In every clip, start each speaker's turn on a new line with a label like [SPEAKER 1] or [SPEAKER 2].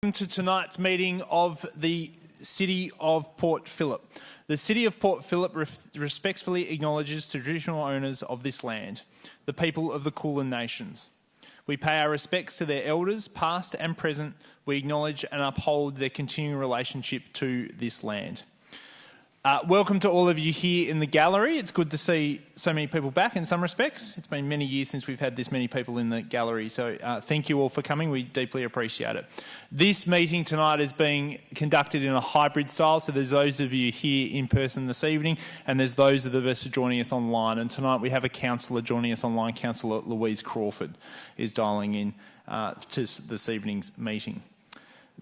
[SPEAKER 1] To tonight's meeting of the City of Port Phillip. The City of Port Phillip respectfully acknowledges traditional owners of this land, the people of the Kulin Nations. We pay our respects to their elders, past and present. We acknowledge and uphold their continuing relationship to this land. Welcome to all of you here in the gallery. It's good to see so many people back in some respects. It's been many years since we've had this many people in the gallery, so thank you all for coming. We deeply appreciate it. This meeting tonight is being conducted in a hybrid style, so there's those of you here in person this evening and there's those of us joining us online. And tonight we have a councillor joining us online. Councillor Louise Crawford is dialing in to this evening's meeting.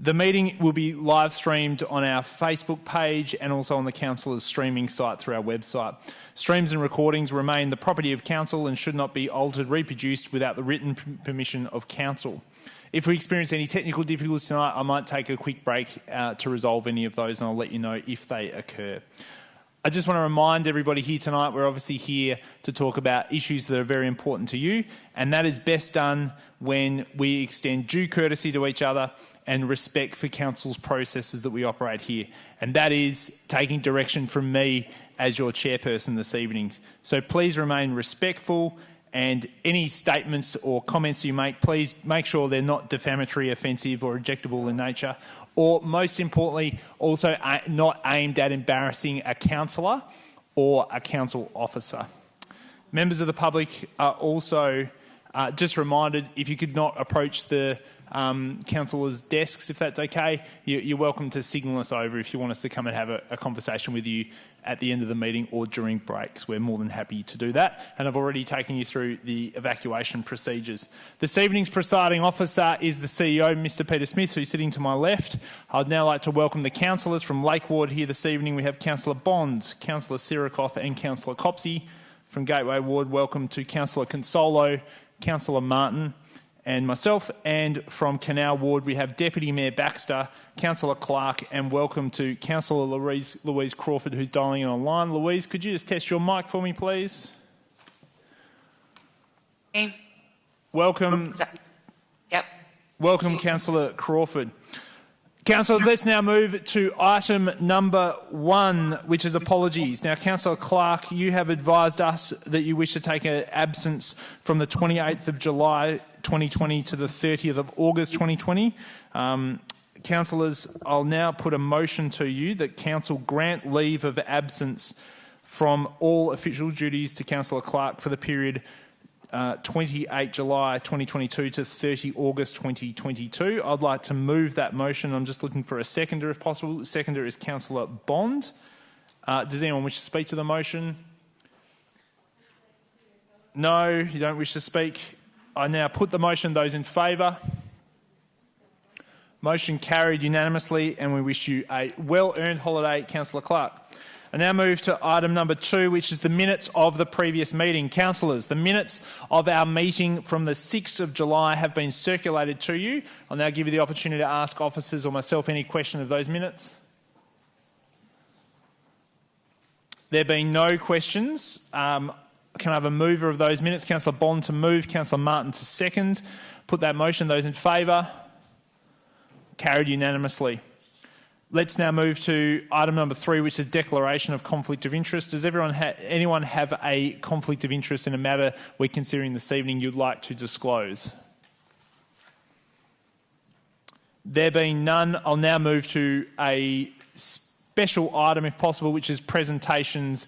[SPEAKER 1] The meeting will be live streamed on our Facebook page and also on the councillor's streaming site through our website. Streams and recordings remain the property of council and should not be altered, reproduced without the written permission of council. If we experience any technical difficulties tonight, I might take a quick break to resolve any of those, and I'll let you know if they occur. I just want to remind everybody here tonight, we're obviously here to talk about issues that are very important to you, and that is best done when we extend due courtesy to each other and respect for council's processes that we operate here. And that is taking direction from me as your chairperson this evening. So please remain respectful, and any statements or comments you make, please make sure they're not defamatory, offensive or ejectable in nature, or most importantly, also not aimed at embarrassing a councillor or a council officer. Members of the public are also just reminded, if you could not approach the councillors' desks, if that's okay, you're welcome to signal us over if you want us to come and have a conversation with you at the end of the meeting or during breaks. We're more than happy to do that, and I've already taken you through the evacuation procedures. This evening's presiding officer is the CEO, Mr Peter Smith, who's sitting to my left. I'd now like to welcome the councillors from Lake Ward here this evening. We have Councillor Bond, Councillor Sirikoff and Councillor Copsey. From Gateway Ward, welcome to Councillor Consolo, Councillor Martin and myself. And from Canal Ward, we have Deputy Mayor Baxter, Councillor Clark, and welcome to Councillor Louise Crawford, who's dialing in online. Louise, could you just test your mic for me, please?
[SPEAKER 2] Okay.
[SPEAKER 1] Welcome.
[SPEAKER 2] Yep.
[SPEAKER 1] Welcome, Councillor Crawford. Councillors, let's now move to item number 1, which is apologies. Now, Councillor Clark, you have advised us that you wish to take an absence from the 28th of July 2020 to the 30th of August 2020. Councillors, I'll now put a motion to you that Council grant leave of absence from all official duties to Councillor Clark for the period 28 July 2022 to 30 August 2022. I'd like to move that motion. I'm just looking for a seconder if possible. The seconder is Councillor Bond. Does anyone wish to speak to the motion? No, you don't wish to speak. I now put the motion. Those in favour? Motion carried unanimously, and we wish you a well-earned holiday, Councillor Clark. I now move to item number 2, which is the minutes of the previous meeting. Councillors, the minutes of our meeting from the 6th of July have been circulated to you. I'll now give you the opportunity to ask officers or myself any question of those minutes. There being no questions, can I have a mover of those minutes? Councillor Bond to move, Councillor Martin to second. Put that motion. Those in favour? Carried unanimously. Let's now move to item number 3, which is declaration of conflict of interest. Does anyone have a conflict of interest in a matter we're considering this evening you'd like to disclose? There being none, I'll now move to a special item, if possible, which is presentations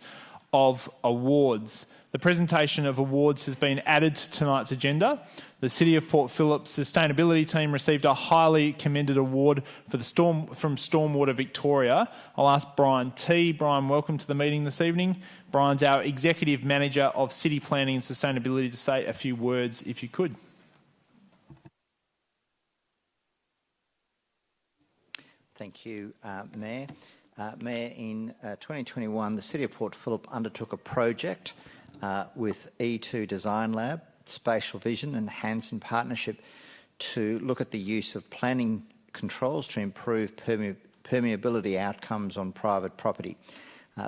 [SPEAKER 1] of awards. The presentation of awards has been added to tonight's agenda. The City of Port Phillip's sustainability team received a highly commended award from Stormwater Victoria. I'll ask Brian T. Brian, welcome to the meeting this evening. Brian's our Executive Manager of City Planning and Sustainability, to say a few words if you could.
[SPEAKER 3] Thank you, Mayor. Mayor, in 2021, the City of Port Phillip undertook a project with E2 Design Lab, Spatial Vision and Hansen Partnership to look at the use of planning controls to improve permeability outcomes on private property.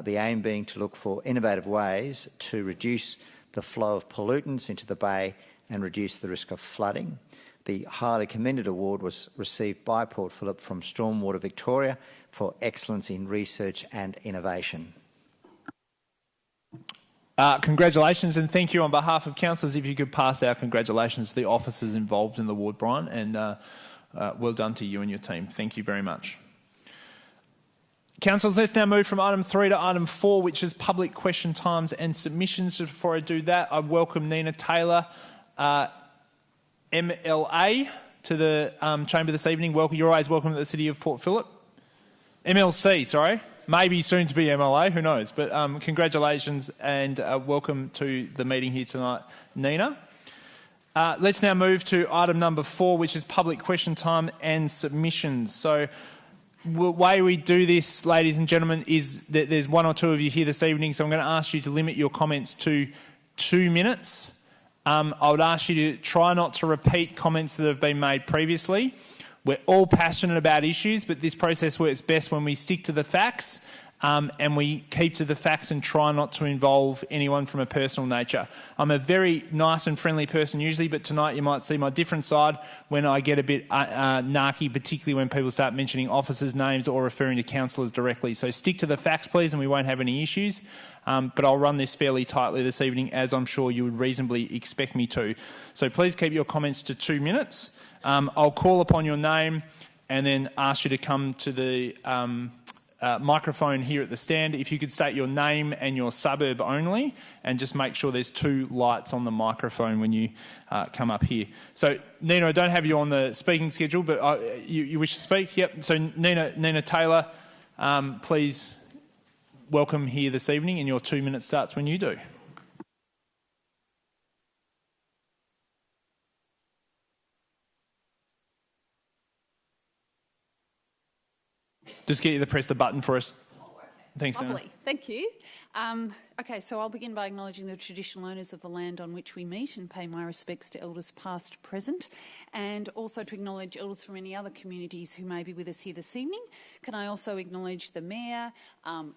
[SPEAKER 3] The aim being to look for innovative ways to reduce the flow of pollutants into the bay and reduce the risk of flooding. The highly commended award was received by Port Phillip from Stormwater Victoria for excellence in research and innovation.
[SPEAKER 1] Congratulations, and thank you on behalf of councillors. If you could pass our congratulations to the officers involved in the award, Brian, and well done to you and your team. Thank you very much. Councillors, let's now move from item 3 to item 4, which is public question times and submissions. Just before I do that, I welcome Nina Taylor, MLA, to the chamber this evening. Welcome. You're always welcome to the City of Port Phillip. MLC, sorry. Maybe soon to be MLA, who knows. But congratulations and welcome to the meeting here tonight, Nina. Let's now move to item number 4, which is public question time and submissions. So the way we do this, ladies and gentlemen, is that there's one or two of you here this evening, so I'm going to ask you to limit your comments to 2 minutes. I would ask you to try not to repeat comments that have been made previously. We're all passionate about issues, but this process works best when we stick to the facts and we keep to the facts and try not to involve anyone from a personal nature. I'm a very nice and friendly person usually, but tonight you might see my different side when I get a bit narky, particularly when people start mentioning officers' names or referring to councillors directly. So stick to the facts, please, and we won't have any issues. But I'll run this fairly tightly this evening, as I'm sure you would reasonably expect me to. So please keep your comments to 2 minutes. I'll call upon your name and then ask you to come to the microphone here at the stand. If you could state your name and your suburb only, and just make sure there's 2 lights on the microphone when you come up here. So, Nina, I don't have you on the speaking schedule, but you wish to speak? Yep. So, Nina Taylor, please welcome here this evening, and your 2 minutes starts when you do. Just get you to press the button for us. Thanks, Anna.
[SPEAKER 2] Lovely, thank you. Okay, so I'll begin by acknowledging the traditional owners of the land on which we meet and pay my respects to elders past, present, and also to acknowledge elders from any other communities who may be with us here this evening. Can I also acknowledge the Mayor,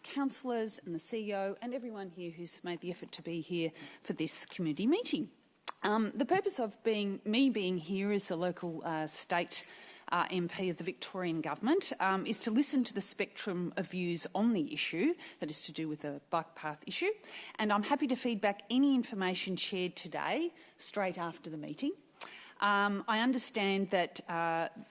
[SPEAKER 2] councillors and the CEO and everyone here who's made the effort to be here for this community meeting. The purpose of me being here as a local state MP of the Victorian Government is to listen to the spectrum of views on the issue, that is to do with the bike path issue, and I'm happy to feed back any information shared today straight after the meeting. I understand that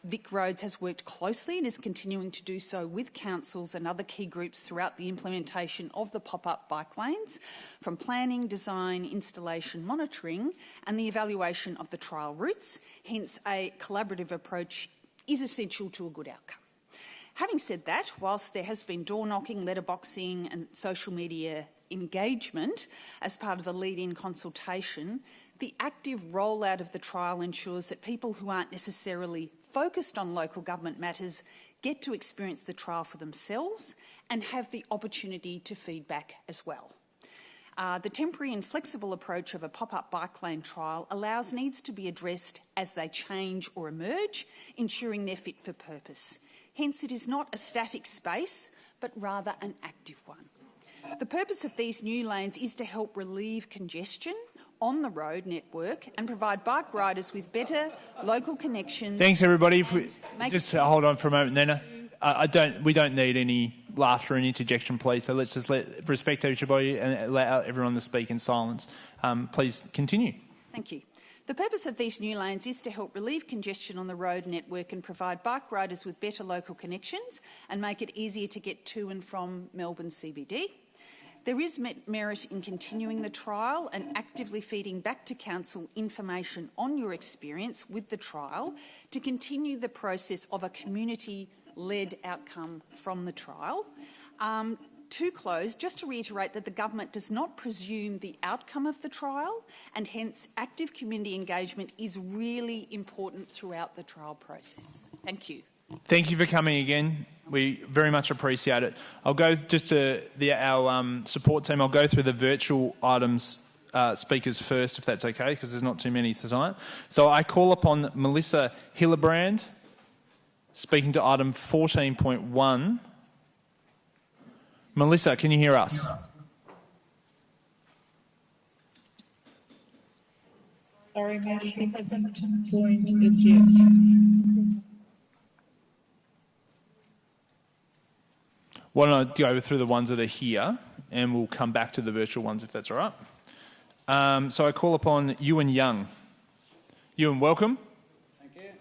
[SPEAKER 2] Vic Roads has worked closely and is continuing to do so with councils and other key groups throughout the implementation of the pop-up bike lanes, from planning, design, installation, monitoring and the evaluation of the trial routes. Hence, a collaborative approach is essential to a good outcome. Having said that, whilst there has been door knocking, letterboxing and social media engagement as part of the lead-in consultation, the active rollout of the trial ensures that people who aren't necessarily focused on local government matters get to experience the trial for themselves and have the opportunity to feedback as well. The temporary and flexible approach of a pop-up bike lane trial allows needs to be addressed as they change or emerge, ensuring they're fit for purpose. Hence, it is not a static space, but rather an active one. The purpose of these new lanes is to help relieve congestion on the road network and provide bike riders with better local connections.
[SPEAKER 1] Thanks, everybody. Just hold on for a moment, Nina. We don't need any laughter and interjection, please. So let's just respect everybody and allow everyone to speak in silence. Please continue.
[SPEAKER 2] Thank you. The purpose of these new lanes is to help relieve congestion on the road network and provide bike riders with better local connections and make it easier to get to and from Melbourne CBD. There is merit in continuing the trial and actively feeding back to Council information on your experience with the trial to continue the process of a community-led outcome from the trial. To close, just to reiterate that the government does not presume the outcome of the trial, and hence active community engagement is really important throughout the trial process. Thank you.
[SPEAKER 1] Thank you for coming again. We very much appreciate it. I'll go just to our support team. I'll go through the virtual items speakers first, if that's okay, because there's not too many tonight. So I call upon Melissa Hillebrand, speaking to item 14.1. Melissa, can you hear us?
[SPEAKER 4] Sorry, Mr. President. Point is yes.
[SPEAKER 1] Why don't I go through the ones that are here, and we'll come back to the virtual ones if that's all right. So I call upon Ewan Young. Ewan, welcome.
[SPEAKER 5] Thank you.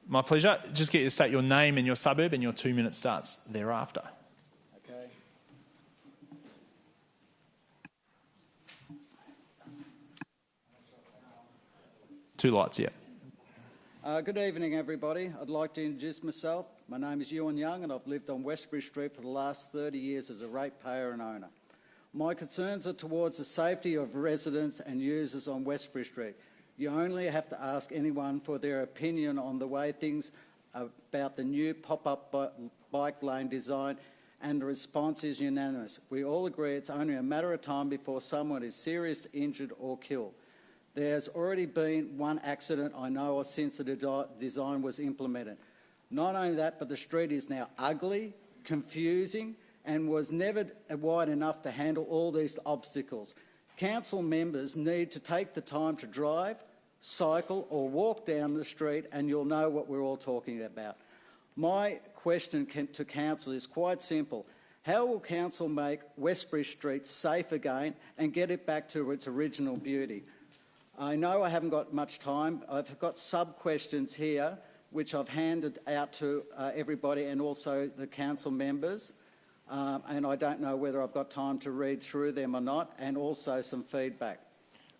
[SPEAKER 1] My pleasure. Just get you to state your name and your suburb, and your 2 minutes starts thereafter.
[SPEAKER 5] Okay.
[SPEAKER 1] Two lights, yeah.
[SPEAKER 5] Good evening, everybody. I'd like to introduce myself. My name is Ewan Young, and I've lived on Westbury Street for the last 30 years as a ratepayer and owner. My concerns are towards the safety of residents and users on Westbury Street. You only have to ask anyone for their opinion on the way things about the new pop-up bike lane design, and the response is unanimous. We all agree it's only a matter of time before someone is seriously injured or killed. There's already been one accident I know of since the design was implemented. Not only that, but the street is now ugly, confusing, and was never wide enough to handle all these obstacles. Council members need to take the time to drive, cycle or walk down the street, and you'll know what we're all talking about. My question to Council is quite simple. How will Council make Westbury Street safe again and get it back to its original beauty? I know I haven't got much time. I've got sub-questions here which I've handed out to everybody and also the council members, and I don't know whether I've got time to read through them or not, and also some feedback.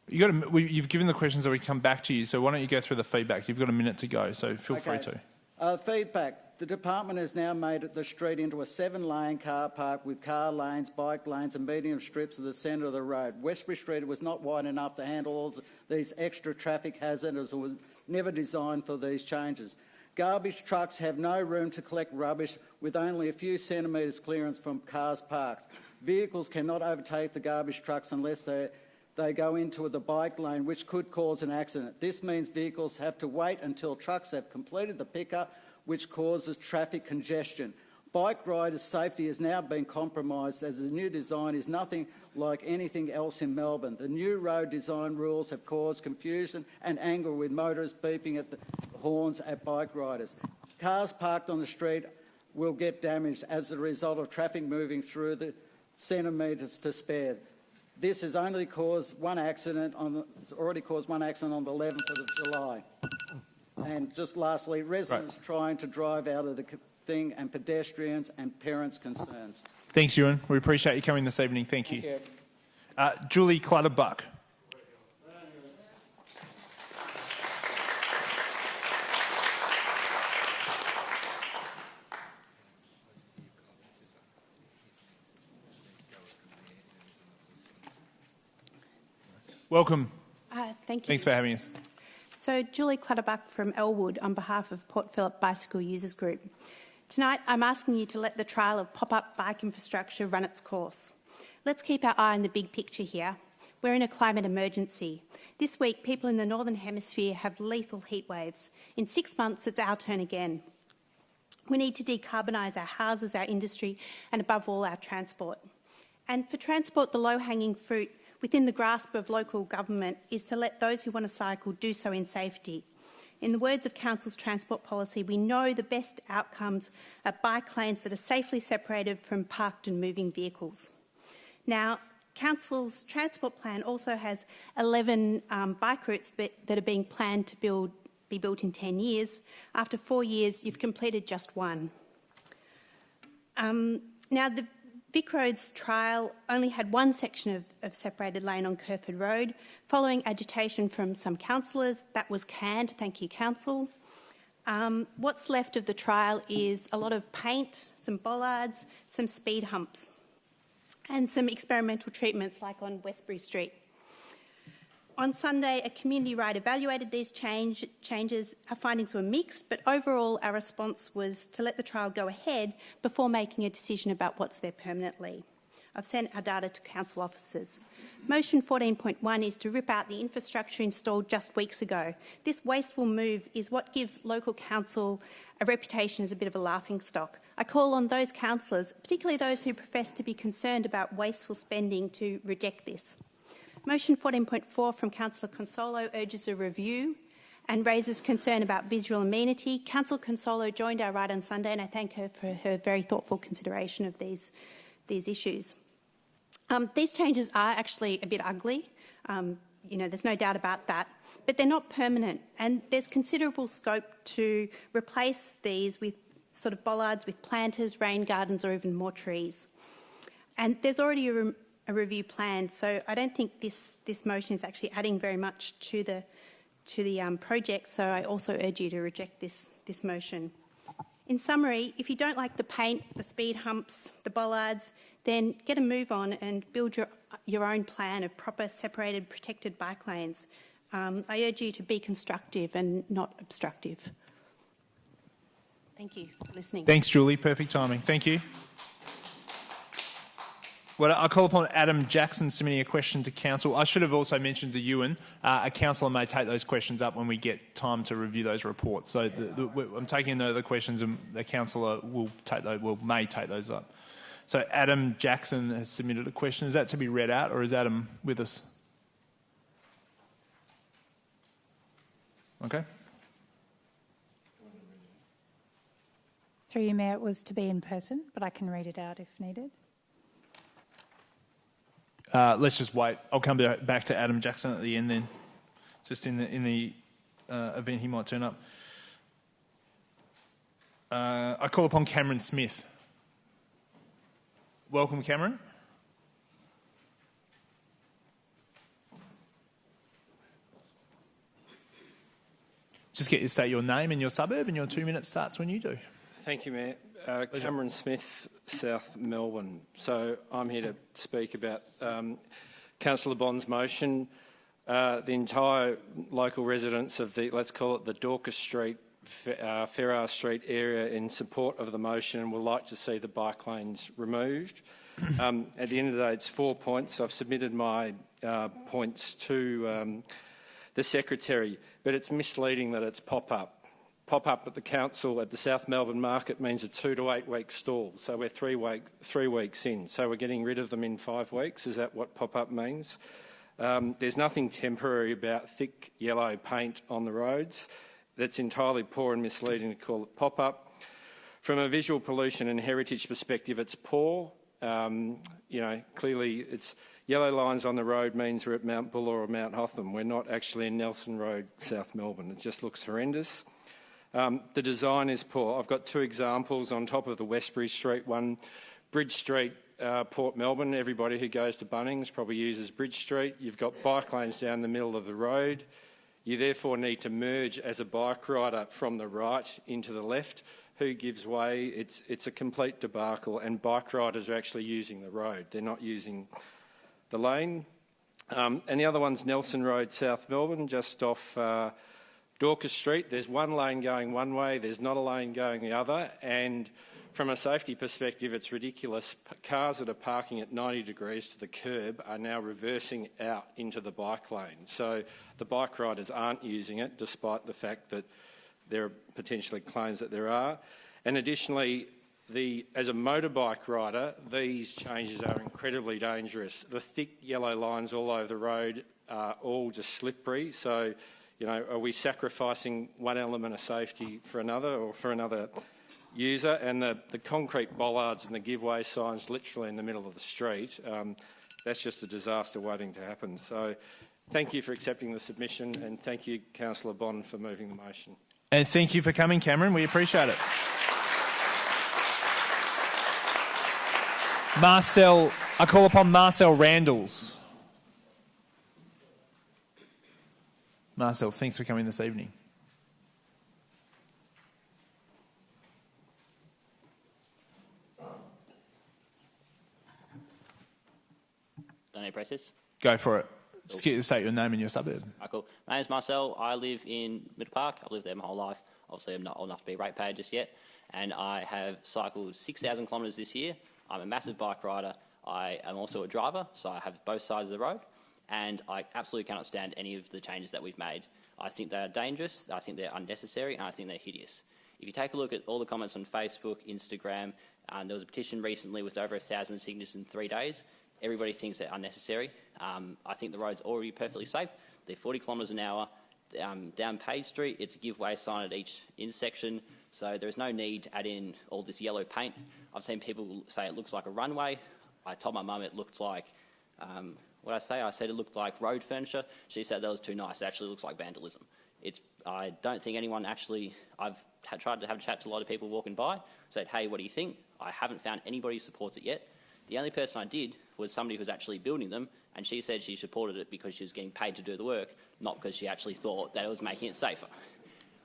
[SPEAKER 1] You've given the questions that we come back to you, so why don't you go through the feedback? You've got a minute to go, so feel free to.
[SPEAKER 5] Feedback. The department has now made the street into a 7-lane car park with car lanes, bike lanes and medium strips at the centre of the road. Westbury Street was not wide enough to handle all these extra traffic hazards and was never designed for these changes. Garbage trucks have no room to collect rubbish with only a few centimetres clearance from cars parked. Vehicles cannot overtake the garbage trucks unless they go into the bike lane, which could cause an accident. This means vehicles have to wait until trucks have completed the pickup, which causes traffic congestion. Bike riders' safety has now been compromised as the new design is nothing like anything else in Melbourne. The new road design rules have caused confusion and anger with motorists beeping at the horns at bike riders. Cars parked on the street will get damaged as a result of traffic moving through the centimetres to spare. This has only caused one accident it's already caused one accident on the 11th of July. And just lastly, residents trying to drive out of the thing and pedestrians and parents' concerns.
[SPEAKER 1] Thanks, Ewan. We appreciate you coming this evening. Thank you. Julie Clutterbuck. Welcome.
[SPEAKER 6] Thank you.
[SPEAKER 1] Thanks for having us.
[SPEAKER 6] So, Julie Clutterbuck from Elwood on behalf of Port Phillip Bicycle Users Group. Tonight, I'm asking you to let the trial of pop-up bike infrastructure run its course. Let's keep our eye on the big picture here. We're in a climate emergency. This week, people in the Northern Hemisphere have lethal heat waves. In 6 months, it's our turn again. We need to decarbonise our houses, our industry, and above all, our transport. And for transport, the low-hanging fruit within the grasp of local government is to let those who want to cycle do so in safety. In the words of Council's transport policy, we know the best outcomes are bike lanes that are safely separated from parked and moving vehicles. Now, Council's transport plan also has 11 bike routes that are being planned to be built in 10 years. After 4 years, you've completed just one. Now, the Vic Road's trial only had one section of separated lane on Kerford Road. Following agitation from some councillors, that was canned. Thank you, Council. What's left of the trial is a lot of paint, some bollards, some speed humps, and some experimental treatments like on Westbury Street. On Sunday, a community ride evaluated these changes. Our findings were mixed, but overall our response was to let the trial go ahead before making a decision about what's there permanently. I've sent our data to council officers. Motion 14.1 is to rip out the infrastructure installed just weeks ago. This wasteful move is what gives local council a reputation as a bit of a laughingstock. I call on those councillors, particularly those who profess to be concerned about wasteful spending, to reject this. Motion 14.4 from Councillor Consolo urges a review and raises concern about visual amenity. Councillor Consolo joined our ride on Sunday, and I thank her for her very thoughtful consideration of these issues. These changes are actually a bit ugly. There's no doubt about that, but they're not permanent, and there's considerable scope to replace these with sort of bollards with planters, rain gardens, or even more trees. And there's already a review planned, so I don't think this motion is actually adding very much to the project. So I also urge you to reject this motion. In summary, if you don't like the paint, the speed humps, the bollards, then get a move on and build your own plan of proper separated, protected bike lanes. I urge you to be constructive and not obstructive. Thank you for listening.
[SPEAKER 1] Thanks, Julie. Perfect timing. Thank you. Well, I call upon Adam Jackson submitting a question to Council. I should have also mentioned to Ewan, a councillor may take those questions up when we get time to review those reports. So I'm taking note of the questions, and the councillor may take those up. So Adam Jackson has submitted a question. Is that to be read out, or is Adam with us? Okay.
[SPEAKER 7] Through you, Mayor, it was to be in person, but I can read it out if needed.
[SPEAKER 1] Let's just wait. I'll come back to Adam Jackson at the end then, just in the event he might turn up. I call upon Cameron Smith. Welcome, Cameron. Just get you to state your name and your suburb, and your 2 minutes starts when you do.
[SPEAKER 8] Thank you, Mayor. Cameron Smith, South Melbourne. So I'm here to speak about Councillor Bond's motion. The entire local residents of let's call it the Dorcas Street, Ferrar Street area in support of the motion will like to see the bike lanes removed. At the end of the day, it's 4 points. I've submitted my points to the Secretary, but it's misleading that it's pop-up. Pop-up at the council at the South Melbourne market means a 2 to 8 week stall. So we're 3 weeks in. So we're getting rid of them in 5 weeks. Is that what pop-up means? There's nothing temporary about thick yellow paint on the roads. That's entirely poor and misleading to call it pop-up. From a visual pollution and heritage perspective, it's poor. Clearly it's yellow lines on the road means we're at Mount Buller or Mount Hotham. We're not actually in Nelson Road, South Melbourne. It just looks horrendous. The design is poor. I've got 2 examples on top of the Westbury Street one. Bridge Street, Port Melbourne. Everybody who goes to Bunnings probably uses Bridge Street. You've got bike lanes down the middle of the road. You therefore need to merge as a bike rider from the right into the left. Who gives way? It's a complete debacle, and bike riders are actually using the road. They're not using the lane. And the other one's Nelson Road, South Melbourne, just off Dorcas Street. There's one lane going one way, there's not a lane going the other, and from a safety perspective, it's ridiculous. Cars that are parking at 90 degrees to the curb are now reversing out into the bike lane. So the bike riders aren't using it, despite the fact that there are potentially claims that there are. And additionally, as a motorbike rider, these changes are incredibly dangerous. The thick yellow lines all over the road are all just slippery. So, are we sacrificing one element of safety for another or for another user? And the concrete bollards and the giveaway signs literally in the middle of the street, that's just a disaster waiting to happen. So thank you for accepting the submission, and thank you, Councillor Bond, for moving the motion.
[SPEAKER 1] And thank you for coming, Cameron. We appreciate it. Marcel, I call upon Marcel Randalls. Marcel, thanks for coming this evening.
[SPEAKER 9] Don't need process.
[SPEAKER 1] Go for it. Just get you to state your name and your suburb.
[SPEAKER 9] Cool. My name's Marcel. I live in Middle Park. I've lived there my whole life. Obviously, I'm not old enough to be a ratepayer just yet. And I have cycled 6,000 kilometres this year. I'm a massive bike rider. I am also a driver, so I have both sides of the road. And I absolutely cannot stand any of the changes that we've made. I think they are dangerous, I think they're unnecessary, and I think they're hideous. If you take a look at all the comments on Facebook, Instagram, there was a petition recently with over 1,000 signatures in 3 days. everybody thinks they're unnecessary. I think the road's already perfectly safe. They're 40 kilometres an hour. Down Page Street, it's a give way sign at each intersection, so there's no need to add in all this yellow paint. I've seen people say it looks like a runway. I told my mum it looked like, what I say? I said it looked like road furniture. She said that was too nice. It actually looks like vandalism. I don't think anyone actually, I've tried to have a chat to a lot of people walking by, said, hey, what do you think? I haven't found anybody who supports it yet. The only person I did was somebody who's actually building them, and she said she supported it because she was getting paid to do the work, not because she actually thought that it was making it safer.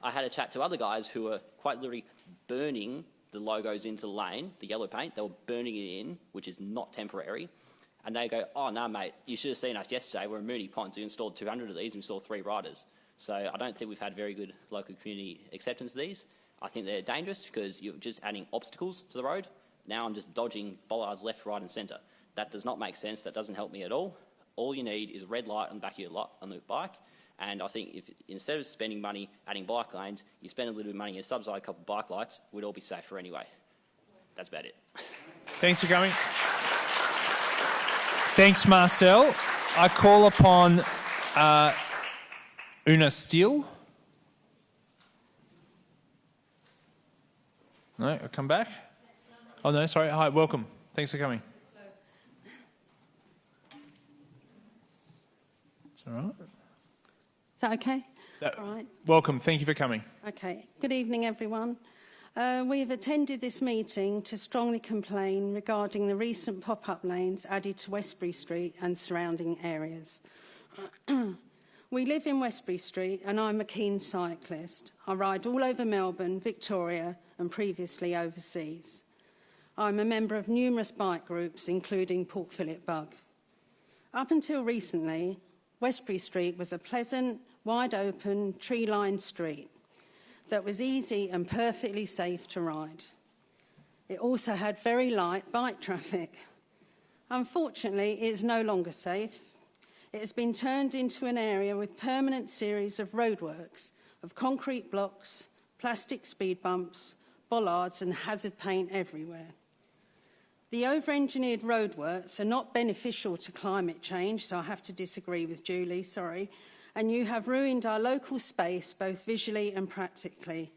[SPEAKER 9] I had a chat to other guys who were quite literally burning the logos into the lane, the yellow paint. They were burning it in, which is not temporary. And they go, oh, no, mate, you should have seen us yesterday. We're in Mooney Ponds. We installed 200 of these and we saw 3 riders. So I don't think we've had very good local community acceptance of these. I think they're dangerous because you're just adding obstacles to the road. Now I'm just dodging bollards left, right and centre. That does not make sense. That doesn't help me at all. All you need is a red light on the back of your on the bike. And I think if instead of spending money adding bike lanes, you spend a little bit of money and subsidise a couple of bike lights, we'd all be safer anyway. That's about it.
[SPEAKER 1] Thanks for coming. Thanks, Marcel. I call upon Una Steele. No, I'll come back. Oh, no, sorry. Hi, welcome. Thanks for coming. It's all right.
[SPEAKER 10] Is that okay? All right.
[SPEAKER 1] Welcome. Thank you for coming.
[SPEAKER 10] Okay. Good evening, everyone. We have attended this meeting to strongly complain regarding the recent pop-up lanes added to Westbury Street and surrounding areas. We live in Westbury Street and I'm a keen cyclist. I ride all over Melbourne, Victoria and previously overseas. I'm a member of numerous bike groups, including Port Phillip Bug. Up until recently, Westbury Street was a pleasant, wide-open, tree-lined street that was easy and perfectly safe to ride. It also had very light bike traffic. Unfortunately, it is no longer safe. It has been turned into an area with permanent series of roadworks, of concrete blocks, plastic speed bumps, bollards and hazard paint everywhere. The over-engineered roadworks are not beneficial to climate change, so I have to disagree with Julie, sorry, and you have ruined our local space both visually and practically.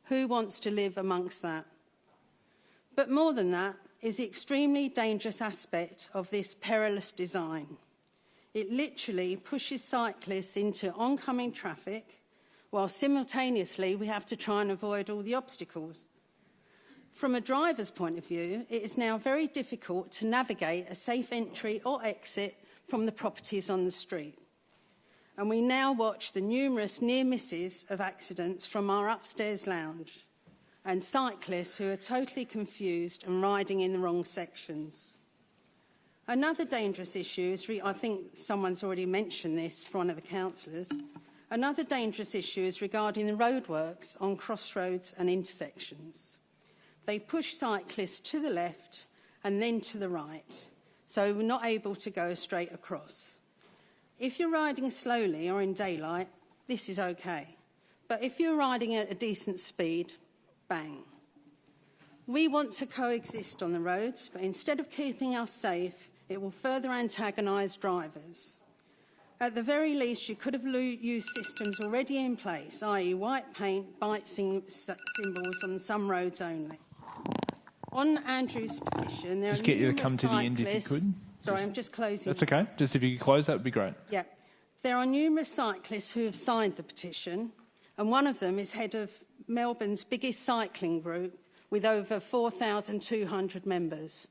[SPEAKER 10] Who wants to live amongst that? But more than that is the extremely dangerous aspect of this perilous design. It literally pushes cyclists into oncoming traffic, while simultaneously we have to try and avoid all the obstacles. From a driver's point of view, it is now very difficult to navigate a safe entry or exit from the properties on the street. And we now watch the numerous near misses of accidents from our upstairs lounge and cyclists who are totally confused and riding in the wrong sections. Another dangerous issue is, I think someone's already mentioned this for one of the councillors, another dangerous issue is regarding the roadworks on crossroads and intersections. They push cyclists to the left and then to the right, so we're not able to go straight across. If you're riding slowly or in daylight, this is okay. But if you're riding at a decent speed, bang. We want to coexist on the roads, but instead of keeping us safe, it will further antagonise drivers. At the very least, you could have used systems already in place, i.e. white paint, bike symbols on some roads only. On Andrew's petition, there
[SPEAKER 1] just
[SPEAKER 10] are
[SPEAKER 1] get you to
[SPEAKER 10] numerous
[SPEAKER 1] come to the end if you
[SPEAKER 10] cyclists-
[SPEAKER 1] could.
[SPEAKER 10] Sorry, I'm just closing.
[SPEAKER 1] That's okay. Just if you could close, that would be great.
[SPEAKER 10] Yeah. There are numerous cyclists who have signed the petition, and one of them is head of Melbourne's biggest cycling group with over 4,200 members.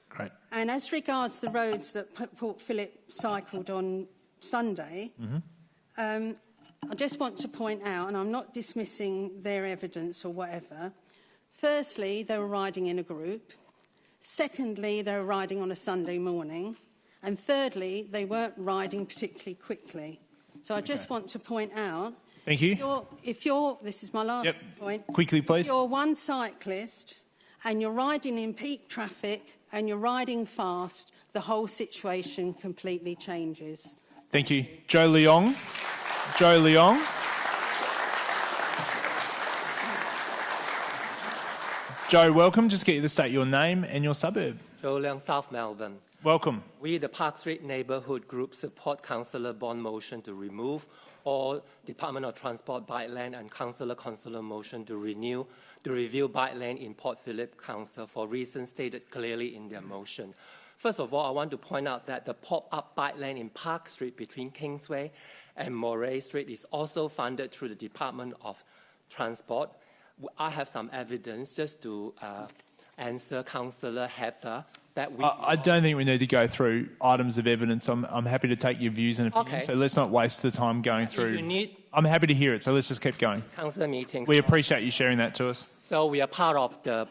[SPEAKER 1] Great.
[SPEAKER 10] And as regards the roads that Port Phillip cycled on Sunday, I just want to point out, and I'm not dismissing their evidence or whatever, firstly, they were riding in a group. Secondly, they were riding on a Sunday morning. And thirdly, they weren't riding particularly quickly. So I just want to point out...
[SPEAKER 1] Thank you.
[SPEAKER 10] This is my last point.
[SPEAKER 1] Quickly, please.
[SPEAKER 10] If you're one cyclist and you're riding in peak traffic and you're riding fast, the whole situation completely changes.
[SPEAKER 1] Thank you. Joe Leong. Joe Leong. Joe, welcome. Just get you to state your name and your suburb.
[SPEAKER 11] Leung, South Melbourne.
[SPEAKER 1] Welcome.
[SPEAKER 11] We, the Park Street Neighbourhood Group, support Councillor Bond's motion to remove all Department of Transport bike lane and Councillor motion to review bike lane in Port Phillip Council for reasons stated clearly in their motion. First of all, I want to point out that the pop-up bike lane in Park Street between Kingsway and Moray Street is also funded through the Department of Transport. I have some evidence just to answer Councillor Heather that we...
[SPEAKER 1] I don't think we need to go through items of evidence. I'm happy to take your views and opinions, so let's not waste the time going through.
[SPEAKER 11] If you need...
[SPEAKER 1] I'm happy to hear it, so let's just keep going.
[SPEAKER 11] Councillor meetings.
[SPEAKER 1] We appreciate you sharing that to us.
[SPEAKER 11] So we are part of the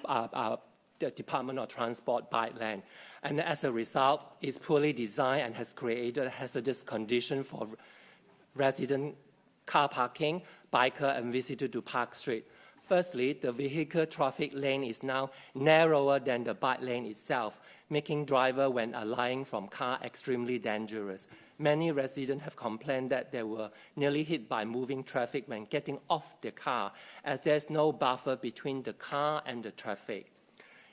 [SPEAKER 11] Department of Transport bike lane. And as a result, it's poorly designed and has created a hazardous condition for resident car parking, biker and visitor to Park Street. Firstly, the vehicle traffic lane is now narrower than the bike lane itself, making driver when alighting from car extremely dangerous. Many residents have complained that they were nearly hit by moving traffic when getting off the car, as there's no buffer between the car and the traffic.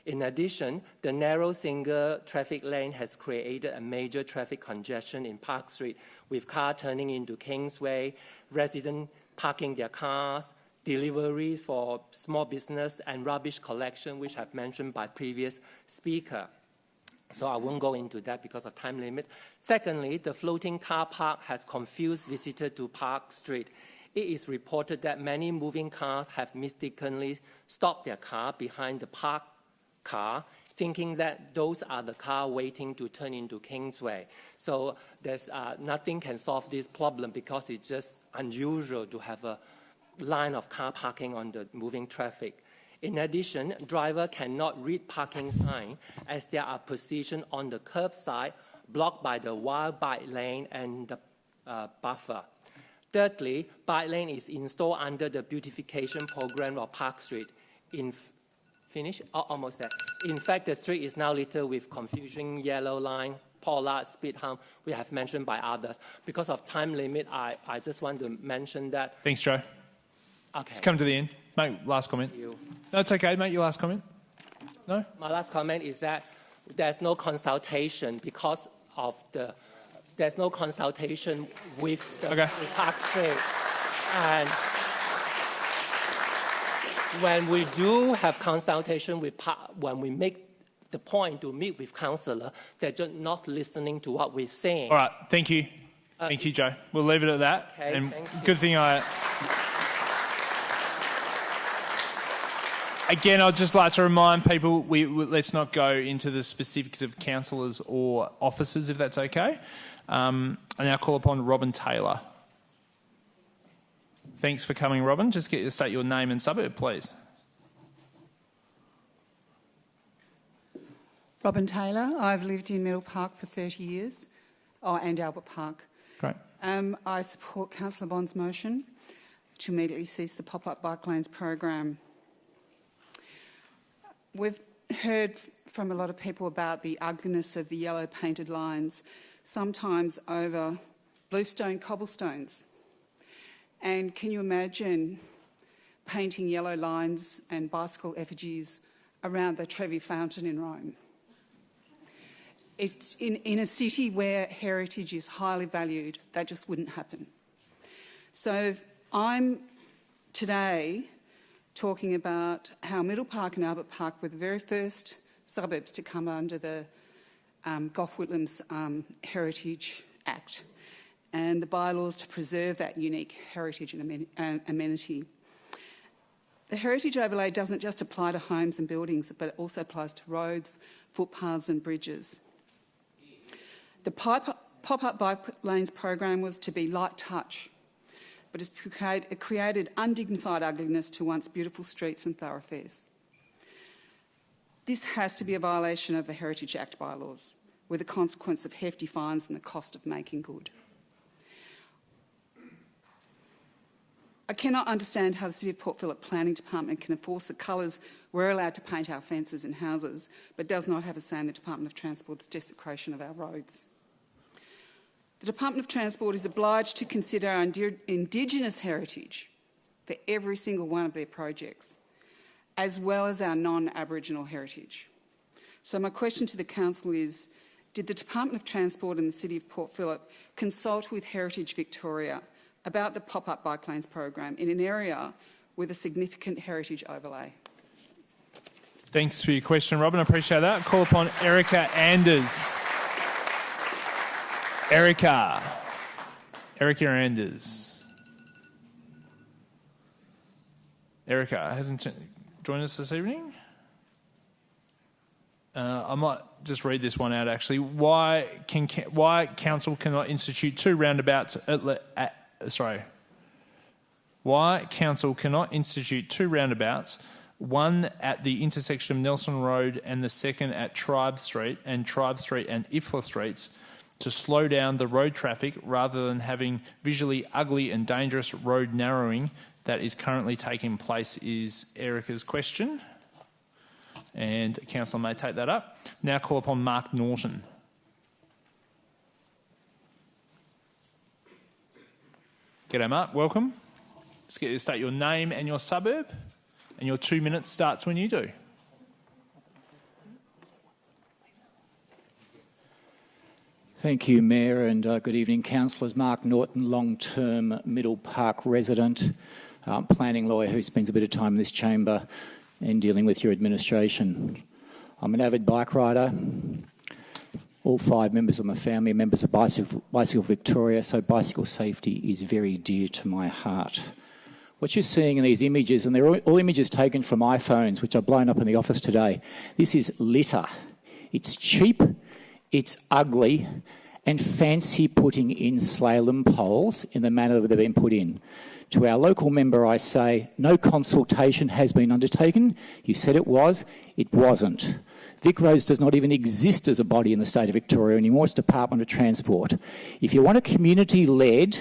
[SPEAKER 11] In addition, the narrow single traffic lane has created a major traffic congestion in Park Street, with cars turning into Kingsway, residents parking their cars, deliveries for small business, and rubbish collection, which I've mentioned by previous speaker. So I won't go into that because of time limit. Secondly, the floating car park has confused visitors to Park Street. It is reported that many moving cars have mistakenly stopped their car behind the parked car, thinking that those are the cars waiting to turn into Kingsway. So there's nothing can solve this problem because it's just unusual to have a line of car parking on the moving traffic. In addition, driver cannot read parking sign as they are positioned on the curbside, blocked by the wide bike lane and the buffer. Thirdly, bike lane is installed under the beautification program of Park Street. Almost there. In fact, the street is now littered with confusing yellow line, pollard, speed hump, we have mentioned by others. Because of time limit, I just want to mention that.
[SPEAKER 1] Thanks, Joe.
[SPEAKER 11] Okay.
[SPEAKER 1] Let's come to the end. Mate, last comment. No, it's okay, mate. Your last comment? No?
[SPEAKER 11] My last comment is that there's no consultation because of there's no consultation with with Park Street. And when we do have consultation with when we make the point to meet with councillor, they're just not listening to what we're saying.
[SPEAKER 1] All right, thank you. Thank you, Joe. We'll leave it at that.
[SPEAKER 11] Okay,
[SPEAKER 1] and
[SPEAKER 11] thank you.
[SPEAKER 1] Good thing Again, I'd just like to remind people, let's not go into the specifics of councillors or officers, if that's okay. I now call upon Robin Taylor. Thanks for coming, Robin. Just state your name and suburb, please.
[SPEAKER 12] Robin Taylor. I've lived in Middle Park for 30 years, and Albert Park.
[SPEAKER 1] Great.
[SPEAKER 12] I support Councillor Bond's motion to immediately cease the pop-up bike lanes program. We've heard from a lot of people about the ugliness of the yellow painted lines, sometimes over bluestone cobblestones. And can you imagine painting yellow lines and bicycle effigies around the Trevi Fountain in Rome? It's in a city where heritage is highly valued, that just wouldn't happen. So I'm today talking about how Middle Park and Albert Park were the very first suburbs to come under the Gough Whitlam's Heritage Act and the bylaws to preserve that unique heritage and amenity. The heritage overlay doesn't just apply to homes and buildings, but it also applies to roads, footpaths and bridges. The pop-up bike lanes program was to be light touch, but it created undignified ugliness to once beautiful streets and thoroughfares. This has to be a violation of the Heritage Act bylaws, with the consequence of hefty fines and the cost of making good. I cannot understand how the City of Port Phillip Planning Department can enforce the colours we're allowed to paint our fences and houses, but does not have a say in the Department of Transport's desecration of our roads. The Department of Transport is obliged to consider our Indigenous heritage for every single one of their projects, as well as our non-Aboriginal heritage. So my question to the council is, did the Department of Transport in the City of Port Phillip consult with Heritage Victoria about the pop-up bike lanes program in an area with a significant heritage overlay?
[SPEAKER 1] Thanks for your question, Robin. I appreciate that. Call upon Erica Anders. Erica Anders. Erica hasn't joined us this evening. I might just read this one out, actually. Why council cannot institute two roundabouts Why council cannot institute two roundabouts, one at the intersection of Nelson Road and the second at Tribe Street and Ifla Streets, to slow down the road traffic rather than having visually ugly and dangerous road narrowing that is currently taking place, is Erica's question. And councillor may take that up. Now call upon Mark Norton. G'day, Mark. Welcome. Just get you to state your name and your suburb, and your 2 minutes starts when you do.
[SPEAKER 13] Thank you, Mayor, and good evening, councillors. Mark Norton, long-term Middle Park resident, planning lawyer who spends a bit of time in this chamber and dealing with your administration. I'm an avid bike rider. All 5 members of my family are members of Bicycle Victoria, so bicycle safety is very dear to my heart. What you're seeing in these images, and they're all images taken from iPhones, which are blown up in the office today, this is litter. It's cheap, it's ugly, and fancy putting in slalom poles in the manner that they've been put in. To our local member, I say, no consultation has been undertaken. You said it was. It wasn't. VicRoads does not even exist as a body in the state of Victoria anymore. It's Department of Transport. If you want a community-led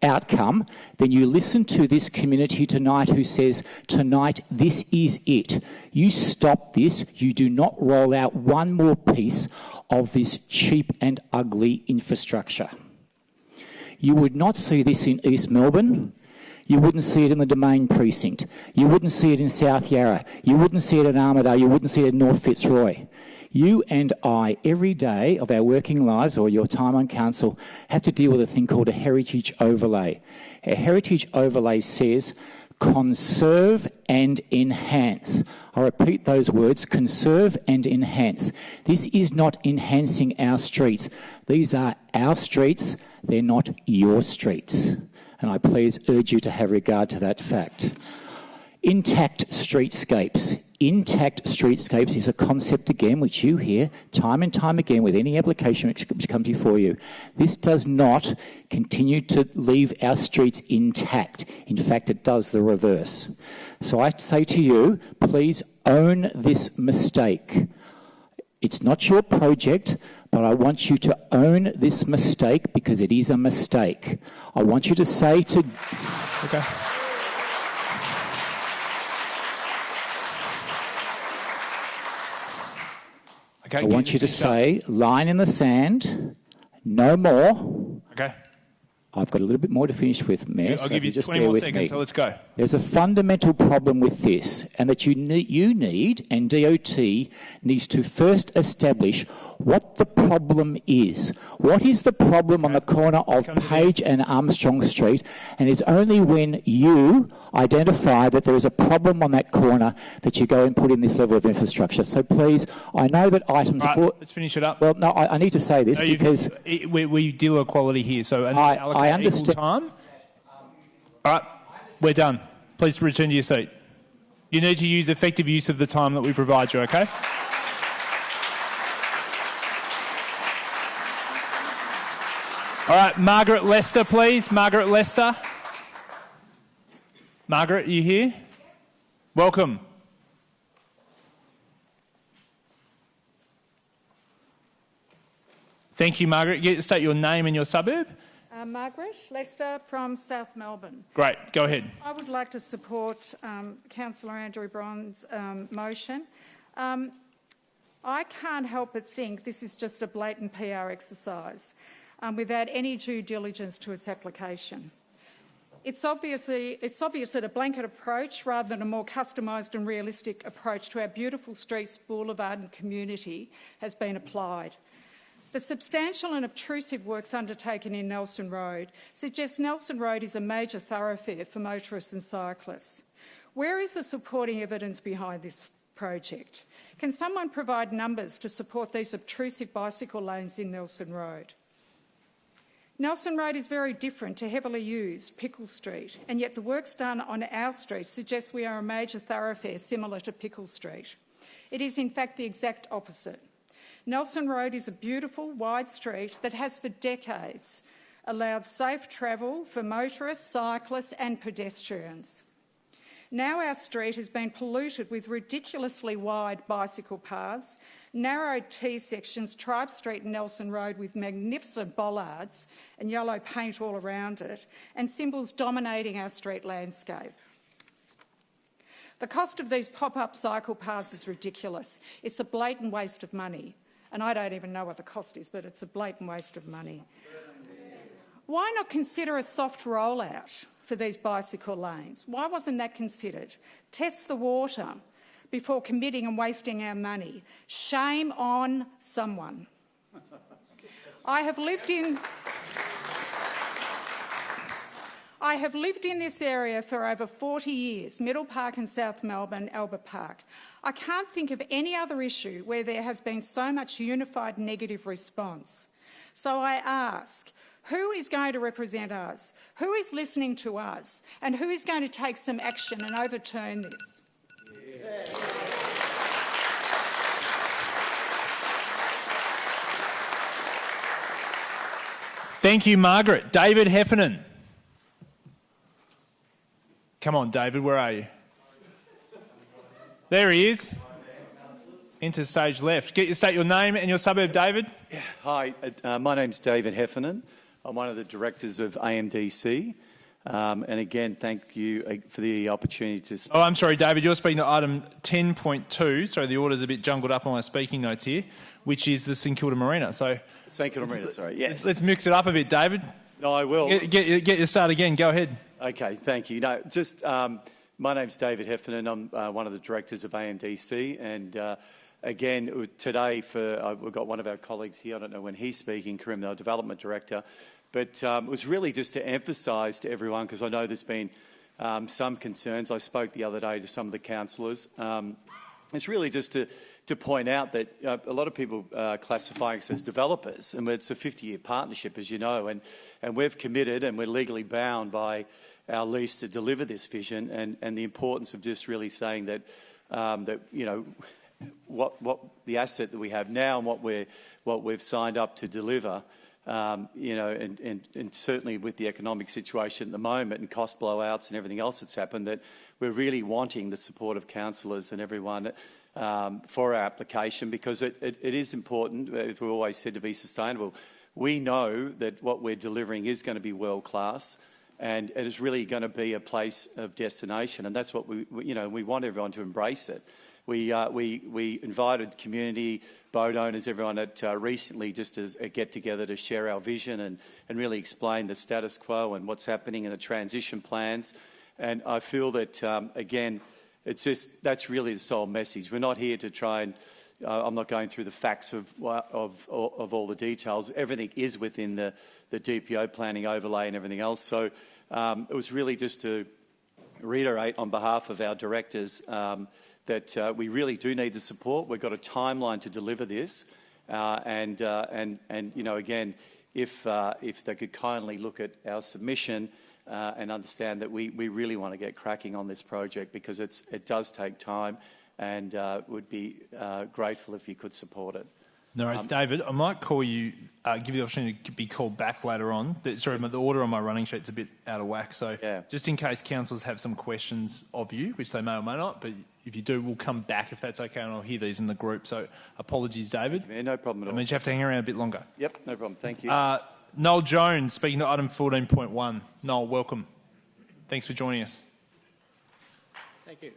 [SPEAKER 13] outcome, then you listen to this community tonight who says, tonight, this is it. You stop this. You do not roll out one more piece of this cheap and ugly infrastructure. You would not see this in East Melbourne. You wouldn't see it in the Domain precinct. You wouldn't see it in South Yarra. You wouldn't see it in Armidale. You wouldn't see it in North Fitzroy. You and I, every day of our working lives or your time on council, have to deal with a thing called a heritage overlay. A heritage overlay says conserve and enhance. I repeat those words, conserve and enhance. This is not enhancing our streets. These are our streets. They're not your streets. And I please urge you to have regard to that fact. Intact streetscapes. Intact streetscapes is a concept, again, which you hear time and time again with any application which comes before you. This does not continue to leave our streets intact. In fact, it does the reverse. So I say to you, please own this mistake. It's not your project, but I want you to own this mistake because it is a mistake. I want you to say to...
[SPEAKER 1] Okay.
[SPEAKER 13] I want you to say, line in the sand, no more.
[SPEAKER 1] Okay.
[SPEAKER 13] I've got a little bit more to finish with, Mayor.
[SPEAKER 1] I'll give you 20 more seconds, so let's go.
[SPEAKER 13] There's a fundamental problem with this, and that you need, and DOT needs to first establish what the problem is. What is the problem on the corner of Page and Armstrong Street? And it's only when you identify that there is a problem on that corner that you go and put in this level of infrastructure. So please, I know that items...
[SPEAKER 1] Right, let's finish it up.
[SPEAKER 13] Well, no, I need to say this because...
[SPEAKER 1] We deal equality here, so
[SPEAKER 13] I understand.
[SPEAKER 1] Time. All right, we're done. Please return to your seat. You need to use effective use of the time that we provide you, okay? All right, Margaret Lester, please. Margaret Lester. Margaret, are you here? Welcome. Thank you, Margaret. State your name and your suburb.
[SPEAKER 14] Margaret Lester from South Melbourne.
[SPEAKER 1] Great, go ahead.
[SPEAKER 14] I would like to support Councillor Andrew Bryan's motion. I can't help but think this is just a blatant PR exercise without any due diligence to its application. It's obvious that a blanket approach rather than a more customised and realistic approach to our beautiful streets, boulevard and community has been applied. The substantial and obtrusive works undertaken in Nelson Road suggest Nelson Road is a major thoroughfare for motorists and cyclists. Where is the supporting evidence behind this project? Can someone provide numbers to support these obtrusive bicycle lanes in Nelson Road? Nelson Road is very different to heavily used Pickle Street, and yet the works done on our street suggest we are a major thoroughfare similar to Pickle Street. It is in fact the exact opposite. Nelson Road is a beautiful, wide street that has for decades allowed safe travel for motorists, cyclists and pedestrians. Now our street has been polluted with ridiculously wide bicycle paths, narrow T-sections, Tribe Street and Nelson Road with magnificent bollards and yellow paint all around it, and symbols dominating our street landscape. The cost of these pop-up cycle paths is ridiculous. It's a blatant waste of money. And I don't even know what the cost is, but it's a blatant waste of money. Why not consider a soft rollout for these bicycle lanes? Why wasn't that considered? Test the water before committing and wasting our money. Shame on someone. I have lived in this area for over 40 years, Middle Park and South Melbourne, Albert Park. I can't think of any other issue where there has been so much unified negative response. So I ask, who is going to represent us? Who is listening to us? And who is going to take some action and overturn this?
[SPEAKER 1] Thank you, Margaret. David Heffernan. Come on, David, where are you? There he is. Enter stage left. State your name and your suburb, David.
[SPEAKER 15] Hi, my name's David Heffernan. I'm one of the directors of AMDC. And again, thank you for the opportunity to speak.
[SPEAKER 1] Oh, I'm sorry, David. You're speaking to item 10.2. Sorry, the order's a bit jumbled up on my speaking notes here, which is the St Kilda Marina. So
[SPEAKER 15] St Kilda Marina, sorry. Yes.
[SPEAKER 1] Let's mix it up a bit, David.
[SPEAKER 15] No, I will.
[SPEAKER 1] Get your start again. Go ahead.
[SPEAKER 15] Okay, thank you. No, just my name's David Heffernan. I'm one of the directors of AMDC, and again today we've got one of our colleagues here. I don't know when he's speaking, Karim, our development director, but it was really just to emphasise to everyone, because I know there's been some concerns. I spoke the other day to some of the councillors. It's really just to point out that a lot of people classify us as developers, and it's a 50-year partnership, as you know, and we've committed and we're legally bound by our lease to deliver this vision, and the importance of just really saying that that you know what the asset that we have now and what we've signed up to deliver. You know, and certainly with the economic situation at the moment and cost blowouts and everything else that's happened, that we're really wanting the support of councillors and everyone for our application, because it is important, as we always said, to be sustainable. We know that what we're delivering is going to be world class, and it is really going to be a place of destination, and that's what we want everyone to embrace it. We invited community, boat owners, everyone at recently just as a get-together to share our vision and really explain the status quo and what's happening in the transition plans. And I feel that, again, that's really the sole message. We're not here to try and, I'm not going through the facts of all the details. Everything is within the DPO planning overlay and everything else. So it was really just to reiterate on behalf of our directors that we really do need the support. We've got a timeline to deliver this, and you know, again, if they could kindly look at our submission and understand that we really want to get cracking on this project, because it does take time, and would be grateful if you could support it.
[SPEAKER 1] No worries, David. I might call you, give you the opportunity to be called back later on. Sorry, the order on my running sheet's a bit out of whack, so just in case councillors have some questions of you, which they may or may not, but if you do, we'll come back if that's okay, and I'll hear these in the group. So apologies, David.
[SPEAKER 15] Yeah, no problem at all.
[SPEAKER 1] I mean, you have to hang around a bit longer.
[SPEAKER 15] Yep, no problem. Thank you.
[SPEAKER 1] Noel Jones, speaking to item 14.1. Noel, welcome. Thanks for joining us.
[SPEAKER 16] Thank you.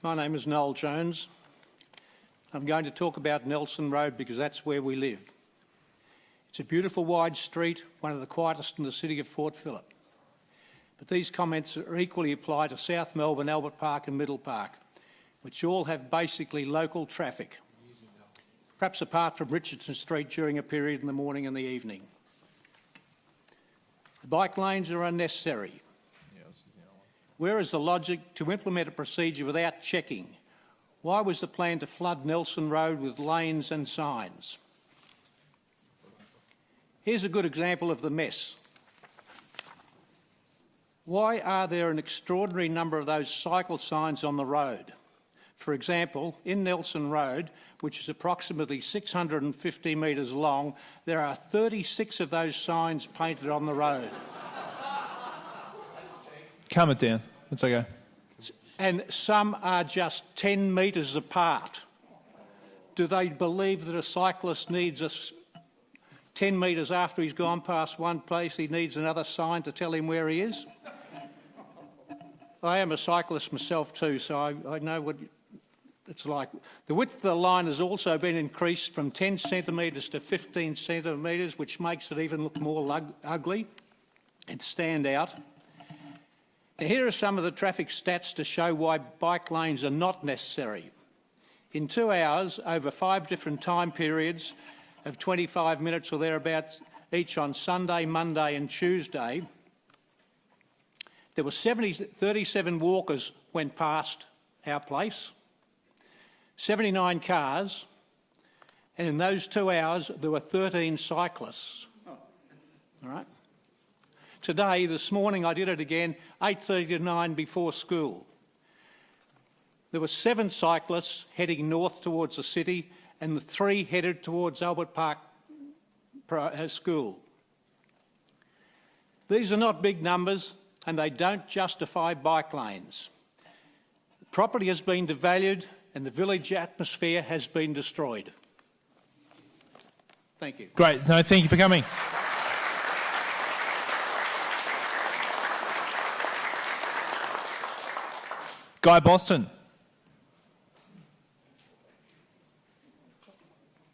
[SPEAKER 16] My name is Noel Jones. I'm going to talk about Nelson Road because that's where we live. It's a beautiful wide street, one of the quietest in the city of Port Phillip. But these comments are equally applied to South Melbourne, Albert Park and Middle Park, which all have basically local traffic, perhaps apart from Richardson Street during a period in the morning and the evening. The bike lanes are unnecessary. Where is the logic to implement a procedure without checking? Why was the plan to flood Nelson Road with lanes and signs? Here's a good example of the mess. Why are there an extraordinary number of those cycle signs on the road? For example, in Nelson Road, which is approximately 650 metres long, there are 36 of those signs painted on the road.
[SPEAKER 1] Calm it down. It's okay.
[SPEAKER 16] And some are just 10 metres apart. Do they believe that a cyclist needs 10 metres after he's gone past one place, he needs another sign to tell him where he is? I am a cyclist myself too, so I know what it's like. The width of the line has also been increased from 10 centimetres to 15 centimetres, which makes it even look more ugly and stand out. Now, here are some of the traffic stats to show why bike lanes are not necessary. In 2 hours, over 5 different time periods of 25 minutes or thereabouts, each on Sunday, Monday and Tuesday, there were 37 walkers went past our place, 79 cars, and in those 2 hours there were 13 cyclists. All right. Today, this morning, I did it again, 8:30 to 9 before school. There were 7 cyclists heading north towards the city and the 3 headed towards Albert Park School. These are not big numbers and they don't justify bike lanes. The property has been devalued and the village atmosphere has been destroyed. Thank you.
[SPEAKER 1] Great. No, thank you for coming. Guy Boston.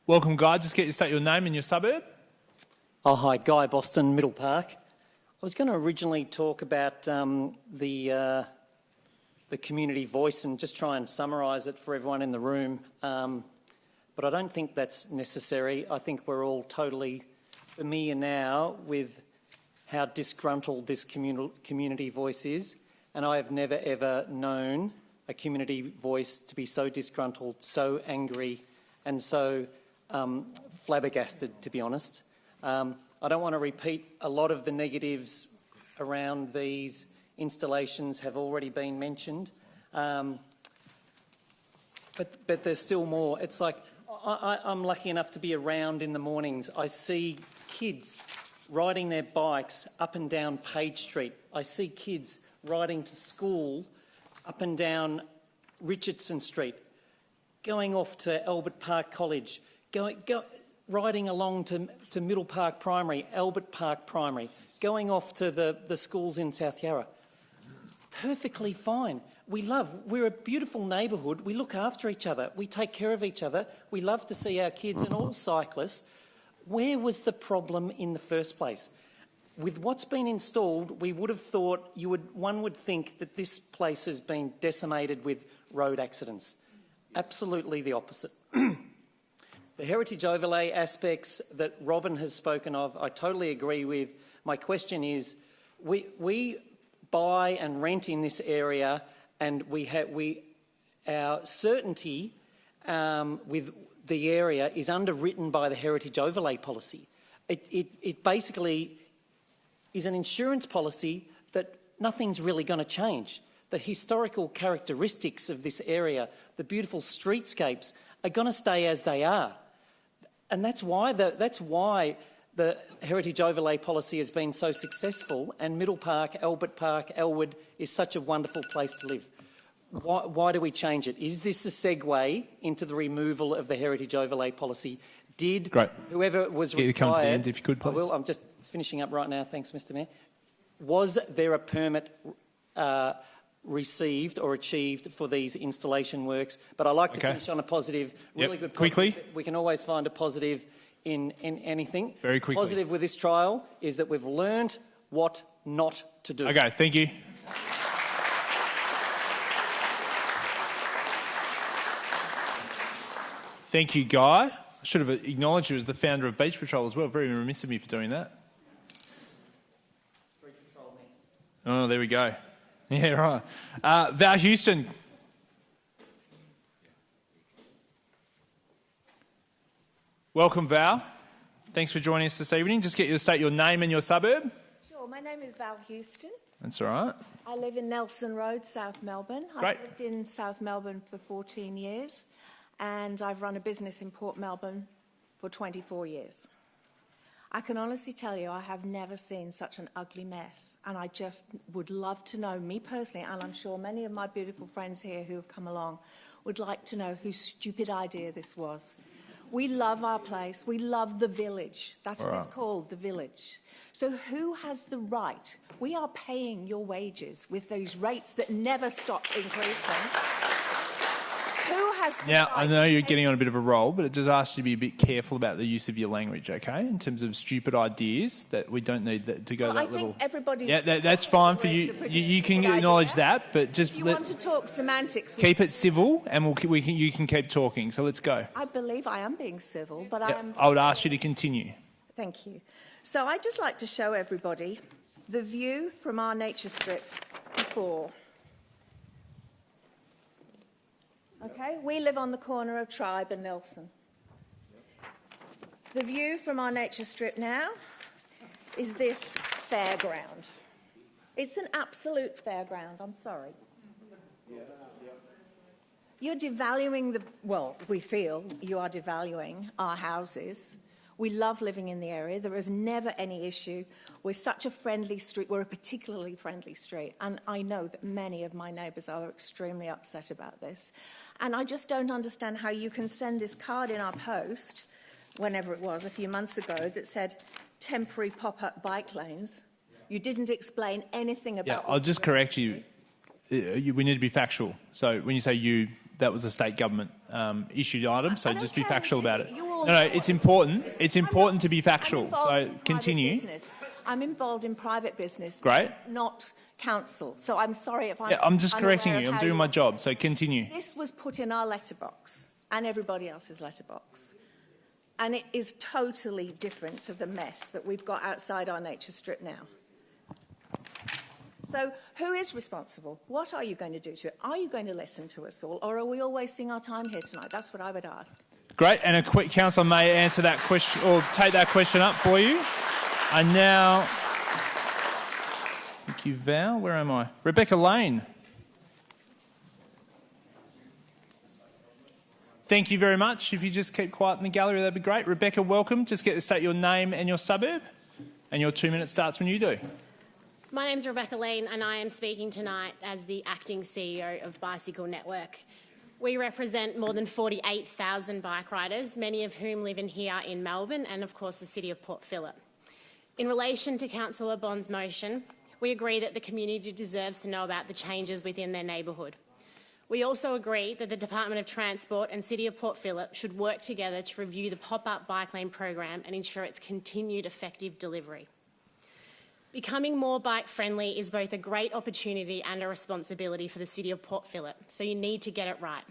[SPEAKER 1] Welcome, Guy. Just state your name and your suburb.
[SPEAKER 17] Oh, hi. Guy Boston, Middle Park. I was going to originally talk about the community voice and just try and summarise it for everyone in the room, but I don't think that's necessary. I think we're all totally familiar now with how disgruntled this community voice is. And I have never, ever known a community voice to be so disgruntled, so angry and so flabbergasted, to be honest. I don't want to repeat a lot of the negatives around these installations have already been mentioned, but there's still more. It's like I'm lucky enough to be around in the mornings. I see kids riding their bikes up and down Page Street. I see kids riding to school up and down Richardson Street, going off to Albert Park College, riding along to Middle Park Primary, Albert Park Primary, going off to the schools in South Yarra. Perfectly fine. We're a beautiful neighbourhood. We look after each other. We take care of each other. We love to see our kids and all cyclists. Where was the problem in the first place? With what's been installed, we would have thought one would think that this place has been decimated with road accidents. Absolutely the opposite. The heritage overlay aspects that Robin has spoken of, I totally agree with. My question is, we buy and rent in this area, and our certainty with the area is underwritten by the heritage overlay policy. It basically is an insurance policy that nothing's really going to change. The historical characteristics of this area, the beautiful streetscapes, are going to stay as they are. And that's why the heritage overlay policy has been so successful, and Middle Park, Albert Park, Elwood is such a wonderful place to live. Why do we change it? Is this a segue into the removal of the heritage overlay policy? Did whoever was required...
[SPEAKER 1] Come to the end, if you could, please.
[SPEAKER 17] I will. I'm just finishing up right now. Thanks, Mr Mayor. Was there a permit received or achieved for these installation works? But I like to finish on a positive, really good positive.
[SPEAKER 1] Quickly.
[SPEAKER 17] We can always find a positive in anything.
[SPEAKER 1] Very quickly.
[SPEAKER 17] Positive with this trial is that we've learned what not to do.
[SPEAKER 1] Okay, thank you. Thank you, Guy. I should have acknowledged you as the founder of Beach Patrol as well. Very remiss of me for doing that. Oh, there we go. Yeah, right. Val Houston. Welcome, Val. Thanks for joining us this evening. Just get you to state your name and your suburb.
[SPEAKER 18] Sure, my name is Val Houston.
[SPEAKER 1] That's all right.
[SPEAKER 18] I live in Nelson Road, South Melbourne.
[SPEAKER 1] Great.
[SPEAKER 18] I've lived in South Melbourne for 14 years and I've run a business in Port Melbourne for 24 years. I can honestly tell you I have never seen such an ugly mess, and I just would love to know, me personally, and I'm sure many of my beautiful friends here who have come along would like to know whose stupid idea this was. We love our place. We love the village. That's what it's called, the village. So who has the right? We are paying your wages with those rates that never stop increasing. Who has the
[SPEAKER 1] Now,
[SPEAKER 18] right
[SPEAKER 1] I know
[SPEAKER 18] to
[SPEAKER 1] you're
[SPEAKER 18] pay-
[SPEAKER 1] getting on a bit of a roll, but it does ask you to be a bit careful about the use of your language, okay? In terms of stupid ideas, that we don't need to go
[SPEAKER 18] Well,
[SPEAKER 1] that
[SPEAKER 18] I think
[SPEAKER 1] level.
[SPEAKER 18] everybody...
[SPEAKER 1] Yeah, that's fine for you. You can acknowledge that, but just
[SPEAKER 18] If you want to talk semantics...
[SPEAKER 1] keep it civil, and you can keep talking. So let's go.
[SPEAKER 18] I believe I am being civil, but I am...
[SPEAKER 1] I would ask you to continue.
[SPEAKER 18] Thank you. So I'd just like to show everybody the view from our nature strip before. Okay, we live on the corner of Tribe and Nelson. The view from our nature strip now is this fairground. It's an absolute fairground, I'm sorry. You're devaluing the, well, we feel you are devaluing our houses. We love living in the area. There is never any issue. We're such a friendly street. We're a particularly friendly street. And I know that many of my neighbours are extremely upset about this. And I just don't understand how you can send this card in our post, whenever it was, a few months ago, that said temporary pop-up bike lanes. You didn't explain anything about...
[SPEAKER 1] Yeah, I'll just correct you. We need to be factual. So when you say you, that was a state government issued item, so just be factual about it. No, it's important. It's important to be factual. So continue.
[SPEAKER 18] I'm involved in private business.
[SPEAKER 1] Great.
[SPEAKER 18] Not council. So I'm sorry if I'm...
[SPEAKER 1] Yeah, I'm just correcting you. I'm doing my job, so continue.
[SPEAKER 18] This was put in our letterbox and everybody else's letterbox. And it is totally different to the mess that we've got outside our nature strip now. So who is responsible? What are you going to do to it? Are you going to listen to us all, or are we all wasting our time here tonight? That's what I would ask.
[SPEAKER 1] Great, and a quick councillor may answer that question or take that question up for you. And now, thank you, Val. Where am I? Rebecca Lane. Thank you very much. If you just keep quiet in the gallery, that'd be great. Rebecca, welcome. Just get to state your name and your suburb, and your 2 minutes starts when you do.
[SPEAKER 19] My name's Rebecca Lane and I am speaking tonight as the acting CEO of Bicycle Network. We represent more than 48,000 bike riders, many of whom live in here in Melbourne and of course the city of Port Phillip. In relation to Councillor Bond's motion, we agree that the community deserves to know about the changes within their neighbourhood. We also agree that the Department of Transport and City of Port Phillip should work together to review the pop-up bike lane program and ensure its continued effective delivery. Becoming more bike-friendly is both a great opportunity and a responsibility for the City of Port Phillip, so you need to get it right.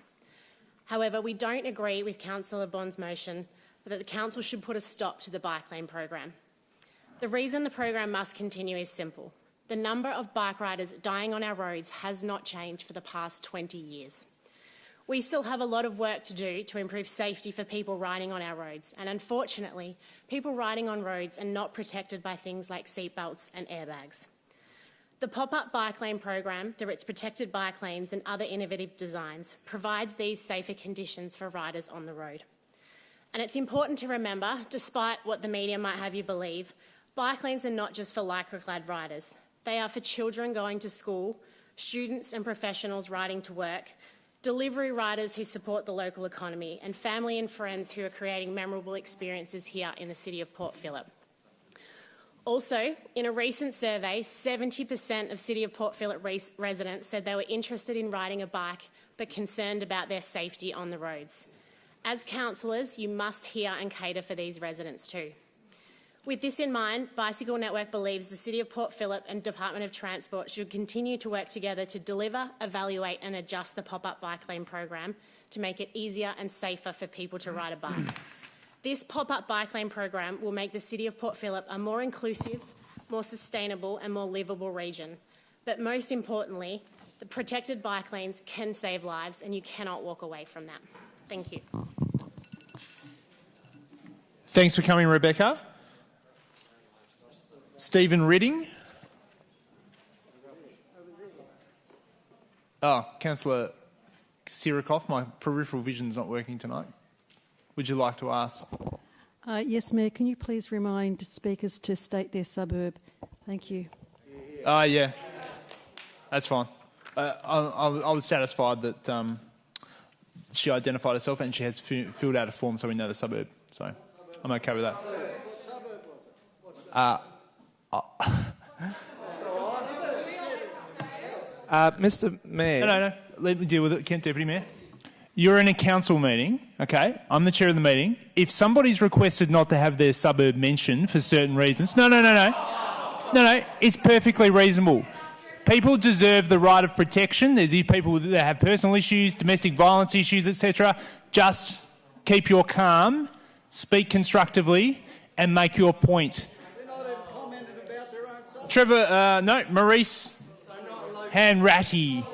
[SPEAKER 19] However, we don't agree with Councillor Bond's motion that the Council should put a stop to the bike lane program. The reason the program must continue is simple. The number of bike riders dying on our roads has not changed for the past 20 years. We still have a lot of work to do to improve safety for people riding on our roads, and unfortunately, people riding on roads are not protected by things like seatbelts and airbags. The pop-up bike lane program, through its protected bike lanes and other innovative designs, provides these safer conditions for riders on the road. And it's important to remember, despite what the media might have you believe, bike lanes are not just for lycra-clad riders. They are for children going to school, students and professionals riding to work, delivery riders who support the local economy, and family and friends who are creating memorable experiences here in the city of Port Phillip. Also, in a recent survey, 70% of City of Port Phillip residents said they were interested in riding a bike but concerned about their safety on the roads. As councillors, you must hear and cater for these residents too. With this in mind, Bicycle Network believes the City of Port Phillip and Department of Transport should continue to work together to deliver, evaluate and adjust the pop-up bike lane program to make it easier and safer for people to ride a bike. This pop-up bike lane program will make the City of Port Phillip a more inclusive, more sustainable and more livable region. But most importantly, the protected bike lanes can save lives and you cannot walk away from that. Thank you.
[SPEAKER 1] Thanks for coming, Rebecca. Stephen Redding. Oh, Councillor Sirikoff, my peripheral vision's not working tonight. Would you like to ask?
[SPEAKER 20] Yes, Mayor. Can you please remind speakers to state their suburb? Thank you.
[SPEAKER 1] Yeah. That's fine. I was satisfied that she identified herself and she has filled out a form so we know the suburb. So I'm okay with that.
[SPEAKER 21] Mr Mayor.
[SPEAKER 1] No. Let me deal with it, Kent Deputy Mayor. You're in a council meeting, okay? I'm the chair of the meeting. If somebody's requested not to have their suburb mentioned for certain reasons... No, it's perfectly reasonable. People deserve the right of protection. There's these people that have personal issues, domestic violence issues, etc. Just keep your calm, speak constructively and make your point. Trevor, Maurice Hanratty.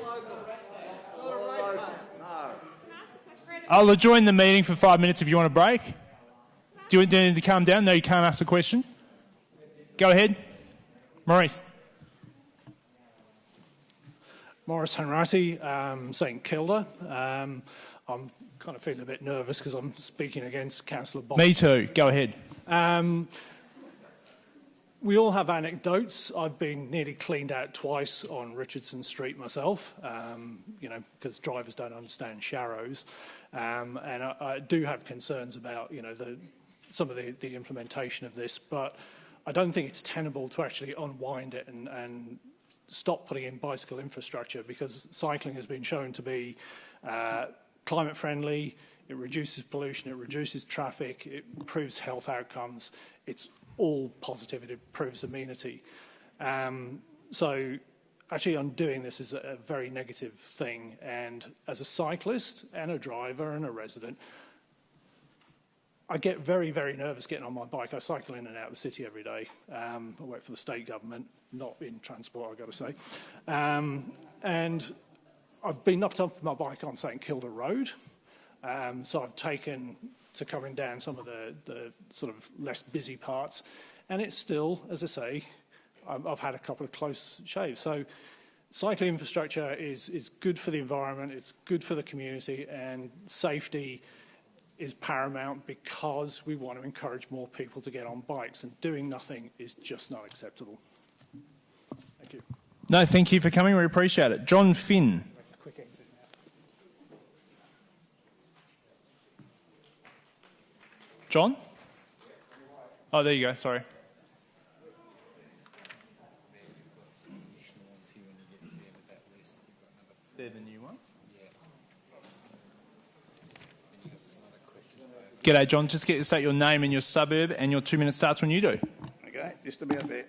[SPEAKER 1] I'll join the meeting for 5 minutes if you want a break. Do you need to calm down? No, you can't ask the question. Go ahead. Maurice.
[SPEAKER 16] Maurice Hanratty, St Kilda. I'm kind of feeling a bit nervous because I'm speaking against Councillor Bob.
[SPEAKER 1] Me too. Go ahead.
[SPEAKER 16] We all have anecdotes. I've been nearly cleaned out twice on Richardson Street myself, because drivers don't understand sharrows. And I do have concerns about, some of the implementation of this, but I don't think it's tenable to actually unwind it and stop putting in bicycle infrastructure, because cycling has been shown to be climate friendly, it reduces pollution, it reduces traffic, it improves health outcomes, it's all positive, it improves amenity. So actually undoing this is a very negative thing, and as a cyclist and a driver and a resident, I get very, very nervous getting on my bike. I cycle in and out of the city every day. I work for the state government, not in transport, I've got to say. And I've been knocked off my bike on St Kilda Road. So I've taken to coming down some of the sort of less busy parts. And it's still, as I say, I've had a couple of close shaves. So cycling infrastructure is good for the environment, it's good for the community, and safety is paramount because we want to encourage more people to get on bikes, and doing nothing is just not acceptable. Thank you.
[SPEAKER 1] No, thank you for coming. We appreciate it. John Finn.
[SPEAKER 16] Quick exit now.
[SPEAKER 1] John? Oh, there you go. Sorry. They're the new ones? G'day, John. Just state your name and your suburb, and your 2 minutes starts when you do.
[SPEAKER 22] Okay, just about there.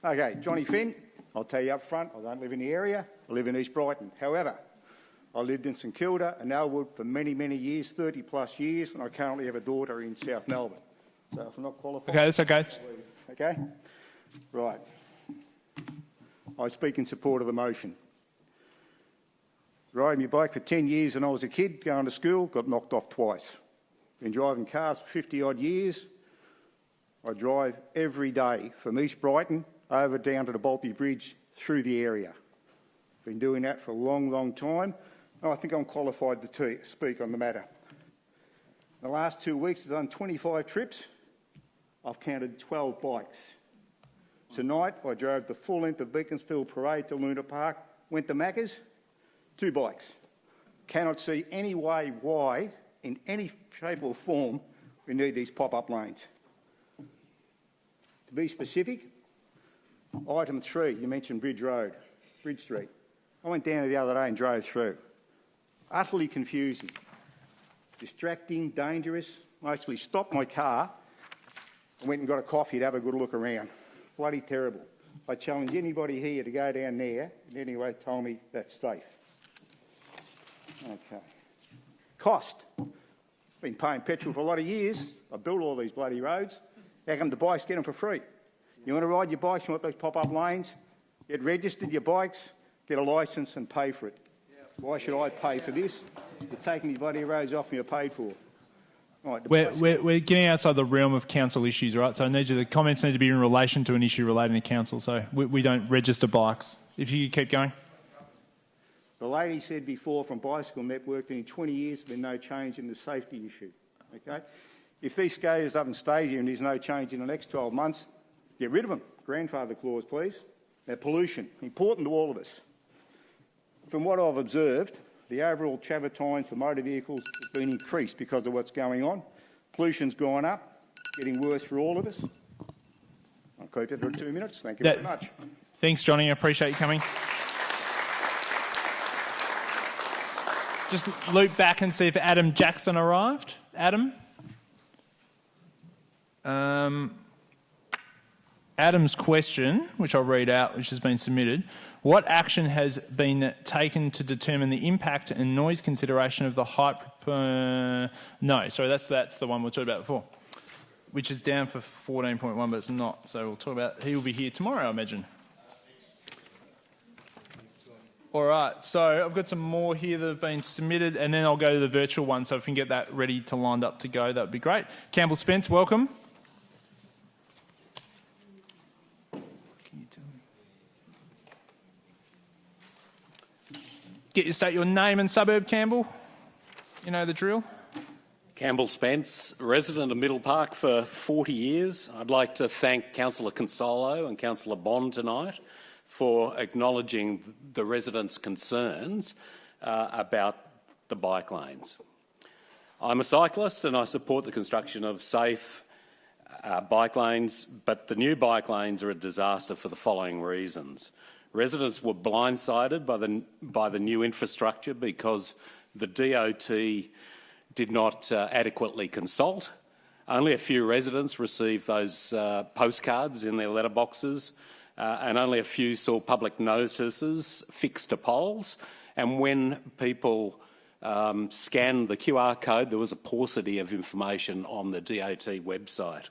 [SPEAKER 22] Okay, Johnny Finn. I'll tell you up front, I don't live in the area. I live in East Brighton. However, I lived in St Kilda and Elwood for many, many years, 30 plus years, and I currently have a daughter in South Melbourne. So if I'm not qualified...
[SPEAKER 1] Okay, that's okay.
[SPEAKER 22] Okay? Right. I speak in support of the motion. Riding my bike for 10 years when I was a kid, going to school, got knocked off twice. Been driving cars for 50-odd years. I drive every day from East Brighton over down to the Bolty Bridge through the area. Been doing that for a long, long time. And I think I'm qualified to speak on the matter. In the last 2 weeks, I've done 25 trips. I've counted 12 bikes. Tonight, I drove the full length of Beaconsfield Parade to Luna Park, went to Macca's, 2 bikes. Cannot see any way why, in any shape or form, we need these pop-up lanes. To be specific, item 3, you mentioned Bridge Street. I went down there the other day and drove through. Utterly confusing. Distracting, dangerous. I actually stopped my car and went and got a coffee to have a good look around. Bloody terrible. I challenge anybody here to go down there and anyway told me that's safe. Okay. Cost. Been paying petrol for a lot of years. I built all these bloody roads. How come the bikes get them for free? You want to ride your bikes, you want those pop-up lanes? Get registered your bikes, get a licence and pay for it. Why should I pay for this? You're taking these bloody roads off me, you're paid for. Right,
[SPEAKER 1] we're getting outside the realm of council issues, right? So the comments need to be in relation to an issue relating to council. So we don't register bikes. If you could keep going.
[SPEAKER 22] The lady said before from Bicycle Network that in 20 years there's been no change in the safety issue. Okay? If this goes up and stays here and there's no change in the next 12 months, get rid of them. Grandfather clause, please. Now, pollution, important to all of us. From what I've observed, the overall travel times for motor vehicles has been increased because of what's going on. Pollution's gone up, getting worse for all of us. I'll keep it for 2 minutes. Thank you very much.
[SPEAKER 1] Thanks, Johnny. I appreciate you coming. Just loop back and see if Adam Jackson arrived. Adam? Adam's question, which I'll read out, which has been submitted. What action has been taken to determine the impact and noise consideration of the height... no, sorry, that's the one we talked about before, which is down for 14.1, but it's not. So we'll talk about... He will be here tomorrow, I imagine. All right, so I've got some more here that have been submitted, and then I'll go to the virtual one. So if we can get that ready to lined up to go, that would be great. Campbell Spence, welcome. Get you state your name and suburb, Campbell. You know the drill.
[SPEAKER 2] Campbell Spence, resident of Middle Park for 40 years. I'd like to thank Councillor Consolo and Councillor Bond tonight for acknowledging the residents' concerns about the bike lanes. I'm a cyclist and I support the construction of safe bike lanes, but the new bike lanes are a disaster for the following reasons. Residents were blindsided by the new infrastructure because the DOT did not adequately consult. Only a few residents received those postcards in their letterboxes, and only a few saw public notices fixed to poles. And when people scanned the QR code, there was a paucity of information on the DOT website.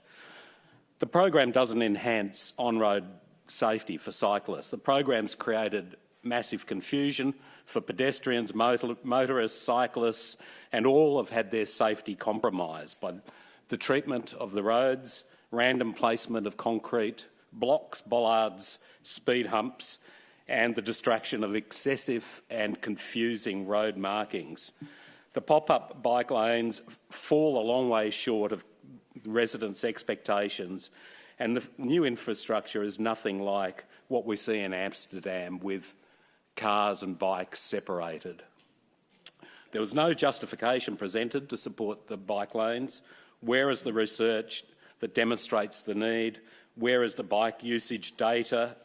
[SPEAKER 2] The program doesn't enhance on-road safety for cyclists. The program's created massive confusion for pedestrians, motorists, cyclists, and all have had their safety compromised by the treatment of the roads, random placement of concrete blocks, bollards, speed humps, and the distraction of excessive and confusing road markings. The pop-up bike lanes fall a long way short of residents' expectations, and the new infrastructure is nothing like what we see in Amsterdam with cars and bikes separated. There was no justification presented to support the bike lanes. Where is the research that demonstrates the need? Where is the bike usage data?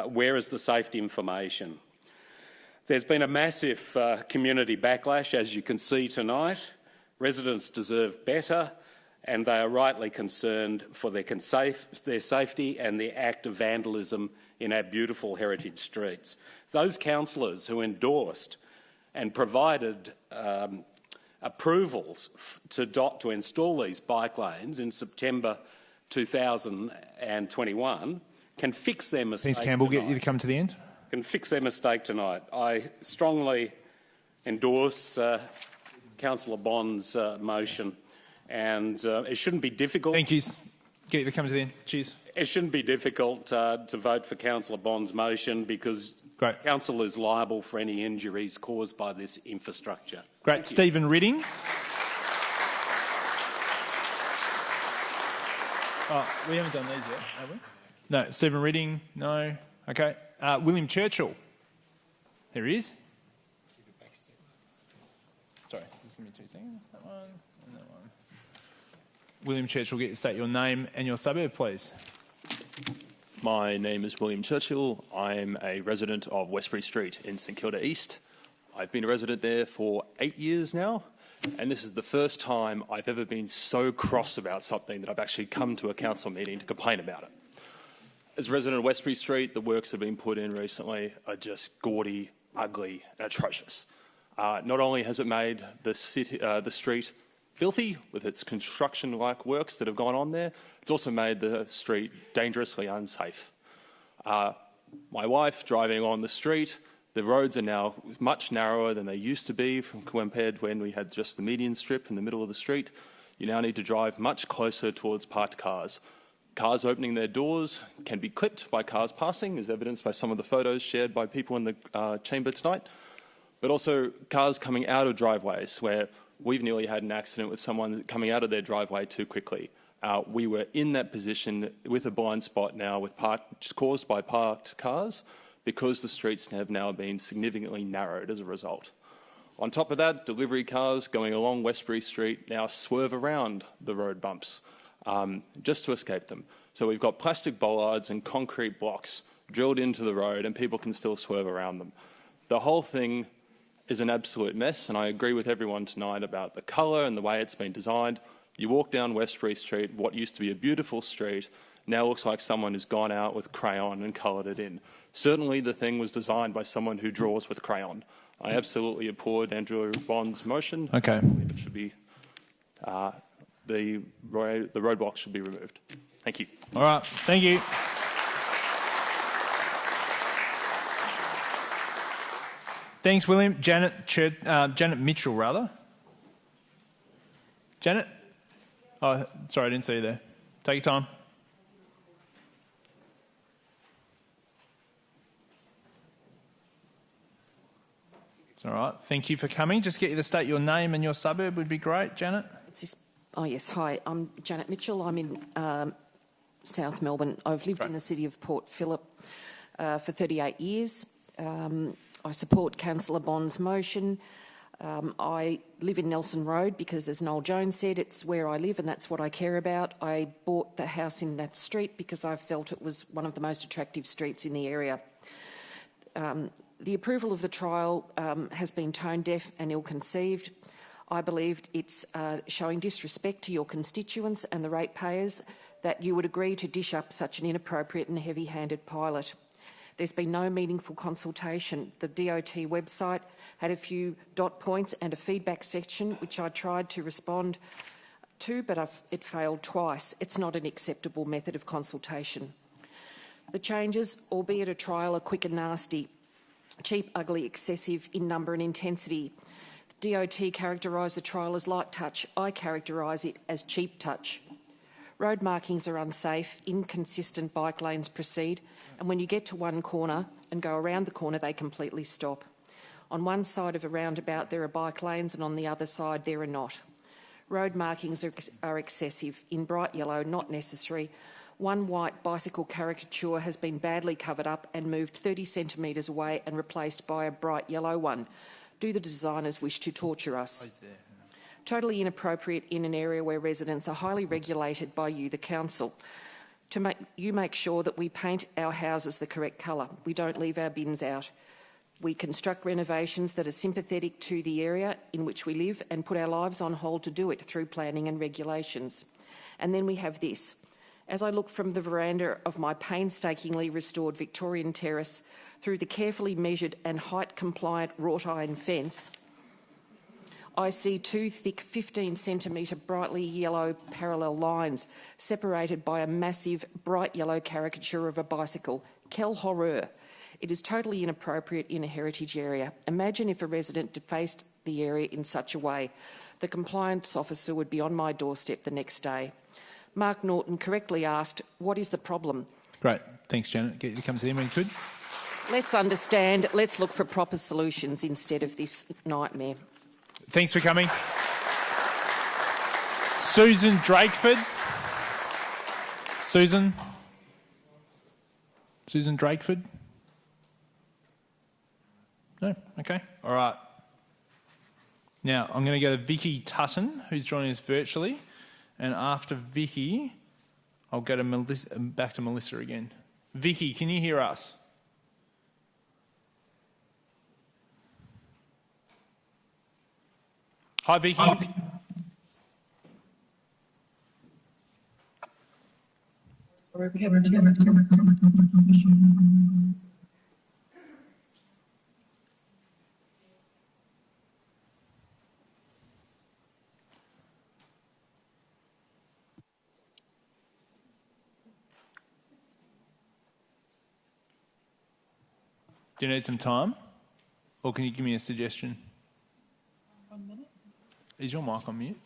[SPEAKER 2] Where is the safety information? There's been a massive community backlash, as you can see tonight. Residents deserve better, and they are rightly concerned for their safety and the act of vandalism in our beautiful heritage streets. Those councillors who endorsed and provided approvals to install these bike lanes in September 2021 can fix their mistake.
[SPEAKER 1] Thanks, Campbell.
[SPEAKER 2] Tonight.
[SPEAKER 1] Get you to come to the end.
[SPEAKER 2] Can fix their mistake tonight. I strongly endorse Councillor Bond's motion. And it shouldn't be difficult.
[SPEAKER 1] Thank you. Get you to come to the end. Cheers.
[SPEAKER 2] It shouldn't be difficult to vote for Councillor Bond's motion because Council is liable for any injuries caused by this infrastructure.
[SPEAKER 1] Great. Stephen Ridding. Oh, we haven't done these yet, have we? No. Stephen Ridding, no. Okay. William Churchill. There he is. Sorry, just give me 2 seconds. That one and that one. William Churchill, get to state your name and your suburb, please.
[SPEAKER 3] My name is William Churchill. I'm a resident of Westbury Street in St Kilda East. I've been a resident there for 8 years now, and this is the first time I've ever been so cross about something that I've actually come to a council meeting to complain about it. As a resident of Westbury Street, the works that have been put in recently are just gaudy, ugly and atrocious. Not only has it made the street filthy with its construction-like works that have gone on there, it's also made the street dangerously unsafe. My wife, driving on the street, the roads are now much narrower than they used to be compared to when we had just the median strip in the middle of the street. You now need to drive much closer towards parked cars. Cars opening their doors can be clipped by cars passing, as evidenced by some of the photos shared by people in the chamber tonight, but also cars coming out of driveways where we've nearly had an accident with someone coming out of their driveway too quickly. We were in that position with a blind spot now caused by parked cars because the streets have now been significantly narrowed as a result. On top of that, delivery cars going along Westbury Street now swerve around the road bumps just to escape them. So we've got plastic bollards and concrete blocks drilled into the road and people can still swerve around them. The whole thing is an absolute mess, and I agree with everyone tonight about the colour and the way it's been designed. You walk down Westbury Street, what used to be a beautiful street, now looks like someone has gone out with crayon and coloured it in. Certainly the thing was designed by someone who draws with crayon. I absolutely applaud Andrew Bond's motion.
[SPEAKER 1] Okay.
[SPEAKER 3] I believe it should be, the roadblocks should be removed. Thank you.
[SPEAKER 1] All right, thank you. Thanks, William. Janet Mitchell, rather. Janet? Oh, sorry, I didn't see you there. Take your time. It's all right. Thank you for coming. Just get you to state your name and your suburb would be great, Janet.
[SPEAKER 4] Oh, yes. Hi, I'm Janet Mitchell. I'm in South Melbourne. I've lived in the city of Port Phillip for 38 years. I support Councillor Bond's motion. I live in Nelson Road because, as Noel Jones said, it's where I live and that's what I care about. I bought the house in that street because I felt it was one of the most attractive streets in the area. The approval of the trial has been tone-deaf and ill-conceived. I believe it's showing disrespect to your constituents and the ratepayers that you would agree to dish up such an inappropriate and heavy-handed pilot. There's been no meaningful consultation. The DOT website had a few dot points and a feedback section, which I tried to respond to, but it failed twice. It's not an acceptable method of consultation. The changes, albeit a trial, are quick and nasty. Cheap, ugly, excessive in number and intensity. DOT characterised the trial as light touch. I characterise it as cheap touch. Road markings are unsafe, inconsistent bike lanes proceed, and when you get to one corner and go around the corner, they completely stop. On one side of a roundabout, there are bike lanes, and on the other side, there are not. Road markings are excessive. In bright yellow, not necessary. One white bicycle caricature has been badly covered up and moved 30 centimetres away and replaced by a bright yellow one. Do the designers wish to torture us? Totally inappropriate in an area where residents are highly regulated by you, the council. You make sure that we paint our houses the correct colour. We don't leave our bins out. We construct renovations that are sympathetic to the area in which we live and put our lives on hold to do it through planning and regulations. And then we have this. As I look from the veranda of my painstakingly restored Victorian terrace through the carefully measured and height-compliant wrought iron fence, I see two thick 15-centimetre brightly yellow parallel lines separated by a massive bright yellow caricature of a bicycle. Quel horreur. It is totally inappropriate in a heritage area. Imagine if a resident defaced the area in such a way. The compliance officer would be on my doorstep the next day. Mark Norton correctly asked, what is the problem?
[SPEAKER 1] Great. Thanks, Janet. Get you to come to the end when you could.
[SPEAKER 4] Let's understand. Let's look for proper solutions instead of this nightmare.
[SPEAKER 1] Thanks for coming. Susan Drakeford. Susan Drakeford? No? Okay. All right. Now, I'm going to go to Vicky Tutton, who's joining us virtually. And after Vicky, I'll go to back to Melissa again. Vicky, can you hear us? Hi, Vicky. Do you need some time? Or can you give me a suggestion?
[SPEAKER 5] 1 minute.
[SPEAKER 1] Is your mic on mute?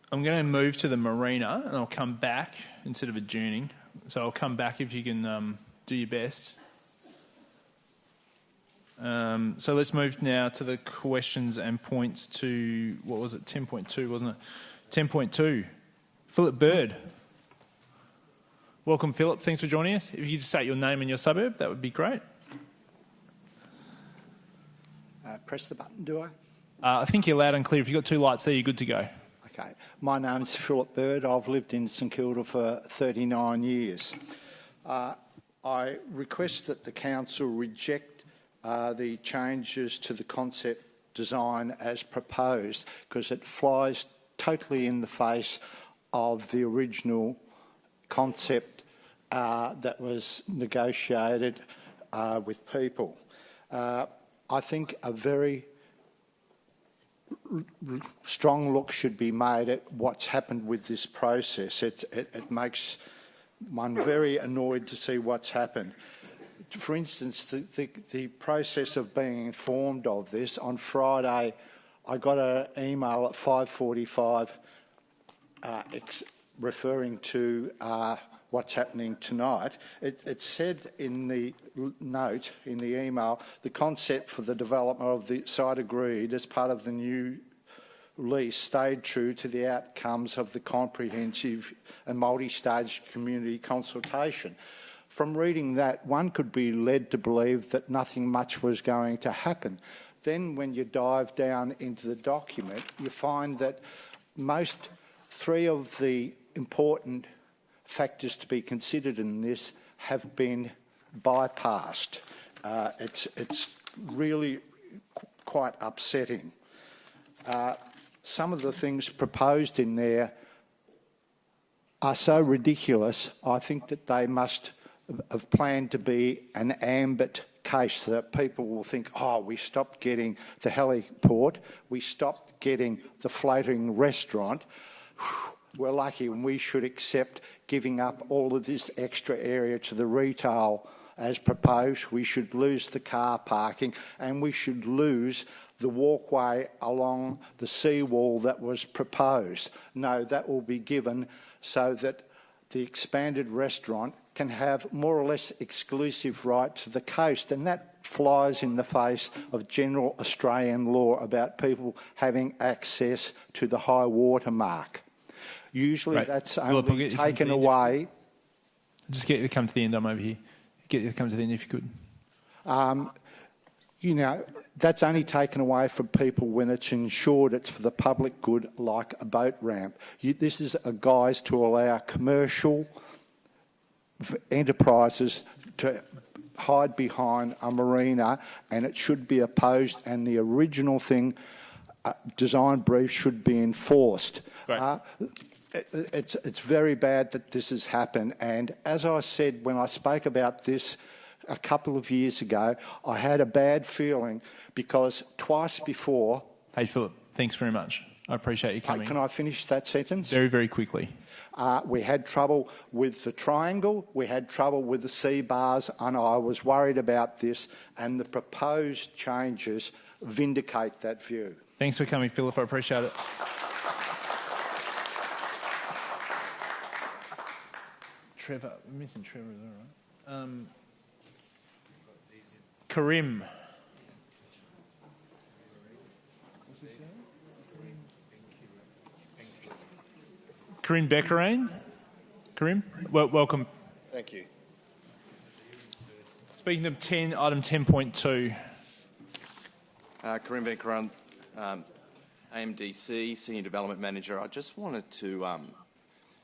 [SPEAKER 1] I'm going to move to the marina and I'll come back instead of adjourning. So I'll come back if you can do your best. So let's move now to the questions and points to, what was it, 10.2, wasn't it? 10.2. Philip Bird. Welcome, Philip. Thanks for joining us. If you could just state your name and your suburb, that would be great.
[SPEAKER 6] Press the button, do I?
[SPEAKER 1] I think you're loud and clear. If you've got 2 lights there, you're good to go.
[SPEAKER 6] Okay. My name's Philip Bird. I've lived in St Kilda for 39 years. I request that the council reject the changes to the concept design as proposed because it flies totally in the face of the original concept that was negotiated with people. I think a very strong look should be made at what's happened with this process. It makes one very annoyed to see what's happened. For instance, the process of being informed of this, on Friday I got an email at 5:45 referring to what's happening tonight. It said in the note, in the email, the concept for the development of the site agreed as part of the new lease stayed true to the outcomes of the comprehensive and multi-stage community consultation. From reading that, one could be led to believe that nothing much was going to happen. Then when you dive down into the document, you find that most 3 of the important factors to be considered in this have been bypassed. It's really quite upsetting. Some of the things proposed in there are so ridiculous, I think that they must have planned to be an ambit case so that people will think, oh, we stopped getting the heliport, we stopped getting the floating restaurant. We're lucky and we should accept giving up all of this extra area to the retail as proposed. We should lose the car parking and we should lose the walkway along the seawall that was proposed. No, that will be given so that the expanded restaurant can have more or less exclusive right to the coast, and that flies in the face of general Australian law about people having access to the high water mark. Usually that's only taken away.
[SPEAKER 1] Just get you to come to the end. I'm over here. Get you to come to the end if you could.
[SPEAKER 6] You know, that's only taken away from people when it's ensured it's for the public good, like a boat ramp. This is a guise to allow commercial enterprises to hide behind a marina, and it should be opposed, and the original thing, design brief, should be enforced. Right. It's very bad that this has happened, and as I said when I spoke about this a couple of years ago, I had a bad feeling because twice before...
[SPEAKER 1] Hey, Philip, thanks very much. I appreciate you coming.
[SPEAKER 6] Can I finish that sentence?
[SPEAKER 1] Very, very quickly.
[SPEAKER 6] We had trouble with the triangle, we had trouble with the C-bars, and I was worried about this, and the proposed changes vindicate that view.
[SPEAKER 1] Thanks for coming, Philip. I appreciate it. Trevor, we're missing Trevor, is that right? Karim. Corinne Beckerane. Corinne, welcome.
[SPEAKER 7] Thank you.
[SPEAKER 1] Speaking of item 10.2.
[SPEAKER 7] Corinne Beckerane, AMDC, Senior Development Manager. I just wanted to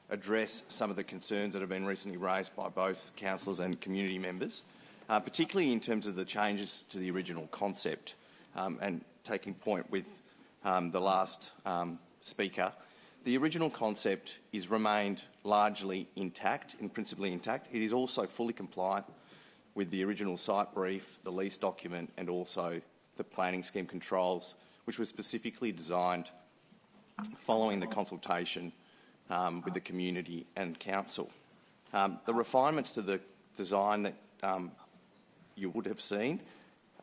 [SPEAKER 7] address some of the concerns that have been recently raised by both councillors and community members, particularly in terms of the changes to the original concept, and taking point with the last speaker. The original concept is remained largely intact, and principally intact. It is also fully compliant with the original site brief, the lease document, and also the planning scheme controls, which was specifically designed following the consultation with the community and council. The refinements to the design that you would have seen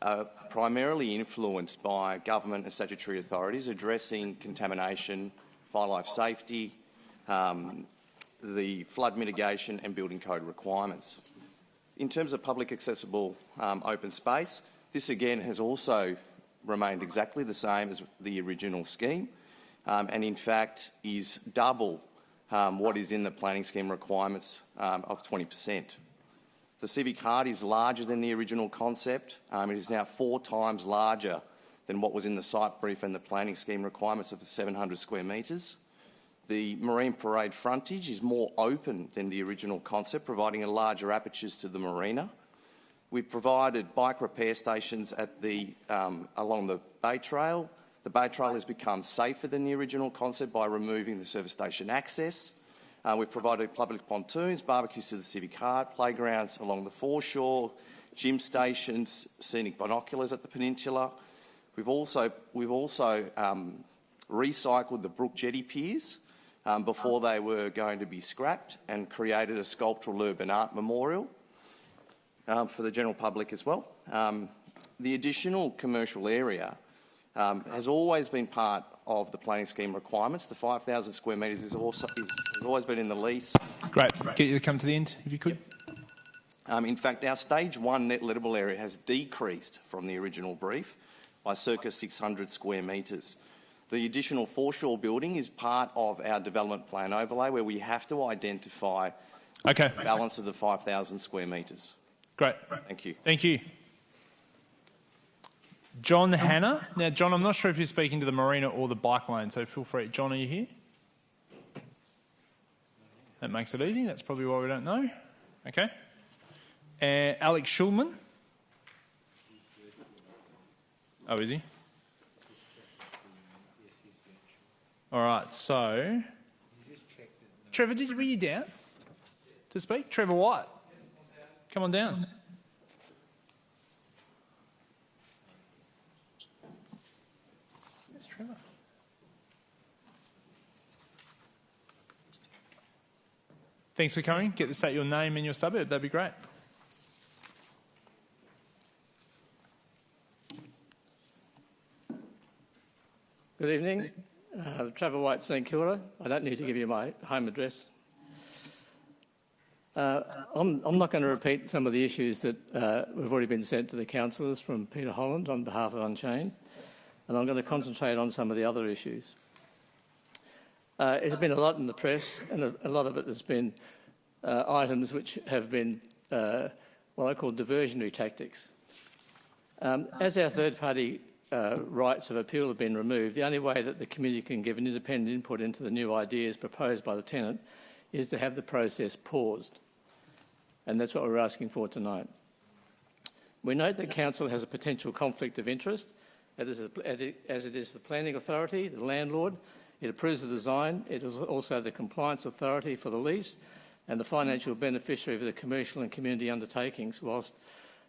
[SPEAKER 7] are primarily influenced by government and statutory authorities addressing contamination, fire life safety, the flood mitigation and building code requirements. In terms of public accessible open space, this again has also remained exactly the same as the original scheme, and in fact is double what is in the planning scheme requirements of 20%. The civic heart is larger than the original concept. It is now 4 times larger than what was in the site brief and the planning scheme requirements of the 700 square metres. The Marine Parade frontage is more open than the original concept, providing a larger apertures to the marina. We've provided bike repair stations at along the Bay Trail. The Bay Trail has become safer than the original concept by removing the service station access. We've provided public pontoons, barbecues to the civic heart, playgrounds along the foreshore, gym stations, scenic binoculars at the peninsula. We've also recycled the Brook Jetty piers before they were going to be scrapped, and created a sculptural urban art memorial for the general public as well. The additional commercial area has always been part of the planning scheme requirements. The 5,000 square metres has always been in the lease.
[SPEAKER 1] Great. Get you to come to the end, if you could.
[SPEAKER 7] In fact, our stage 1 net lettable area has decreased from the original brief by circa 600 square metres. The additional foreshore building is part of our development plan overlay, where we have to identify the balance of the 5,000 square metres.
[SPEAKER 1] Great.
[SPEAKER 7] Thank you.
[SPEAKER 1] Thank you. John Hanna. Now, John, I'm not sure if you're speaking to the marina or the bike lane, so feel free. John, are you here? That makes it easy. That's probably why we don't know. Okay. Alex Schulman. Oh, is he? All right, so... Trevor, were you down to speak? Trevor White. Come on down. That's Trevor. Thanks for coming. Get to state your name and your suburb. That'd be great.
[SPEAKER 8] Good evening. Trevor White, St Kilda. I don't need to give you my home address. I'm not going to repeat some of the issues that have already been sent to the councillors from Peter Holland on behalf of Unchained, and I'm going to concentrate on some of the other issues. There's been a lot in the press, and a lot of it has been items which have been what I call diversionary tactics. As our third-party rights of appeal have been removed, the only way that the community can give an independent input into the new ideas proposed by the tenant is to have the process paused. And that's what we're asking for tonight. We note that Council has a potential conflict of interest, as it is the planning authority, the landlord. It approves the design. It is also the compliance authority for the lease and the financial beneficiary of the commercial and community undertakings, whilst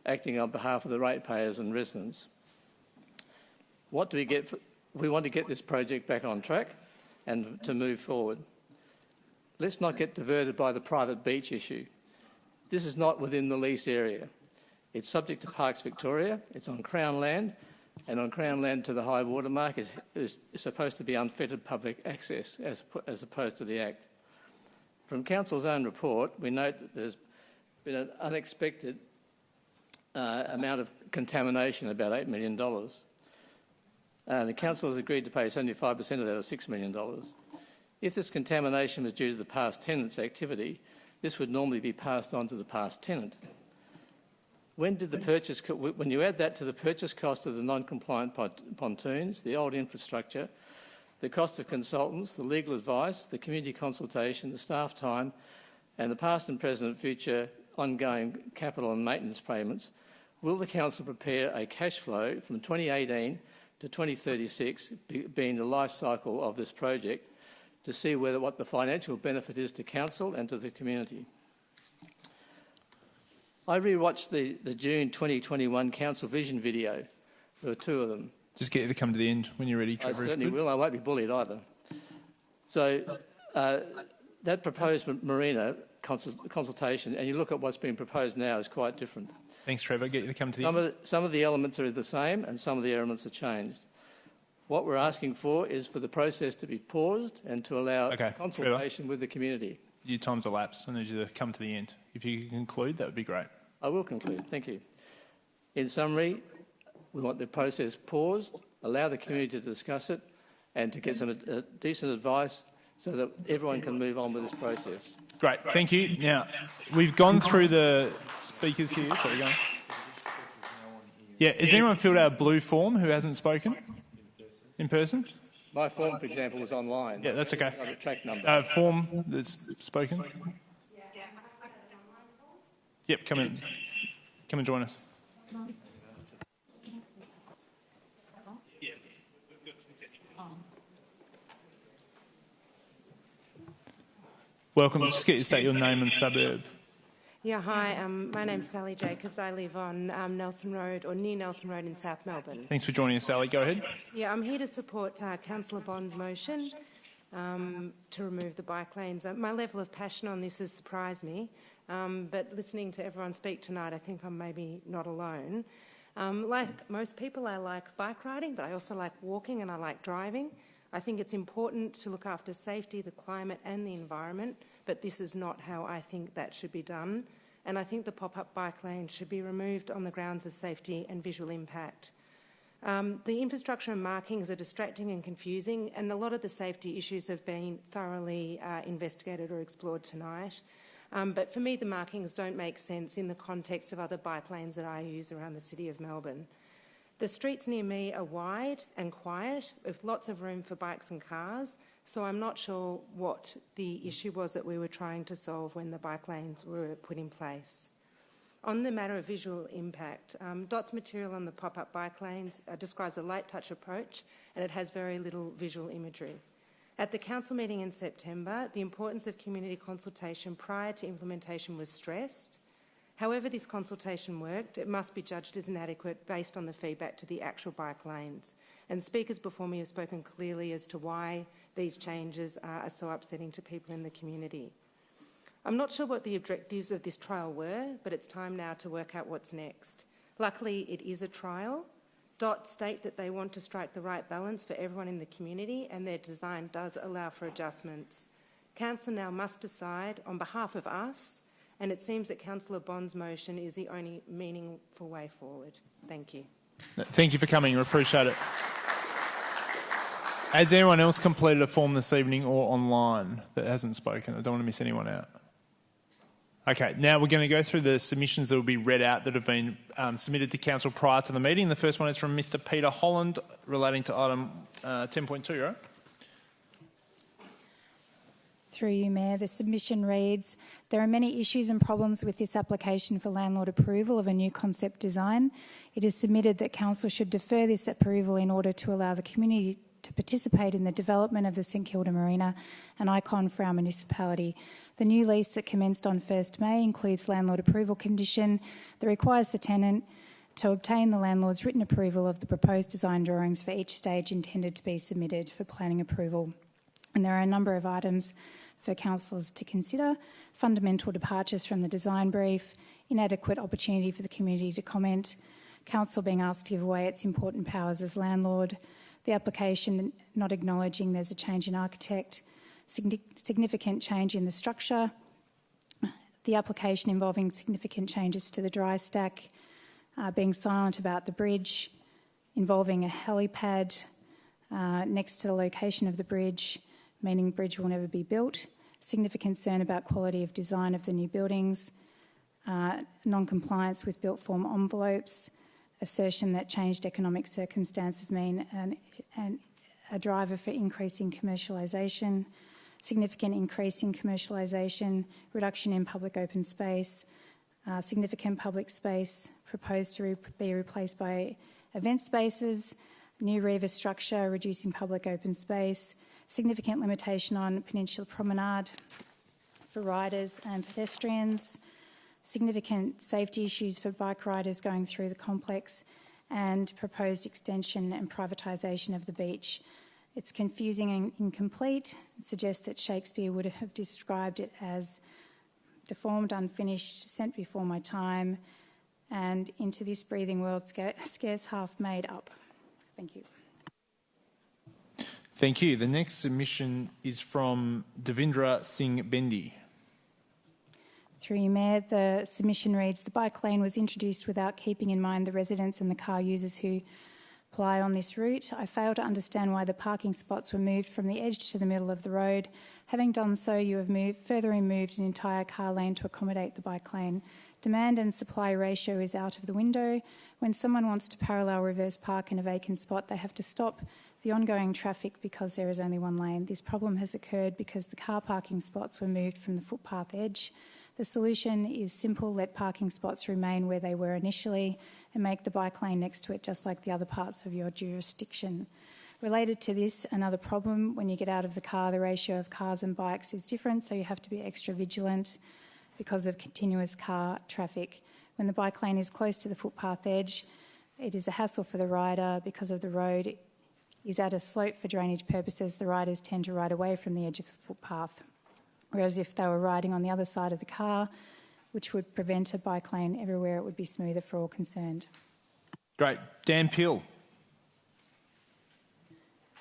[SPEAKER 8] acting on behalf of the ratepayers and residents. What do we get? We want to get this project back on track and to move forward. Let's not get diverted by the private beach issue. This is not within the lease area. It's subject to Parks Victoria. It's on Crown land, and on Crown land to the high water mark is supposed to be unfettered public access as opposed to the Act. From Council's own report, we note that there's been an unexpected amount of contamination, about $8 million. The council has agreed to pay 75% of that, or $6 million. If this contamination was due to the past tenant's activity, this would normally be passed on to the past tenant. When you add that to the purchase cost of the non-compliant pontoons, the old infrastructure, the cost of consultants, the legal advice, the community consultation, the staff time, and the past and present and future ongoing capital and maintenance payments, will the council prepare a cash flow from 2018 to 2036, being the life cycle of this project, to see what the financial benefit is to council and to the community? I rewatched the June 2021 Council Vision video. There were two of them.
[SPEAKER 1] Just get you to come to the end when you're ready, Trevor.
[SPEAKER 8] I certainly will. I won't be bullied either. So that proposed marina consultation, and you look at what's being proposed now, is quite different.
[SPEAKER 1] Thanks, Trevor. Get you to come to the end.
[SPEAKER 8] Some of the elements are the same and some of the elements are changed. What we're asking for is for the process to be paused and to allow consultation with the community.
[SPEAKER 1] Your time's elapsed. I need you to come to the end. If you can conclude, that would be great.
[SPEAKER 8] I will conclude. Thank you. In summary, we want the process paused, allow the community to discuss it and to get some decent advice so that everyone can move on with this process.
[SPEAKER 1] Great. Thank you. Now, we've gone through the speakers here. So we're going. Yeah, has anyone filled out a blue form who hasn't spoken in person?
[SPEAKER 8] My form, for example, is online.
[SPEAKER 1] Yeah, that's okay.
[SPEAKER 8] The track number.
[SPEAKER 1] Form that's spoken? Yep, come and join us. Welcome. Just get you to state your name and suburb.
[SPEAKER 9] Yeah, hi. My name's Sally Jacobs. I live on Nelson Road, or near Nelson Road in South Melbourne.
[SPEAKER 1] Thanks for joining us, Sally. Go ahead.
[SPEAKER 9] Yeah, I'm here to support Councillor Bond's motion to remove the bike lanes. My level of passion on this has surprised me, but listening to everyone speak tonight, I think I'm maybe not alone. Like most people, I like bike riding, but I also like walking and I like driving. I think it's important to look after safety, the climate and the environment, but this is not how I think that should be done. And I think the pop-up bike lane should be removed on the grounds of safety and visual impact. The infrastructure and markings are distracting and confusing, and a lot of the safety issues have been thoroughly investigated or explored tonight. But for me, the markings don't make sense in the context of other bike lanes that I use around the city of Melbourne. The streets near me are wide and quiet, with lots of room for bikes and cars, so I'm not sure what the issue was that we were trying to solve when the bike lanes were put in place. On the matter of visual impact, DOT's material on the pop-up bike lanes describes a light touch approach, and it has very little visual imagery. At the council meeting in September, the importance of community consultation prior to implementation was stressed. However this consultation worked, it must be judged as inadequate based on the feedback to the actual bike lanes. And speakers before me have spoken clearly as to why these changes are so upsetting to people in the community. I'm not sure what the objectives of this trial were, but it's time now to work out what's next. Luckily, it is a trial. DOT state that they want to strike the right balance for everyone in the community, and their design does allow for adjustments. Council now must decide on behalf of us, and it seems that Councillor Bond's motion is the only meaningful way forward. Thank you.
[SPEAKER 1] Thank you for coming. We appreciate it. Has anyone else completed a form this evening or online that hasn't spoken? I don't want to miss anyone out. Okay, now we're going to go through the submissions that will be read out that have been submitted to Council prior to the meeting. The first one is from Mr Peter Holland relating to item 10.2, right?
[SPEAKER 10] Through you, Mayor. The submission reads, there are many issues and problems with this application for landlord approval of a new concept design. It is submitted that Council should defer this approval in order to allow the community to participate in the development of the St Kilda Marina, an icon for our municipality. The new lease that commenced on 1st May includes landlord approval condition that requires the tenant to obtain the landlord's written approval of the proposed design drawings for each stage intended to be submitted for planning approval. And there are a number of items for councillors to consider: fundamental departures from the design brief, inadequate opportunity for the community to comment, council being asked to give away its important powers as landlord, the application not acknowledging there's a change in architect, significant change in the structure, the application involving significant changes to the dry stack, being silent about the bridge, involving a helipad, next to the location of the bridge, meaning the bridge will never be built. Significant concern about quality of design of the new buildings, non-compliance with built form envelopes, assertion that changed economic circumstances mean a driver for increasing commercialisation, significant increase in commercialisation, reduction in public open space, significant public space proposed to be replaced by event spaces, new Riva structure reducing public open space, significant limitation on Peninsula Promenade for riders and pedestrians, significant safety issues for bike riders going through the complex, and proposed extension and privatisation of the beach. It's confusing and incomplete. It suggests that Shakespeare would have described it as deformed, unfinished, sent before my time, and into this breathing world scarce half made up. Thank you.
[SPEAKER 1] Thank you. The next submission is from Devindra Singh Bendi.
[SPEAKER 10] Through you, Mayor, the submission reads, the bike lane was introduced without keeping in mind the residents and the car users who ply on this route. I fail to understand why the parking spots were moved from the edge to the middle of the road. Having done so, you have further removed an entire car lane to accommodate the bike lane. Demand and supply ratio is out of the window. When someone wants to parallel reverse park in a vacant spot, they have to stop the ongoing traffic because there is only one lane. This problem has occurred because the car parking spots were moved from the footpath edge. The solution is simple: let parking spots remain where they were initially and make the bike lane next to it just like the other parts of your jurisdiction. Related to this, another problem: when you get out of the car, the ratio of cars and bikes is different, so you have to be extra vigilant because of continuous car traffic. When the bike lane is close to the footpath edge, it is a hassle for the rider because of the road is at a slope for drainage purposes. The riders tend to ride away from the edge of the footpath. Whereas if they were riding on the other side of the car, which would prevent a bike lane everywhere, it would be smoother for all concerned.
[SPEAKER 1] Great. Dan Peel.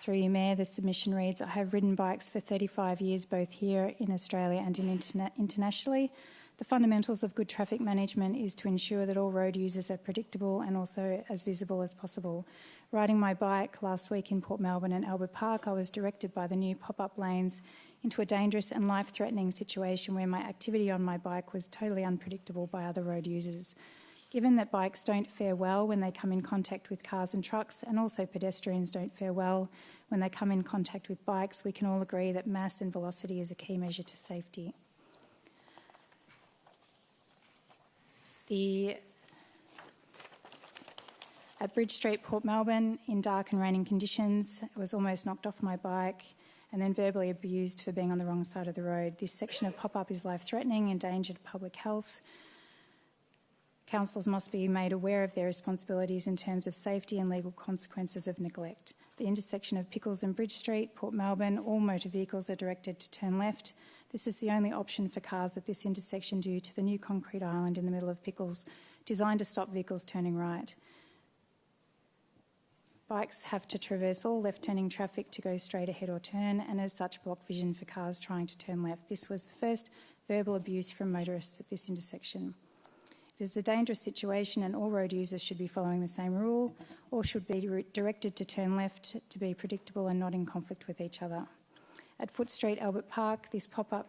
[SPEAKER 10] Through you, Mayor, the submission reads, I have ridden bikes for 35 years, both here in Australia and internationally. The fundamentals of good traffic management is to ensure that all road users are predictable and also as visible as possible. Riding my bike last week in Port Melbourne and Albert Park, I was directed by the new pop-up lanes into a dangerous and life-threatening situation where my activity on my bike was totally unpredictable by other road users. Given that bikes don't fare well when they come in contact with cars and trucks, and also pedestrians don't fare well when they come in contact with bikes, we can all agree that mass and velocity is a key measure to safety. At Bridge Street, Port Melbourne, in dark and raining conditions, I was almost knocked off my bike and then verbally abused for being on the wrong side of the road. This section of pop-up is life-threatening, endangered public health. Councillors must be made aware of their responsibilities in terms of safety and legal consequences of neglect. The intersection of Pickles and Bridge Street, Port Melbourne, all motor vehicles are directed to turn left. This is the only option for cars at this intersection due to the new concrete island in the middle of Pickles, designed to stop vehicles turning right. Bikes have to traverse all left-turning traffic to go straight ahead or turn, and as such block vision for cars trying to turn left. This was the first verbal abuse from motorists at this intersection. It is a dangerous situation and all road users should be following the same rule, or should be directed to turn left to be predictable and not in conflict with each other. At Foot Street, Albert Park, this pop-up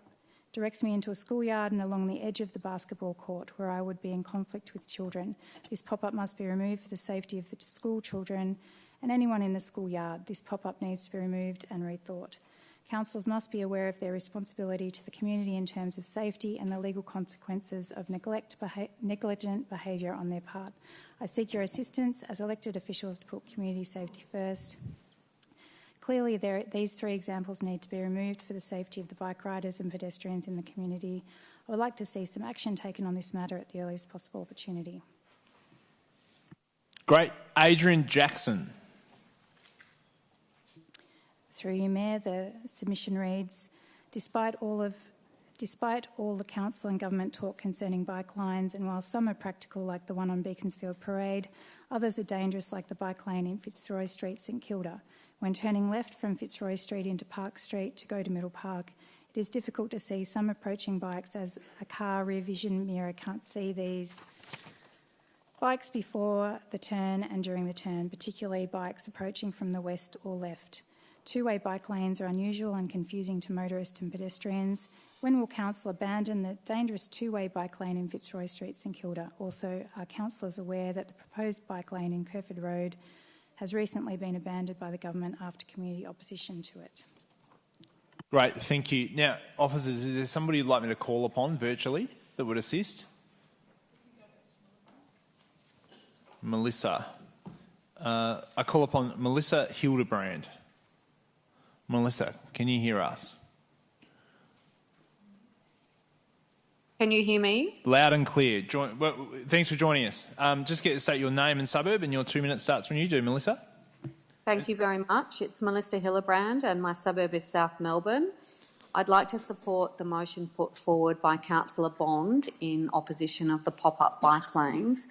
[SPEAKER 10] directs me into a schoolyard and along the edge of the basketball court where I would be in conflict with children. This pop-up must be removed for the safety of the school children and anyone in the schoolyard. This pop-up needs to be removed and rethought. Councillors must be aware of their responsibility to the community in terms of safety and the legal consequences of negligent behaviour on their part. I seek your assistance as elected officials to put community safety first. Clearly, these three examples need to be removed for the safety of the bike riders and pedestrians in the community. I would like to see some action taken on this matter at the earliest possible opportunity.
[SPEAKER 1] Great. Adrian Jackson.
[SPEAKER 10] Through you, Mayor, the submission reads, despite all the council and government talk concerning bike lines, and while some are practical like the one on Beaconsfield Parade, others are dangerous like the bike lane in Fitzroy Street, St Kilda. When turning left from Fitzroy Street into Park Street to go to Middle Park, it is difficult to see some approaching bikes as a car rear vision mirror can't see these Bikes before the turn and during the turn, particularly bikes approaching from the west or left. Two-way bike lanes are unusual and confusing to motorists and pedestrians. When will Council abandon the dangerous two-way bike lane in Fitzroy Street, St Kilda? Also, are councillors aware that the proposed bike lane in Kerford Road has recently been abandoned by the government after community opposition to it?
[SPEAKER 1] Great, thank you. Now, officers, is there somebody you'd like me to call upon virtually that would assist? Melissa. I call upon Melissa Hildebrand. Melissa, can you hear us?
[SPEAKER 11] Can you hear me?
[SPEAKER 1] Loud and clear. Thanks for joining us. Just get to state your name and suburb, and your 2 minutes starts when you do, Melissa.
[SPEAKER 11] Thank you very much. It's Melissa Hildebrand and my suburb is South Melbourne. I'd like to support the motion put forward by Councillor Bond in opposition of the pop-up bike lanes.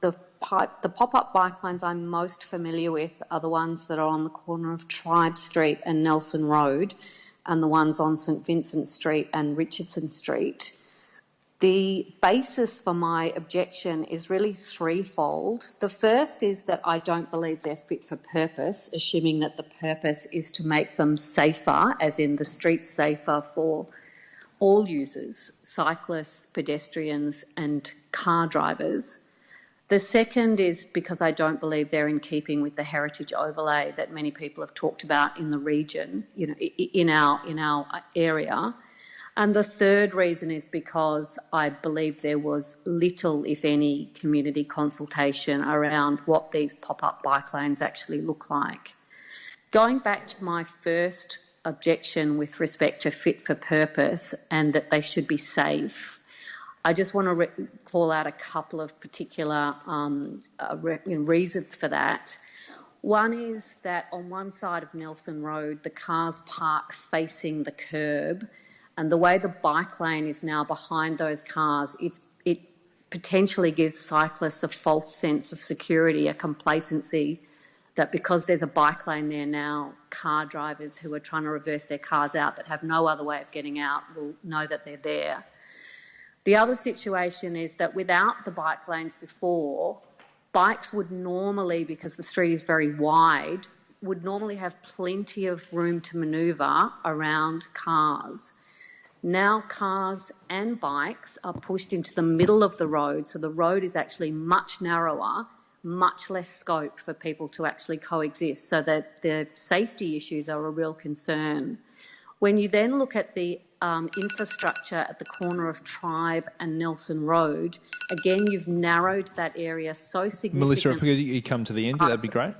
[SPEAKER 11] The pop-up bike lanes I'm most familiar with are the ones that are on the corner of Tribe Street and Nelson Road, and the ones on St Vincent Street and Richardson Street. The basis for my objection is really threefold. The first is that I don't believe they're fit for purpose, assuming that the purpose is to make them safer, as in the streets safer for all users, cyclists, pedestrians and car drivers. The second is because I don't believe they're in keeping with the heritage overlay that many people have talked about in the region, in our area. And the third reason is because I believe there was little, if any, community consultation around what these pop-up bike lanes actually look like. Going back to my first objection with respect to fit for purpose and that they should be safe, I just want to call out a couple of particular reasons for that. One is that on one side of Nelson Road, the cars park facing the curb, and the way the bike lane is now behind those cars, it potentially gives cyclists a false sense of security, a complacency that because there's a bike lane there now, car drivers who are trying to reverse their cars out that have no other way of getting out will know that they're there. The other situation is that without the bike lanes before, bikes would normally, because the street is very wide, would normally have plenty of room to manoeuvre around cars. Now cars and bikes are pushed into the middle of the road, so the road is actually much narrower, much less scope for people to actually coexist, so that the safety issues are a real concern. When you then look at the infrastructure at the corner of Tribe and Nelson Road, again, you've narrowed that area so significantly.
[SPEAKER 1] Melissa, if you come to the end, that'd be great.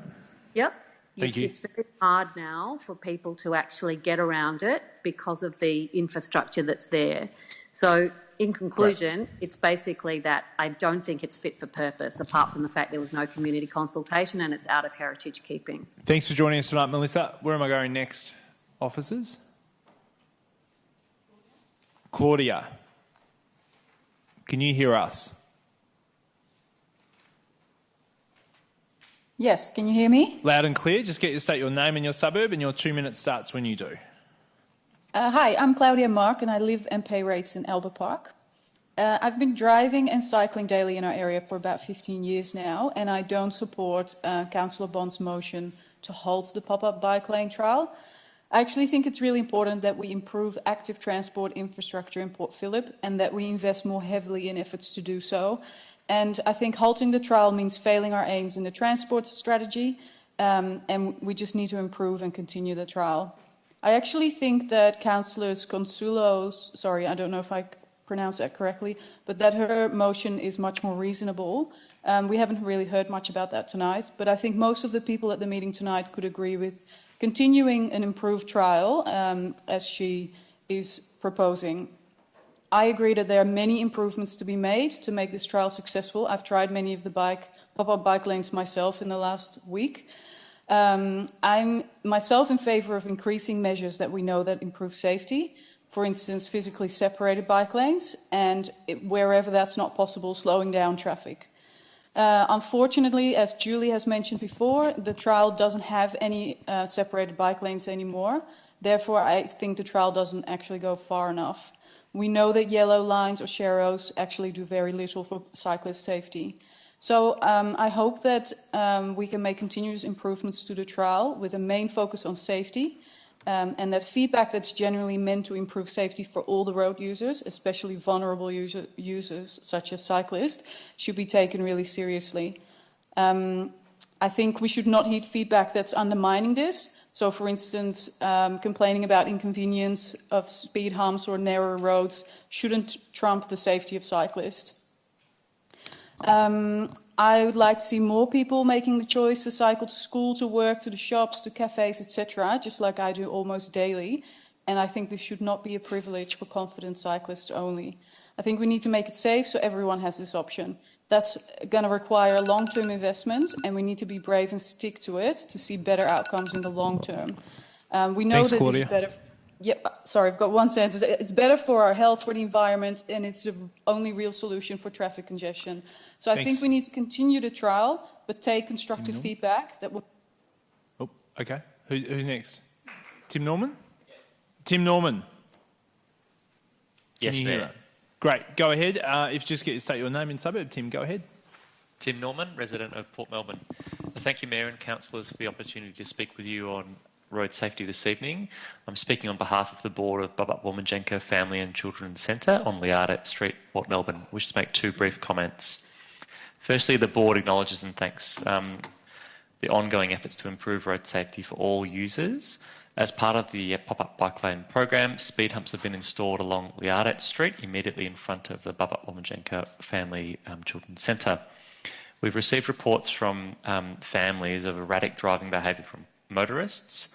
[SPEAKER 11] Yep.
[SPEAKER 1] Thank you.
[SPEAKER 11] It's very hard now for people to actually get around it because of the infrastructure that's there. So, in conclusion, it's basically that I don't think it's fit for purpose, apart from the fact there was no community consultation and it's out of heritage keeping.
[SPEAKER 1] Thanks for joining us tonight, Melissa. Where am I going next, officers? Claudia, can you hear us?
[SPEAKER 12] Yes, can you hear me?
[SPEAKER 1] Loud and clear. Just get to state your name and your suburb, and your 2 minutes starts when you do.
[SPEAKER 12] Hi, I'm Claudia Mark and I live and pay rates in Elba Park. I've been driving and cycling daily in our area for about 15 years now, and I don't support Councillor Bond's motion to halt the pop-up bike lane trial. I actually think it's really important that we improve active transport infrastructure in Port Phillip and that we invest more heavily in efforts to do so. And I think halting the trial means failing our aims in the transport strategy, and we just need to improve and continue the trial. I actually think that Councillors Consulo's, sorry, I don't know if I pronounced that correctly, but that her motion is much more reasonable. We haven't really heard much about that tonight, but I think most of the people at the meeting tonight could agree with continuing an improved trial as she is proposing. I agree that there are many improvements to be made to make this trial successful. I've tried many of the pop-up bike lanes myself in the last week. I'm myself in favour of increasing measures that we know that improve safety, for instance, physically separated bike lanes, and wherever that's not possible, slowing down traffic. Unfortunately, as Julie has mentioned before, the trial doesn't have any separated bike lanes anymore. Therefore, I think the trial doesn't actually go far enough. We know that yellow lines or sharrows actually do very little for cyclist safety. So I hope that we can make continuous improvements to the trial with a main focus on safety, and that feedback that's generally meant to improve safety for all the road users, especially vulnerable users such as cyclists, should be taken really seriously. I think we should not heed feedback that's undermining this. So, for instance, complaining about inconvenience of speed humps or narrow roads shouldn't trump the safety of cyclists. I would like to see more people making the choice to cycle to school, to work, to the shops, to cafes, etc., just like I do almost daily. And I think this should not be a privilege for confident cyclists only. I think we need to make it safe so everyone has this option. That's going to require long-term investment, and we need to be brave and stick to it to see better outcomes in the long term. We know
[SPEAKER 1] Thanks,
[SPEAKER 12] that
[SPEAKER 1] Claudia.
[SPEAKER 12] this is better. Sorry, I've got one sentence. It's better for our health, for the environment, and it's the only real solution for traffic congestion. So I think we need to continue the trial, but take constructive feedback that will.
[SPEAKER 1] Oh, okay. Who's next? Tim Norman? Yes. Tim Norman.
[SPEAKER 13] Yes, Mayor.
[SPEAKER 1] Great. Go ahead. If you just get to state your name and suburb, Tim, go ahead.
[SPEAKER 13] Tim Norman, resident of Port Melbourne. Thank you, Mayor and councillors, for the opportunity to speak with you on road safety this evening. I'm speaking on behalf of the board of Abutting Womajenko Family and Children's Centre on Liardet Street, Port Melbourne. I wish to make two brief comments. Firstly, the board acknowledges and thanks the ongoing efforts to improve road safety for all users. As part of the pop-up bike lane program, speed humps have been installed along Liardet Street, immediately in front of the Abutting Womajenko Family Children's Centre. We've received reports from families of erratic driving behaviour from motorists.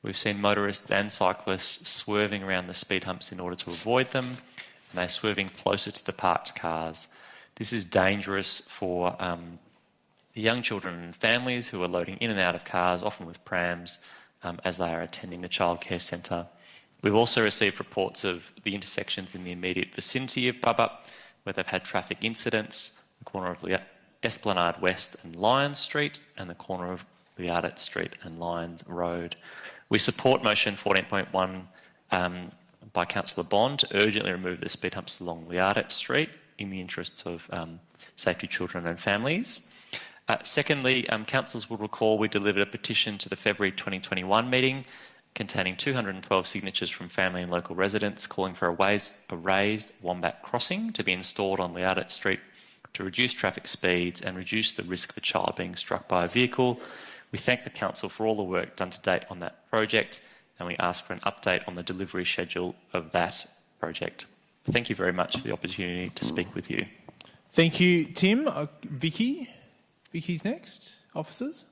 [SPEAKER 13] We've seen motorists and cyclists swerving around the speed humps in order to avoid them, and they're swerving closer to the parked cars. This is dangerous for young children and families who are loading in and out of cars, often with prams, as they are attending the childcare centre. We've also received reports of the intersections in the immediate vicinity of Bubba, where they've had traffic incidents, the corner of Esplanade West and Lyons Street, and the corner of Liardet Street and Lyons Road. We support motion 14.1 by Councillor Bond to urgently remove the speed humps along Liardet Street in the interests of safety children and families. Secondly, councillors will recall we delivered a petition to the February 2021 meeting containing 212 signatures from family and local residents calling for a raised wombat crossing to be installed on Liardet Street to reduce traffic speeds and reduce the risk of a child being struck by a vehicle. We thank the council for all the work done to date on that project, and we ask for an update on the delivery schedule of that project. Thank you very much for the opportunity to speak with you.
[SPEAKER 1] Thank you, Tim. Vicky? Vicky's next. Officers?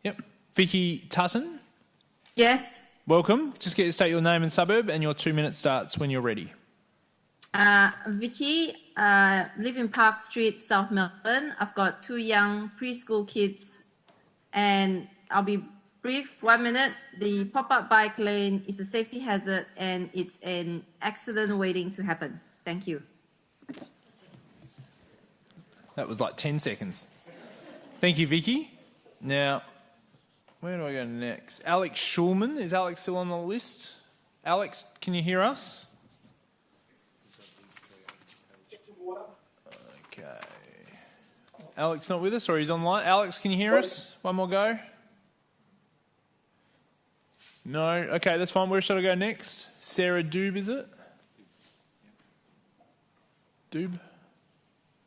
[SPEAKER 1] Yep. Vicky Tutton?
[SPEAKER 14] Yes.
[SPEAKER 1] Welcome. Just get to state your name and suburb, and your 2 minutes starts when you're ready.
[SPEAKER 14] Vicky, live in Park Street, South Melbourne. I've got two young preschool kids, and I'll be brief, 1 minute. The pop-up bike lane is a safety hazard, and it's an accident waiting to happen. Thank you.
[SPEAKER 1] That was like 10 seconds. Thank you, Vicky. Now, where do I go next? Alex Schulman. Is Alex still on the list? Alex, can you hear us? Okay. Alex not with us, or he's online? Alex, can you hear us? One more go. No? Okay, that's fine. Where should I go next? Sarah Doob, is it? Doob?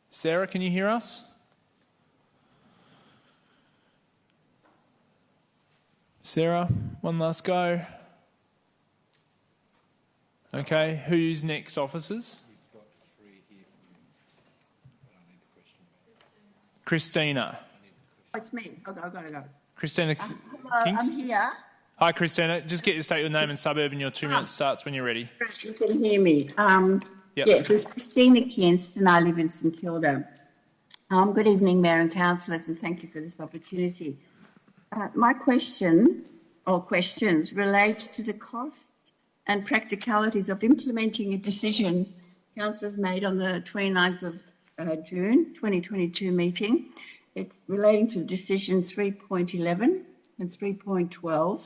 [SPEAKER 1] Sarah, can you hear us? Sarah, one last go. Okay, who's next, officers? Christina.
[SPEAKER 23] It's me. I've got to go.
[SPEAKER 1] Christina
[SPEAKER 23] Hello,
[SPEAKER 1] Kings?
[SPEAKER 23] I'm here.
[SPEAKER 1] Hi, Christina. Just get to state your name and suburb, and your 2 minutes starts when you're ready.
[SPEAKER 23] You can hear me.
[SPEAKER 1] Yep.
[SPEAKER 23] Yes, it's Christina Kinston. I live in St Kilda. Good evening, Mayor and Councillors, and thank you for this opportunity. My question, or questions, relate to the cost and practicalities of implementing a decision Councillors made on the 29th of June 2022 meeting. It's relating to decision 3.11 and 3.12.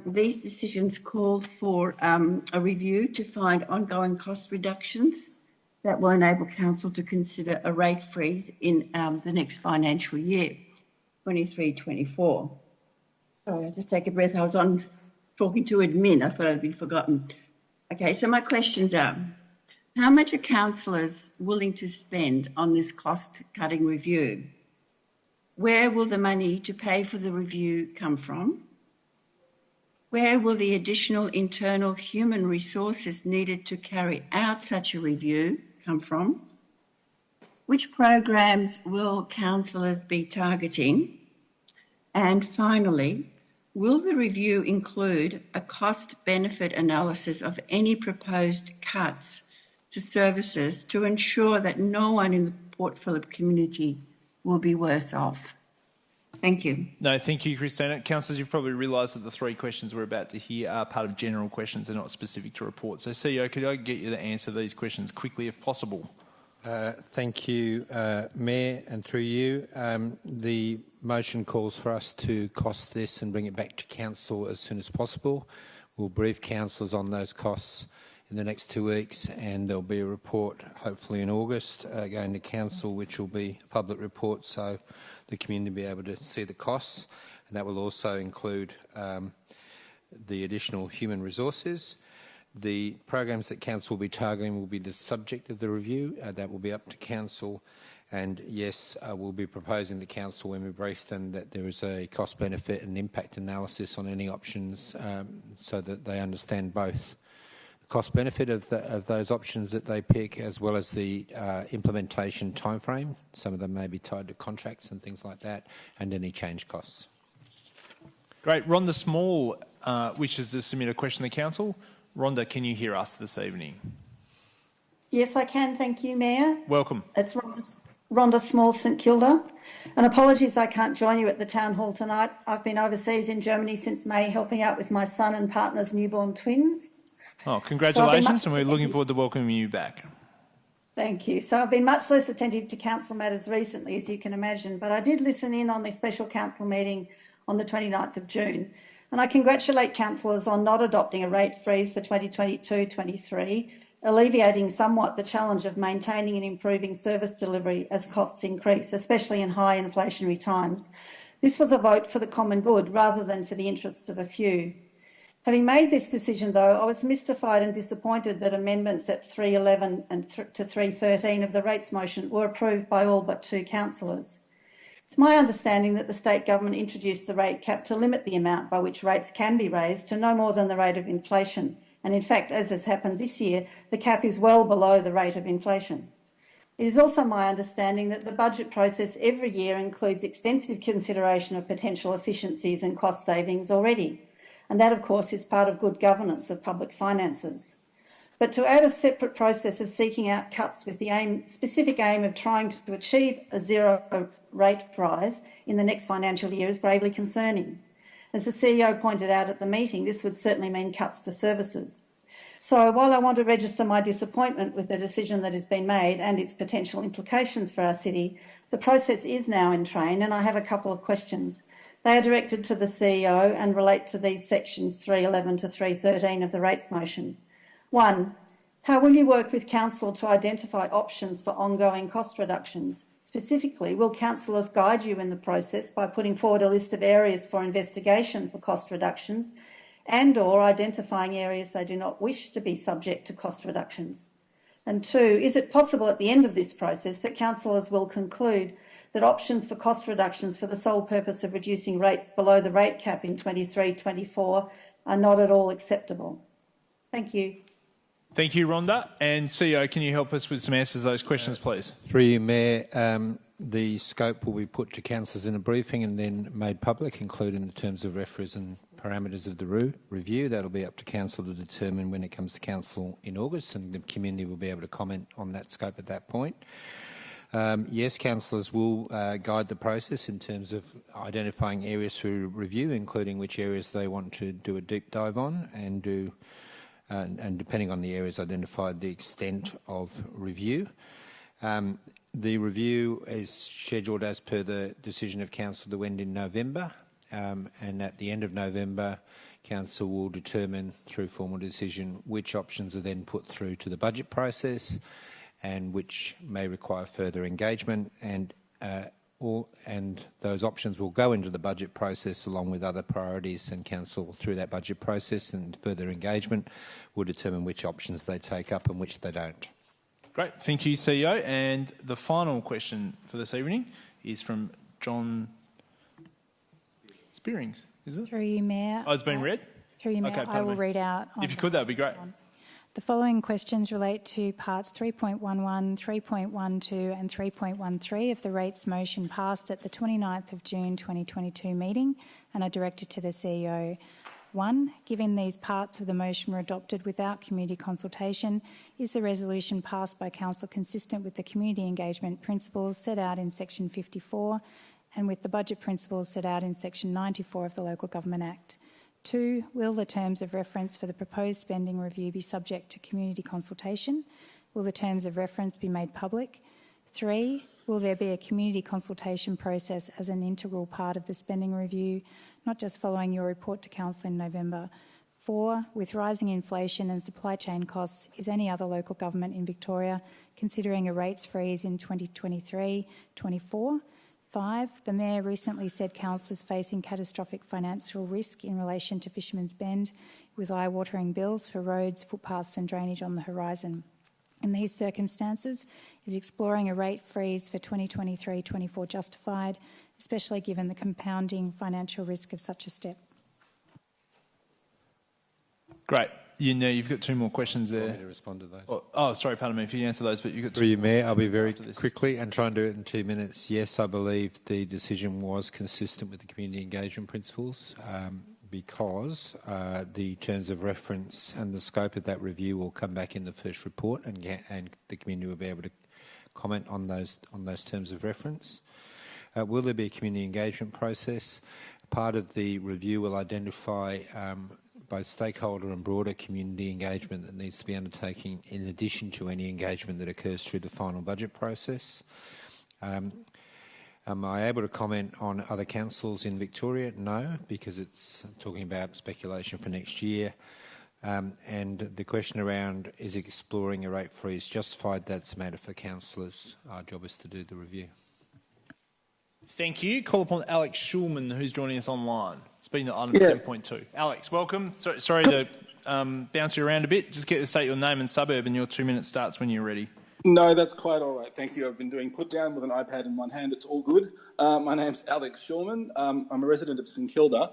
[SPEAKER 23] These decisions called for a review to find ongoing cost reductions that will enable Council to consider a rate freeze in the next financial year, 23-24. Sorry, I just take a breath. I was on talking to admin. I thought I'd been forgotten. Okay, so my questions are, how much are councillors willing to spend on this cost-cutting review? Where will the money to pay for the review come from? Where will the additional internal human resources needed to carry out such a review come from? Which programs will councillors be targeting? And finally, will the review include a cost-benefit analysis of any proposed cuts to services to ensure that no one in the Port Phillip community will be worse off? Thank you.
[SPEAKER 1] No, thank you, Christina. Councillors, you've probably realised that the three questions we're about to hear are part of general questions. They're not specific to reports. So, CEO, could I get you to answer these questions quickly if possible?
[SPEAKER 21] Thank you, Mayor, and through you. The motion calls for us to cost this and bring it back to Council as soon as possible. We'll brief councillors on those costs in the next 2 weeks, and there'll be a report hopefully in August going to Council, which will be a public report so the community will be able to see the costs, and that will also include the additional human resources. The programs that Council will be targeting will be the subject of the review. That will be up to Council, and yes, we'll be proposing to Council when we brief them that there is a cost benefit and impact analysis on any options so that they understand both cost benefit of those options that they pick, as well as the implementation timeframe. Some of them may be tied to contracts and things like that, and any change costs.
[SPEAKER 1] Great. Rhonda Small wishes to submit a question to Council. Rhonda, can you hear us this evening?
[SPEAKER 15] Yes, I can. Thank you, Mayor.
[SPEAKER 1] Welcome.
[SPEAKER 15] It's Rhonda Small, St Kilda. And apologies I can't join you at the Town Hall tonight. I've been overseas in Germany since May, helping out with my son and partner's newborn twins.
[SPEAKER 1] Oh, congratulations, and we're looking forward to welcoming you back.
[SPEAKER 15] Thank you. So I've been much less attentive to council matters recently, as you can imagine, but I did listen in on the special council meeting on the 29th of June. And I congratulate councillors on not adopting a rate freeze for 2022-23, alleviating somewhat the challenge of maintaining and improving service delivery as costs increase, especially in high inflationary times. This was a vote for the common good rather than for the interests of a few. Having made this decision, though, I was mystified and disappointed that amendments at 311 and to 313 of the rates motion were approved by all but two councillors. It's my understanding that the state government introduced the rate cap to limit the amount by which rates can be raised to no more than the rate of inflation. And in fact, as has happened this year, the cap is well below the rate of inflation. It is also my understanding that the budget process every year includes extensive consideration of potential efficiencies and cost savings already. And that, of course, is part of good governance of public finances. But to add a separate process of seeking out cuts with the specific aim of trying to achieve a zero rate rise in the next financial year is gravely concerning. As the CEO pointed out at the meeting, this would certainly mean cuts to services. So while I want to register my disappointment with the decision that has been made and its potential implications for our city, the process is now in train, and I have a couple of questions. They are directed to the CEO and relate to these sections 311 to 313 of the rates motion. 1. How will you work with Council to identify options for ongoing cost reductions? Specifically, will councillors guide you in the process by putting forward a list of areas for investigation for cost reductions and/or identifying areas they do not wish to be subject to cost reductions? And 2, is it possible at the end of this process that councillors will conclude that options for cost reductions for the sole purpose of reducing rates below the rate cap in 23-24 are not at all acceptable? Thank you.
[SPEAKER 1] Thank you, Rhonda. And CEO, can you help us with some answers to those questions, please?
[SPEAKER 21] Through you, Mayor, the scope will be put to councillors in a briefing and then made public, including the terms of reference and parameters of the review. That'll be up to council to determine when it comes to council in August, and the community will be able to comment on that scope at that point. Yes, councillors will guide the process in terms of identifying areas for review, including which areas they want to do a deep dive on, and depending on the areas identified, the extent of review. The review is scheduled as per the decision of council to end in November, and at the end of November Council will determine through formal decision which options are then put through to the budget process and which may require further engagement, and those options will go into the budget process along with other priorities, and Council through that budget process and further engagement will determine which options they take up and which they don't.
[SPEAKER 1] Great, thank you, CEO. And the final question for this evening is from John Spearings, is it?
[SPEAKER 10] Through you, Mayor.
[SPEAKER 1] Oh, it's been read?
[SPEAKER 10] Through you, Mayor,
[SPEAKER 1] Okay,
[SPEAKER 10] I will read out.
[SPEAKER 1] If you could, that would be great.
[SPEAKER 10] The following questions relate to parts 3.11, 3.12 and 3.13 of the rates motion passed at the 29th of June 2022 meeting and are directed to the CEO. 1. Given these parts of the motion were adopted without community consultation, is the resolution passed by Council consistent with the community engagement principles set out in section 54 and with the budget principles set out in section 94 of the Local Government Act? 2. Will the terms of reference for the proposed spending review be subject to community consultation? Will the terms of reference be made public? 3. Will there be a community consultation process as an integral part of the spending review, not just following your report to Council in November? 4. With rising inflation and supply chain costs, is any other local government in Victoria considering a rates freeze in 2023-24? 5. The Mayor recently said councillors facing catastrophic financial risk in relation to Fisherman's Bend, with eye-watering bills for roads, footpaths and drainage on the horizon. In these circumstances, is exploring a rate freeze for 2023-24 justified, especially given the compounding financial risk of such a step?
[SPEAKER 1] Great. You've got 2 more questions there.
[SPEAKER 21] Want me to respond to those?
[SPEAKER 1] Oh, sorry, pardon me, if you answer those, but you've got 2
[SPEAKER 21] Through you,
[SPEAKER 1] more.
[SPEAKER 21] Mayor, I'll be very quickly and try and do it in 2 minutes. Yes, I believe the decision was consistent with the community engagement principles because the terms of reference and the scope of that review will come back in the first report, and the community will be able to comment on those terms of reference. Will there be a community engagement process? Part of the review will identify both stakeholder and broader community engagement that needs to be undertaken in addition to any engagement that occurs through the final budget process. Am I able to comment on other councils in Victoria? No, because it's talking about speculation for next year. And the question around is exploring a rate freeze justified, that's a matter for councillors. Our job is to do the review.
[SPEAKER 1] Thank you. Call upon Alex Schulman, who's joining us online. Speaking to item 10.2. Alex, welcome. Sorry to bounce you around a bit. Just get to state your name and suburb, and your 2 minutes starts when you're ready.
[SPEAKER 17] No, that's quite all right. Thank you. I've been doing put down with an iPad in one hand. It's all good. My name's Alex Schulman. I'm a resident of St Kilda.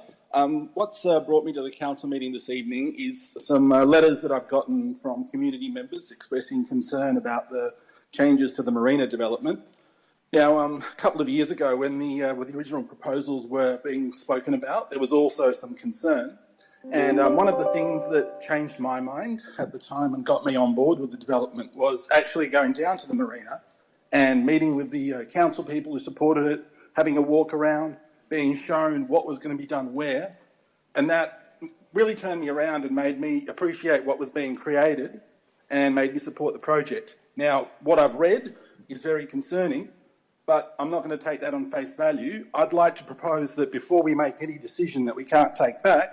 [SPEAKER 17] What's brought me to the council meeting this evening is some letters that I've gotten from community members expressing concern about the changes to the marina development. Now, a couple of years ago, when the original proposals were being spoken about, there was also some concern. And one of the things that changed my mind at the time and got me on board with the development was actually going down to the marina and meeting with the council people who supported it, having a walk around, being shown what was going to be done where. And that really turned me around and made me appreciate what was being created and made me support the project. Now, what I've read is very concerning, but I'm not going to take that on face value. I'd like to propose that before we make any decision that we can't take back,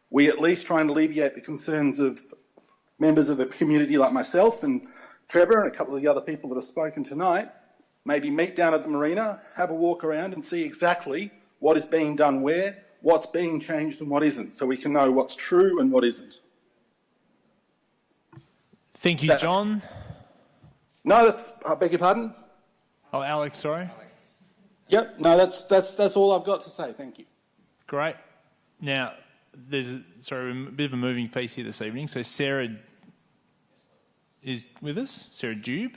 [SPEAKER 17] we at least try and alleviate the concerns of members of the community like myself and Trevor and a couple of the other people that have spoken tonight. Maybe meet down at the marina, have a walk around and see exactly what is being done where, what's being changed and what isn't, so we can know what's true and what isn't.
[SPEAKER 1] Thank you, John.
[SPEAKER 17] No, I beg your pardon?
[SPEAKER 1] Oh, Alex, sorry.
[SPEAKER 17] Yep, no, that's all I've got to say. Thank you.
[SPEAKER 1] Great. Now, there's a bit of a moving piece here this evening. So Sarah is with us. Sarah Dube.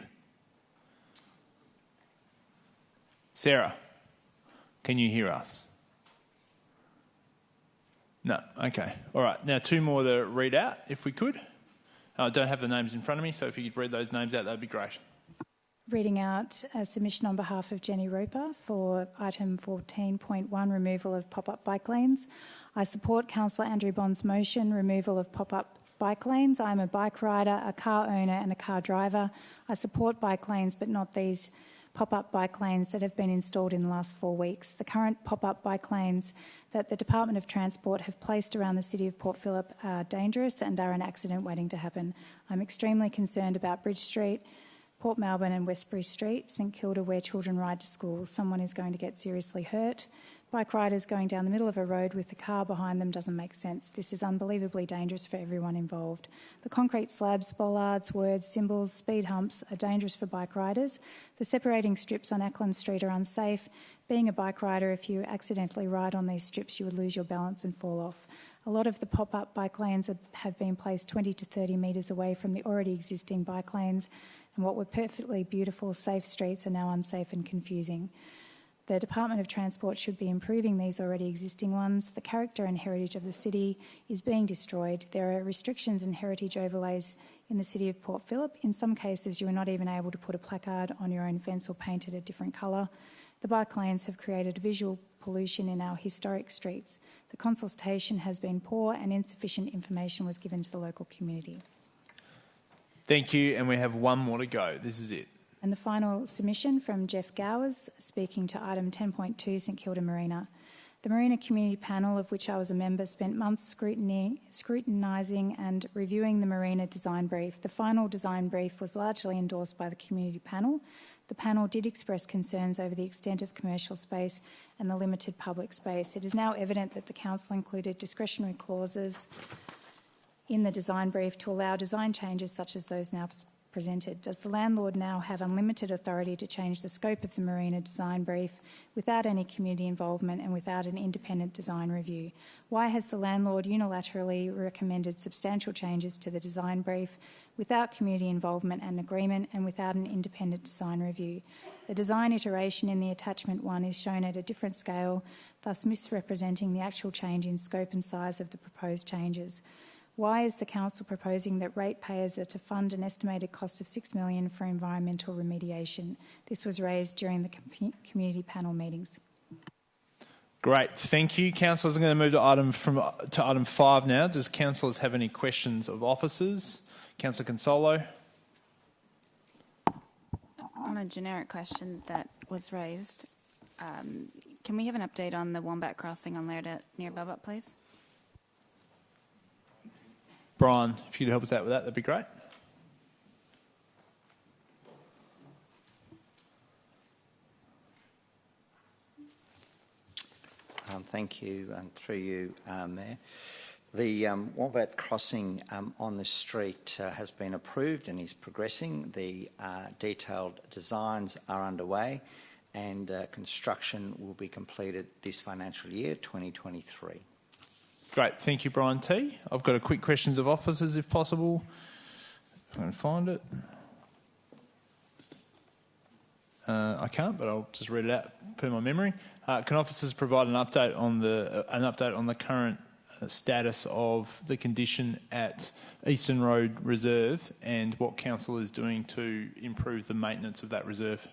[SPEAKER 1] Sarah, can you hear us? No. Okay. All right. Now 2 more to read out, if we could. I don't have the names in front of me, so if you could read those names out, that'd be great.
[SPEAKER 10] Reading out a submission on behalf of Jenny Roper for item 14.1, removal of pop-up bike lanes. I support Councillor Andrew Bond's motion, removal of pop-up bike lanes. I'm a bike rider, a car owner and a car driver. I support bike lanes, but not these pop-up bike lanes that have been installed in the last 4 weeks. The current pop-up bike lanes that the Department of Transport have placed around the city of Port Phillip are dangerous and are an accident waiting to happen. I'm extremely concerned about Bridge Street, Port Melbourne and Westbury Street, St Kilda, where children ride to school. Someone is going to get seriously hurt. Bike riders going down the middle of a road with the car behind them doesn't make sense. This is unbelievably dangerous for everyone involved. The concrete slabs, bollards, words, symbols, speed humps are dangerous for bike riders. The separating strips on Ackland Street are unsafe. Being a bike rider, if you accidentally ride on these strips, you would lose your balance and fall off. A lot of the pop-up bike lanes have been placed 20 to 30 metres away from the already existing bike lanes, and what were perfectly beautiful, safe streets are now unsafe and confusing. The Department of Transport should be improving these already existing ones. The character and heritage of the city is being destroyed. There are restrictions and heritage overlays in the city of Port Phillip. In some cases, you are not even able to put a placard on your own fence or paint it a different colour. The bike lanes have created visual pollution in our historic streets. The consultation has been poor and insufficient information was given to the local community.
[SPEAKER 1] Thank you, and we have one more to go. This is it.
[SPEAKER 10] And the final submission from Jeff Gowers, speaking to item 10.2, St Kilda Marina. The Marina Community Panel, of which I was a member, spent months scrutinising and reviewing the Marina design brief. The final design brief was largely endorsed by the Community Panel. The panel did express concerns over the extent of commercial space and the limited public space. It is now evident that the Council included discretionary clauses in the design brief to allow design changes such as those now presented. Does the landlord now have unlimited authority to change the scope of the Marina design brief without any community involvement and without an independent design review? Why has the landlord unilaterally recommended substantial changes to the design brief without community involvement and agreement and without an independent design review? The design iteration in the attachment 1 is shown at a different scale, thus misrepresenting the actual change in scope and size of the proposed changes. Why is the Council proposing that ratepayers are to fund an estimated cost of $6 million for environmental remediation? This was raised during the community panel meetings.
[SPEAKER 1] Great, thank you. Councillors, I'm going to move to item 5 now. Does councillors have any questions of officers? Councillor Consolo.
[SPEAKER 18] On a generic question that was raised, can we have an update on the Wombat crossing on Laird near Bubbut, please?
[SPEAKER 1] Brian, if you could help us out with that, that'd be great.
[SPEAKER 19] Thank you, and through you, Mayor. The Wombat crossing on the street has been approved and is progressing. The detailed designs are underway and construction will be completed this financial year, 2023.
[SPEAKER 1] Great, thank you, Brian T. I've got a quick questions of officers, if possible. If I can find it. I can't, but I'll just read it out per my memory. Can officers provide an update on the current status of the condition at Eastern Road Reserve and what council is doing to improve the maintenance of that reserve?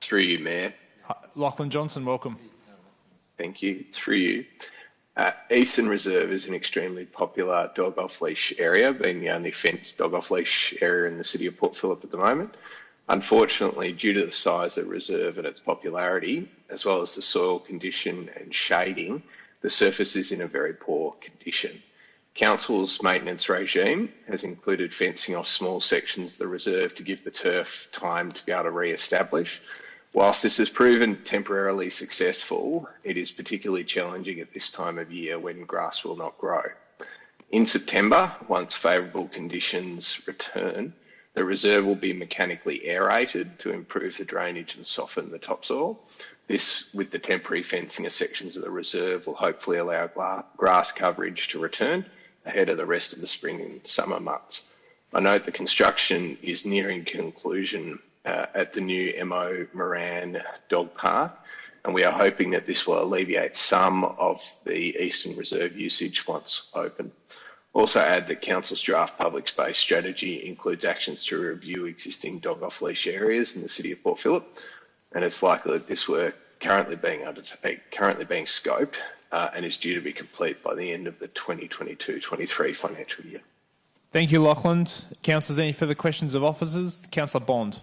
[SPEAKER 20] Through you, Mayor.
[SPEAKER 1] Lachlan Johnson, welcome.
[SPEAKER 20] Thank you. Through you. Eastern Reserve is an extremely popular dog off-leash area, being the only fenced dog off-leash area in the city of Port Phillip at the moment. Unfortunately, due to the size of the reserve and its popularity, as well as the soil condition and shading, the surface is in a very poor condition. Council's maintenance regime has included fencing off small sections of the reserve to give the turf time to be able to re-establish. Whilst this has proven temporarily successful, it is particularly challenging at this time of year when grass will not grow. In September, once favourable conditions return, the reserve will be mechanically aerated to improve the drainage and soften the topsoil. This, with the temporary fencing of sections of the reserve, will hopefully allow grass coverage to return ahead of the rest of the spring and summer months. I note the construction is nearing conclusion at the new MO Moran Dog Park, and we are hoping that this will alleviate some of the Eastern Reserve usage once open. Also add that Council's draft public space strategy includes actions to review existing dog off-leash areas in the city of Port Phillip, and it's likely that this work currently being scoped and is due to be complete by the end of the 2022-23 financial year.
[SPEAKER 1] Thank you, Lachlan. Councillors, any further questions of officers? Councillor Bond.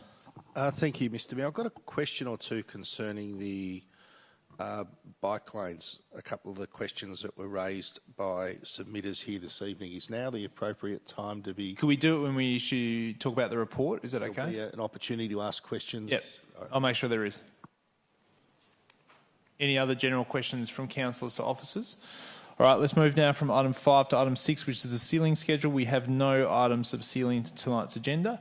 [SPEAKER 2] Thank you, Mr Mayor. I've got a question or two concerning the bike lanes. A couple of the questions that were raised by submitters here this evening. Is now the appropriate time to be...
[SPEAKER 1] Could we do it when we talk about the report? Is that okay?
[SPEAKER 2] There'll be an opportunity to ask questions.
[SPEAKER 1] Yep, I'll make sure there is. Any other general questions from councillors to officers? All right, let's move now from item 5 to item 6, which is the sealing schedule. We have no items of sealing to tonight's agenda.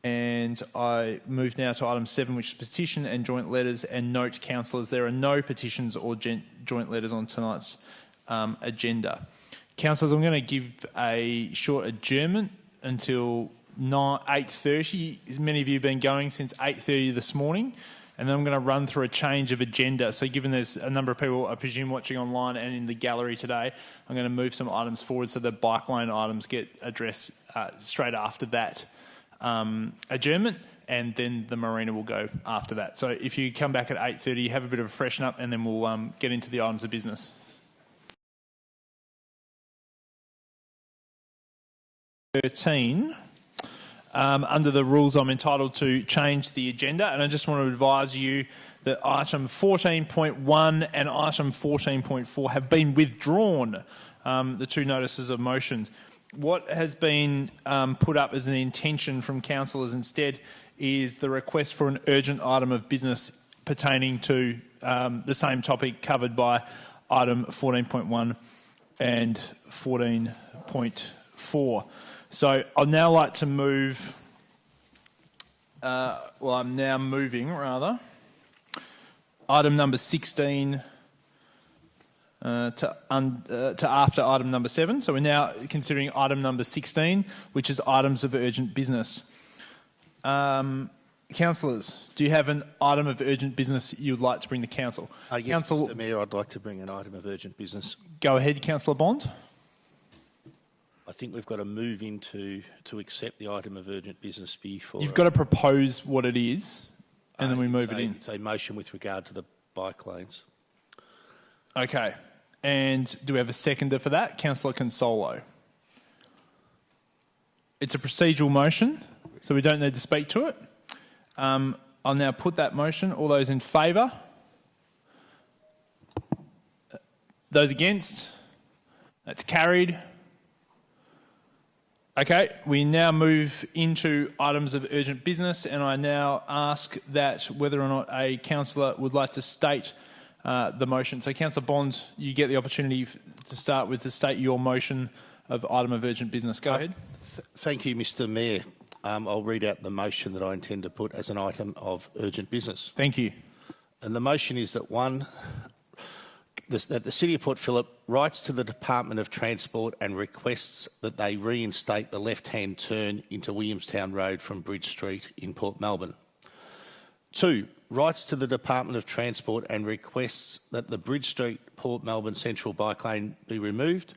[SPEAKER 1] And I move now to item 7, which is petition and joint letters. And note, councillors, there are no petitions or joint letters on tonight's agenda. Councillors, I'm going to give a short adjournment until 8:30. Many of you have been going since 8:30 this morning. And then I'm going to run through a change of agenda. So given there's a number of people, I presume, watching online and in the gallery today, I'm going to move some items forward so the bike lane items get addressed straight after that adjournment, and then the marina will go after that. So if you come back at 8:30, have a bit of a freshen up, and then we'll get into the items of business. Under the rules, I'm entitled to change the agenda, and I just want to advise you that item 14.1 and item 14.4 have been withdrawn, the two notices of motion. What has been put up as an intention from councillors instead is the request for an urgent item of business pertaining to the same topic covered by item 14.1 and 14.4. So I'd now like to move, I'm now moving, rather, item number 16 to after item number 7. So we're now considering item number 16, which is items of urgent business. Councillors, do you have an item of urgent business you'd like to bring to council?
[SPEAKER 2] Yes, Mr Mayor, I'd like to bring an item of urgent business.
[SPEAKER 1] Go ahead, Councillor Bond.
[SPEAKER 2] I think we've got to move into to accept the item of urgent business before...
[SPEAKER 1] You've got to propose what it is, and then we move it in.
[SPEAKER 2] It's a motion with regard to the bike lanes.
[SPEAKER 1] Okay. And do we have a seconder for that? Councillor Consolo. It's a procedural motion, so we don't need to speak to it. I'll now put that motion. All those in favour? Those against? That's carried. Okay, we now move into items of urgent business, and I now ask that whether or not a councillor would like to state the motion. So, Councillor Bond, you get the opportunity to start with to state your motion of item of urgent business. Go ahead.
[SPEAKER 2] Thank you, Mr Mayor. I'll read out the motion that I intend to put as an item of urgent business.
[SPEAKER 1] Thank you.
[SPEAKER 2] And the motion is that that the City of Port Phillip writes to the Department of Transport and requests that they reinstate the left-hand turn into Williamstown Road from Bridge Street in Port Melbourne. 2, writes to the Department of Transport and requests that the Bridge Street Port Melbourne Central bike lane be removed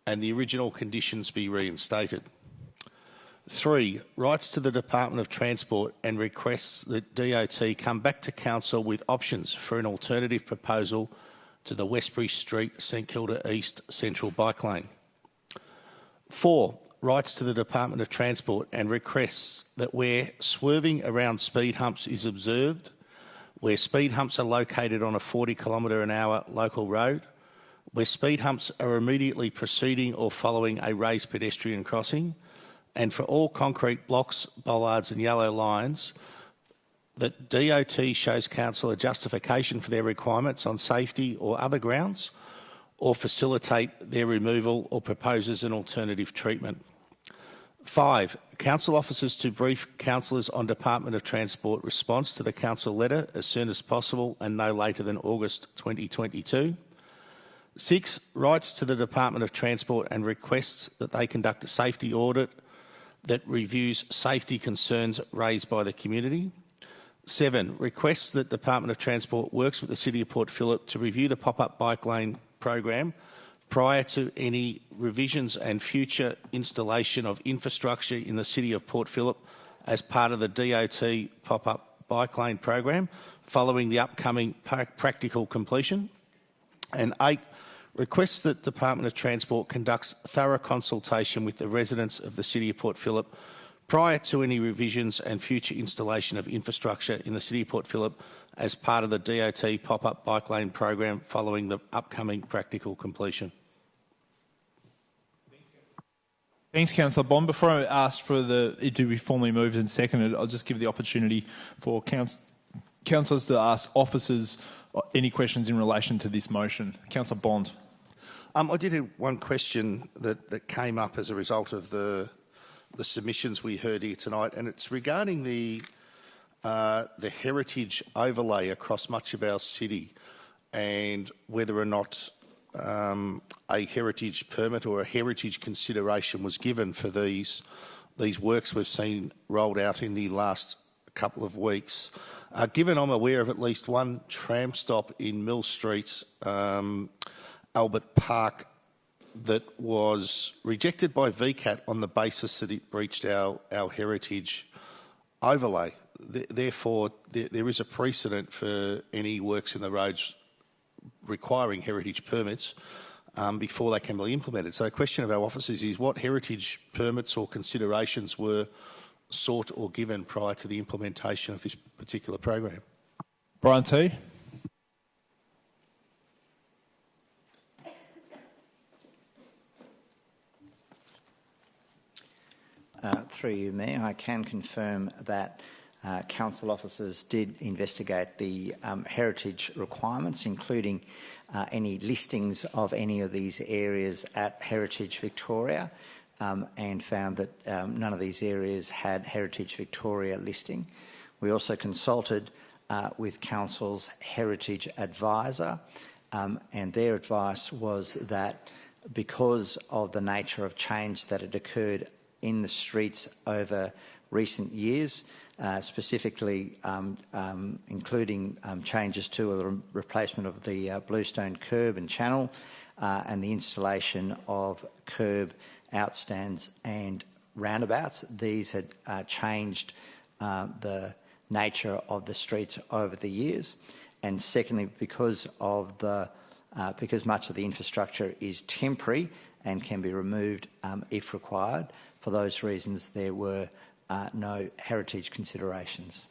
[SPEAKER 2] and the original conditions be reinstated. 3, writes to the Department of Transport and requests that DOT come back to Council with options for an alternative proposal to the Westbury Street St Kilda East Central bike lane. 4, writes to the Department of Transport and requests that where swerving around speed humps is observed, where speed humps are located on a 40km/h local road, where speed humps are immediately preceding or following a raised pedestrian crossing, and for all concrete blocks, bollards and yellow lines, that DOT shows Council a justification for their requirements on safety or other grounds, or facilitate their removal or proposes an alternative treatment. 5, Council officers to brief councillors on Department of Transport response to the Council letter as soon as possible and no later than August 2022. 6, writes to the Department of Transport and requests that they conduct a safety audit that reviews safety concerns raised by the community. 7, requests that Department of Transport works with the City of Port Phillip to review the pop-up bike lane program prior to any revisions and future installation of infrastructure in the City of Port Phillip as part of the DOT pop-up bike lane program following the upcoming practical completion. And 8, requests that the Department of Transport conducts thorough consultation with the residents of the City of Port Phillip prior to any revisions and future installation of infrastructure in the City of Port Phillip as part of the DOT pop-up bike lane program following the upcoming practical completion.
[SPEAKER 1] Thanks, Councillor Bond. Before I ask for it to be formally moved and seconded, I'll just give the opportunity for councillors to ask officers any questions in relation to this motion. Councillor Bond.
[SPEAKER 2] I did have one question that came up as a result of the submissions we heard here tonight, and it's regarding the heritage overlay across much of our city and whether or not a heritage permit or a heritage consideration was given for these works we've seen rolled out in the last couple of weeks. Given I'm aware of at least one tram stop in Mill Street, Albert Park, that was rejected by VCAT on the basis that it breached our heritage overlay. Therefore, there is a precedent for any works in the roads requiring heritage permits before they can be implemented. So the question of our officers is what heritage permits or considerations were sought or given prior to the implementation of this particular program?
[SPEAKER 1] Brian T.
[SPEAKER 19] Through you, Mayor, I can confirm that council officers did investigate the heritage requirements, including any listings of any of these areas at Heritage Victoria, and found that none of these areas had Heritage Victoria listing. We also consulted with Council's Heritage Advisor, and their advice was that because of the nature of change that had occurred in the streets over recent years, specifically including changes to the replacement of the bluestone curb and channel and the installation of curb outstands and roundabouts. These had changed the nature of the streets over the years, and secondly, because much of the infrastructure is temporary and can be removed if required. For those reasons, there were no heritage considerations.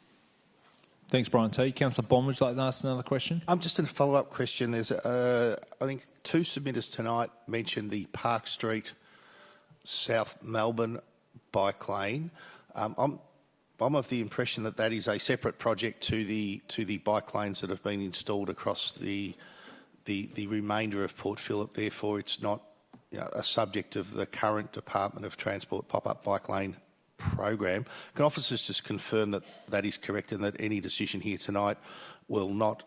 [SPEAKER 1] Thanks, Brian T. Councillor Bond, would you like to ask another question?
[SPEAKER 2] Just a follow-up question. There's, I think, two submitters tonight mentioned the Park Street, South Melbourne bike lane. I'm of the impression that that is a separate project to the bike lanes that have been installed across the remainder of Port Phillip. Therefore, it's not a subject of the current Department of Transport pop-up bike lane program. Can officers just confirm that that is correct and that any decision here tonight will not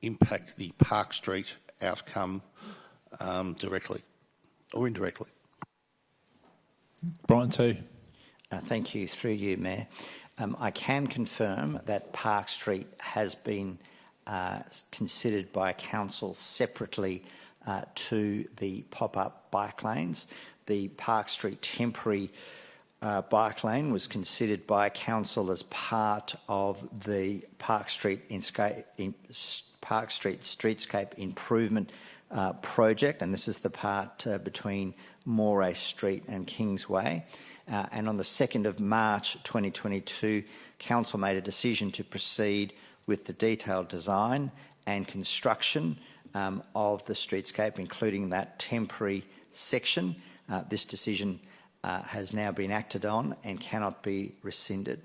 [SPEAKER 2] impact the Park Street outcome directly or indirectly?
[SPEAKER 1] Brian T.
[SPEAKER 19] Thank you. Through you, Mayor. I can confirm that Park Street has been considered by Council separately to the pop-up bike lanes. The Park Street temporary bike lane was considered by Council as part of the Park Street Streetscape Improvement project, and this is the part between Moray Street and Kingsway. And on the 2nd of March 2022, Council made a decision to proceed with the detailed design and construction of the streetscape, including that temporary section. This decision has now been acted on and cannot be rescinded.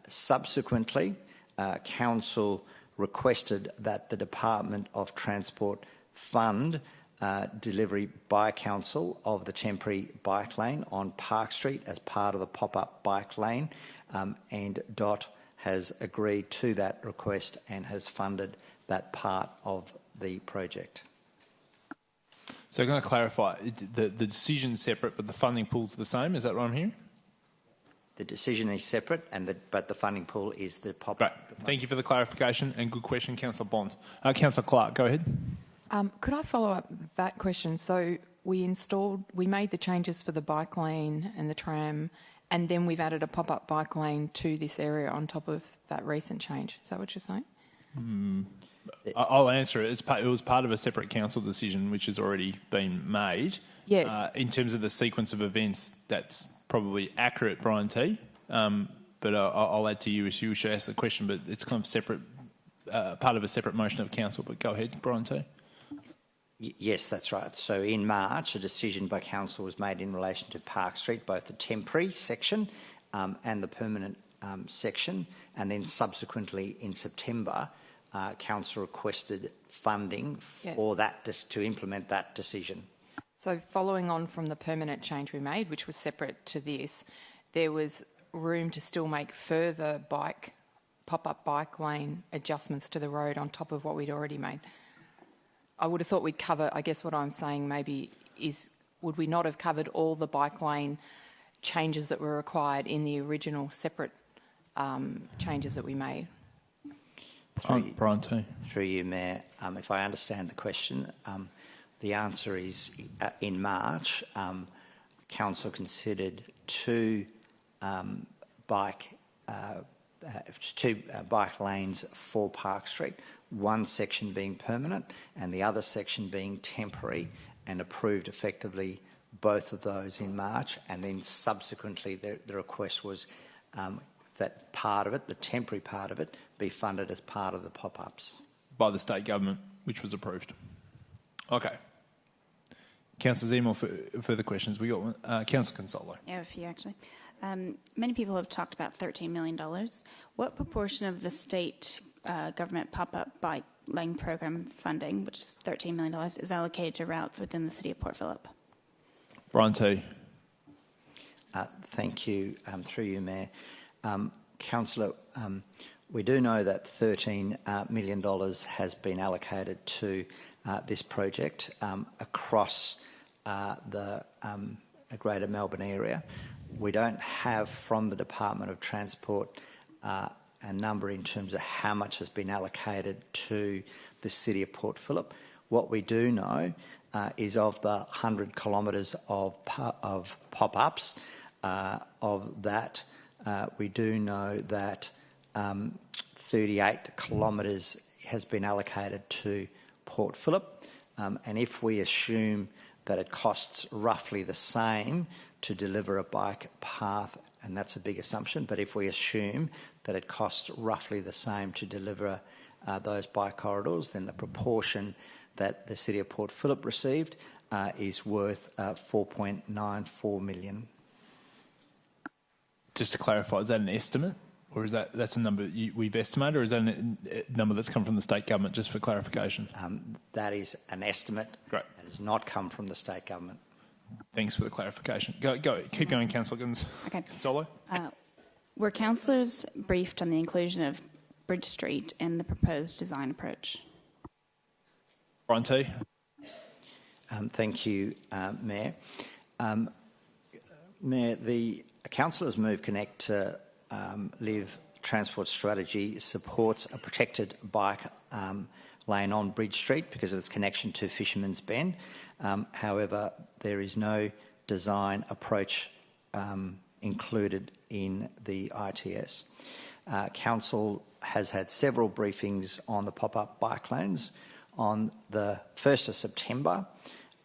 [SPEAKER 19] Subsequently, Council requested that the Department of Transport fund delivery by Council of the temporary bike lane on Park Street as part of the pop-up bike lane, and DOT has agreed to that request and has funded that part of the project.
[SPEAKER 1] So I'm going to clarify, the decision's separate but the funding pool's the same, is that what I'm hearing?
[SPEAKER 19] The decision is separate, but the funding pool is the pop-up.
[SPEAKER 1] Right. Thank you for the clarification and good question, Councillor Bond. Councillor Clark, go ahead.
[SPEAKER 5] Could I follow up that question? So we made the changes for the bike lane and the tram, and then we've added a pop-up bike lane to this area on top of that recent change. Is that what you're saying?
[SPEAKER 1] I'll answer it. It was part of a separate council decision which has already been made.
[SPEAKER 5] Yes.
[SPEAKER 1] In terms of the sequence of events, that's probably accurate, Brian T. But I'll add to you if you should ask the question, but it's kind of separate, part of a separate motion of council. But go ahead, Brian T.
[SPEAKER 19] Yes, that's right. So in March, a decision by council was made in relation to Park Street, both the temporary section and the permanent section, and then subsequently in September, council requested funding for that to implement that decision.
[SPEAKER 5] So following on from the permanent change we made, which was separate to this, there was room to still make further pop-up bike lane adjustments to the road on top of what we'd already made. I would have thought we'd cover, I guess what I'm saying maybe is, would we not have covered all the bike lane changes that were required in the original separate changes that we made?
[SPEAKER 1] Brian T.
[SPEAKER 19] Through you, Mayor, if I understand the question, the answer is in March, council considered two bike lanes for Park Street, one section being permanent and the other section being temporary, and approved effectively both of those in March. And then subsequently the request was that part of it, the temporary part of it, be funded as part of the pop-ups.
[SPEAKER 1] By the state government, which was approved. Okay. Councillor Zemo, for further questions. We got one. Councillor Consolo.
[SPEAKER 18] Yeah, a few actually. Many people have talked about $13 million. What proportion of the state government pop-up bike lane program funding, which is $13 million, is allocated to routes within the City of Port Phillip?
[SPEAKER 1] Brian T.
[SPEAKER 19] Thank you. Through you, Mayor. Councillor, we do know that $13 million has been allocated to this project across the Greater Melbourne area. We don't have from the Department of Transport a number in terms of how much has been allocated to the City of Port Phillip. What we do know is of the 100 kilometres of pop-ups, of that we do know that 38 kilometres has been allocated to Port Phillip, and if we assume that it costs roughly the same to deliver a bike path, and that's a big assumption, but if we assume that it costs roughly the same to deliver those bike corridors, then the proportion that the City of Port Phillip received is worth $4.94 million.
[SPEAKER 1] Just to clarify, is that an estimate, or is that's a number we've estimated, or is that a number that's come from the state government? Just for clarification.
[SPEAKER 19] That is an estimate.
[SPEAKER 1] Great.
[SPEAKER 19] It has not come from the state government.
[SPEAKER 1] Thanks for the clarification. Keep going, Councillor Consolo.
[SPEAKER 18] Were councillors briefed on the inclusion of Bridge Street in the proposed design approach?
[SPEAKER 1] Brian T.
[SPEAKER 19] Thank you, Mayor. Mayor, the councillors' Move Connect to Live transport strategy supports a protected bike lane on Bridge Street because of its connection to Fisherman's Bend. However, there is no design approach included in the ITS. Council has had several briefings on the pop-up bike lanes. On the 1st of September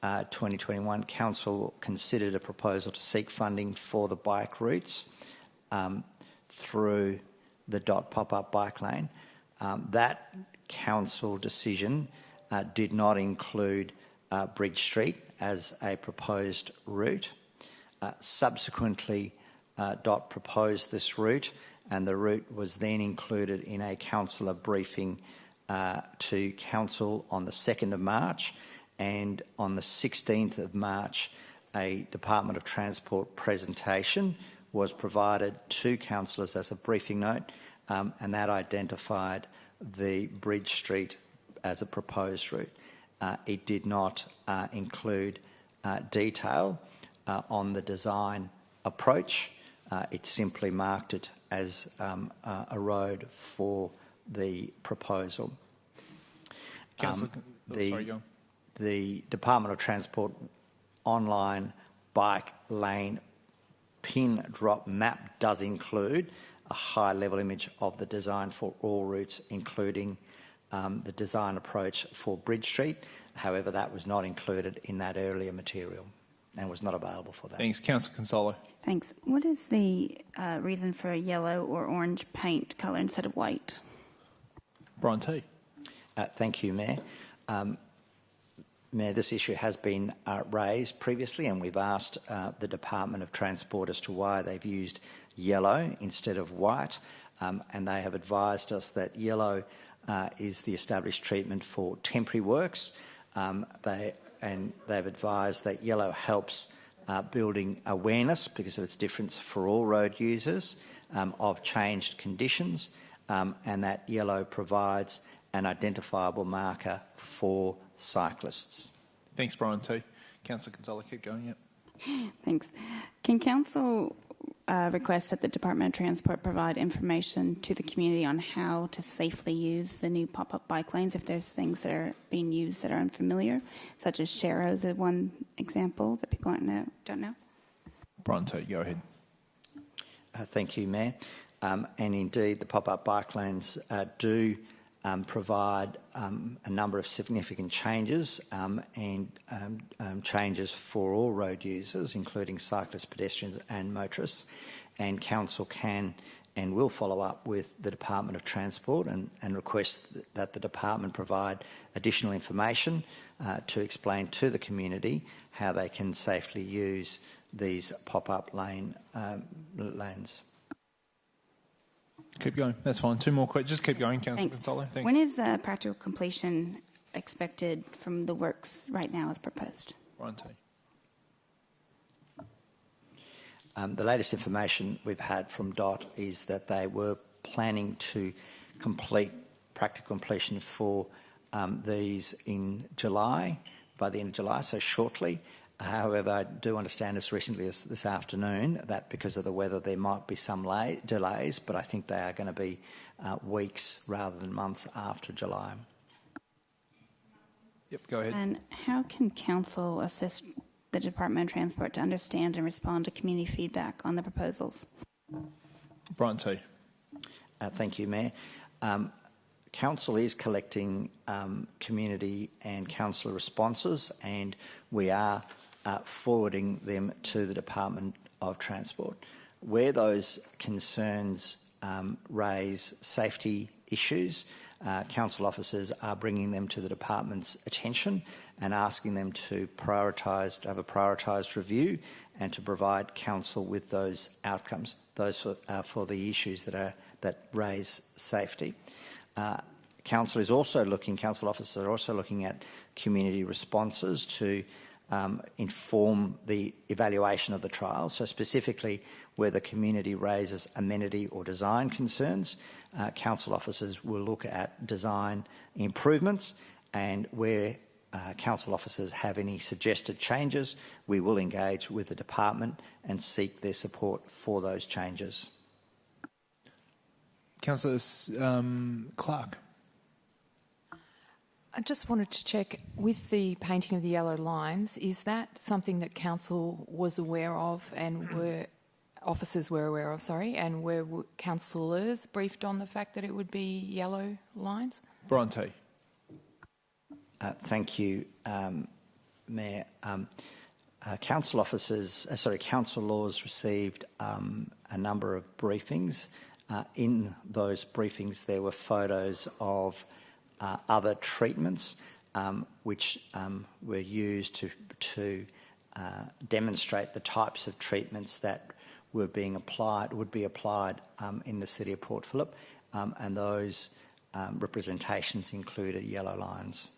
[SPEAKER 19] 2021, Council considered a proposal to seek funding for the bike routes through the pop-up bike lane. That Council decision did not include Bridge Street as a proposed route. Subsequently, DOT proposed this route, and the route was then included in a councillor briefing to Council on the 2nd of March, and on the 16th of March, a Department of Transport presentation was provided to councillors as a briefing note, and that identified the Bridge Street as a proposed route. It did not include detail on the design approach. It simply marked it as a road for the proposal. The Department of Transport online bike lane pin drop map does include a high-level image of the design for all routes, including the design approach for Bridge Street. However, that was not included in that earlier material and was not available for that.
[SPEAKER 1] Thanks. Councillor Consolo.
[SPEAKER 18] Thanks. What is the reason for a yellow or orange paint colour instead of white?
[SPEAKER 1] Brian T.
[SPEAKER 19] Thank you, Mayor. Mayor, this issue has been raised previously, and we've asked the Department of Transport as to why they've used yellow instead of white, and they have advised us that yellow is the established treatment for temporary works. They've advised that yellow helps building awareness because of its difference for all road users of changed conditions, and that yellow provides an identifiable marker for cyclists.
[SPEAKER 1] Thanks, Brian T. Councillor Consolo, keep going. Yep.
[SPEAKER 18] Thanks. Can Council request that the Department of Transport provide information to the community on how to safely use the new pop-up bike lanes if there's things that are being used that are unfamiliar, such as sharrows is one example that people don't know?
[SPEAKER 1] Brian T, go ahead.
[SPEAKER 19] Thank you, Mayor. And indeed, the pop-up bike lanes do provide a number of significant changes and changes for all road users, including cyclists, pedestrians and motorists. And Council can and will follow up with the Department of Transport and request that the Department provide additional information to explain to the community how they can safely use these pop-up lanes.
[SPEAKER 1] Keep going. That's fine. Two more questions. Just keep going, Councillor Consolo. Thanks.
[SPEAKER 18] When is practical completion expected from the works right now as proposed?
[SPEAKER 1] Brian T.
[SPEAKER 19] The latest information we've had from DOT is that they were planning to complete practical completion for these in July, by the end of July, so shortly. However, I do understand as recently as this afternoon that because of the weather there might be some delays, but I think they are going to be weeks rather than months after July.
[SPEAKER 1] Yep, go ahead.
[SPEAKER 18] And how can Council assist the Department of Transport to understand and respond to community feedback on the proposals?
[SPEAKER 1] Brian T.
[SPEAKER 19] Thank you, Mayor. Council is collecting community and councillor responses, and we are forwarding them to the Department of Transport. Where those concerns raise safety issues, council officers are bringing them to the department's attention and asking them to have a prioritised review and to provide council with those outcomes, those for the issues that raise safety. Council officers are also looking at community responses to inform the evaluation of the trial. So specifically, where the community raises amenity or design concerns, council officers will look at design improvements, and where council officers have any suggested changes, we will engage with the department and seek their support for those changes.
[SPEAKER 1] Councillor Clark.
[SPEAKER 5] I just wanted to check with the painting of the yellow lines, is that something that Council was aware of and officers were aware of, and were councillors briefed on the fact that it would be yellow lines?
[SPEAKER 1] Brian T.
[SPEAKER 19] Thank you, Mayor. Council laws received a number of briefings. In those briefings, there were photos of other treatments which were used to demonstrate the types of treatments that would be applied in the City of Port Phillip, and those representations included yellow lines.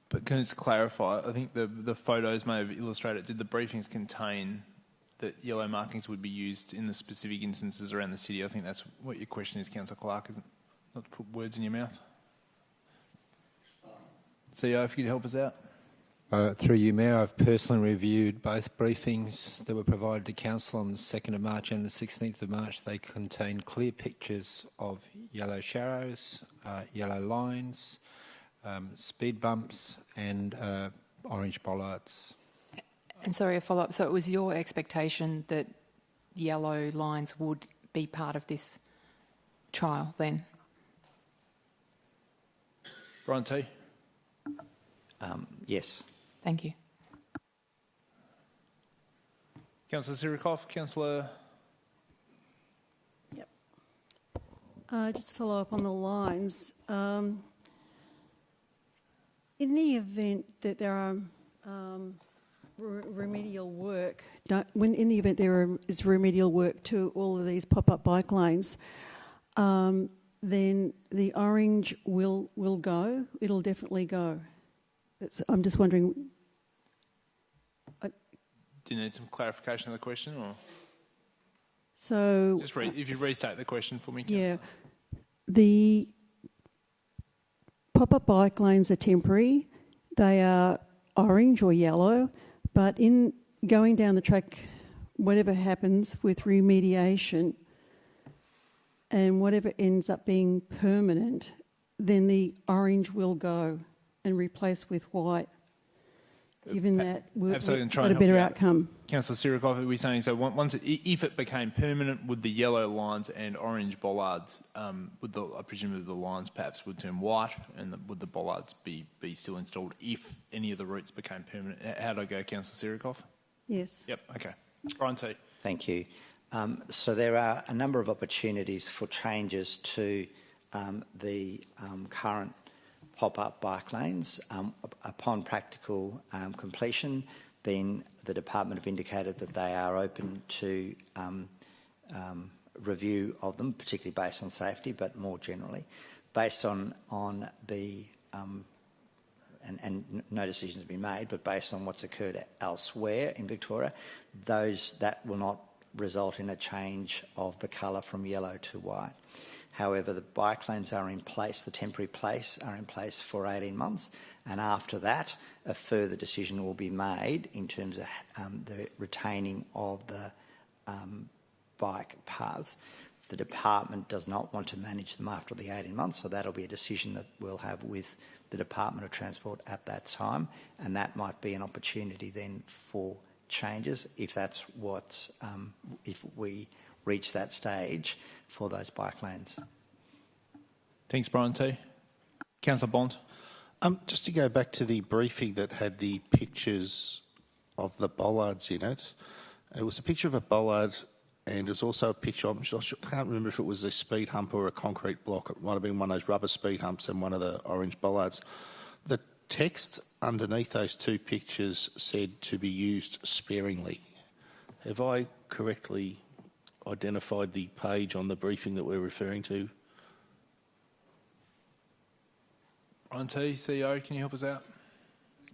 [SPEAKER 1] But can I just clarify, I think the photos may have illustrated, did the briefings contain that yellow markings would be used in the specific instances around the city? I think that's what your question is, Councillor Clark, isn't it? Not to put words in your mouth. CEO, if you could help us out.
[SPEAKER 21] Through you, Mayor, I've personally reviewed both briefings that were provided to Council on the 2nd of March and the 16th of March. They contain clear pictures of yellow sharrows, yellow lines, speed bumps and orange bollards.
[SPEAKER 5] And sorry, a follow-up. So it was your expectation that yellow lines would be part of this trial then?
[SPEAKER 1] Brian T.
[SPEAKER 19] Yes.
[SPEAKER 5] Thank you.
[SPEAKER 1] Councillor Sirikoff, Councillor...
[SPEAKER 3] Just to follow up on the lines, in the event that there are remedial work, in the event there is remedial work to all of these pop-up bike lanes, then the orange will go. It'll definitely go. I'm just wondering.
[SPEAKER 1] Do you need some clarification of the question, or?
[SPEAKER 3] So,
[SPEAKER 1] just if you restate the question for me,
[SPEAKER 3] yeah, the pop-up bike lanes are temporary. They are orange or yellow, but in going down the track, whatever happens with remediation and whatever ends up being permanent, then the orange will go and replace with white. Given that we've got a better outcome.
[SPEAKER 1] Councillor Sirikoff, are we saying so? If it became permanent, would the yellow lines and orange bollards, I presume the lines perhaps would turn white, and would the bollards be still installed if any of the routes became permanent? How'd I go, Councillor Sirikoff?
[SPEAKER 3] Yes.
[SPEAKER 1] Yep. Okay. Brian T.
[SPEAKER 19] Thank you. So there are a number of opportunities for changes to the current pop-up bike lanes. Upon practical completion, then the department have indicated that they are open to review of them, particularly based on safety, but more generally, based on the and no decisions have been made, but based on what's occurred elsewhere in Victoria, that will not result in a change of the colour from yellow to white. However, the bike lanes are in place, the temporary place are in place for 18 months, and after that, a further decision will be made in terms of the retaining of the bike paths. The department does not want to manage them after the 18 months, so that'll be a decision that we'll have with the Department of Transport at that time, and that might be an opportunity then for changes if that's what's if we reach that stage for those bike lanes.
[SPEAKER 1] Thanks, Brian T. Councillor Bond.
[SPEAKER 2] Just to go back to the briefing that had the pictures of the bollards in it, it was a picture of a bollard and there's also a picture, I can't remember if it was a speed hump or a concrete block. It might have been one of those rubber speed humps and one of the orange bollards. The text underneath those two pictures said to be used sparingly. Have I correctly identified the page on the briefing that we're referring to?
[SPEAKER 1] Ron T, CEO, can you help us out?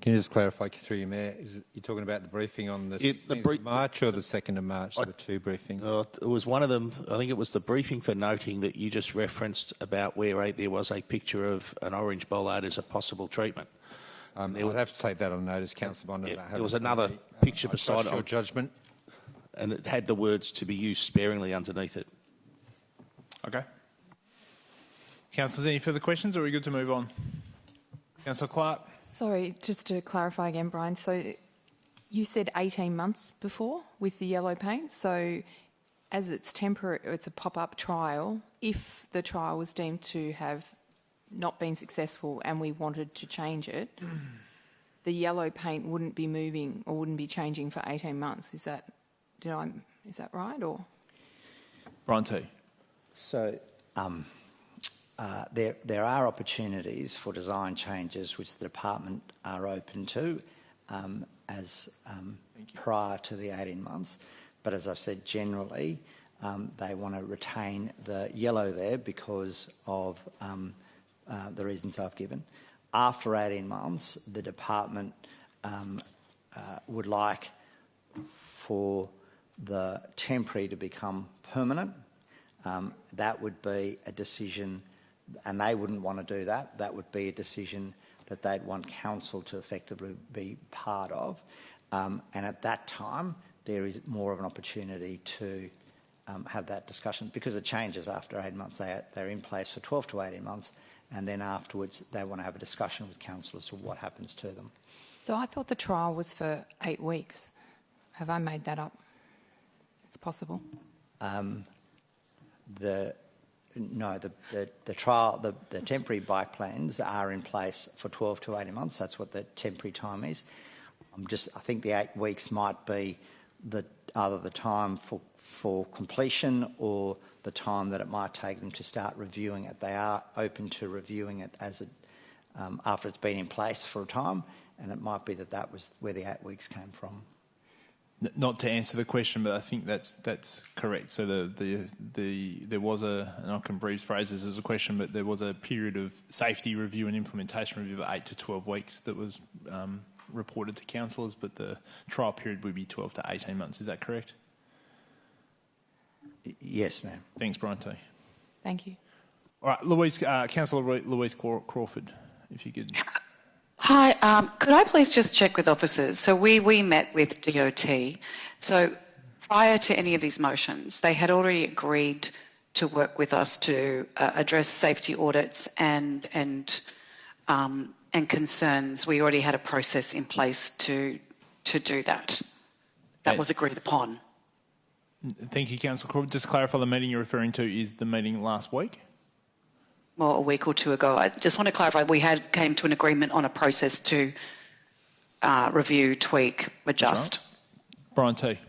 [SPEAKER 21] Can you just clarify through your Mayor? You're talking about the briefing on the 16th of March or the 2nd of March, the two briefings?
[SPEAKER 2] It was one of them. I think it was the briefing for noting that you just referenced about where there was a picture of an orange bollard as a possible treatment.
[SPEAKER 21] I'll have to take that on notice, Councillor Bond.
[SPEAKER 2] There was another picture beside it.
[SPEAKER 21] Your judgment.
[SPEAKER 2] And it had the words to be used sparingly underneath it.
[SPEAKER 1] Okay. Councillors, any further questions or are we good to move on? Councillor Clark.
[SPEAKER 5] Sorry, just to clarify again, Brian. So you said 18 months before with the yellow paint. So as it's temporary, it's a pop-up trial. If the trial was deemed to have not been successful and we wanted to change it, the yellow paint wouldn't be moving or wouldn't be changing for 18 months. Is that right? Or
[SPEAKER 1] Brian T.
[SPEAKER 19] So there are opportunities for design changes which the department are open to prior to the 18 months. But as I've said, generally they want to retain the yellow there because of the reasons I've given. After 18 months, the department would like for the temporary to become permanent. That would be a decision, and they wouldn't want to do that. That would be a decision that they'd want council to effectively be part of. And at that time, there is more of an opportunity to have that discussion because it changes after 18 months. They're in place for 12 to 18 months, and then afterwards they want to have a discussion with council as to what happens to them.
[SPEAKER 5] So I thought the trial was for 8 weeks. Have I made that up? It's possible.
[SPEAKER 19] No, the trial, the temporary bike plans are in place for 12 to 18 months. That's what the temporary time is. I think the 8 weeks might be either the time for completion or the time that it might take them to start reviewing it. They are open to reviewing it after it's been in place for a time, and it might be that was where the 8 weeks came from.
[SPEAKER 1] Not to answer the question, but I think that's correct. So there was and I can rephrase this as a question, but there was a period of safety review and implementation review of 8 to 12 weeks that was reported to councillors, but the trial period would be 12 to 18 months. Is that correct?
[SPEAKER 19] Yes, ma'am.
[SPEAKER 1] Thanks, Brian T.
[SPEAKER 5] Thank you.
[SPEAKER 1] All right, Councillor Louise Crawford, if you could.
[SPEAKER 4] Hi, could I please just check with officers? So we met with DOT. So prior to any of these motions, they had already agreed to work with us to address safety audits and concerns. We already had a process in place to do that. That was agreed upon.
[SPEAKER 1] Thank you, Councillor Crawford. Just to clarify, the meeting you're referring to is the meeting last week?
[SPEAKER 4] Well, a week or two ago. I just want to clarify, we came to an agreement on a process to review, tweak, adjust.
[SPEAKER 1] Right. Brian T.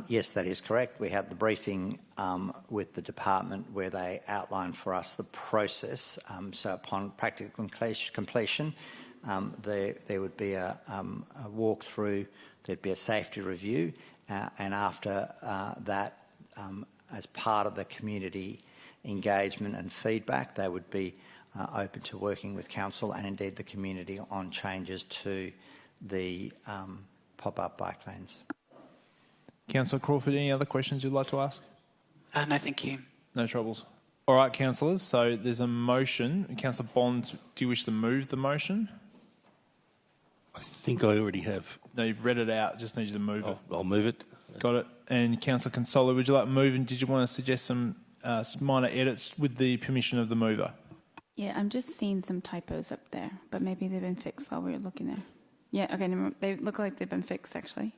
[SPEAKER 19] Yes, that is correct. We had the briefing with the department where they outlined for us the process. So upon practical completion, there would be a walkthrough, there'd be a safety review, and after that, as part of the community engagement and feedback, they would be open to working with council and indeed the community on changes to the pop-up bike lanes.
[SPEAKER 1] Councillor Crawford, any other questions you'd like to ask?
[SPEAKER 4] No, thank you.
[SPEAKER 1] No troubles. All right, councillors, so there's a motion. Councillor Bond, do you wish to move the motion?
[SPEAKER 2] I think I already have.
[SPEAKER 1] No, you've read it out, just need you to move it.
[SPEAKER 2] I'll move it.
[SPEAKER 1] Got it. And Councillor Consola, would you like to move, and did you want to suggest some minor edits with the permission of the mover?
[SPEAKER 18] Yeah, I'm just seeing some typos up there, but maybe they've been fixed while we were looking there. Yeah, okay, they look like they've been fixed, actually.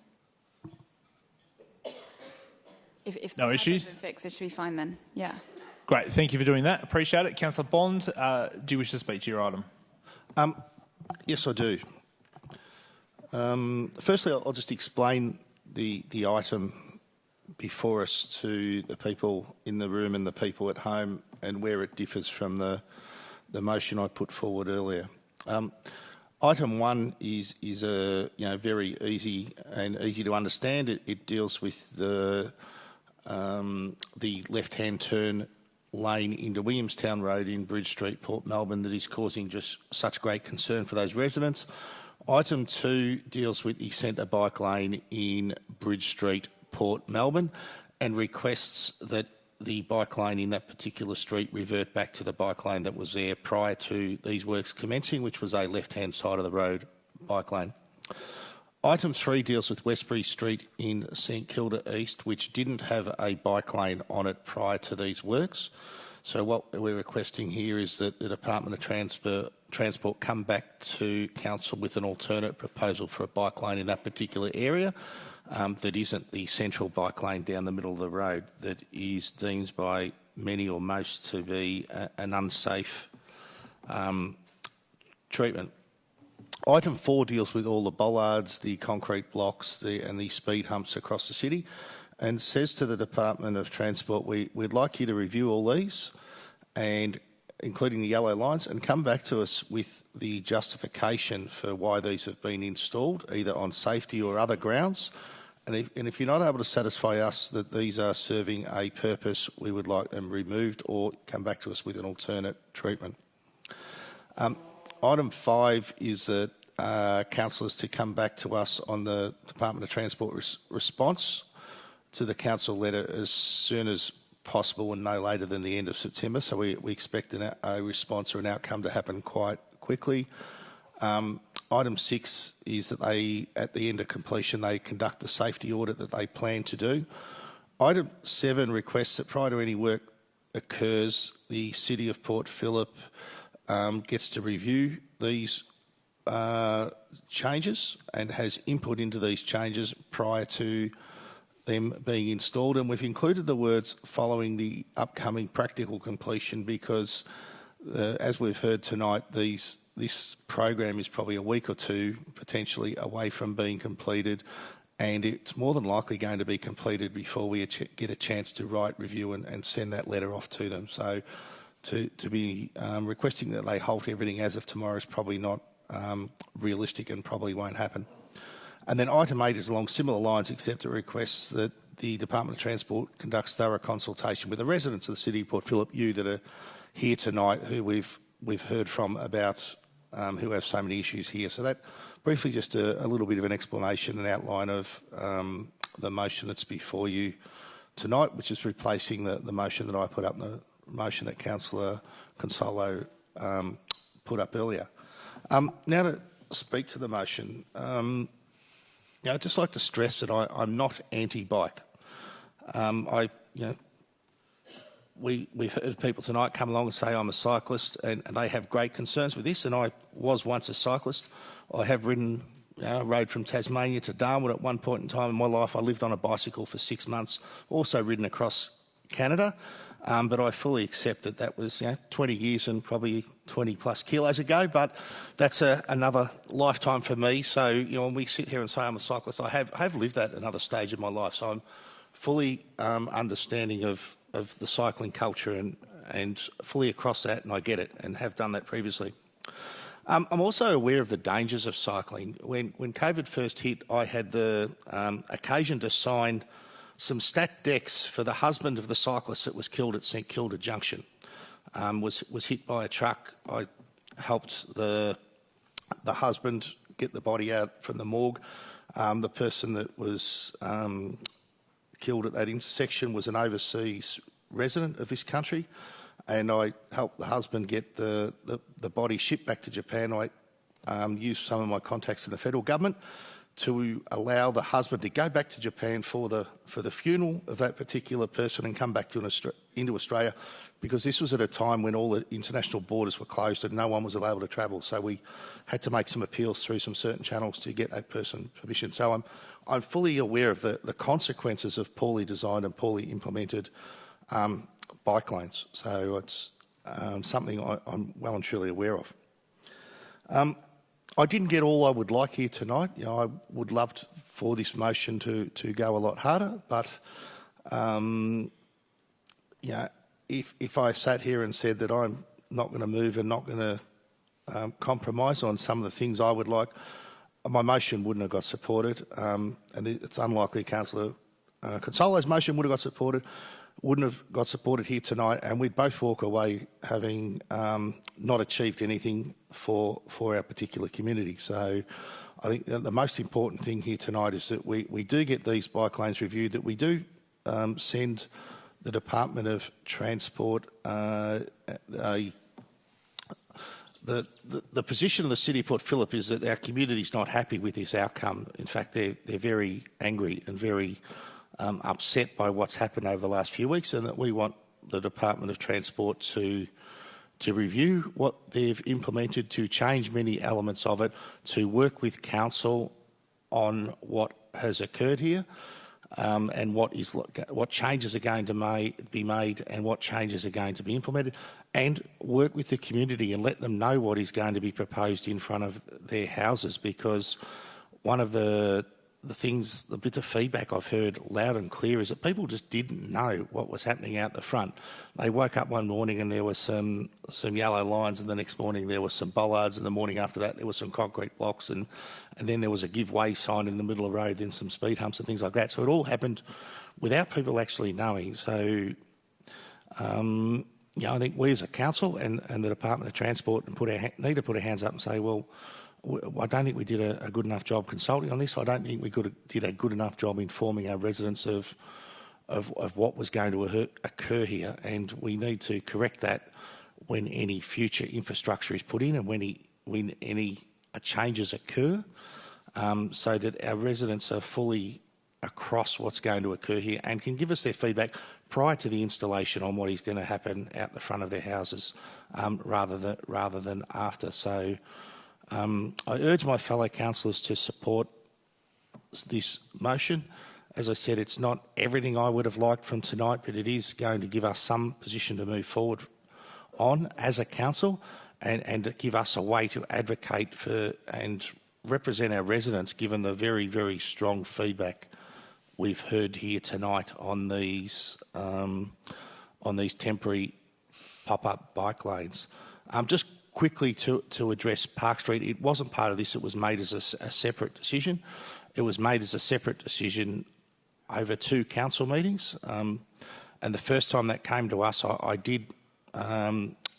[SPEAKER 18] If
[SPEAKER 1] no issues?
[SPEAKER 18] Been fixed, it should be fine then, yeah.
[SPEAKER 1] Great, thank you for doing that. Appreciate it. Councillor Bond, do you wish to speak to your item?
[SPEAKER 2] Yes, I do. Firstly, I'll just explain the item before us to the people in the room and the people at home and where it differs from the motion I put forward earlier. Item 1 is a very easy to understand. It deals with the left-hand turn lane into Williamstown Road in Bridge Street, Port Melbourne, that is causing just such great concern for those residents. Item 2 deals with the centre bike lane in Bridge Street, Port Melbourne, and requests that the bike lane in that particular street revert back to the bike lane that was there prior to these works commencing, which was a left-hand side of the road bike lane. Item 3 deals with Westbury Street in St Kilda East, which didn't have a bike lane on it prior to these works. So what we're requesting here is that the Department of Transport come back to Council with an alternate proposal for a bike lane in that particular area that isn't the central bike lane down the middle of the road that is deemed by many or most to be an unsafe treatment. Item 4 deals with all the bollards, the concrete blocks and the speed humps across the city, and says to the Department of Transport, we'd like you to review all these, and including the yellow lines, and come back to us with the justification for why these have been installed, either on safety or other grounds. And if you're not able to satisfy us that these are serving a purpose, we would like them removed or come back to us with an alternate treatment. Item 5 is that councillors to come back to us on the Department of Transport response to the council letter as soon as possible and no later than the end of September. So we expect a response or an outcome to happen quite quickly. Item 6 is that they, at the end of completion, they conduct the safety audit that they plan to do. Item 7 requests that prior to any work occurs, the City of Port Phillip gets to review these changes and has input into these changes prior to them being installed, and we've included the words following the upcoming practical completion because, as we've heard tonight, this program is probably a week or two potentially away from being completed, and it's more than likely going to be completed before we get a chance to write, review and send that letter off to them. So to be requesting that they halt everything as of tomorrow is probably not realistic and probably won't happen. And then item 8 is along similar lines, except it requests that the Department of Transport conducts thorough consultation with the residents of the City of Port Phillip, you that are here tonight, who we've heard from about who have so many issues here. So that briefly just a little bit of an explanation and outline of the motion that's before you tonight, which is replacing the motion that I put up, the motion that Councillor Consolo put up earlier. Now to speak to the motion. I'd just like to stress that I'm not anti-bike. We've heard people tonight come along and say I'm a cyclist, and they have great concerns with this. And I was once a cyclist. I have ridden, rode from Tasmania to Darwin at one point in time in my life. I lived on a bicycle for 6 months. Also ridden across Canada, but I fully accept that was 20 years and probably 20 plus kilos ago, but that's another lifetime for me. So when we sit here and say I'm a cyclist, I have lived that another stage of my life. So I'm fully understanding of the cycling culture and fully across that, and I get it and have done that previously. I'm also aware of the dangers of cycling. When COVID first hit, I had the occasion to sign some stacked decks for the husband of the cyclist that was killed at St Kilda Junction. Was hit by a truck. I helped the husband get the body out from the morgue. The person that was killed at that intersection was an overseas resident of this country, and I helped the husband get the body shipped back to Japan. I used some of my contacts in the federal government to allow the husband to go back to Japan for the funeral of that particular person and come back into Australia, because this was at a time when all the international borders were closed and no one was allowed to travel. So we had to make some appeals through some certain channels to get that person permission. So I'm fully aware of the consequences of poorly designed and poorly implemented bike lanes. So it's something I'm well and truly aware of. I didn't get all I would like here tonight. I would love for this motion to go a lot harder, but if I sat here and said that I'm not going to move and not going to compromise on some of the things I would like, my motion wouldn't have got supported, and it's unlikely Councillor Consolo's motion would have got supported, wouldn't have got supported here tonight, and we'd both walk away having not achieved anything for our particular community. So I think the most important thing here tonight is that we do get these bike lanes reviewed, that we do send the Department of Transport the position of the City of Port Phillip is that our community is not happy with this outcome. In fact, they're very angry and very upset by what's happened over the last few weeks, and that we want the Department of Transport to review what they've implemented, to change many elements of it, to work with Council on what has occurred here, and what changes are going to be made and what changes are going to be implemented, and work with the community and let them know what is going to be proposed in front of their houses, because one of the things, the bit of feedback I've heard loud and clear is that people just didn't know what was happening out the front. They woke up one morning and there were some yellow lines, and the next morning there were some bollards, and the morning after that there were some concrete blocks, and then there was a give way sign in the middle of the road, then some speed humps and things like that. So it all happened without people actually knowing. So I think we as a council and the Department of Transport need to put our hands up and say, well, I don't think we did a good enough job consulting on this. I don't think we did a good enough job informing our residents of what was going to occur here, and we need to correct that when any future infrastructure is put in and when any changes occur, so that our residents are fully across what's going to occur here and can give us their feedback prior to the installation on what is going to happen out the front of their houses, rather than after. So I urge my fellow councillors to support this motion, As I said, it's not everything I would have liked from tonight, but it is going to give us some position to move forward on as a council, and to give us a way to advocate for and represent our residents, given the very, very strong feedback we've heard here tonight on these temporary pop-up bike lanes. Just quickly to address Park Street, it wasn't part of this. It was made as a separate decision. It was made as a separate decision over 2 council meetings, and the first time that came to us, I did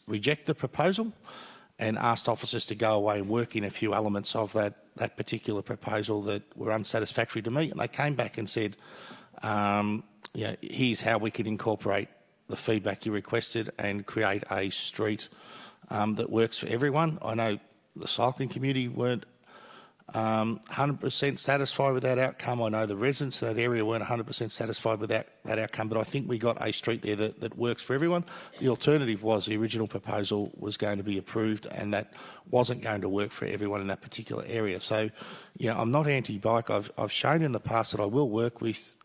[SPEAKER 2] reject the proposal and asked officers to go away and work in a few elements of that particular proposal that were unsatisfactory to me. And they came back and said, here's how we can incorporate the feedback you requested and create a street that works for everyone. I know the cycling community weren't 100% satisfied with that outcome. I know the residents of that area weren't 100% satisfied with that outcome, but I think we got a street there that works for everyone. The alternative was the original proposal was going to be approved, and that wasn't going to work for everyone in that particular area. So, I'm not anti-bike. I've shown in the past that I will work with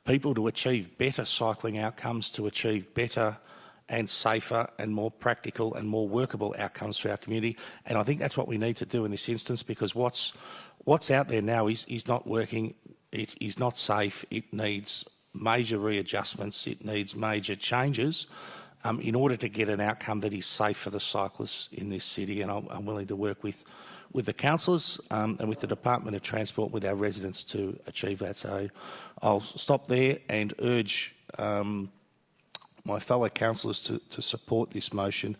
[SPEAKER 2] people to achieve better cycling outcomes, to achieve better and safer and more practical and more workable outcomes for our community. And I think that's what we need to do in this instance, because what's out there now is not working. It is not safe. It needs major readjustments. It needs major changes in order to get an outcome that is safe for the cyclists in this city. And I'm willing to work with the councillors and with the Department of Transport, with our residents to achieve that. So I'll stop there and urge my fellow councillors to support this motion,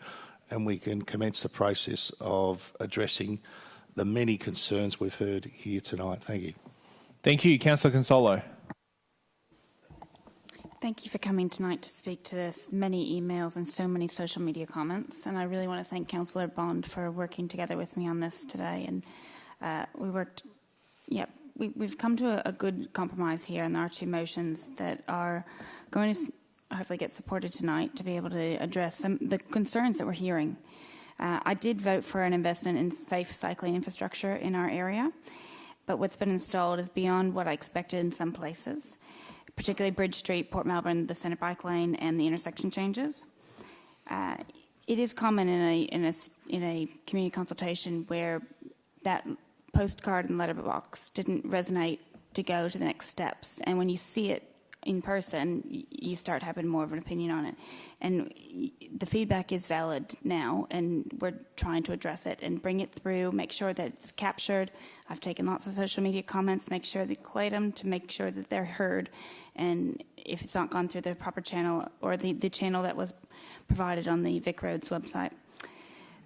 [SPEAKER 2] and we can commence the process of addressing the many concerns we've heard here tonight. Thank you.
[SPEAKER 1] Thank you. Councillor Consolo.
[SPEAKER 18] Thank you for coming tonight to speak to this. Many emails and so many social media comments, and I really want to thank Councillor Bond for working together with me on this today. And we've come to a good compromise here, and there are 2 motions that are going to hopefully get supported tonight to be able to address the concerns that we're hearing. I did vote for an investment in safe cycling infrastructure in our area, but what's been installed is beyond what I expected in some places, particularly Bridge Street, Port Melbourne, the centre bike lane, and the intersection changes. It is common in a community consultation where that postcard and letterbox didn't resonate to go to the next steps, and when you see it in person, you start having more of an opinion on it. And the feedback is valid now, and we're trying to address it and bring it through, make sure that it's captured. I've taken lots of social media comments, make sure they collate them to make sure that they're heard. And if it's not gone through the proper channel or the channel that was provided on the Vic Roads website.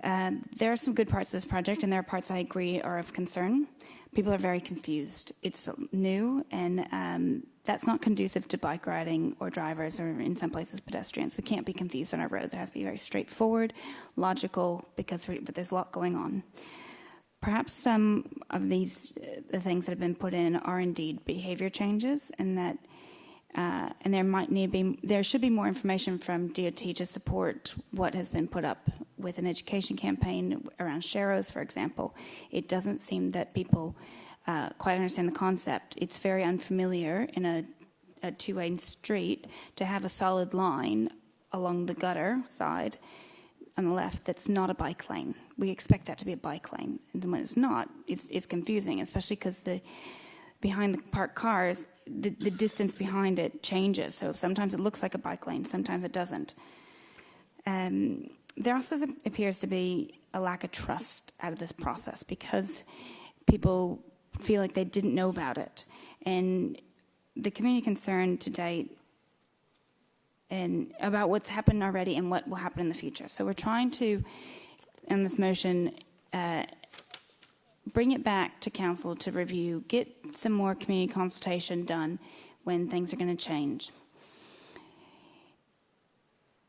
[SPEAKER 18] There are some good parts of this project, and there are parts I agree are of concern. People are very confused. It's new, and that's not conducive to bike riding or drivers, or in some places pedestrians. We can't be confused on our roads. It has to be very straightforward, logical, but there's a lot going on. Perhaps some of the things that have been put in are indeed behaviour changes, and that and there should be more information from DOT to support what has been put up with an education campaign around Sharrows, for example. It doesn't seem that people quite understand the concept. It's very unfamiliar in a 2-way street to have a solid line along the gutter side on the left that's not a bike lane. We expect that to be a bike lane, and when it's not, it's confusing, especially because behind the parked cars, the distance behind it changes. So sometimes it looks like a bike lane, sometimes it doesn't. There also appears to be a lack of trust out of this process because people feel like they didn't know about it. And the community concern to date and about what's happened already and what will happen in the future. So we're trying to, in this motion, bring it back to council to review, get some more community consultation done when things are going to change.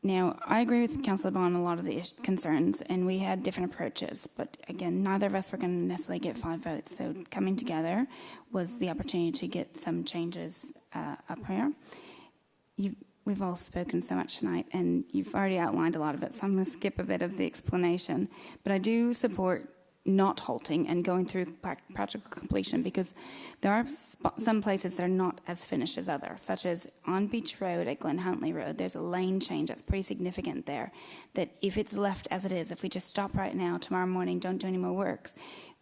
[SPEAKER 18] Now, I agree with Councillor Bond on a lot of the concerns, and we had different approaches. But again, neither of us were going to necessarily get 5 votes. So coming together was the opportunity to get some changes up here. We've all spoken so much tonight, and you've already outlined a lot of it, so I'm going to skip a bit of the explanation. But I do support not halting and going through practical completion, because there are some places that are not as finished as others, such as on Beach Road at Glen Huntley Road. There's a lane change that's pretty significant there, that if it's left as it is, if we just stop right now, tomorrow morning, don't do any more works,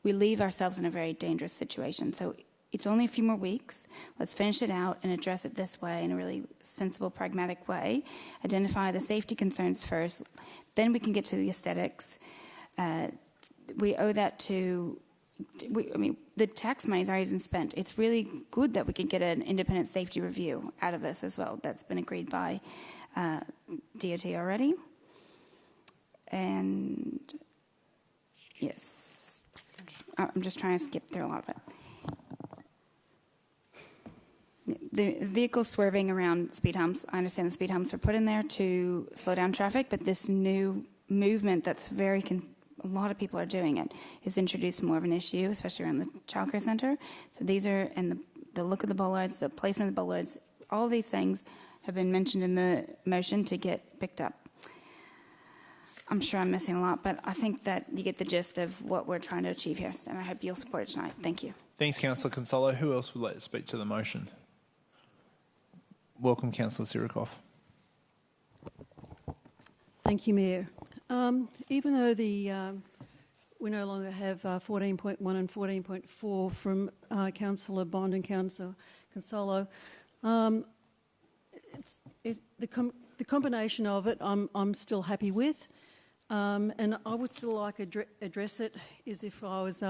[SPEAKER 18] we leave ourselves in a very dangerous situation. So it's only a few more weeks. Let's finish it out and address it this way in a really sensible, pragmatic way. Identify the safety concerns first, then we can get to the aesthetics. We owe that to, the tax money is already been spent. It's really good that we can get an independent safety review out of this as well. That's been agreed by DOT already. And yes, I'm just trying to skip through a lot of it. The vehicles swerving around speed humps, I understand the speed humps are put in there to slow down traffic, but this new movement that's a lot of people are doing it, has introduced more of an issue, especially around the childcare centre. So these are, and the look of the bollards, the placement of the bollards, all these things have been mentioned in the motion to get picked up. I'm sure I'm missing a lot, but I think that you get the gist of what we're trying to achieve here, and I hope you'll support it tonight. Thank you.
[SPEAKER 1] Thanks, Councillor Consolo. Who else would like to speak to the motion? Welcome, Councillor Sirikoff.
[SPEAKER 3] Thank you, Mayor. Even though we no longer have 14.1 and 14.4 from Councillor Bond and Councillor Consolo, the combination of it I'm still happy with, and I would still like to address it as if I was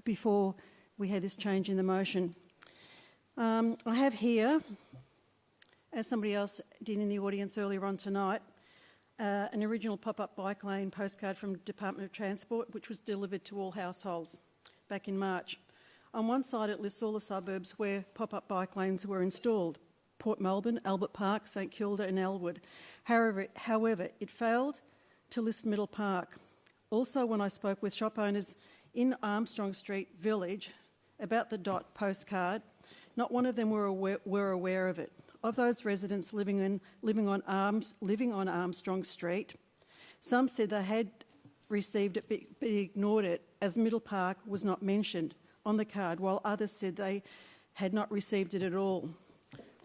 [SPEAKER 3] before we had this change in the motion. I have here, as somebody else did in the audience earlier on tonight, an original pop-up bike lane postcard from Department of Transport, which was delivered to all households back in March. On one side, it lists all the suburbs where pop-up bike lanes were installed: Port Melbourne, Albert Park, St Kilda and Elwood. However, it failed to list Middle Park. Also, when I spoke with shop owners in Armstrong Street Village about the DOT postcard, not one of them were aware of it. Of those residents living on Armstrong Street, some said they had received it but ignored it, as Middle Park was not mentioned on the card, while others said they had not received it at all.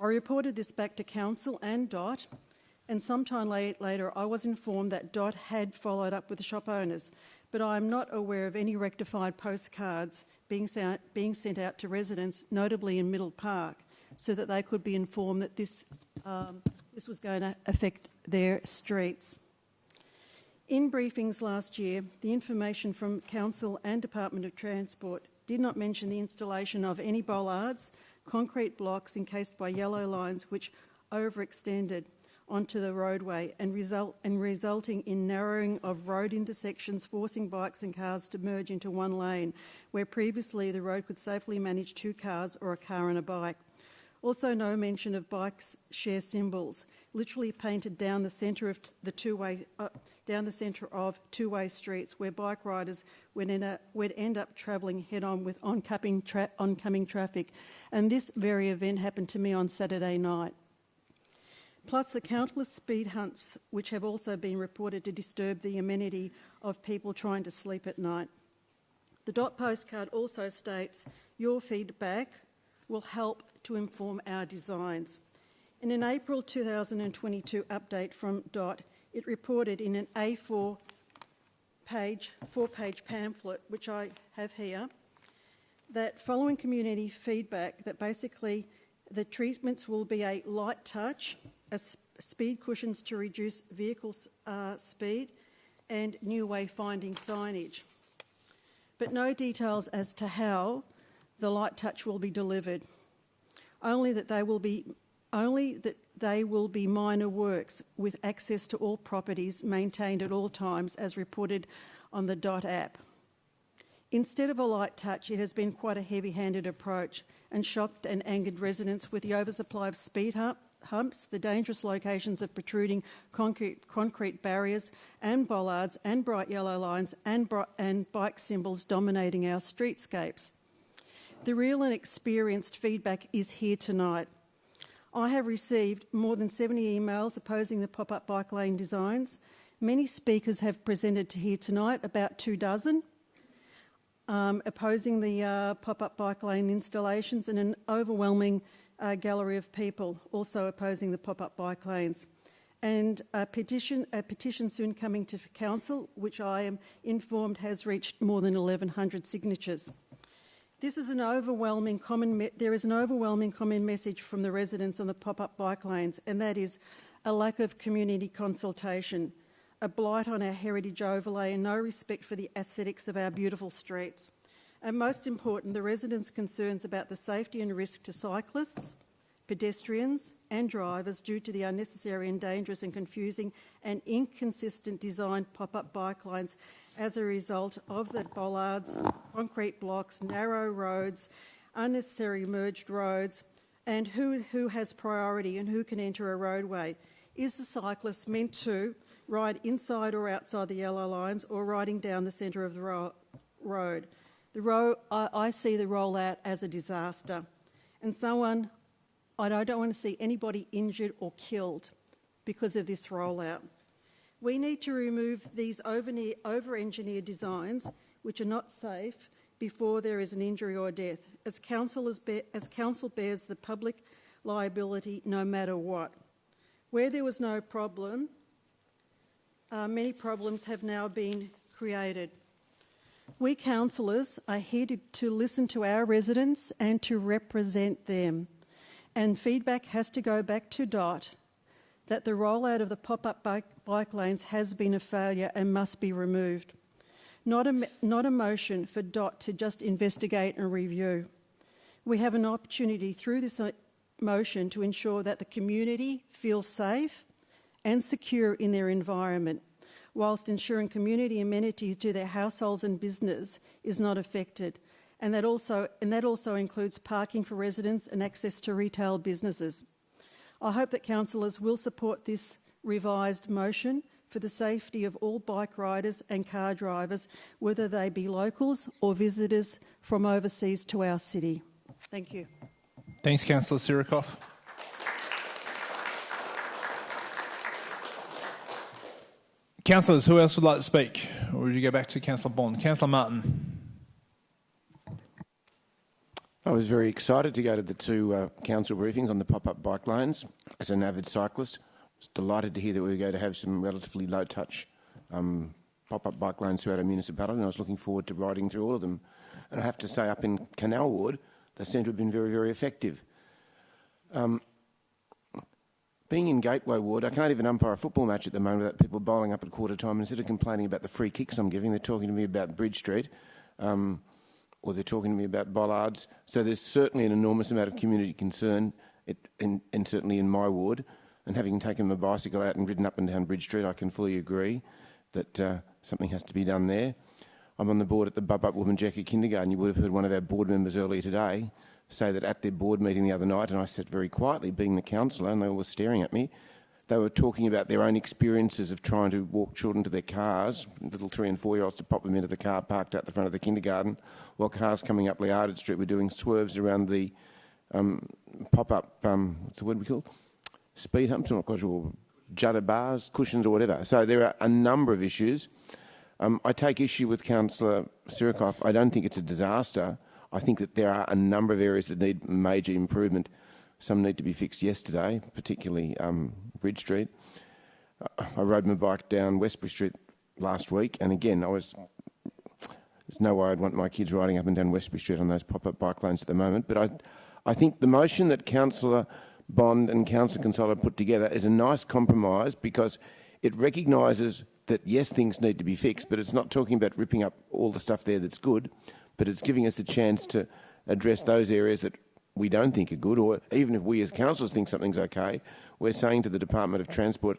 [SPEAKER 3] I reported this back to Council and DOT, and sometime later I was informed that DOT had followed up with the shop owners, but I am not aware of any rectified postcards being sent out to residents, notably in Middle Park, so that they could be informed that this was going to affect their streets. In briefings last year, the information from Council and Department of Transport did not mention the installation of any bollards, concrete blocks encased by yellow lines which overextended onto the roadway and resulting in narrowing of road intersections, forcing bikes and cars to merge into one lane, where previously the road could safely manage 2 cars or a car and a bike. Also, no mention of bikes share symbols, literally painted down the centre of two-way streets, where bike riders would end up travelling head-on with oncoming traffic. And this very event happened to me on Saturday night. Plus the countless speed humps which have also been reported to disturb the amenity of people trying to sleep at night. The DOT postcard also states, "Your feedback will help to inform our designs." In an April 2022 update from DOT, it reported in an four-page pamphlet, which I have here, that following community feedback, that basically the treatments will be a light touch, speed cushions to reduce vehicle speed, and new wayfinding signage. But no details as to how the light touch will be delivered. Only that they will be minor works with access to all properties maintained at all times, as reported on the DOT app. Instead of a light touch, it has been quite a heavy-handed approach and shocked and angered residents with the oversupply of speed humps, the dangerous locations of protruding concrete barriers and bollards and bright yellow lines and bike symbols dominating our streetscapes. The real and experienced feedback is here tonight. I have received more than 70 emails opposing the pop-up bike lane designs. Many speakers have presented to here tonight, about 24, opposing the pop-up bike lane installations, and an overwhelming gallery of people also opposing the pop-up bike lanes. And a petition soon coming to council, which I am informed has reached more than 1,100 signatures. There is an overwhelming common message from the residents on the pop-up bike lanes, and that is a lack of community consultation, a blight on our heritage overlay, and no respect for the aesthetics of our beautiful streets. And most important, the residents' concerns about the safety and risk to cyclists, pedestrians and drivers due to the unnecessary and dangerous and confusing and inconsistent designed pop-up bike lanes as a result of the bollards, concrete blocks, narrow roads, unnecessary merged roads, and who has priority and who can enter a roadway. Is the cyclist meant to ride inside or outside the yellow lines or riding down the centre of the road? I see the rollout as a disaster, and I don't want to see anybody injured or killed because of this rollout. We need to remove these over-engineered designs which are not safe before there is an injury or death, as council bears the public liability no matter what. Where there was no problem, many problems have now been created. We councillors are here to listen to our residents and to represent them. And feedback has to go back to DOT that the rollout of the pop-up bike lanes has been a failure and must be removed. Not a motion for DOT to just investigate and review. We have an opportunity through this motion to ensure that the community feels safe and secure in their environment, whilst ensuring community amenities to their households and business is not affected. And that also includes parking for residents and access to retail businesses. I hope that councillors will support this revised motion for the safety of all bike riders and car drivers, whether they be locals or visitors from overseas to our city. Thank you.
[SPEAKER 1] Thanks, Councillor Sirikoff. Councillors, who else would like to speak? Or would you go back to Councillor Bond? Councillor Martin.
[SPEAKER 6] I was very excited to go to the two council briefings on the pop-up bike lanes. As an avid cyclist, I was delighted to hear that we were going to have some relatively low-touch pop-up bike lanes throughout our municipality, and I was looking forward to riding through all of them. And I have to say, up in Canal Ward, they seem to have been very, very effective. Being in Gateway Ward, I can't even umpire a football match at the moment without people bowling up at quarter time. Instead of complaining about the free kicks I'm giving, they're talking to me about Bridge Street. Or they're talking to me about bollards. So there's certainly an enormous amount of community concern, and certainly in my ward. And having taken my bicycle out and ridden up and down Bridge Street, I can fully agree that something has to be done there. I'm on the board at the Bub Up Womanjeka Kindergarten. You would have heard one of our board members earlier today say that at their board meeting the other night, and I sat very quietly, being the councillor, and they were staring at me, they were talking about their own experiences of trying to walk children to their cars, little 3- and 4-year-olds, to pop them into the car parked out the front of the kindergarten, while cars coming up Liarded Street were doing swerves around the pop-up, what's the word we call? Speed humps, I'm not quite sure, judder bars, cushions or whatever. So there are a number of issues. I take issue with Councillor Sirikoff. I don't think it's a disaster. I think that there are a number of areas that need major improvement. Some need to be fixed yesterday, particularly Bridge Street. I rode my bike down Westbury Street last week, and again, there's no way I'd want my kids riding up and down Westbury Street on those pop-up bike lanes at the moment. But I think the motion that Councillor Bond and Councillor Consola put together is a nice compromise, because it recognises that, yes, things need to be fixed, but it's not talking about ripping up all the stuff there that's good, but it's giving us a chance to address those areas that we don't think are good, or even if we as councillors think something's okay, we're saying to the Department of Transport,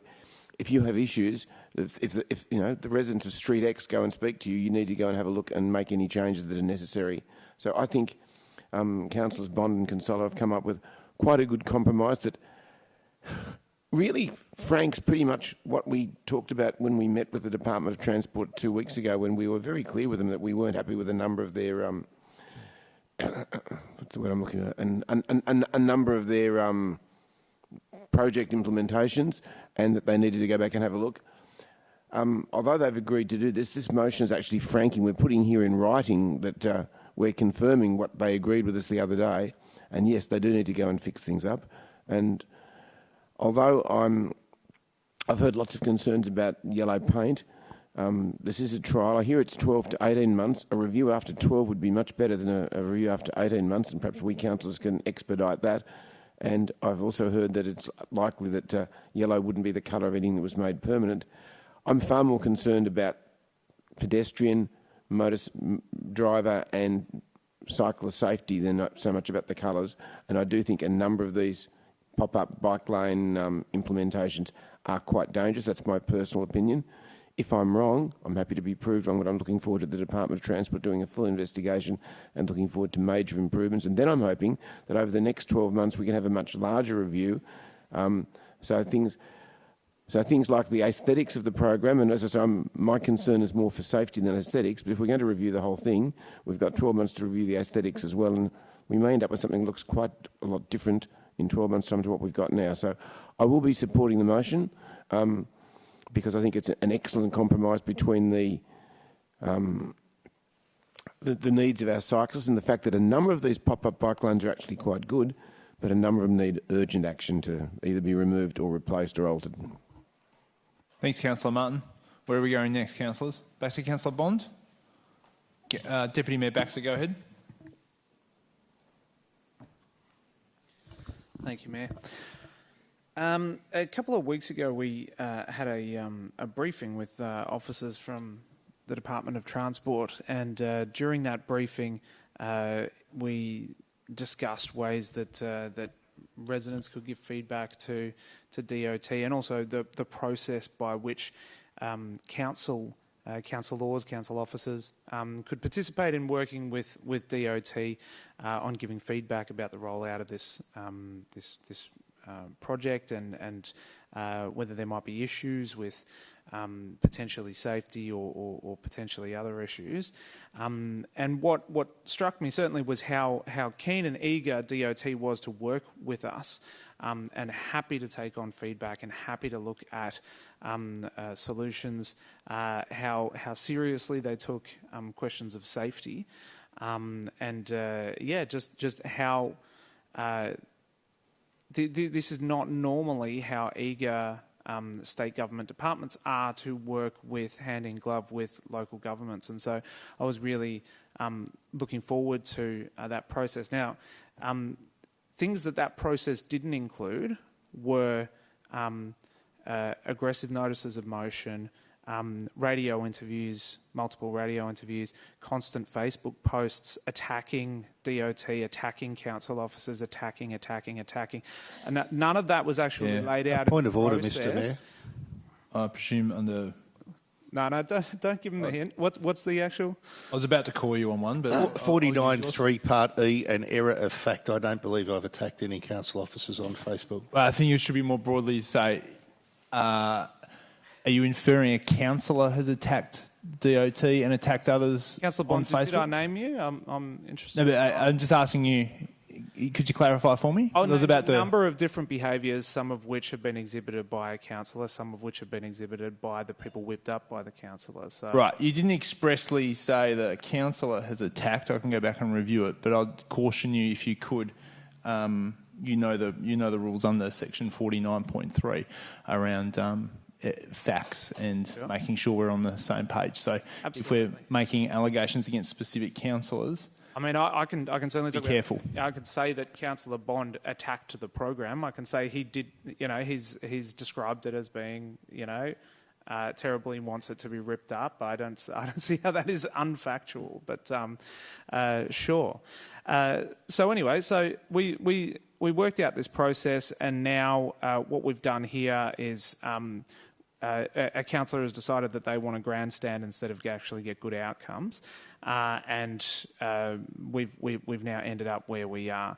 [SPEAKER 6] if you have issues, if you know the residents of Street X go and speak to you, you need to go and have a look and make any changes that are necessary. So I think Councillors Bond and Consola have come up with quite a good compromise that really franks pretty much what we talked about when we met with the Department of Transport 2 weeks ago, when we were very clear with them that we weren't happy with a number of their what's the word I'm looking at? A number of their project implementations, and that they needed to go back and have a look. although they've agreed to do this motion is actually franking. We're putting here in writing that we're confirming what they agreed with us the other day. And yes, they do need to go and fix things up. And although I've heard lots of concerns about yellow paint, this is a trial. I hear it's 12 to 18 months. A review after 12 would be much better than a review after 18 months, and perhaps we councillors can expedite that. And I've also heard that it's likely that yellow wouldn't be the colour of anything that was made permanent. I'm far more concerned about pedestrian, motor driver and cyclist safety than not so much about the colours. And I do think a number of these pop-up bike lane implementations are quite dangerous. That's my personal opinion. If I'm wrong, I'm happy to be proved wrong, but I'm looking forward to the Department of Transport doing a full investigation and looking forward to major improvements. And then I'm hoping that over the next 12 months we can have a much larger review. So things like the aesthetics of the program, and as I say, my concern is more for safety than aesthetics, but if we're going to review the whole thing, we've got 12 months to review the aesthetics as well, and we may end up with something that looks quite a lot different in 12 months' time to what we've got now. So I will be supporting the motion because I think it's an excellent compromise between the needs of our cyclists and the fact that a number of these pop-up bike lanes are actually quite good, but a number of them need urgent action to either be removed or replaced or altered.
[SPEAKER 1] Thanks, Councillor Martin. Where are we going next, councillors? Back to Councillor Bond. Deputy Mayor Baxter, go ahead.
[SPEAKER 7] Thank you, Mayor. A couple of weeks ago, we had a briefing with officers from the Department of Transport, and during that briefing, we discussed ways that residents could give feedback to DOT, and also the process by which council officers could participate in working with DOT on giving feedback about the rollout of this project and whether there might be issues with potentially safety or potentially other issues. And what struck me certainly was how keen and eager DOT was to work with us and happy to take on feedback and happy to look at solutions, how seriously they took questions of safety, just how this is not normally how eager state government departments are to work with hand in glove with local governments. And so I was really looking forward to that process. Now, things that process didn't include were aggressive notices of motion, radio interviews, multiple radio interviews, constant Facebook posts attacking DOT, attacking council officers, attacking. And none of that was actually laid out.
[SPEAKER 2] Point of order,
[SPEAKER 7] process.
[SPEAKER 2] Mr. Mayor.
[SPEAKER 1] I presume under...
[SPEAKER 7] No, don't give him the hint. What's the actual...
[SPEAKER 1] I was about to call you on one, but...
[SPEAKER 2] 49.3 Part E, an error of fact. I don't believe I've attacked any council officers on Facebook.
[SPEAKER 1] I think you should be more broadly say... are you inferring a councillor has attacked DOT and attacked others
[SPEAKER 7] Councillor Bond,
[SPEAKER 1] on Facebook?
[SPEAKER 7] did I name you? I'm interested.
[SPEAKER 1] No, but I'm just asking you, could you clarify for me?
[SPEAKER 7] I'll name a number of different behaviours, some of which have been exhibited by a councillor, some of which have been exhibited by the people whipped up by the councillor. So.
[SPEAKER 1] Right, you didn't expressly say that a councillor has attacked. I can go back and review it, but I'd caution you if you could. You know the rules under Section 49.3 around facts and making sure we're on the same page. So if we're making allegations against specific councillors,
[SPEAKER 7] I mean, I can certainly
[SPEAKER 1] be careful.
[SPEAKER 7] I could say that Councillor Bond attacked the program. I can say he did. He's described it as being terribly wants it to be ripped up. I don't see how that is unfactual, but sure. So anyway, so we worked out this process, and now what we've done here is a councillor has decided that they want to grandstand instead of actually get good outcomes, and we've now ended up where we are.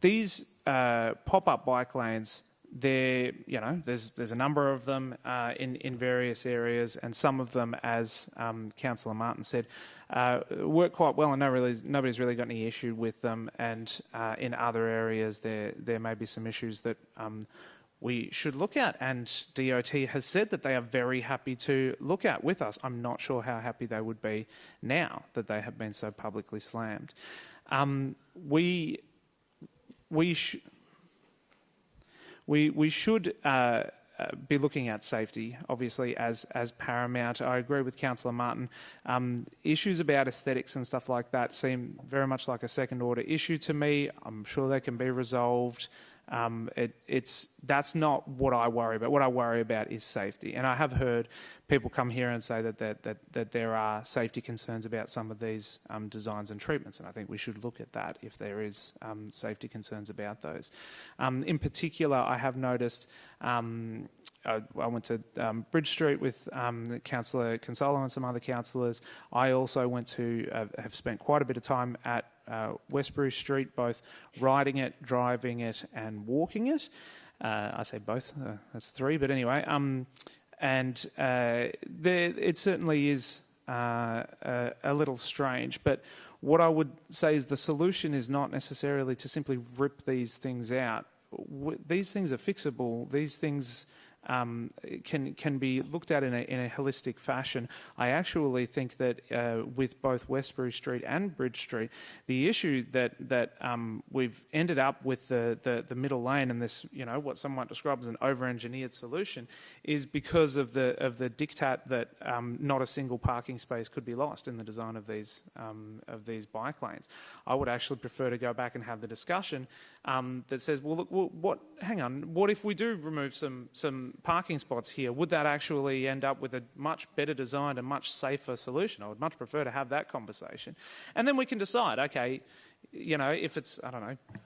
[SPEAKER 7] These pop-up bike lanes, there's a number of them in various areas, and some of them, as Councillor Martin said, work quite well, and nobody's really got any issue with them. And in other areas, there may be some issues that we should look at, and DOT has said that they are very happy to look at with us. I'm not sure how happy they would be now that they have been so publicly slammed. We should be looking at safety, obviously, as paramount. I agree with Councillor Martin. Issues about aesthetics and stuff like that seem very much like a second-order issue to me. I'm sure they can be resolved. That's not what I worry about. What I worry about is safety. And I have heard people come here and say that there are safety concerns about some of these designs and treatments, and I think we should look at that if there is safety concerns about those. In particular, I have noticed, I went to Bridge Street with Councillor Consolo and some other councillors. I also have spent quite a bit of time at Westbury Street, both riding it, driving it and walking it. I say both, that's three, but anyway. It certainly is a little strange, but what I would say is the solution is not necessarily to simply rip these things out. These things are fixable. These things can be looked at in a holistic fashion. I actually think that with both Westbury Street and Bridge Street, the issue that we've ended up with the middle lane and this, what some might describe as an over-engineered solution, is because of the diktat that not a single parking space could be lost in the design of these bike lanes. I would actually prefer to go back and have the discussion that says, well, look, hang on, what if we do remove some parking spots here? Would that actually end up with a much better designed and much safer solution? I would much prefer to have that conversation. And then we can decide, okay, if it's,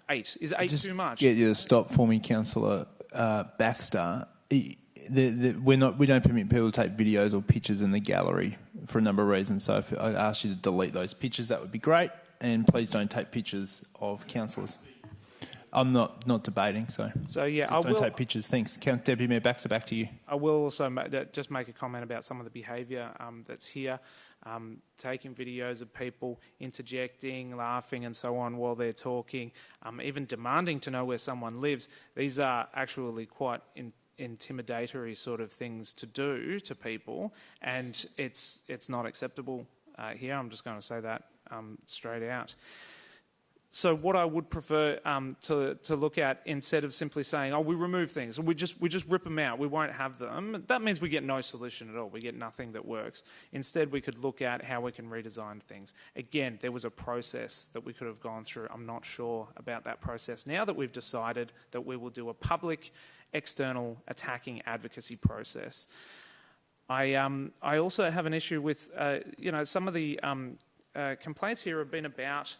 [SPEAKER 7] 8. Is 8 too much?
[SPEAKER 8] Get you to stop for me, Councillor Baxter. We don't permit people to take videos or pictures in the gallery for a number of reasons. So if I ask you to delete those pictures, that would be great. And please don't take pictures of councillors. I'm not debating, so
[SPEAKER 7] yeah,
[SPEAKER 8] just don't take pictures. Thanks. Deputy Mayor Baxter, back to you.
[SPEAKER 7] I will also just make a comment about some of the behaviour that's here. Taking videos of people interjecting, laughing and so on while they're talking, even demanding to know where someone lives. These are actually quite intimidatory sort of things to do to people, and it's not acceptable here. I'm just going to say that straight out. So what I would prefer to look at, instead of simply saying, we remove things, we just rip them out, we won't have them, that means we get no solution at all. We get nothing that works. Instead, we could look at how we can redesign things. Again, there was a process that we could have gone through. I'm not sure about that process. Now that we've decided that we will do a public, external attacking advocacy process, I also have an issue with, some of the complaints here have been about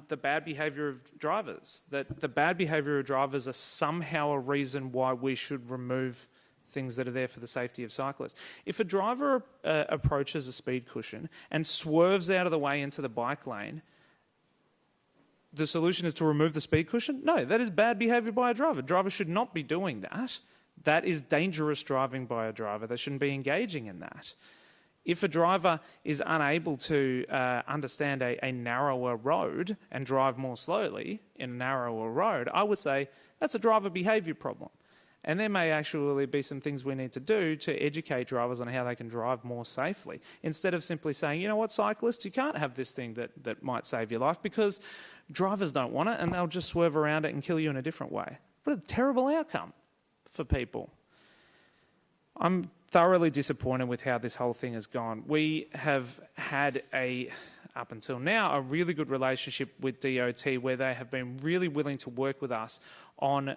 [SPEAKER 7] the bad behaviour of drivers, that the bad behaviour of drivers are somehow a reason why we should remove things that are there for the safety of cyclists. If a driver approaches a speed cushion and swerves out of the way into the bike lane, the solution is to remove the speed cushion? No, that is bad behaviour by a driver. Drivers should not be doing that. That is dangerous driving by a driver. They shouldn't be engaging in that. If a driver is unable to understand a narrower road and drive more slowly in a narrower road, I would say that's a driver behaviour problem. And there may actually be some things we need to do to educate drivers on how they can drive more safely, instead of simply saying, you know what, cyclists, you can't have this thing that might save your life because drivers don't want it and they'll just swerve around it and kill you in a different way. What a terrible outcome for people. I'm thoroughly disappointed with how this whole thing has gone. We have had up until now, a really good relationship with DOT where they have been really willing to work with us on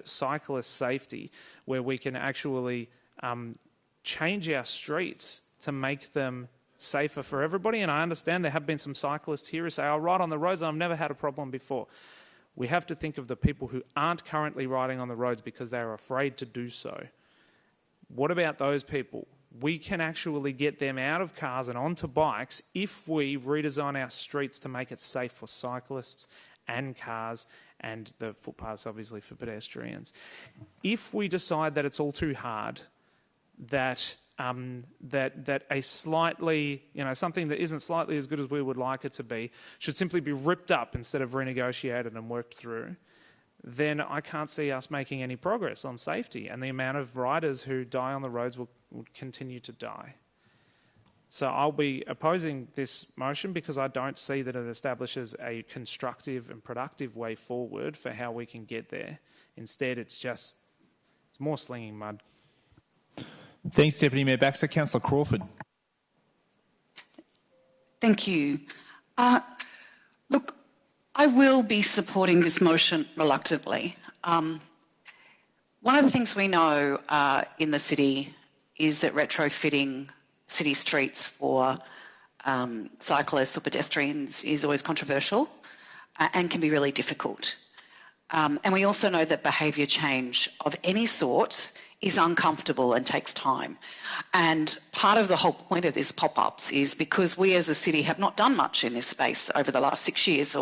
[SPEAKER 7] cyclist safety, where we can actually change our streets to make them safer for everybody. And I understand there have been some cyclists here who say, ride on the roads, and I've never had a problem before. We have to think of the people who aren't currently riding on the roads because they're afraid to do so. What about those people? We can actually get them out of cars and onto bikes if we redesign our streets to make it safe for cyclists and cars, and the footpaths obviously for pedestrians. If we decide that it's all too hard, that a slightly, something that isn't slightly as good as we would like it to be, should simply be ripped up instead of renegotiated and worked through, then I can't see us making any progress on safety, and the amount of riders who die on the roads will continue to die. So I'll be opposing this motion because I don't see that it establishes a constructive and productive way forward for how we can get there. Instead, it's more slinging mud.
[SPEAKER 1] Thanks, Deputy Mayor Baxter. Councillor Crawford.
[SPEAKER 4] Thank you. Look, I will be supporting this motion reluctantly. One of the things we know in the city is that retrofitting city streets for cyclists or pedestrians is always controversial and can be really difficult. And we also know that behaviour change of any sort is uncomfortable and takes time. And part of the whole point of these pop-ups is because we as a city have not done much in this space over the last 6 years,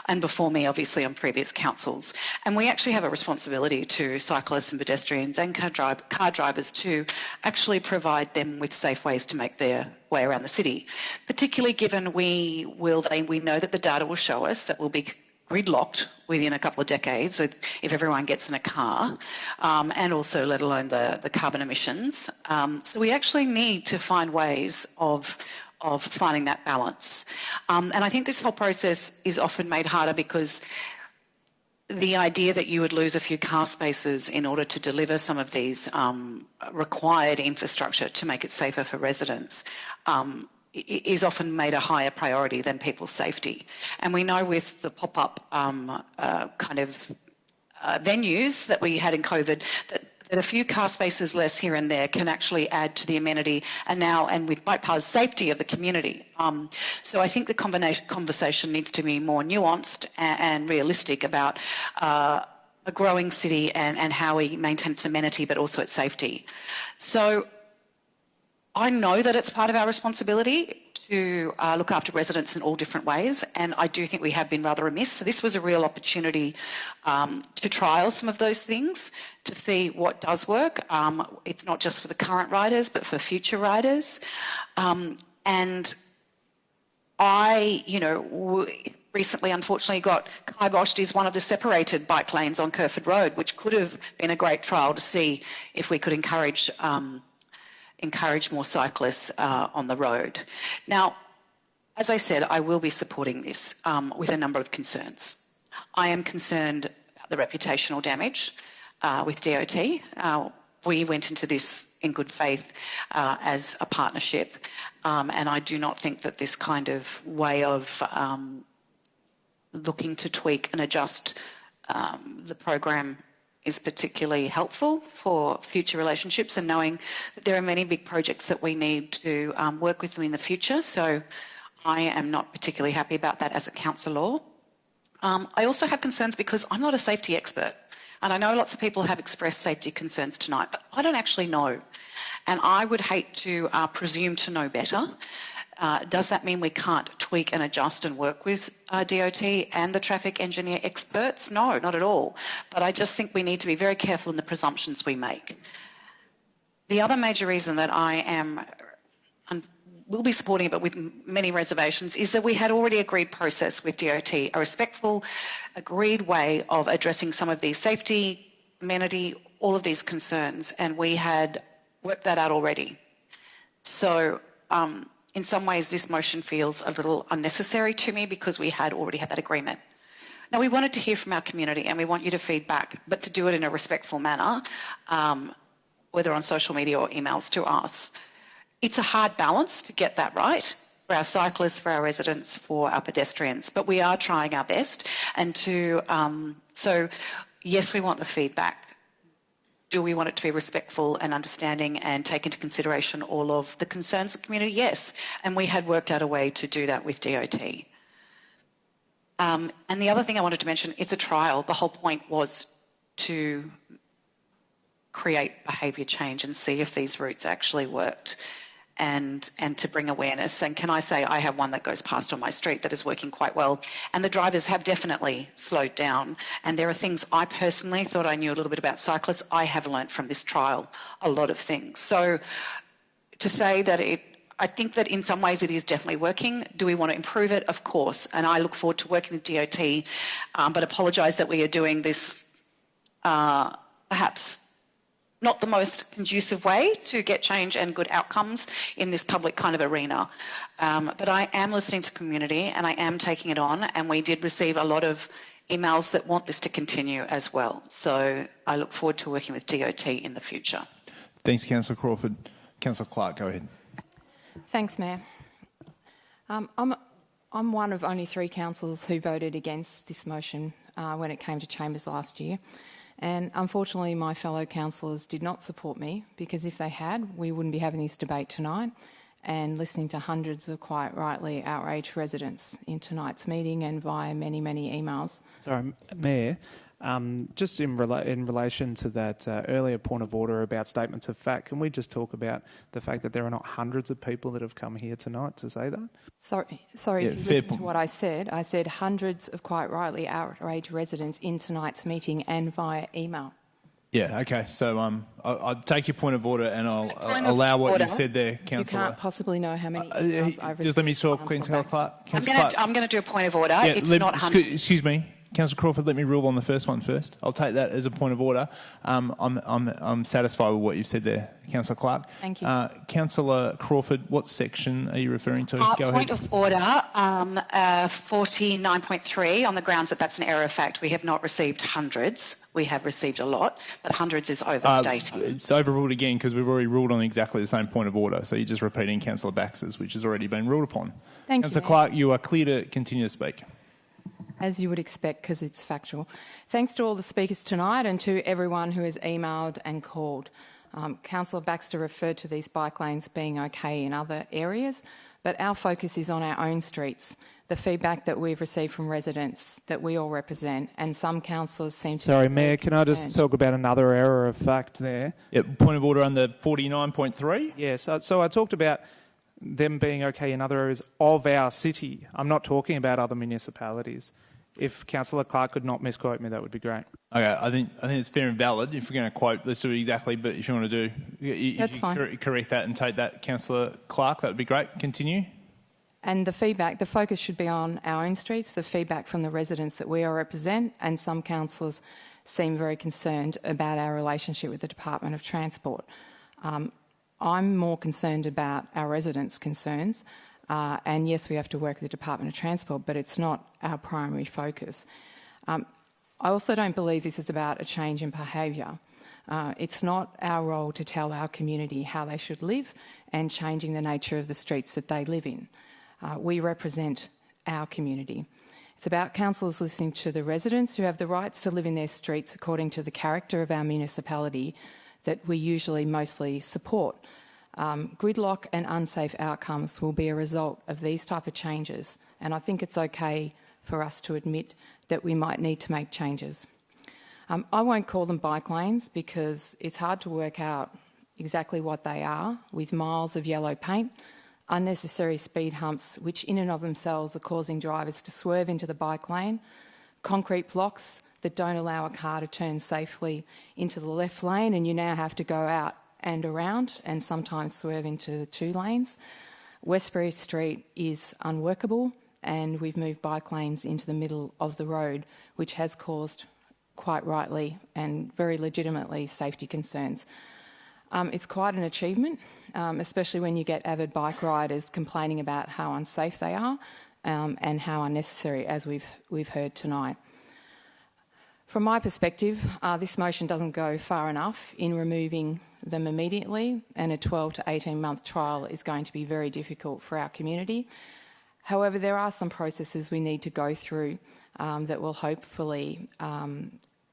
[SPEAKER 4] and before me, obviously, on previous councils. And we actually have a responsibility to cyclists and pedestrians and car drivers to actually provide them with safe ways to make their way around the city, particularly given we know that the data will show us that we'll be gridlocked within a couple of decades if everyone gets in a car, and also let alone the carbon emissions. So we actually need to find ways of finding that balance. And I think this whole process is often made harder because the idea that you would lose a few car spaces in order to deliver some of these required infrastructure to make it safer for residents is often made a higher priority than people's safety. And we know with the pop-up venues that we had in COVID that a few car spaces less here and there can actually add to the amenity and with bike paths, safety of the community. So I think the conversation needs to be more nuanced and realistic about a growing city and how we maintain its amenity but also its safety. So I know that it's part of our responsibility to look after residents in all different ways, and I do think we have been rather remiss. So this was a real opportunity to trial some of those things, to see what does work. It's not just for the current riders, but for future riders. And I, recently, unfortunately, got kiboshed is one of the separated bike lanes on Kerford Road, which could have been a great trial to see if we could encourage more cyclists on the road. Now, as I said, I will be supporting this with a number of concerns. I am concerned about the reputational damage with DOT. We went into this in good faith as a partnership, and I do not think that this kind of way of looking to tweak and adjust the program is particularly helpful for future relationships, and knowing that there are many big projects that we need to work with them in the future. So I am not particularly happy about that as a councillor. I also have concerns because I'm not a safety expert, and I know lots of people have expressed safety concerns tonight, but I don't actually know. And I would hate to presume to know better. Does that mean we can't tweak and adjust and work with DOT and the traffic engineer experts? No, not at all. But I just think we need to be very careful in the presumptions we make. The other major reason that I will be supporting it, but with many reservations, is that we had already agreed process with DOT, a respectful, agreed way of addressing some of these safety, amenity, all of these concerns, and we had worked that out already. So, in some ways, this motion feels a little unnecessary to me because we had already had that agreement. Now, we wanted to hear from our community and we want you to feed back, but to do it in a respectful manner, whether on social media or emails to us. It's a hard balance to get that right for our cyclists, for our residents, for our pedestrians, but we are trying our best. And so yes, we want the feedback. Do we want it to be respectful and understanding and take into consideration all of the concerns of the community? Yes. And we had worked out a way to do that with DOT. And the other thing I wanted to mention, it's a trial. The whole point was to create behaviour change and see if these routes actually worked, and to bring awareness. And can I say, I have one that goes past on my street that is working quite well, and the drivers have definitely slowed down. And there are things I personally thought I knew a little bit about cyclists. I have learnt from this trial a lot of things. So to say that I think that in some ways it is definitely working. Do we want to improve it? Of course. And I look forward to working with DOT, but apologise that we are doing this perhaps not the most conducive way to get change and good outcomes in this public kind of arena. But I am listening to community and I am taking it on, and we did receive a lot of emails that want this to continue as well. So I look forward to working with DOT in the future.
[SPEAKER 8] Thanks, Councillor Crawford. Councillor Clark, go ahead.
[SPEAKER 5] Thanks, Mayor. I'm one of only 3 councillors who voted against this motion when it came to Chambers last year. And unfortunately, my fellow councillors did not support me, because if they had, we wouldn't be having this debate tonight and listening to hundreds of quite rightly outraged residents in tonight's meeting and via many, many emails.
[SPEAKER 7] Sorry, Mayor. Just in relation to that earlier point of order about statements of fact, can we just talk about the fact that there are not hundreds of people that have come here tonight to say that?
[SPEAKER 5] Sorry,
[SPEAKER 8] Yeah,
[SPEAKER 5] if you
[SPEAKER 8] fair
[SPEAKER 5] listened
[SPEAKER 8] point.
[SPEAKER 5] to what I said hundreds of quite rightly outraged residents in tonight's meeting and via email.
[SPEAKER 8] Yeah, okay. So I'll take your point of order and I'll allow what you said there, Councillor.
[SPEAKER 5] You can't possibly know how many emails I've
[SPEAKER 8] Just let me
[SPEAKER 5] received.
[SPEAKER 8] talk, Councillor Clark.
[SPEAKER 4] I'm going to do a point of order. It's not hundreds.
[SPEAKER 8] Excuse me. Councillor Crawford, let me rule on the first one first. I'll take that as a point of order. I'm satisfied with what you've said there, Councillor Clark.
[SPEAKER 5] Thank you.
[SPEAKER 8] Councillor Crawford, what section are you referring to? Go
[SPEAKER 4] Point
[SPEAKER 8] ahead.
[SPEAKER 4] of order, 49.3, on the grounds that that's an error of fact. We have not received hundreds. We have received a lot, but hundreds is overstating.
[SPEAKER 8] It's overruled again because we've already ruled on exactly the same point of order. So you're just repeating Councillor Baxter's, which has already been ruled upon.
[SPEAKER 5] Thank you,
[SPEAKER 8] Councillor
[SPEAKER 5] Mayor.
[SPEAKER 8] Clark, you are clear to continue to speak.
[SPEAKER 5] As you would expect, because it's factual. Thanks to all the speakers tonight and to everyone who has emailed and called. Councillor Baxter referred to these bike lanes being okay in other areas, but our focus is on our own streets. The feedback that we've received from residents that we all represent, and some councillors seem to...
[SPEAKER 7] Sorry,
[SPEAKER 5] be
[SPEAKER 7] Mayor, can I just talk about another error of fact there?
[SPEAKER 8] Yep, point of order under 49.3.
[SPEAKER 7] Yes, so I talked about them being okay in other areas of our city. I'm not talking about other municipalities. If Councillor Clark could not misquote me, that would be great.
[SPEAKER 8] Okay, I think it's fair and valid. If we're going to quote, let's do it exactly. But if you want to do,
[SPEAKER 5] That's fine.
[SPEAKER 8] Correct that and take that, Councillor Clark, that would be great. Continue.
[SPEAKER 5] And the feedback, the focus should be on our own streets, the feedback from the residents that we all represent, and some councillors seem very concerned about our relationship with the Department of Transport. I'm more concerned about our residents' concerns. And yes, we have to work with the Department of Transport, but it's not our primary focus. I also don't believe this is about a change in behaviour. It's not our role to tell our community how they should live and changing the nature of the streets that they live in. We represent our community. It's about councillors listening to the residents who have the rights to live in their streets according to the character of our municipality that we usually mostly support. Gridlock and unsafe outcomes will be a result of these type of changes, and I think it's okay for us to admit that we might need to make changes. I won't call them bike lanes because it's hard to work out exactly what they are, with miles of yellow paint, unnecessary speed humps which in and of themselves are causing drivers to swerve into the bike lane, concrete blocks that don't allow a car to turn safely into the left lane, and you now have to go out and around and sometimes swerve into the 2 lanes. Westbury Street is unworkable, and we've moved bike lanes into the middle of the road, which has caused, quite rightly and very legitimately, safety concerns. It's quite an achievement, especially when you get avid bike riders complaining about how unsafe they are and how unnecessary, as we've heard tonight. From my perspective, this motion doesn't go far enough in removing them immediately, and a 12 to 18-month trial is going to be very difficult for our community. However, there are some processes we need to go through that will hopefully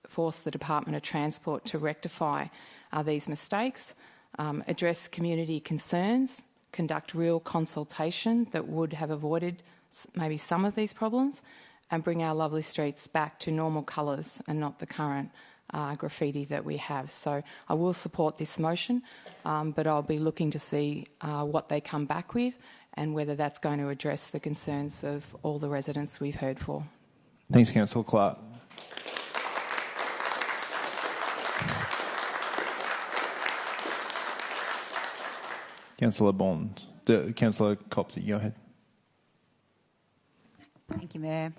[SPEAKER 5] force the Department of Transport to rectify these mistakes, address community concerns, conduct real consultation that would have avoided maybe some of these problems, and bring our lovely streets back to normal colours and not the current graffiti that we have. So I will support this motion, but I'll be looking to see what they come back with and whether that's going to address the concerns of all the residents we've heard for.
[SPEAKER 8] Thanks, Councillor Clark. Councillor Bond. Councillor Copsey, go ahead.
[SPEAKER 9] Thank you, Mayor.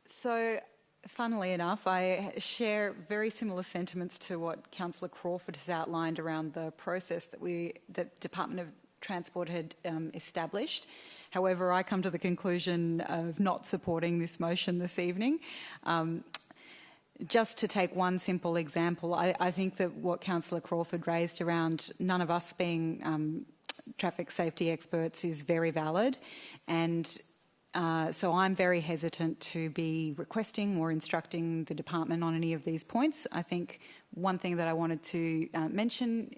[SPEAKER 9] So, funnily enough, I share very similar sentiments to what Councillor Crawford has outlined around the process that the Department of Transport had established. However, I come to the conclusion of not supporting this motion this evening. Just to take one simple example, I think that what Councillor Crawford raised around none of us being traffic safety experts is very valid, and so I'm very hesitant to be requesting or instructing the department on any of these points. I think one thing that I wanted to mention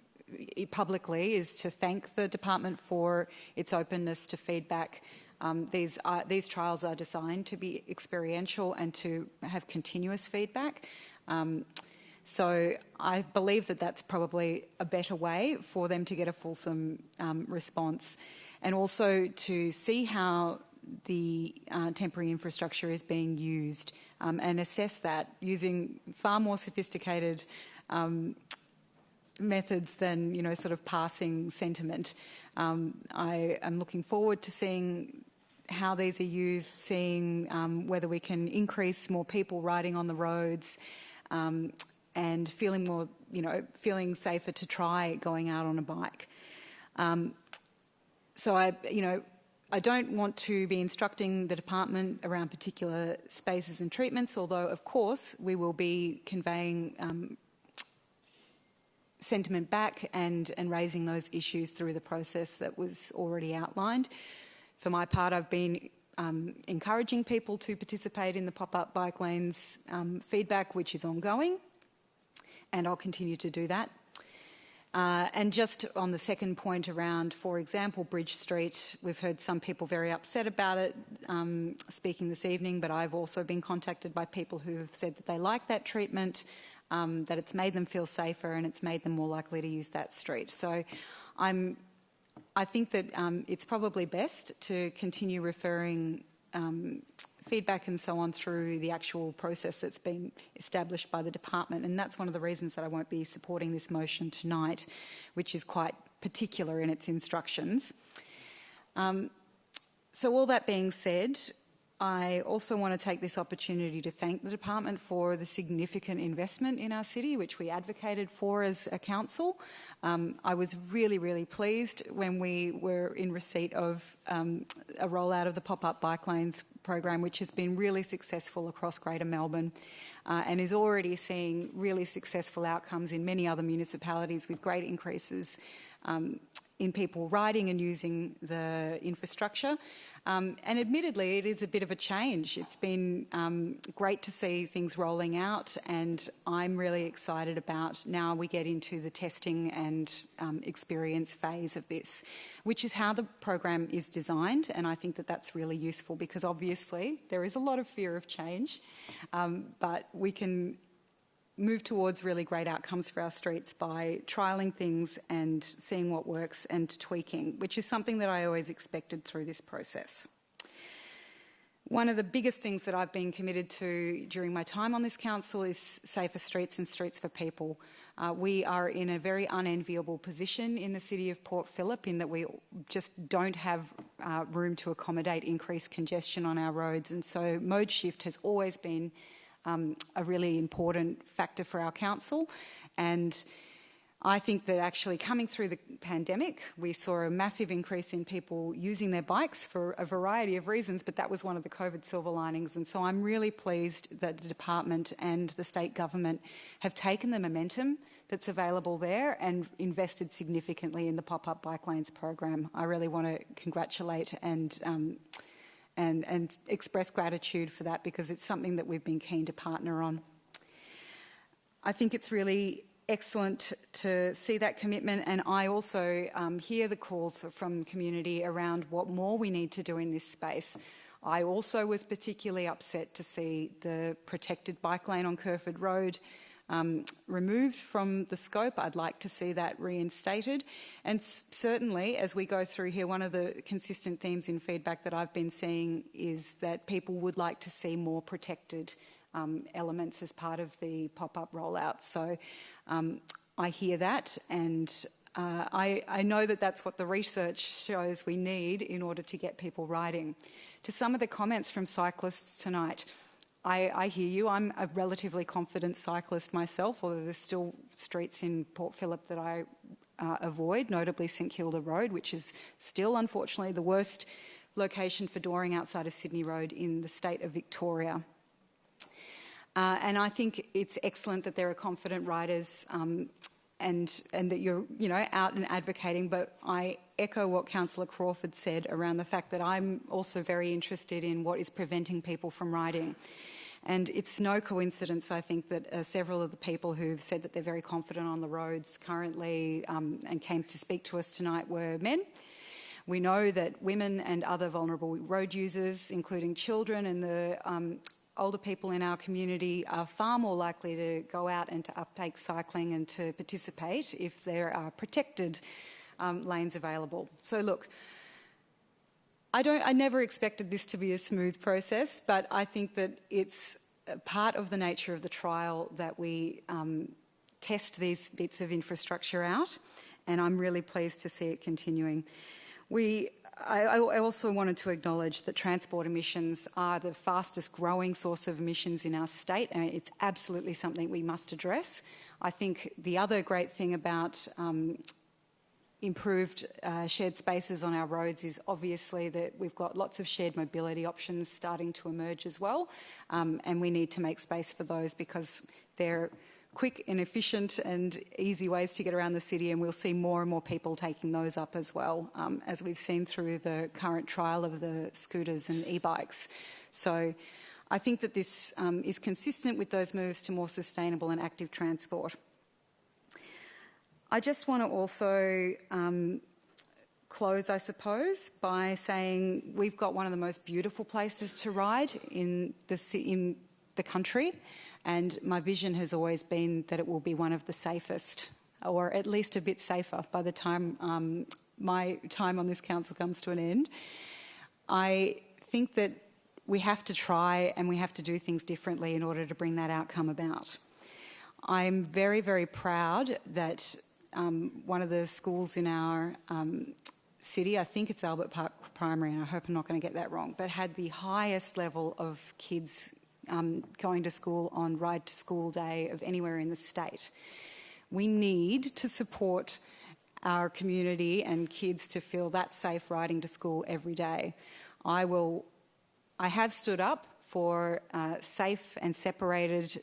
[SPEAKER 9] publicly is to thank the department for its openness to feedback. These trials are designed to be experiential and to have continuous feedback. So I believe that that's probably a better way for them to get a fulsome response, and also to see how the temporary infrastructure is being used and assess that using far more sophisticated methods than, sort of passing sentiment. I am looking forward to seeing how these are used, seeing whether we can increase more people riding on the roads and feeling more, feeling safer to try going out on a bike. So I don't want to be instructing the department around particular spaces and treatments, although, of course, we will be conveying sentiment back and raising those issues through the process that was already outlined. For my part, I've been encouraging people to participate in the pop-up bike lanes feedback, which is ongoing, and I'll continue to do that. And just on the second point around, for example, Bridge Street, we've heard some people very upset about it speaking this evening, but I've also been contacted by people who have said that they like that treatment, that it's made them feel safer and it's made them more likely to use that street. So I think that it's probably best to continue referring feedback and so on through the actual process that's been established by the department, and that's one of the reasons that I won't be supporting this motion tonight, which is quite particular in its instructions. So all that being said, I also want to take this opportunity to thank the department for the significant investment in our city, which we advocated for as a council. I was really, really pleased when we were in receipt of a rollout of the pop-up bike lanes program, which has been really successful across Greater Melbourne and is already seeing really successful outcomes in many other municipalities with great increases in people riding and using the infrastructure. And admittedly, it is a bit of a change. It's been great to see things rolling out, and I'm really excited about now we get into the testing and experience phase of this, which is how the program is designed, and I think that that's really useful because obviously there is a lot of fear of change, but we can move towards really great outcomes for our streets by trialling things and seeing what works and tweaking, which is something that I always expected through this process. One of the biggest things that I've been committed to during my time on this council is safer streets and streets for people. We are in a very unenviable position in the city of Port Phillip in that we just don't have room to accommodate increased congestion on our roads, and so mode shift has always been a really important factor for our council, and I think that actually coming through the pandemic, we saw a massive increase in people using their bikes for a variety of reasons, but that was one of the COVID silver linings, and so I'm really pleased that the department and the state government have taken the momentum that's available there and invested significantly in the pop-up bike lanes program. I really want to congratulate and express gratitude for that because it's something that we've been keen to partner on. I think it's really excellent to see that commitment, and I also hear the calls from the community around what more we need to do in this space. I also was particularly upset to see the protected bike lane on Kerford Road removed from the scope. I'd like to see that reinstated. And certainly, as we go through here, one of the consistent themes in feedback that I've been seeing is that people would like to see more protected elements as part of the pop-up rollout. So I hear that, and I know that that's what the research shows we need in order to get people riding. To some of the comments from cyclists tonight, I hear you. I'm a relatively confident cyclist myself, although there's still streets in Port Phillip that I avoid, notably St Kilda Road, which is still, unfortunately, the worst location for dooring outside of Sydney Road in the state of Victoria. And I think it's excellent that there are confident riders and that you're, out and advocating, but I echo what Councillor Crawford said around the fact that I'm also very interested in what is preventing people from riding. And it's no coincidence, I think, that several of the people who've said that they're very confident on the roads currently and came to speak to us tonight were men. We know that women and other vulnerable road users, including children and the older people in our community, are far more likely to go out and to uptake cycling and to participate if there are protected lanes available. So look, I never expected this to be a smooth process, but I think that it's part of the nature of the trial that we test these bits of infrastructure out, and I'm really pleased to see it continuing. I also wanted to acknowledge that transport emissions are the fastest growing source of emissions in our state, and it's absolutely something we must address. I think the other great thing about improved shared spaces on our roads is obviously that we've got lots of shared mobility options starting to emerge as well, and we need to make space for those because they're quick and efficient and easy ways to get around the city, and we'll see more and more people taking those up as well, as we've seen through the current trial of the scooters and e-bikes. So I think that this is consistent with those moves to more sustainable and active transport. I just want to also close, I suppose, by saying we've got one of the most beautiful places to ride in the country, and my vision has always been that it will be one of the safest, or at least a bit safer by the time my time on this council comes to an end. I think that we have to try and we have to do things differently in order to bring that outcome about. I'm very, very proud that one of the schools in our city, I think it's Albert Park Primary, and I hope I'm not going to get that wrong, but had the highest level of kids going to school on Ride to School Day of anywhere in the state. We need to support our community and kids to feel that safe riding to school every day. I have stood up for safe and separated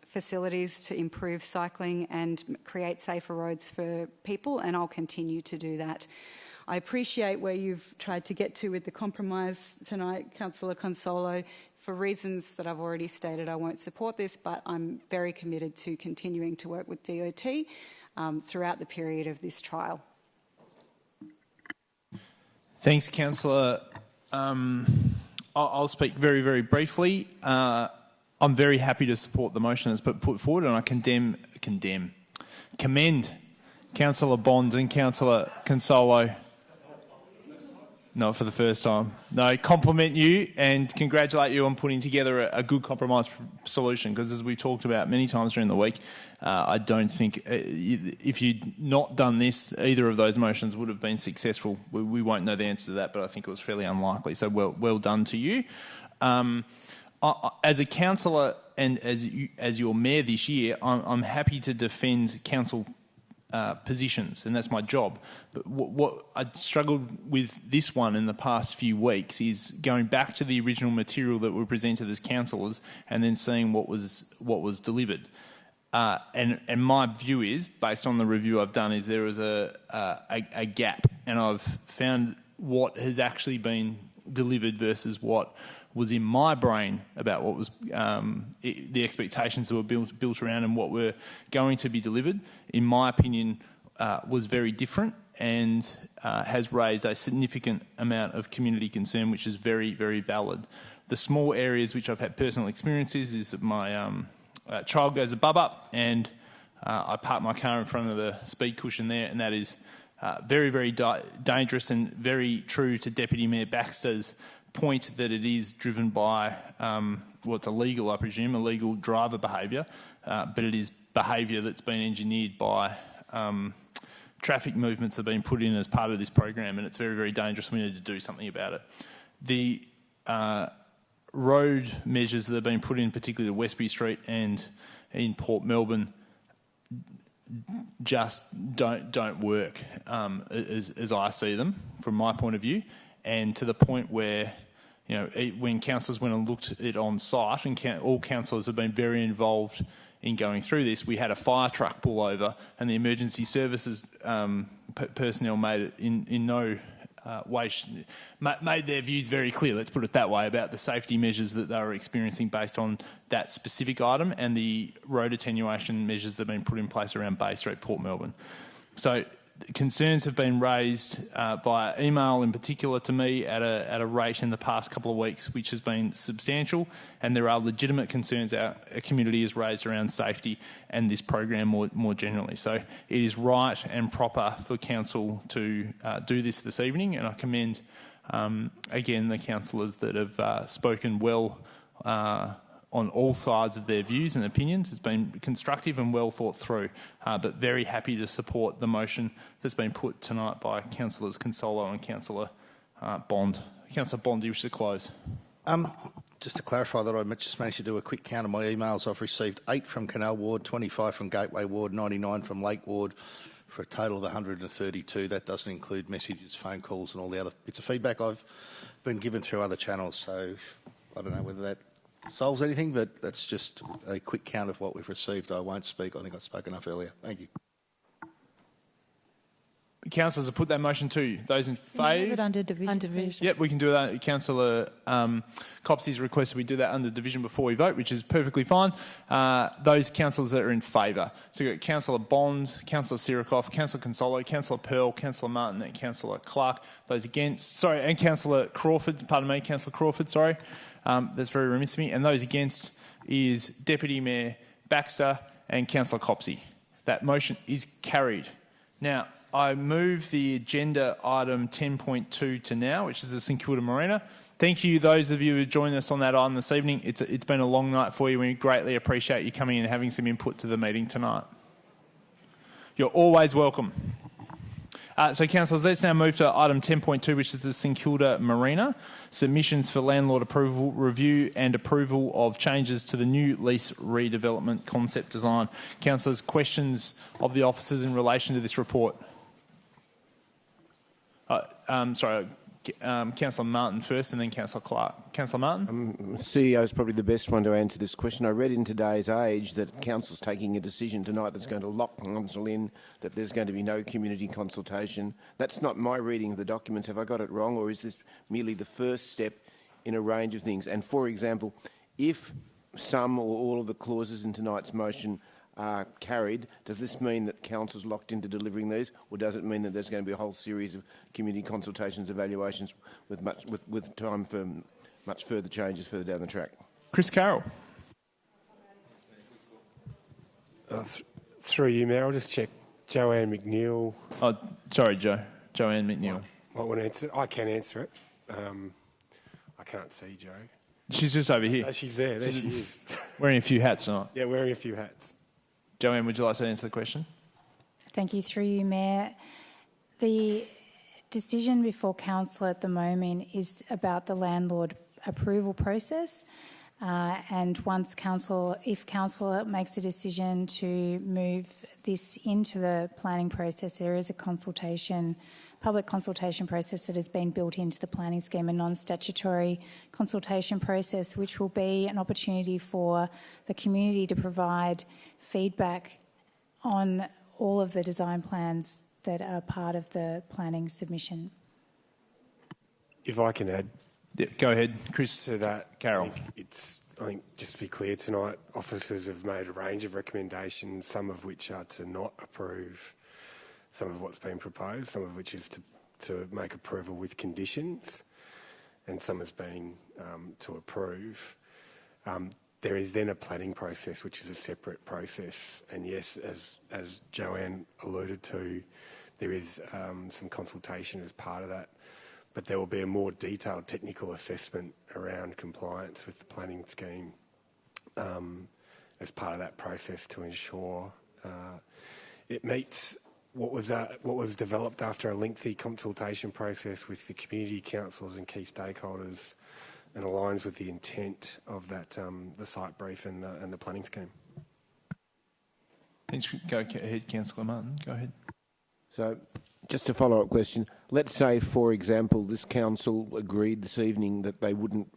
[SPEAKER 9] facilities to improve cycling and create safer roads for people, and I'll continue to do that. I appreciate where you've tried to get to with the compromise tonight, Councillor Consolo. For reasons that I've already stated, I won't support this, but I'm very committed to continuing to work with DOT throughout the period of this trial.
[SPEAKER 1] Thanks, Councillor. I'll speak very, very briefly. I'm very happy to support the motion that's put forward, and I commend Councillor Bond and Councillor Consolo. Not for the first time. No, compliment you and congratulate you on putting together a good compromise solution, because as we've talked about many times during the week, I don't think if you'd not done this, either of those motions would have been successful. We won't know the answer to that, but I think it was fairly unlikely. So well done to you. As a councillor and as your mayor this year, I'm happy to defend council positions, and that's my job. But what I struggled with this one in the past few weeks is going back to the original material that were presented as councillors and then seeing what was delivered. And my view is, based on the review I've done, is there is a gap, and I've found what has actually been delivered versus what was in my brain about what was the expectations that were built around and what were going to be delivered, in my opinion, was very different and has raised a significant amount of community concern, which is very, very valid. The small areas which I've had personal experiences is that my child goes a bub up and I park my car in front of the speed cushion there, and that is very, very dangerous and very true to Deputy Mayor Baxter's point that it is driven by what's illegal, I presume, illegal driver behaviour, but it is behaviour that's been engineered by traffic movements have been put in as part of this program, and it's very, very dangerous. We need to do something about it. The road measures that have been put in, particularly at Westbury Street and in Port Melbourne, just don't work as I see them from my point of view, and to the point where, you know, when councillors went and looked at it on site, and all councillors have been very involved in going through this, we had a fire truck pull over, and the emergency services personnel made it in no way, made their views very clear, let's put it that way, about the safety measures that they were experiencing based on that specific item and the road attenuation measures that have been put in place around Bay Street, Port Melbourne. So concerns have been raised via email in particular to me at a rate in the past couple of weeks which has been substantial, and there are legitimate concerns our community has raised around safety and this program more generally. So it is right and proper for council to do this evening, and I commend again the councillors that have spoken well on all sides of their views and opinions. It's been constructive and well thought through, but very happy to support the motion that's been put tonight by Councillors Consolo and Councillor Bond. Councillor Bond, do you wish to close?
[SPEAKER 2] Just to clarify that, I just managed to do a quick count of my emails. I've received 8 from Canal Ward, 25 from Gateway Ward, 99 from Lake Ward, for a total of 132. That doesn't include messages, phone calls and all the other bits of feedback I've been given through other channels. So I don't know whether that solves anything, but that's just a quick count of what we've received. I won't speak. I think I spoke enough earlier. Thank you.
[SPEAKER 1] Councillors have put that motion to you. Those in favour?
[SPEAKER 18] Under division.
[SPEAKER 1] Yep, we can do that. Councillor Copsey's requested we do that under division before we vote, which is perfectly fine. Those councillors that are in favour. So you've got Councillor Bond, Councillor Sirikoff, Councillor Consolo, Councillor Pearl, Councillor Martin and Councillor Clark. Those against, sorry, and Councillor Crawford, pardon me, Councillor Crawford, sorry. That's very remiss of me. And those against is Deputy Mayor Baxter and Councillor Copsey. That motion is carried. Now, I move the agenda item 10.2 to now, which is the St Kilda Marina. Thank you, those of you who joined us on that item this evening. It's been a long night for you. We greatly appreciate you coming in and having some input to the meeting tonight. You're always welcome. So, councillors, let's now move to item 10.2, which is the St Kilda Marina. Submissions for landlord approval, review and approval of changes to the new lease redevelopment concept design. Councillors, questions of the officers in relation to this report? Councillor Martin first and then Councillor Clark. Councillor Martin?
[SPEAKER 6] CEO is probably the best one to answer this question. I read in today's Age that Council's taking a decision tonight that's going to lock Council in, that there's going to be no community consultation. That's not my reading of the documents. Have I got it wrong, or is this merely the first step in a range of things? And, for example, if some or all of the clauses in tonight's motion are carried, does this mean that Council's locked into delivering these, or does it mean that there's going to be a whole series of community consultations, evaluations with time for much further changes further down the track?
[SPEAKER 1] Chris Carroll.
[SPEAKER 11] Through you, Mayor, I'll just check Joanne McNeill.
[SPEAKER 1] Oh, sorry, Joanne McNeill.
[SPEAKER 11] Might want to answer it. I can answer it. I can't see Jo.
[SPEAKER 1] She's just over here.
[SPEAKER 11] Oh, she's there. There she is.
[SPEAKER 1] Wearing a few hats tonight.
[SPEAKER 11] Yeah, wearing a few hats.
[SPEAKER 1] Joanne, would you like to answer the question?
[SPEAKER 10] Thank you. Through you, Mayor. The decision before Council at the moment is about the landlord approval process. And once if Council makes a decision to move this into the planning process, there is a public consultation process that has been built into the planning scheme, a non-statutory consultation process, which will be an opportunity for the community to provide feedback on all of the design plans that are part of the planning submission.
[SPEAKER 11] If I can add,
[SPEAKER 1] go ahead, Chris.
[SPEAKER 11] To that,
[SPEAKER 1] Carol.
[SPEAKER 11] I think just to be clear tonight, officers have made a range of recommendations, some of which are to not approve some of what's been proposed, some of which is to make approval with conditions, and some has been to approve. There is then a planning process, which is a separate process. And yes, as Joanne alluded to, there is some consultation as part of that. But there will be a more detailed technical assessment around compliance with the planning scheme as part of that process to ensure it meets what was developed after a lengthy consultation process with the community councils and key stakeholders, and aligns with the intent of that the site brief and the planning scheme.
[SPEAKER 8] Thanks. Go ahead, Councillor Martin. Go ahead.
[SPEAKER 6] So, just a follow-up question. Let's say, for example, this council agreed this evening that they wouldn't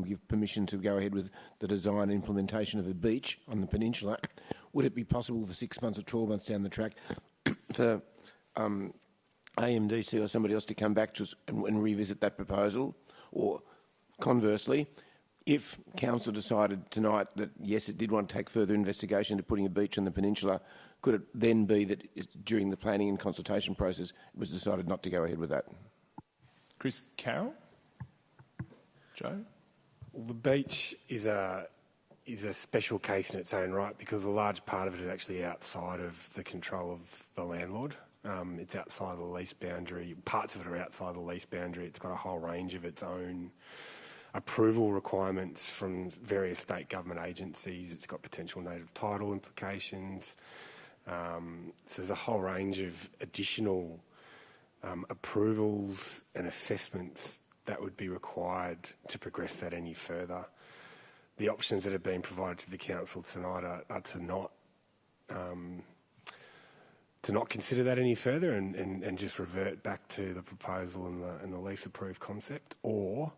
[SPEAKER 6] give permission to go ahead with the design and implementation of a beach on the peninsula. Would it be possible for 6 months or 12 months down the track for AMDC or somebody else to come back to us and revisit that proposal? Or conversely, if council decided tonight that yes, it did want to take further investigation to putting a beach on the peninsula, could it then be that during the planning and consultation process it was decided not to go ahead with that?
[SPEAKER 8] Chris Carroll? Joe?
[SPEAKER 11] Well, the beach is a special case in its own right because a large part of it is actually outside of the control of the landlord. It's outside of the lease boundary. Parts of it are outside the lease boundary. It's got a whole range of its own approval requirements from various state government agencies. It's got potential native title implications. So there's a whole range of additional approvals and assessments that would be required to progress that any further. The options that have been provided to the council tonight are to not consider that any further and just revert back to the proposal and the lease approved concept, or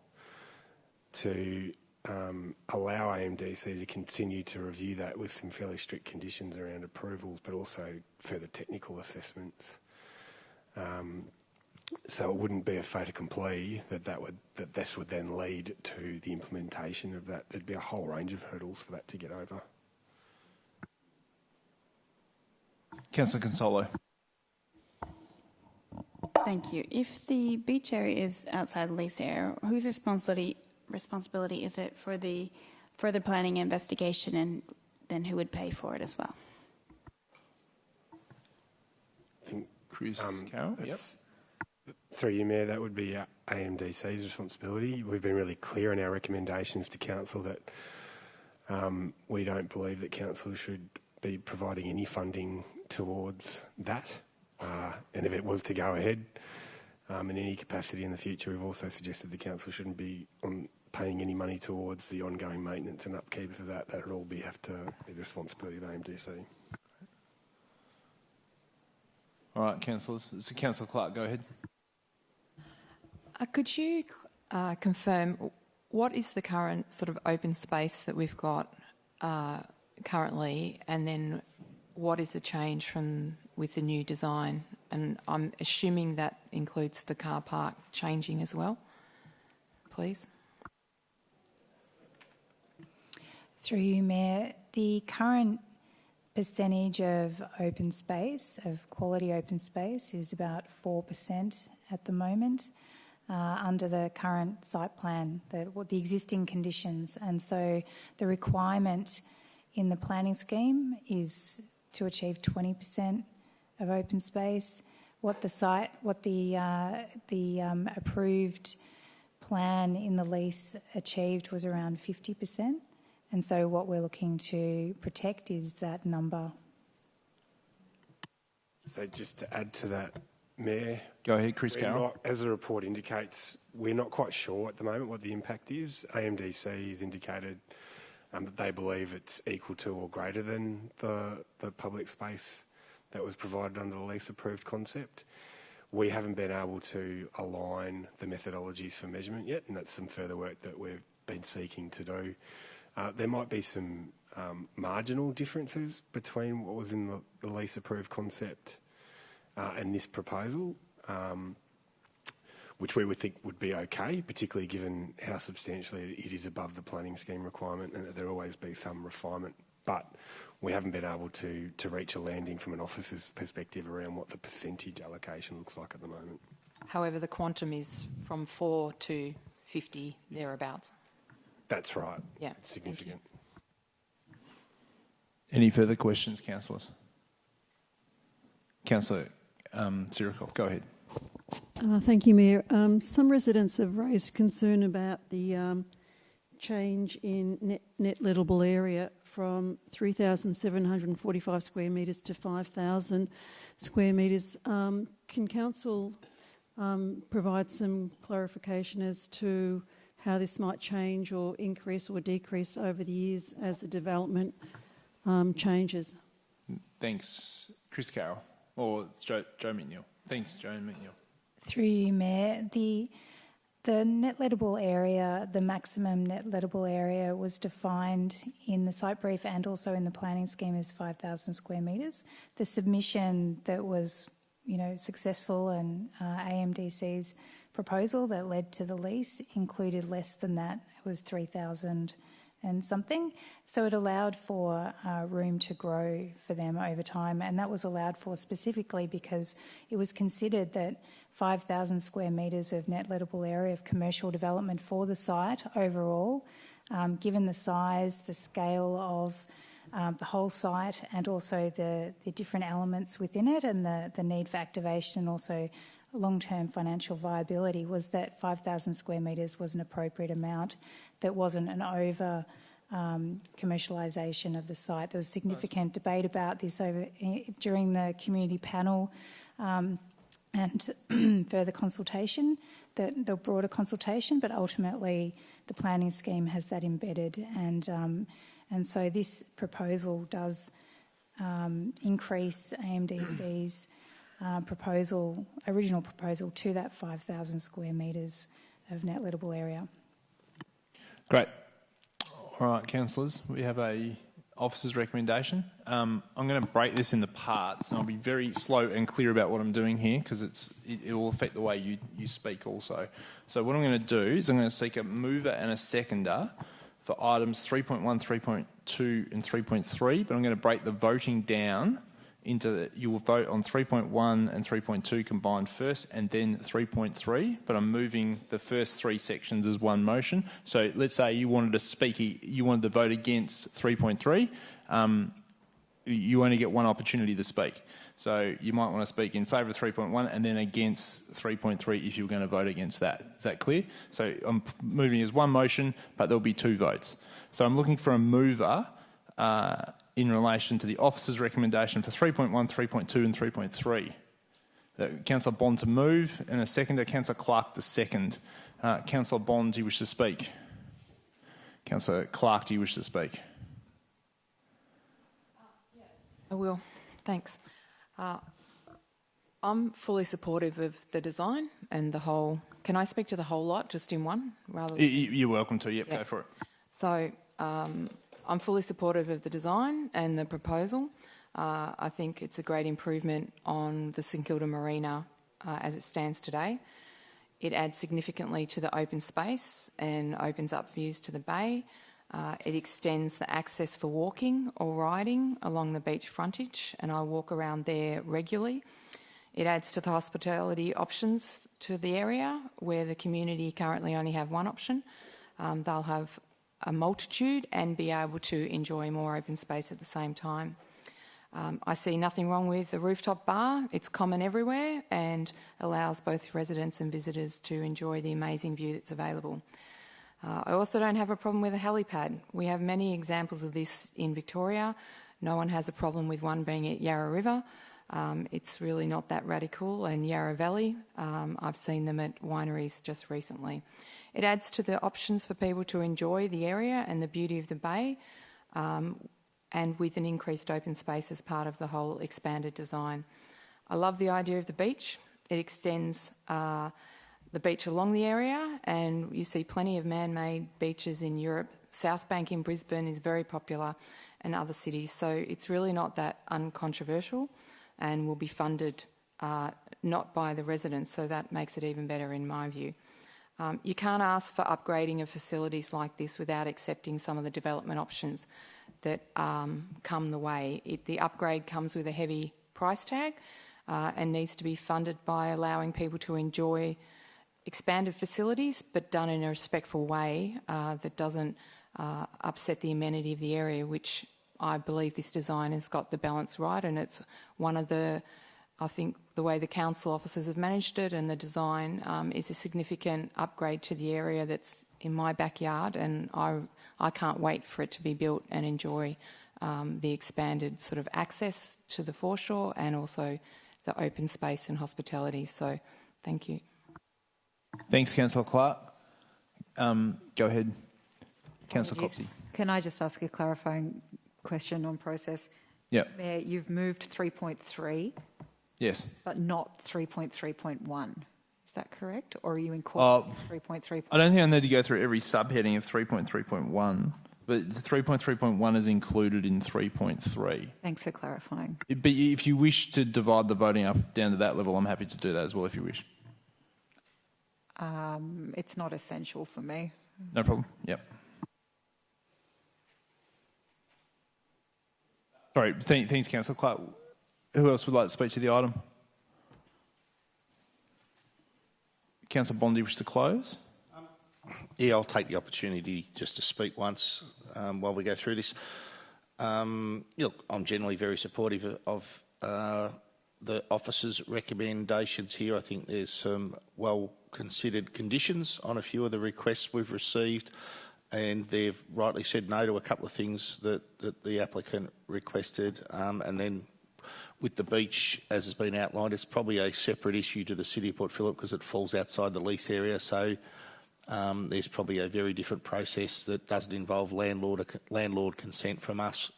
[SPEAKER 11] to allow AMDC to continue to review that with some fairly strict conditions around approvals, but also further technical assessments. So it wouldn't be a fait accompli that this would then lead to the implementation of that. There'd be a whole range of hurdles for that to get over.
[SPEAKER 8] Councillor Consolo.
[SPEAKER 18] Thank you. If the beach area is outside the lease area, whose responsibility is it for the further planning and investigation, and then who would pay for it as well?
[SPEAKER 11] I think
[SPEAKER 8] Chris Carroll. Yep.
[SPEAKER 11] Through you, Mayor, that would be AMDC's responsibility. We've been really clear in our recommendations to council that we don't believe that council should be providing any funding towards that. And if it was to go ahead in any capacity in the future, we've also suggested the council shouldn't be paying any money towards the ongoing maintenance and upkeep of that. That would all have to be the responsibility of AMDC.
[SPEAKER 8] All right, councillors. So Councillor Clark, go ahead.
[SPEAKER 5] Could you confirm what is the current sort of open space that we've got currently, and then what is the change with the new design? And I'm assuming that includes the car park changing as well, please.
[SPEAKER 10] Through you, Mayor, the current percentage of open space, of quality open space, is about 4% at the moment under the current site plan, the existing conditions. And so the requirement in the planning scheme is to achieve 20% of open space. What the approved plan in the lease achieved was around 50%. And so what we're looking to protect is that number.
[SPEAKER 11] So just to add to that, Mayor.
[SPEAKER 8] Go ahead, Chris Carroll.
[SPEAKER 11] As the report indicates, we're not quite sure at the moment what the impact is. AMDC has indicated that they believe it's equal to or greater than the public space that was provided under the lease approved concept. We haven't been able to align the methodologies for measurement yet, and that's some further work that we've been seeking to do. There might be some marginal differences between what was in the lease approved concept and this proposal, which we would think would be okay, particularly given how substantially it is above the planning scheme requirement, and that there'll always be some refinement. But we haven't been able to reach a landing from an officer's perspective around what the percentage allocation looks like at the moment.
[SPEAKER 5] However, the quantum is from 4 to 50, thereabouts.
[SPEAKER 11] That's right.
[SPEAKER 5] Yeah.
[SPEAKER 11] It's significant.
[SPEAKER 8] Any further questions, councillors? Councillor Sirikov, go ahead.
[SPEAKER 3] Thank you, Mayor. Some residents have raised concern about the change in net lettable area from 3,745 square metres to 5,000 square metres. Can Council provide some clarification as to how this might change or increase or decrease over the years as the development changes?
[SPEAKER 8] Thanks, Chris Carroll. Or Joe McNeill. Thanks, Joe McNeill.
[SPEAKER 10] Through you, Mayor. The net lettable area, the maximum net lettable area was defined in the site brief and also in the planning scheme as 5,000 square metres. The submission that was, successful and AMDC's proposal that led to the lease included less than that. It was 3,000 and something. So it allowed for room to grow for them over time, and that was allowed for specifically because it was considered that 5,000 square metres of net lettable area of commercial development for the site overall, given the size, the scale of the whole site and also the different elements within it and the need for activation and also long-term financial viability, was that 5,000 square metres was an appropriate amount that wasn't an over commercialisation of the site. There was significant debate about this during the community panel and further consultation, the broader consultation, but ultimately the planning scheme has that embedded, and so this proposal does increase AMDC's original proposal to that 5,000 square metres of net lettable area.
[SPEAKER 8] Great. All right, councillors, we have a officer's recommendation. I'm going to break this into parts, and I'll be very slow and clear about what I'm doing here because it will affect the way you speak also. So what I'm going to do is I'm going to seek a mover and a seconder for items 3.1, 3.2 and 3.3, but I'm going to break the voting down into you will vote on 3.1 and 3.2 combined first and then 3.3, but I'm moving the first three sections as one motion. So let's say you wanted to speak, you wanted to vote against 3.3, you only get one opportunity to speak. So you might want to speak in favour of 3.1 and then against 3.3 if you were going to vote against that. Is that clear? So I'm moving as one motion, but there'll be two votes. So I'm looking for a mover in relation to the officer's recommendation for 3.1, 3.2 and 3.3. Councillor Bond to move and a seconder, Councillor Clark to second. Councillor Bond, do you wish to speak? Councillor Clark, do you wish to speak?
[SPEAKER 5] I will. Thanks. I'm fully supportive of the design and the whole... Can I speak to the whole lot just in one?
[SPEAKER 8] You're welcome to. Yep, go for it.
[SPEAKER 5] So I'm fully supportive of the design and the proposal. I think it's a great improvement on the St Kilda Marina as it stands today. It adds significantly to the open space and opens up views to the bay. It extends the access for walking or riding along the beach frontage, and I walk around there regularly. It adds to the hospitality options to the area where the community currently only have one option. They'll have a multitude and be able to enjoy more open space at the same time. I see nothing wrong with the rooftop bar. It's common everywhere and allows both residents and visitors to enjoy the amazing view that's available. I also don't have a problem with a helipad. We have many examples of this in Victoria. No one has a problem with one being at Yarra River. It's really not that radical. And Yarra Valley, I've seen them at wineries just recently. It adds to the options for people to enjoy the area and the beauty of the bay, and with an increased open space as part of the whole expanded design. I love the idea of the beach. It extends the beach along the area, and you see plenty of man-made beaches in Europe. South Bank in Brisbane is very popular, and other cities. So it's really not that uncontroversial and will be funded not by the residents, so that makes it even better in my view. You can't ask for upgrading of facilities like this without accepting some of the development options that come the way. The upgrade comes with a heavy price tag and needs to be funded by allowing people to enjoy expanded facilities, but done in a respectful way that doesn't upset the amenity of the area, which I believe this design has got the balance right, and it's one of the, I think the way the council officers have managed it and the design is a significant upgrade to the area that's in my backyard, and I I can't wait for it to be built and enjoy the expanded sort of access to the foreshore and also the open space and hospitality. So thank you.
[SPEAKER 8] Thanks, Councillor Clark. Go ahead, Councillor Copsey.
[SPEAKER 12] Can I just ask a clarifying question on process?
[SPEAKER 8] Yep.
[SPEAKER 12] Mayor, you've moved 3.3,
[SPEAKER 8] Yes.
[SPEAKER 12] but not 3.3.1. Is that correct? Or are you incorporating 3.3?
[SPEAKER 8] I don't think I need to go through every subheading of 3.3.1, but 3.3.1 is included in 3.3.
[SPEAKER 12] Thanks for clarifying.
[SPEAKER 8] But if you wish to divide the voting up down to that level, I'm happy to do that as well if you wish.
[SPEAKER 12] It's not essential for me.
[SPEAKER 8] No problem. Yep. Sorry. Thanks, Councillor Clark. Who else would like to speak to the item? Councillor Bondi, wish to close?
[SPEAKER 2] Yeah, I'll take the opportunity just to speak once while we go through this. Look, I'm generally very supportive of the officer's recommendations here. I think there's some well-considered conditions on a few of the requests we've received, and they've rightly said no to a couple of things that the applicant requested. And then with the beach, as has been outlined, it's probably a separate issue to the City of Port Phillip because it falls outside the lease area. So there's probably a very different process that doesn't involve landlord consent from us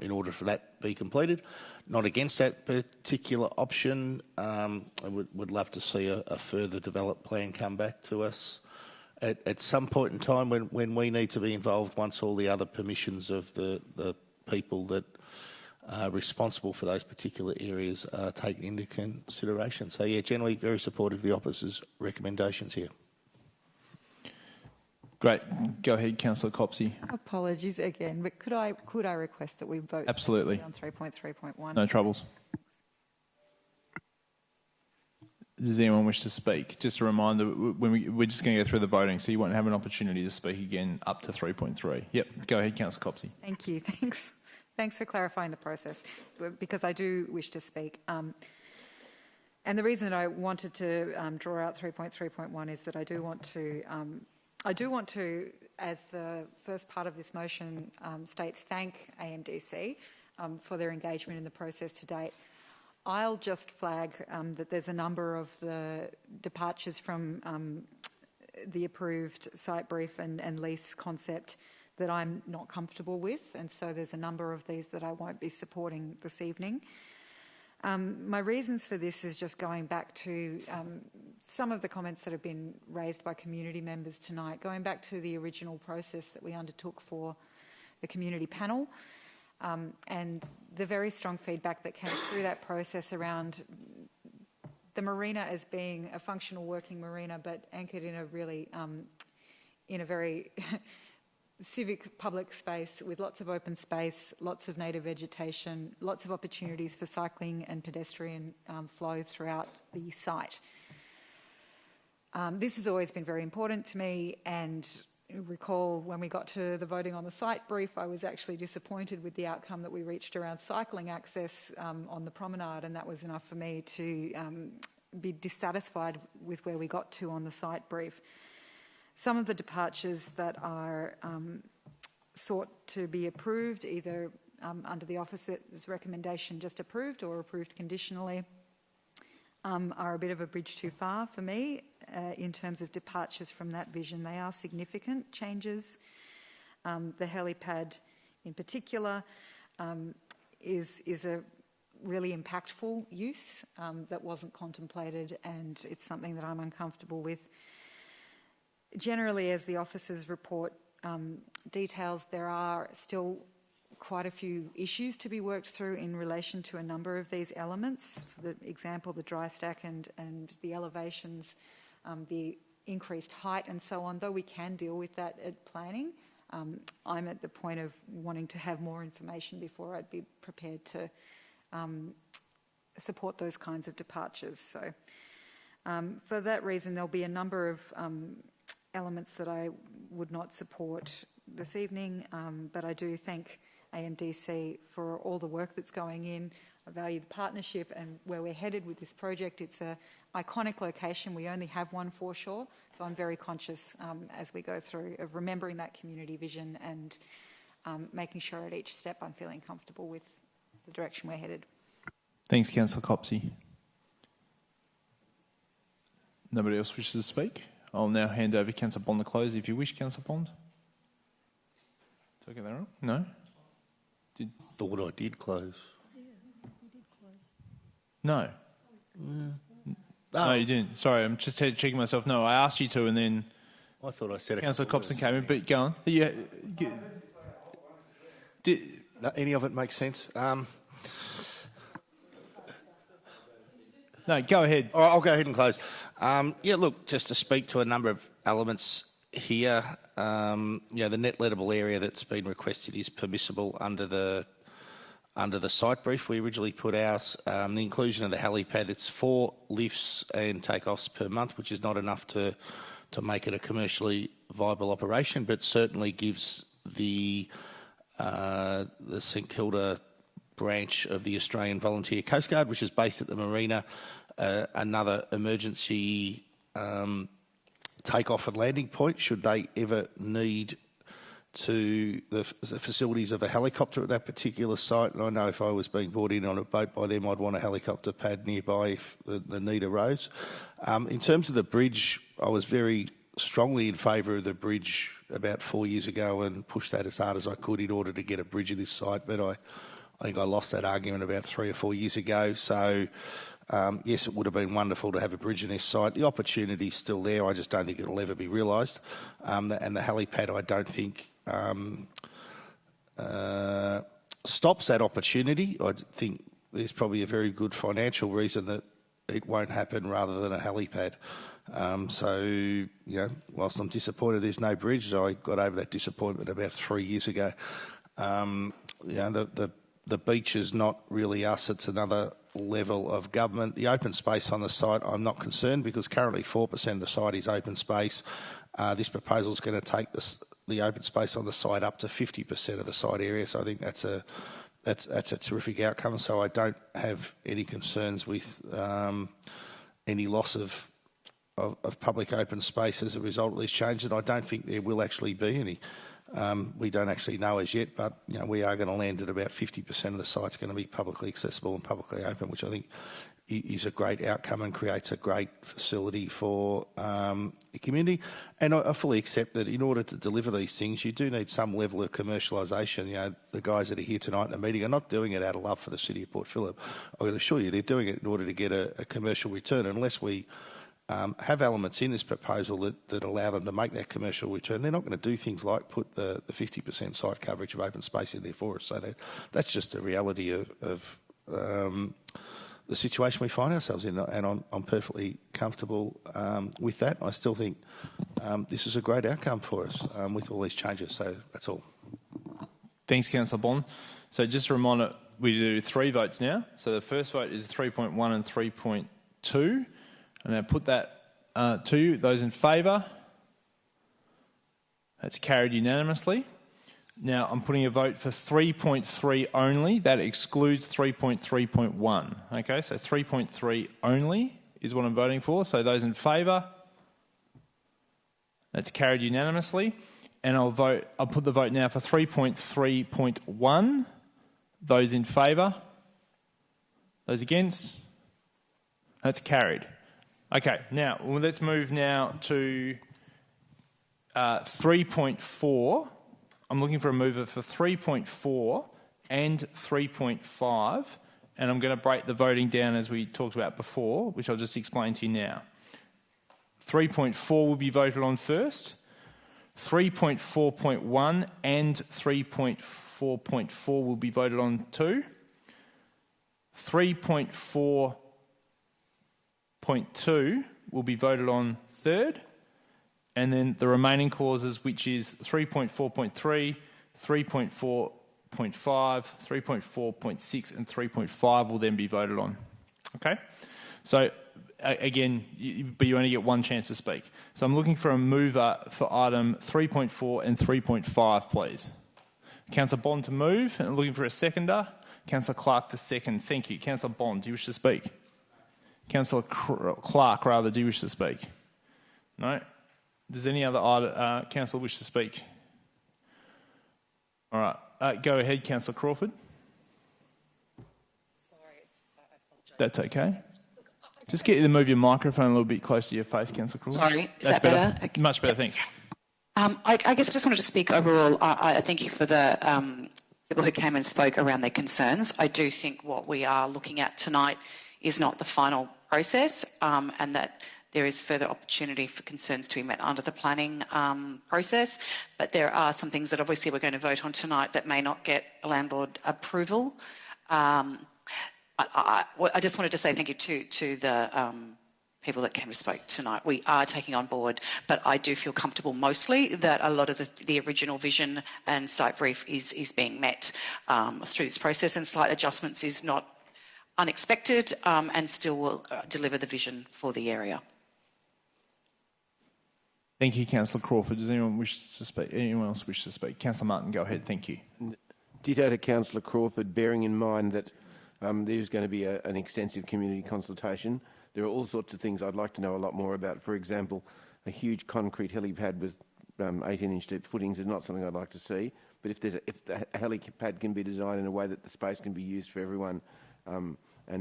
[SPEAKER 2] in order for that to be completed. Not against that particular option. I would love to see a further developed plan come back to us at some point in time when we need to be involved once all the other permissions of the people that are responsible for those particular areas are taken into consideration. So yeah, generally very supportive of the officer's recommendations here.
[SPEAKER 8] Great. Go ahead, Councillor Copsey.
[SPEAKER 12] Apologies again, but could I request that we vote
[SPEAKER 8] Absolutely
[SPEAKER 12] on 3.3.1?
[SPEAKER 8] No troubles. Does anyone wish to speak? Just a reminder, we're just going to go through the voting, so you won't have an opportunity to speak again up to 3.3. Yep. Go ahead, Councillor Copsey.
[SPEAKER 12] Thank you. Thanks for clarifying the process, because I do wish to speak. And the reason I wanted to draw out 3.3.1 is that I do want to, as the first part of this motion states, thank AMDC for their engagement in the process to date. I'll just flag that there's a number of the departures from the approved site brief and lease concept that I'm not comfortable with, and so there's a number of these that I won't be supporting this evening. My reasons for this is just going back to some of the comments that have been raised by community members tonight, going back to the original process that we undertook for the community panel, and the very strong feedback that came through that process around the marina as being a functional working marina, but anchored in a really, in a very civic public space with lots of open space, lots of native vegetation, lots of opportunities for cycling and pedestrian flow throughout the site. This has always been very important to me, and recall when we got to the voting on the site brief, I was actually disappointed with the outcome that we reached around cycling access on the promenade, and that was enough for me to be dissatisfied with where we got to on the site brief. Some of the departures that are sought to be approved, either under the officer's recommendation just approved or approved conditionally, are a bit of a bridge too far for me in terms of departures from that vision. They are significant changes. The helipad in particular is a really impactful use that wasn't contemplated, and it's something that I'm uncomfortable with. Generally, as the officer's report details, there are still quite a few issues to be worked through in relation to a number of these elements. For example, the dry stack and the elevations, the increased height and so on. Though we can deal with that at planning, I'm at the point of wanting to have more information before I'd be prepared to support those kinds of departures. So for that reason, there'll be a number of elements that I would not support this evening, but I do thank AMDC for all the work that's going in. I value the partnership and where we're headed with this project. It's an iconic location. We only have one foreshore, so I'm very conscious as we go through of remembering that community vision and making sure at each step I'm feeling comfortable with the direction we're headed.
[SPEAKER 8] Thanks, Councillor Copsey. Nobody else wishes to speak? I'll now hand over Councillor Bond to close if you wish, Councillor Bond. Did I get that wrong? No?
[SPEAKER 2] Thought I did close.
[SPEAKER 8] No. No, you didn't. Sorry, I'm just checking myself. No, I asked you to, and then
[SPEAKER 2] I thought I said it.
[SPEAKER 8] Councillor Copson came in, but go on. Yeah.
[SPEAKER 2] No, any of it makes sense.
[SPEAKER 8] No, go ahead.
[SPEAKER 2] All right, I'll go ahead and close. Yeah, look, just to speak to a number of elements here. The net lettable area that's been requested is permissible under the site brief we originally put out. The inclusion of the helipad, it's 4 lifts and takeoffs per month, which is not enough to make it a commercially viable operation, but certainly gives the St Kilda branch of the Australian Volunteer Coast Guard, which is based at the marina, another emergency takeoff and landing point should they ever need to the facilities of a helicopter at that particular site. And I know if I was being brought in on a boat by them, I'd want a helicopter pad nearby if the need arose. In terms of the bridge, I was very strongly in favour of the bridge about 4 years ago and pushed that as hard as I could in order to get a bridge at this site, but I think I lost that argument about 3 or 4 years ago. So, yes, it would have been wonderful to have a bridge in this site. The opportunity's still there. I just don't think it'll ever be realised. And the helipad, I don't think stops that opportunity. I think there's probably a very good financial reason that it won't happen rather than a helipad. Whilst I'm disappointed there's no bridge, I got over that disappointment about 3 years ago. The beach is not really us, it's another level of government. The open space on the site, I'm not concerned because currently 4% of the site is open space. This proposal is going to take the open space on the site up to 50% of the site area, so I think that's a terrific outcome. So I don't have any concerns with any loss of public open space as a result of these changes, and I don't think there will actually be any. We don't actually know as yet, but we are going to land at about 50% of the site's going to be publicly accessible and publicly open, which I think is a great outcome and creates a great facility for the community. And I fully accept that in order to deliver these things, you do need some level of commercialisation. The guys that are here tonight in the meeting are not doing it out of love for the city of Port Phillip. I can assure you they're doing it in order to get a commercial return. Unless we have elements in this proposal that allow them to make that commercial return, they're not going to do things like put the 50% site coverage of open space in there for us. So that's just the reality of the situation we find ourselves in, and I'm perfectly comfortable with that. I still think this is a great outcome for us with all these changes, so that's all.
[SPEAKER 8] Thanks, Councillor Bond. So just a reminder, we do 3 votes now. So the first vote is 3.1 and 3.2. And I put that to you. Those in favour? That's carried unanimously. Now I'm putting a vote for 3.3 only. That excludes 3.3.1. Okay, so 3.3 only is what I'm voting for. So those in favour? That's carried unanimously. And I'll put the vote now for 3.3.1. Those in favour? Those against? That's carried. Okay, now let's move now to 3.4. I'm looking for a mover for 3.4 and 3.5, and I'm going to break the voting down as we talked about before, which I'll just explain to you now. 3.4 will be voted on first. 3.4.1 and 3.4.4 will be voted on too. 3.4.2 will be voted on third, and then the remaining clauses, which is 3.4.3, 3.4.5, 3.4.6 and 3.5 will then be voted on. Okay? So again, but you only get one chance to speak. So I'm looking for a mover for item 3.4 and 3.5, please.
[SPEAKER 1] Councillor Bond to move, and looking for a seconder. Councillor Clark to second. Thank you. Councillor Bond, do you wish to speak? Councillor Clark, rather, do you wish to speak? No? Does any other councillor wish to speak? All right. Go ahead, Councillor Crawford. That's okay. Just get you to move your microphone a little bit closer to your face, Councillor Crawford.
[SPEAKER 4] Sorry, is
[SPEAKER 1] That's
[SPEAKER 4] that better? Okay.
[SPEAKER 1] Much better, thanks.
[SPEAKER 4] I guess I just wanted to speak overall. I thank you for the people who came and spoke around their concerns. I do think what we are looking at tonight is not the final process, and that there is further opportunity for concerns to be met under the planning process. But there are some things that obviously we're going to vote on tonight that may not get landlord approval. I just wanted to say thank you to the people that came and spoke tonight. We are taking on board, but I do feel comfortable mostly that a lot of the original vision and site brief is being met through this process, and slight adjustments is not unexpected and still will deliver the vision for the area.
[SPEAKER 1] Thank you, Councillor Crawford. Does anyone wish to speak? Anyone else wish to speak? Councillor Martin, go ahead. Thank you.
[SPEAKER 6] Ditto to Councillor Crawford, bearing in mind that there's going to be an extensive community consultation. There are all sorts of things I'd like to know a lot more about. For example, a huge concrete helipad with 18-inch deep footings is not something I'd like to see. But if the helipad can be designed in a way that the space can be used for everyone, and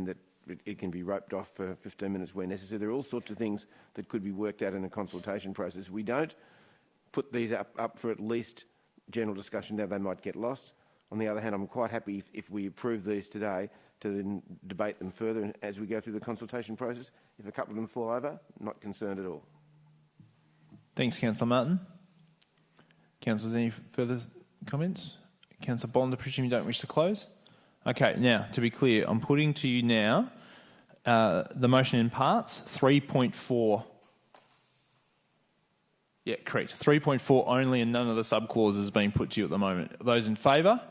[SPEAKER 6] that it can be roped off for 15 minutes where necessary, there are all sorts of things that could be worked out in a consultation process. We don't put these up for at least general discussion. Now they might get lost. On the other hand, I'm quite happy if we approve these today to then debate them further as we go through the consultation process. If a couple of them fall over, not concerned at all.
[SPEAKER 1] Thanks, Councillor Martin. Councillors, any further comments? Councillor Bond, I presume you don't wish to close? Okay, now, to be clear, I'm putting to you now the motion in parts, 3.4. Yeah, correct. 3.4 only, and none of the sub-clauses being put to you at the moment. Those in favour?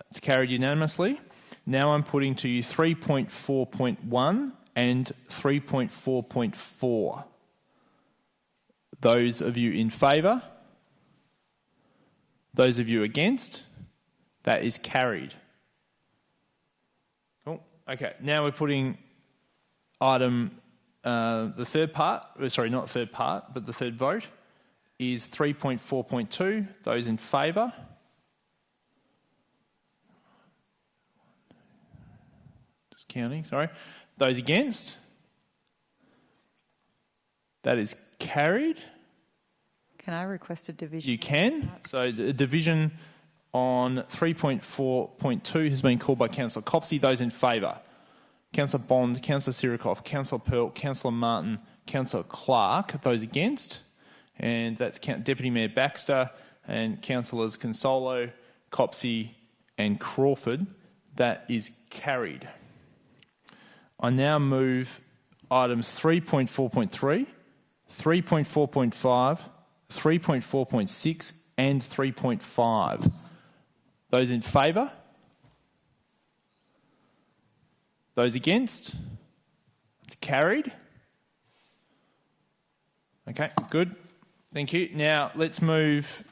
[SPEAKER 1] It's carried unanimously. Now I'm putting to you 3.4.1 and 3.4.4. Those of you in favour? Those of you against? That is carried. Cool. Okay, now we're putting item, the third part, sorry, not third part, but the third vote is 3.4.2. Those in favour? Just counting, sorry. Those against? That is carried.
[SPEAKER 12] Can I request a division?
[SPEAKER 1] You can. So a division on 3.4.2 has been called by Councillor Copsey. Those in favour? Councillor Bond, Councillor Sirikoff, Councillor Pearl, Councillor Martin, Councillor Clark. Those against? And that's Deputy Mayor Baxter and Councillors Consolo, Copsey and Crawford. That is carried. I now move items 3.4.3, 3.4.5, 3.4.6 and 3.5. Those in favour? Those against? It's carried. Okay, good. Thank you. Now let's move.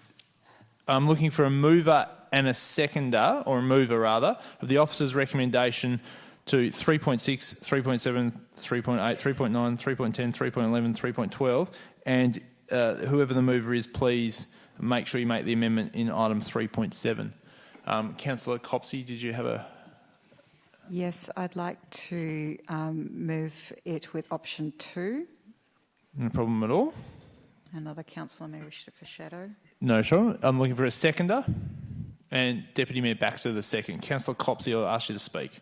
[SPEAKER 1] I'm looking for a mover and a seconder, or a mover rather, of the officer's recommendation to 3.6, 3.7, 3.8, 3.9, 3.10, 3.11, 3.12. And whoever the mover is, please make sure you make the amendment in item 3.7. Councillor Copsey, did you have a...
[SPEAKER 12] Yes, I'd like to move it with option 2.
[SPEAKER 1] No problem at all.
[SPEAKER 12] Another councillor may wish to foreshadow.
[SPEAKER 1] No, sure. I'm looking for a seconder. And Deputy Mayor Baxter the second. Councillor Copsey, I'll ask you to speak.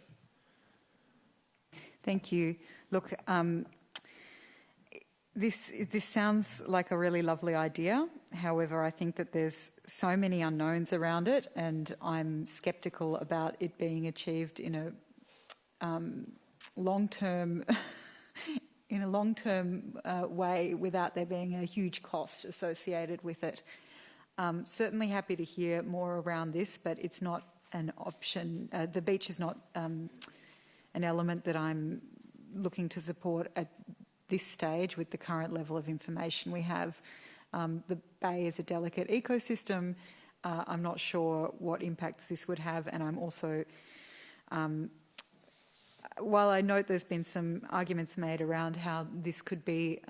[SPEAKER 12] Thank you. Look, this sounds like a really lovely idea. However, I think that there's so many unknowns around it, and I'm sceptical about it being achieved in a long-term way without there being a huge cost associated with it. Certainly happy to hear more around this, but it's not an option. The beach is not an element that I'm looking to support at this stage with the current level of information we have. The bay is a delicate ecosystem. I'm not sure what impacts this would have, and I'm also, while I note there's been some arguments made around how this could be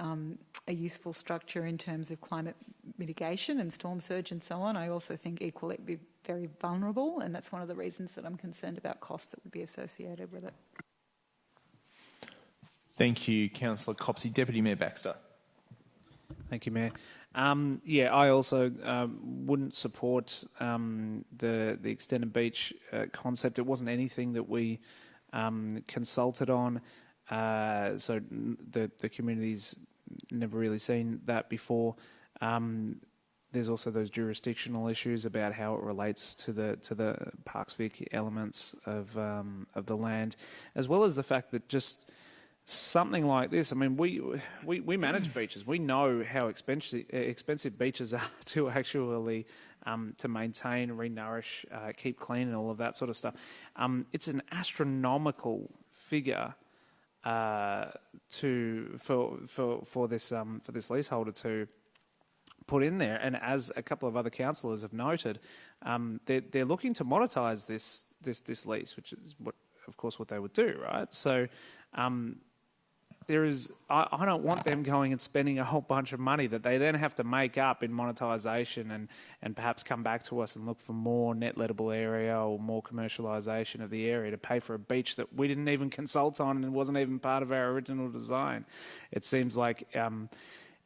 [SPEAKER 12] a useful structure in terms of climate mitigation and storm surge and so on, I also think equally it'd be very vulnerable, and that's one of the reasons that I'm concerned about costs that would be associated with it.
[SPEAKER 1] Thank you, Councillor Copsey. Deputy Mayor Baxter.
[SPEAKER 7] Thank you, Mayor. I also wouldn't support the extended beach concept. It wasn't anything that we consulted on, so the community's never really seen that before. There's also those jurisdictional issues about how it relates to the Parks Vic elements of the land, as well as the fact that just something like this. I mean, we manage beaches. We know how expensive beaches are to actually to maintain, renourish, keep clean, and all of that sort of stuff. It's an astronomical figure for this leaseholder to put in there. And as a couple of other councillors have noted, they're looking to monetise this lease, which is of course what they would do, right? So. I don't want them going and spending a whole bunch of money that they then have to make up in monetisation and perhaps come back to us and look for more net lettable area or more commercialisation of the area to pay for a beach that we didn't even consult on and wasn't even part of our original design. It seems like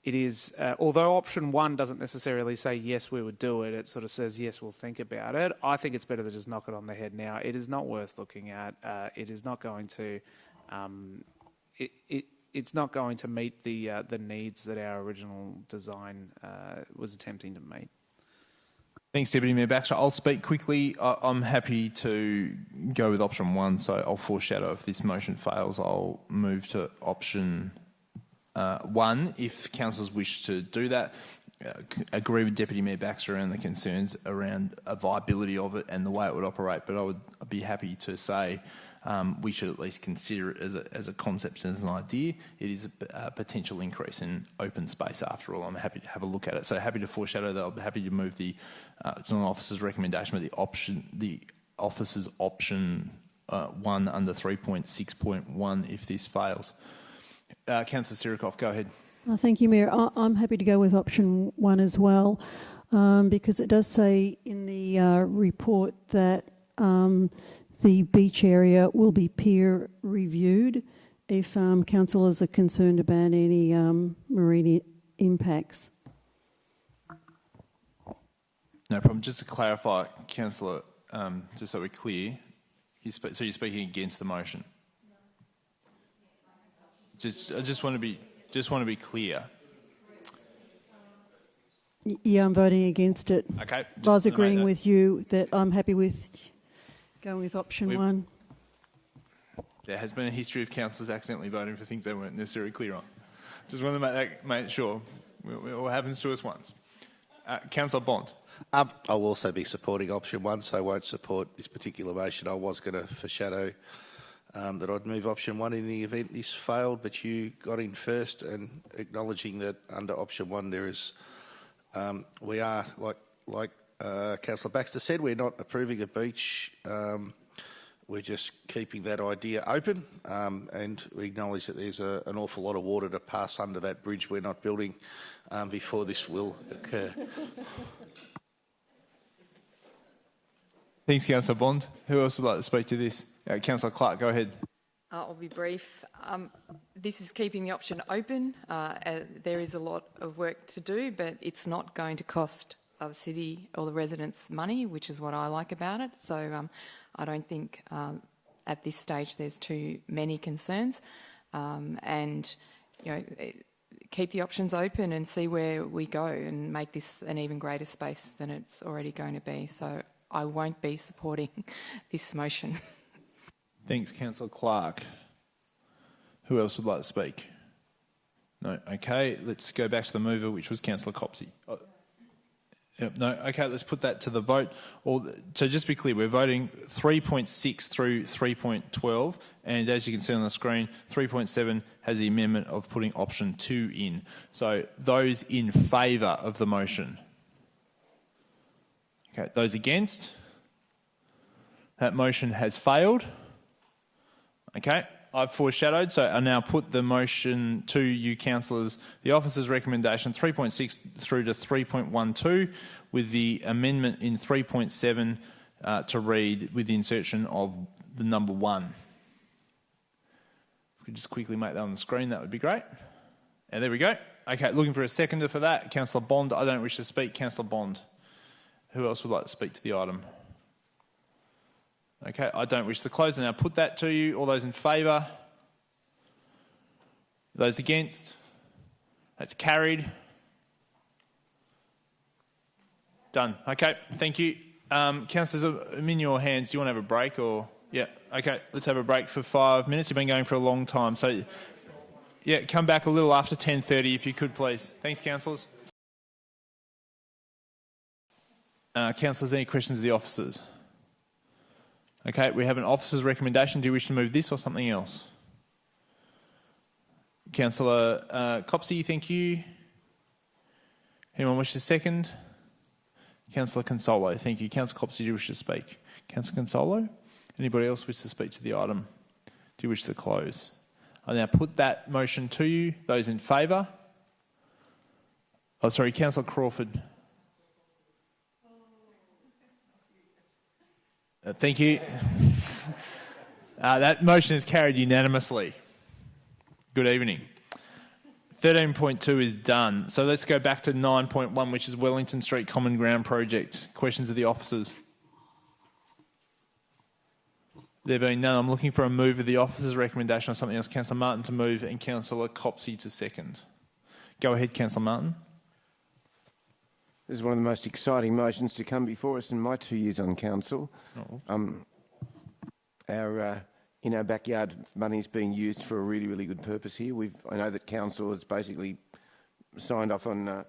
[SPEAKER 7] it is, although option one doesn't necessarily say yes, we would do it, it sort of says yes, we'll think about it. I think it's better to just knock it on the head now. It is not worth looking at. It is not going to... It's not going to meet the needs that our original design was attempting to meet.
[SPEAKER 1] Thanks, Deputy Mayor Baxter. I'll speak quickly. I'm happy to go with option one, so I'll foreshadow if this motion fails, I'll move to option one if councillors wish to do that. Agree with Deputy Mayor Baxter around the concerns around a viability of it and the way it would operate, but I'd be happy to say we should at least consider it as a concept and as an idea. It is a potential increase in open space after all. I'm happy to have a look at it. So happy to foreshadow that. I'm happy to move it's not an officer's recommendation, but the officer's option one under 3.6.1 if this fails. Councillor Sirikoff, go ahead.
[SPEAKER 3] Thank you, Mayor. I'm happy to go with option one as well, because it does say in the report that the beach area will be peer reviewed if councillors are concerned about any marine impacts.
[SPEAKER 1] No problem. Just to clarify, Councillor, just so we're clear, so you're speaking against the motion. I just want to be clear.
[SPEAKER 3] Yeah, I'm voting against it.
[SPEAKER 1] Okay.
[SPEAKER 3] I was agreeing with you that I'm happy with going with option one.
[SPEAKER 1] There has been a history of councillors accidentally voting for things they weren't necessarily clear on. Just want to make sure it all happens to us once. Councillor Bond.
[SPEAKER 2] I'll also be supporting option one, so I won't support this particular motion. I was going to foreshadow that I'd move option one in the event this failed, but you got in first, and acknowledging that under option one there is, we are, like Councillor Baxter said, we're not approving a beach. We're just keeping that idea open, and we acknowledge that there's an awful lot of water to pass under that bridge we're not building before this will occur.
[SPEAKER 1] Thanks, Councillor Bond. Who else would like to speak to this? Councillor Clark, go ahead.
[SPEAKER 5] I'll be brief. This is keeping the option open. There is a lot of work to do, but it's not going to cost the city or the residents money, which is what I like about it. So I don't think at this stage there's too many concerns. And, keep the options open and see where we go and make this an even greater space than it's already going to be. So I won't be supporting this motion.
[SPEAKER 1] Thanks, Councillor Clark. Who else would like to speak? No. Okay, let's go back to the mover, which was Councillor Copsey. Yep, no. Okay, let's put that to the vote. So just to be clear, we're voting 3.6 through 3.12, and as you can see on the screen, 3.7 has the amendment of putting option 2 in. So those in favour of the motion. Okay, those against? That motion has failed. Okay, I've foreshadowed, so I now put the motion to you, councillors. The officer's recommendation 3.6 through to 3.12 with the amendment in 3.7 to read with the insertion of the number 1. If we could just quickly make that on the screen, that would be great. And there we go. Okay, looking for a seconder for that. Councillor Bond, I don't wish to speak. Councillor Bond. Who else would like to speak to the item? Okay, I don't wish to close. And now put that to you. All those in favour? Those against? That's carried. Done. Okay, thank you. Councillors, I'm in your hands. Do you want to have a break or...? Yeah, okay, let's have a break for 5 minutes. You've been going for a long time. So, yeah, come back a little after 10:30 if you could, please. Thanks, councillors. Councillors, any questions of the officers? Okay, we have an officer's recommendation. Do you wish to move this or something else? Councillor Copsey, thank you. Anyone wish to second? Councillor Consolo, thank you. Councillor Copsey, do you wish to speak? Councillor Consolo? Anybody else wish to speak to the item? Do you wish to close? I now put that motion to you. Those in favour? Oh, sorry, Councillor Crawford. Thank you. That motion is carried unanimously. Good evening. 13.2 is done. So let's go back to 9.1, which is Wellington Street Common Ground Project. Questions of the officers? There being none, I'm looking for a move of the officer's recommendation or something else. Councillor Martin to move and Councillor Copsey to second. Go ahead, Councillor Martin.
[SPEAKER 6] This is one of the most exciting motions to come before us in my 2 years on council. In our backyard money is being used for a really, really good purpose here. I know that council has basically signed off on.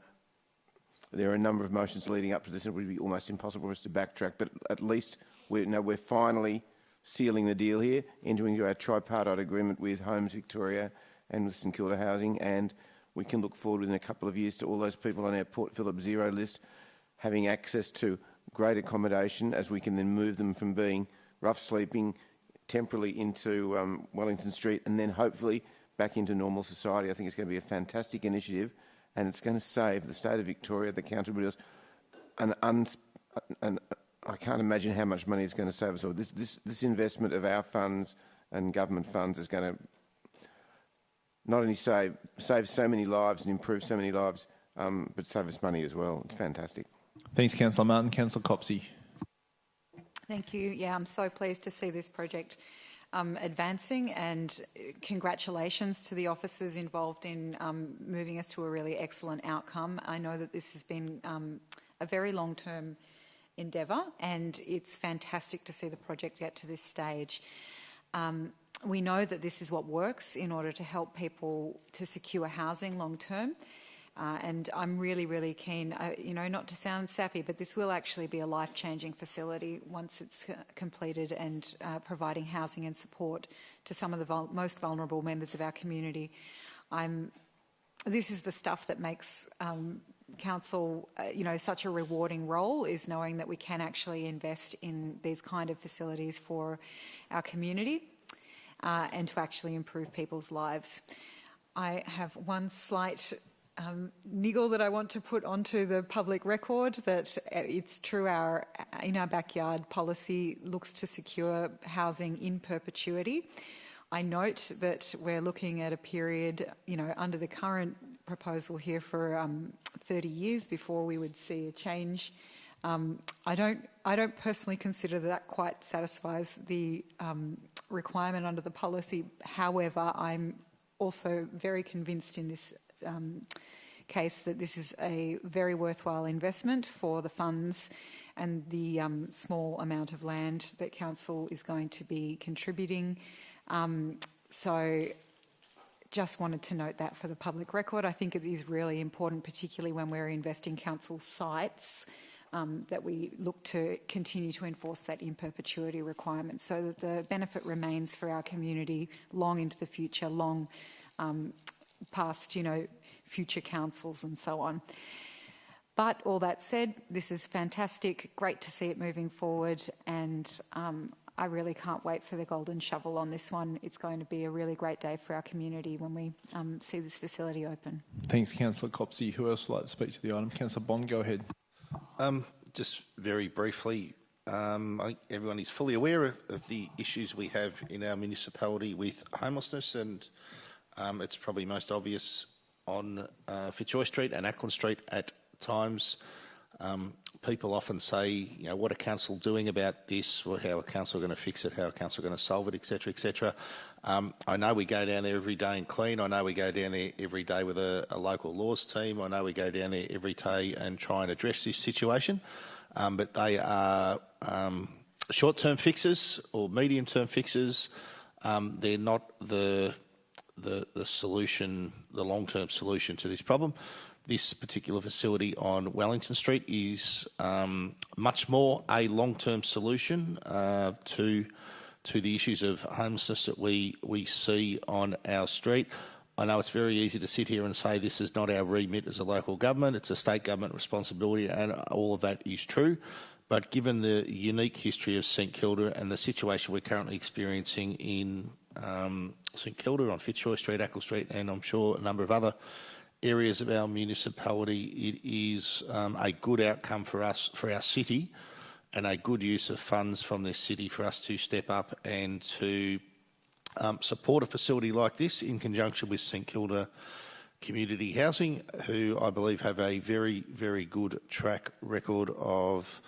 [SPEAKER 6] There are a number of motions leading up to this. It would be almost impossible for us to backtrack, but at least we're finally sealing the deal here, entering into our tripartite agreement with Homes Victoria and with St Kilda Housing, and we can look forward within a couple of years to all those people on our Port Phillip Zero list having access to great accommodation, as we can then move them from being rough sleeping temporarily into Wellington Street and then hopefully back into normal society. I think it's going to be a fantastic initiative, and it's going to save the state of Victoria, the accountability, and I can't imagine how much money it's going to save us all. This investment of our funds and government funds is going to not only save so many lives and improve so many lives, but save us money as well. It's fantastic.
[SPEAKER 1] Thanks, Councillor Martin. Councillor Copsey.
[SPEAKER 12] Thank you. Yeah, I'm so pleased to see this project advancing, and congratulations to the officers involved in moving us to a really excellent outcome. I know that this has been a very long-term endeavour, and it's fantastic to see the project get to this stage. We know that this is what works in order to help people to secure housing long-term. And I'm really, really keen, not to sound sappy, but this will actually be a life-changing facility once it's completed, and providing housing and support to some of the most vulnerable members of our community. This is the stuff that makes council, such a rewarding role, is knowing that we can actually invest in these kind of facilities for our community and to actually improve people's lives. I have one slight niggle that I want to put onto the public record, that it's true in our backyard policy looks to secure housing in perpetuity. I note that we're looking at a period, under the current proposal here for 30 years before we would see a change. I don't personally consider that quite satisfies the requirement under the policy. However, I'm also very convinced in this case that this is a very worthwhile investment for the funds and the small amount of land that council is going to be contributing. So just wanted to note that for the public record. I think it is really important, particularly when we're investing council sites, that we look to continue to enforce that in perpetuity requirement, so that the benefit remains for our community long into the future, past, future councils and so on. But all that said, this is fantastic. Great to see it moving forward, and I really can't wait for the golden shovel on this one. It's going to be a really great day for our community when we see this facility open.
[SPEAKER 8] Thanks, Councillor Copsey. Who else would like to speak to the item? Councillor Bond, go ahead.
[SPEAKER 2] Just very briefly, everyone is fully aware of the issues we have in our municipality with homelessness, and it's probably most obvious on Fitzroy Street and Ackland Street at times. People often say, what are council doing about this? Well, how are council going to fix it? How are council going to solve it, etc., etc. I know we go down there every day and clean. I know we go down there every day with a local laws team. I know we go down there every day and try and address this situation. But they are short-term fixes or medium-term fixes. They're not the solution, the long-term solution to this problem. This particular facility on Wellington Street is much more a long-term solution to the issues of homelessness that we see on our street. I know it's very easy to sit here and say this is not our remit as a local government, it's a state government responsibility, and all of that is true. But given the unique history of St Kilda and the situation we're currently experiencing in St Kilda on Fitzroy Street, Ackle Street, and I'm sure a number of other areas of our municipality, it is a good outcome for us, for our city, and a good use of funds from this city for us to step up and to support a facility like this in conjunction with St Kilda Community Housing, who I believe have a very, very good track record of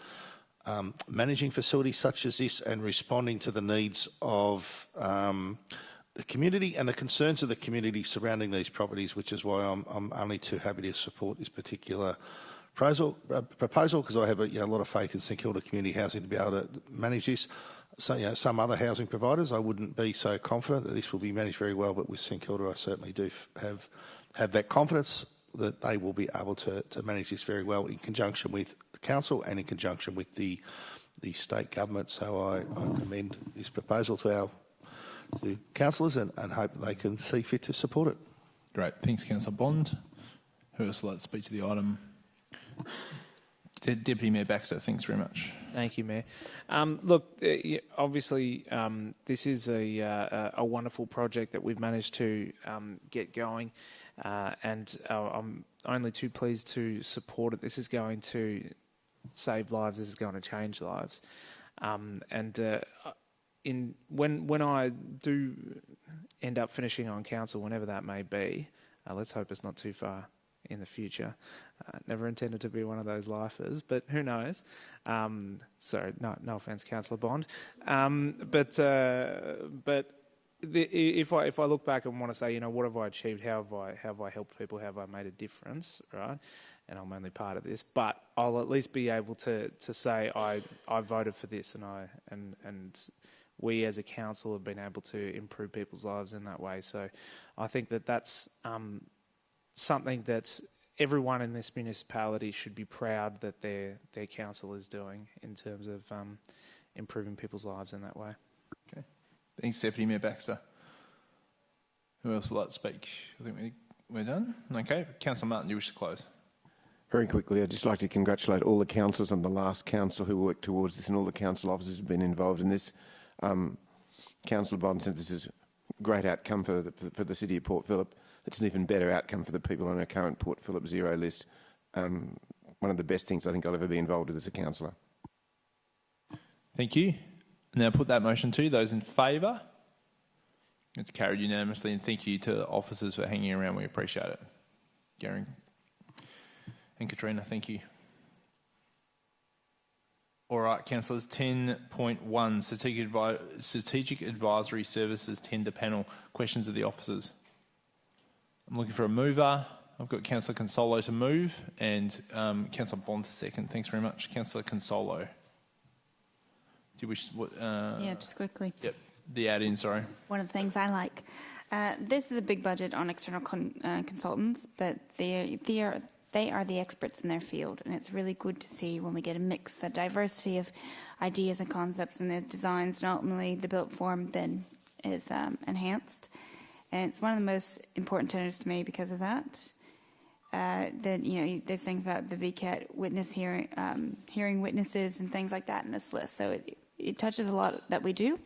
[SPEAKER 2] managing facilities such as this and responding to the needs of the community and the concerns of the community surrounding these properties, which is why I'm only too happy to support this particular proposal because I have a lot of faith in St Kilda Community Housing to be able to manage this. So, some other housing providers, I wouldn't be so confident that this will be managed very well, but with St Kilda, I certainly do have that confidence that they will be able to manage this very well in conjunction with the council and in conjunction with the state government. So I commend this proposal to councillors and hope they can see fit to support it.
[SPEAKER 8] Great. Thanks, Councillor Bond. Who else would like to speak to the item? Deputy Mayor Baxter, thanks very much.
[SPEAKER 7] Thank you, Mayor. Look, obviously, this is a wonderful project that we've managed to get going, and I'm only too pleased to support it. This is going to save lives. This is going to change lives. When I do end up finishing on council, whenever that may be, let's hope it's not too far in the future. Never intended to be one of those lifers, but who knows? Sorry, no offence, Councillor Bond. But if I look back and want to say, what have I achieved? How have I helped people? How have I made a difference? Right? And I'm only part of this, but I'll at least be able to say I voted for this, and we as a council have been able to improve people's lives in that way. So I think that's something that everyone in this municipality should be proud that their council is doing in terms of improving people's lives in that way.
[SPEAKER 8] Okay. Thanks, Deputy Mayor Baxter. Who else would like to speak? I think we're done. Okay. Councillor Martin, do you wish to close?
[SPEAKER 6] Very quickly, I'd just like to congratulate all the councillors on the last council who worked towards this, and all the council officers who have been involved in this. Councillor Bond said this is a great outcome for the city of Port Phillip. It's an even better outcome for the people on our current Port Phillip Zero list. One of the best things I think I'll ever be involved with as a councillor.
[SPEAKER 8] Thank you. Now put that motion to you. Those in favour? It's carried unanimously, and thank you to the officers for hanging around. We appreciate it. Gary and Katrina, thank you. All right, councillors, 10.1, Strategic Advisory Services Tender Panel. Questions of the officers? I'm looking for a mover. I've got Councillor Consolo to move and Councillor Bond to second. Thanks very much. Councillor Consolo. Do you wish...
[SPEAKER 18] yeah, just quickly.
[SPEAKER 8] Yep, the add-in, sorry.
[SPEAKER 18] One of the things I like. This is a big budget on external consultants, but they are the experts in their field, and it's really good to see when we get a mix, a diversity of ideas and concepts in the designs, and ultimately the built form then is enhanced. And it's one of the most important tenders to me because of that. Then, you know, there's things about the VCAT witness hearing witnesses and things like that in this list. So it touches a lot that we do,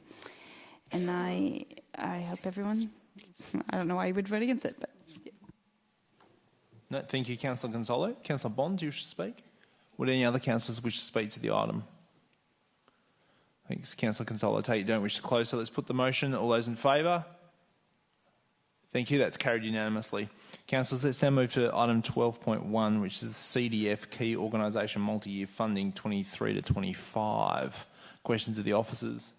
[SPEAKER 18] and I hope everyone. I don't know why you would vote against it, but. Yeah.
[SPEAKER 8] No, thank you, Councillor Gonzalo. Councillor Bond, do you wish to speak? Would any other councillors wish to speak to the item? Thanks, Councillor Gonzalo. I take you don't wish to close, so let's put the motion. All those in favour? Thank you. That's carried unanimously. Councillors, let's now move to item 12.1, which is CDF Key Organisation Multi-Year Funding 23 to 25. Questions of the officers?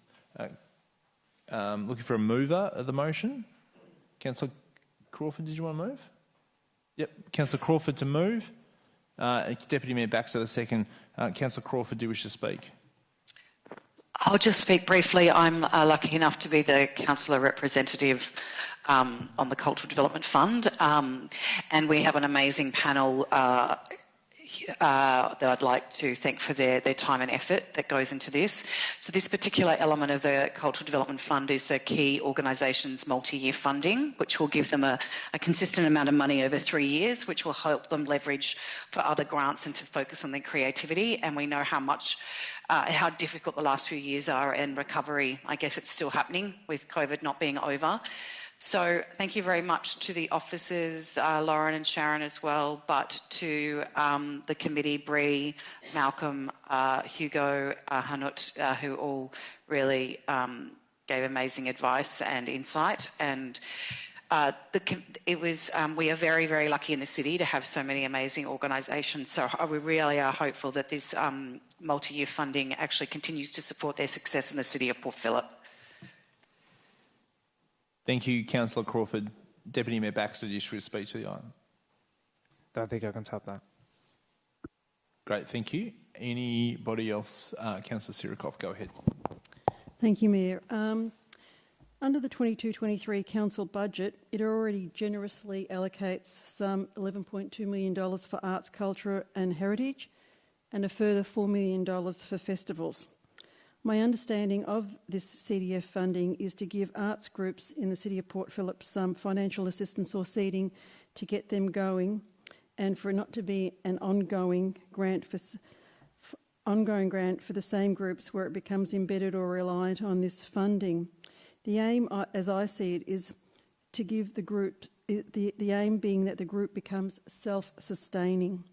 [SPEAKER 8] Looking for a mover of the motion. Councillor Crawford, did you want to move? Yep. Councillor Crawford to move. Deputy Mayor Baxter the second. Councillor Crawford, do you wish to speak?
[SPEAKER 4] I'll just speak briefly. I'm lucky enough to be the councillor representative on the Cultural Development Fund, and we have an amazing panel that I'd like to thank for their time and effort that goes into this. So this particular element of the Cultural Development Fund is the key organisations multi-year funding, which will give them a consistent amount of money over 3 years, which will help them leverage for other grants and to focus on their creativity. And we know how difficult the last few years are, and recovery, I guess it's still happening with COVID not being over. So thank you very much to the officers, Lauren and Sharon as well, but to the committee, Bree, Malcolm, Hugo, Hanut, who all really gave amazing advice and insight. And we are very, very lucky in the city to have so many amazing organisations. So we really are hopeful that this multi-year funding actually continues to support their success in the city of Port Phillip.
[SPEAKER 8] Thank you, Councillor Crawford. Deputy Mayor Baxter, do you wish to speak to the item?
[SPEAKER 7] Don't think I can tap that.
[SPEAKER 8] Great, thank you. Anybody else? Councillor Sirikoff, go ahead.
[SPEAKER 3] Thank you, Mayor. Under the 22-23 council budget, it already generously allocates some $11.2 million for arts, culture and heritage, and a further $4 million for festivals. My understanding of this CDF funding is to give arts groups in the City of Port Phillip some financial assistance or seeding to get them going, and for it not to be an ongoing grant for the same groups where it becomes embedded or reliant on this funding. The aim, as I see it, is to give the group, the aim being that the group becomes self-sustaining.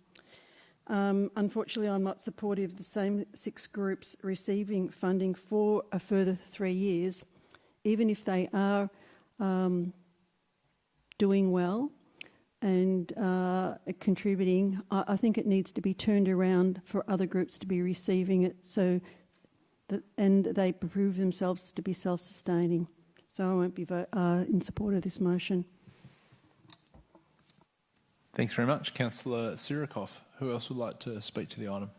[SPEAKER 3] Unfortunately, I'm not supportive of the same 6 groups receiving funding for a further 3 years, even if they are doing well and contributing. I think it needs to be turned around for other groups to be receiving it, so that, and they prove themselves to be self-sustaining. So I won't be in support of this motion.
[SPEAKER 8] Thanks very much, Councillor Sirikoff. Who else would like to speak to the item?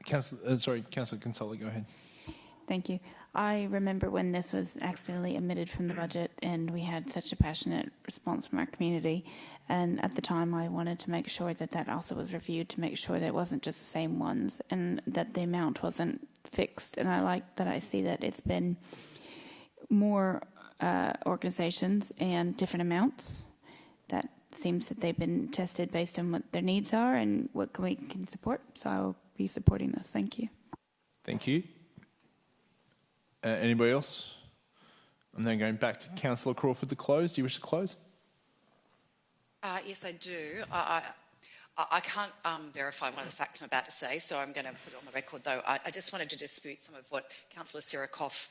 [SPEAKER 8] Councillor Gonzalo, go ahead.
[SPEAKER 18] Thank you. I remember when this was accidentally omitted from the budget, and we had such a passionate response from our community. And at the time, I wanted to make sure that that also was reviewed to make sure that it wasn't just the same ones and that the amount wasn't fixed. And I like that I see that it's been more organisations and different amounts. That seems that they've been tested based on what their needs are and what we can support. So I'll be supporting this. Thank you.
[SPEAKER 8] Thank you. Anybody else? I'm then going back to Councillor Crawford to close. Do you wish to close?
[SPEAKER 4] Yes, I do. I can't verify one of the facts I'm about to say, so I'm going to put it on the record, though. I just wanted to dispute some of what Councillor Sirikoff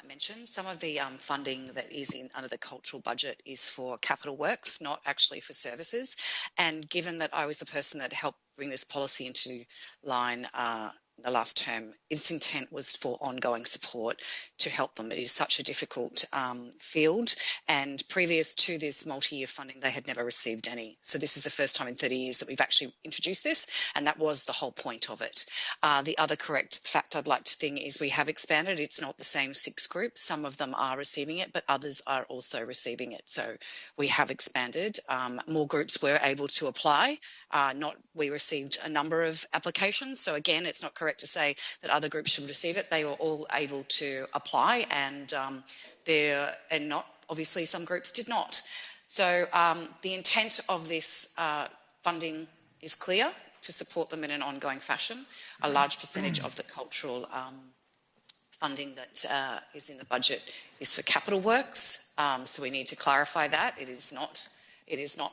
[SPEAKER 4] mentioned. Some of the funding that is under the cultural budget is for capital works, not actually for services. And given that I was the person that helped bring this policy into line the last term, its intent was for ongoing support to help them. It is such a difficult field, and previous to this multi-year funding, they had never received any. So this is the first time in 30 years that we've actually introduced this, and that was the whole point of it. The other correct fact I'd like to think is we have expanded. It's not the same 6 groups. Some of them are receiving it, but others are also receiving it. So we have expanded. More groups were able to apply. We received a number of applications. So again, it's not correct to say that other groups should receive it. They were all able to apply, and not obviously some groups did not. So the intent of this funding is clear, to support them in an ongoing fashion. A large percentage of the cultural funding that is in the budget is for capital works, so we need to clarify that. It is not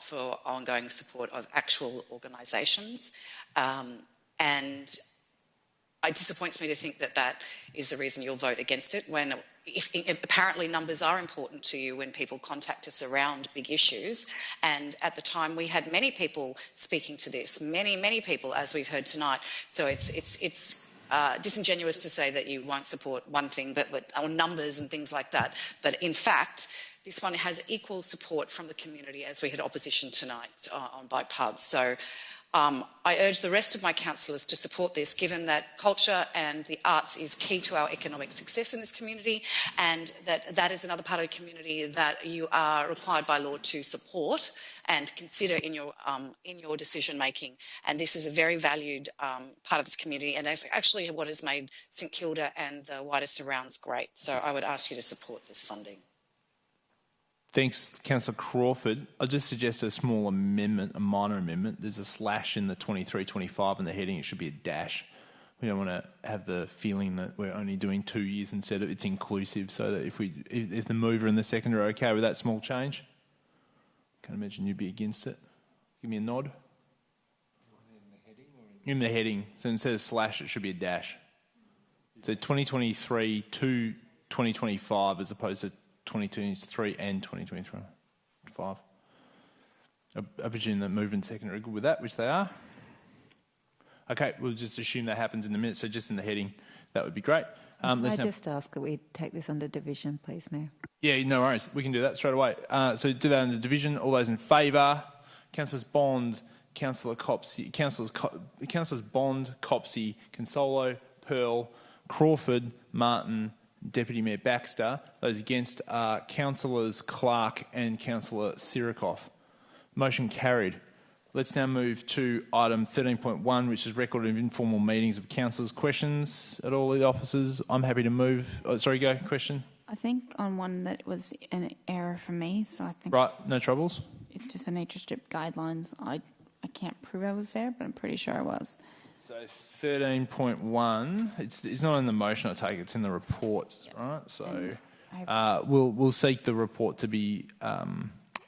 [SPEAKER 4] for ongoing support of actual organisations. And it disappoints me to think that that is the reason you'll vote against it, when if apparently numbers are important to you when people contact us around big issues. And at the time we had many people speaking to this, many people, as we've heard tonight. So it's disingenuous to say that you won't support one thing, but on numbers and things like that. But in fact, this one has equal support from the community as we had opposition tonight on bike paths. So I urge the rest of my councillors to support this, given that culture and the arts is key to our economic success in this community, and that is another part of the community that you are required by law to support and consider in your decision making. And this is a very valued part of this community, and that's actually what has made St Kilda and the wider surrounds great. So I would ask you to support this funding.
[SPEAKER 8] Thanks, Councillor Crawford. I'll just suggest a small amendment, a minor amendment. There's a slash in the 23-25 in the heading. It should be a dash. We don't want to have the feeling that we're only doing 2 years instead of it's inclusive, so that if the mover and the second are okay with that small change. Can't imagine you'd be against it. Give me a nod. In the heading. So instead of slash, it should be a dash. So 2023 to 2025 as opposed to 2023 and 2025. I presume that mover and second are good with that, which they are. Okay, we'll just assume that happens in the minute. So just in the heading, that would be great.
[SPEAKER 13] Can I just ask that we take this under division, please, Mayor?
[SPEAKER 8] Yeah, no worries. We can do that straight away. So do that under division. All those in favour? Councillors Bond, Councillors Bond, Copsey, Consolo, Pearl, Crawford, Martin, Deputy Mayor Baxter. Those against are Councillors Clark and Councillor Sirikoff. Motion carried. Let's now move to item 13.1, which is record of informal meetings of councillors. Questions at all of the officers? I'm happy to move. Oh, sorry, go. Question?
[SPEAKER 18] I think on one that was an error from me, so I think...
[SPEAKER 8] Right, no troubles.
[SPEAKER 18] It's just a nature strip guidelines. I can't prove I was there, but I'm pretty sure I was.
[SPEAKER 8] So 13.1, it's not in the motion, I take it, it's in the report, right? So we'll seek the report to be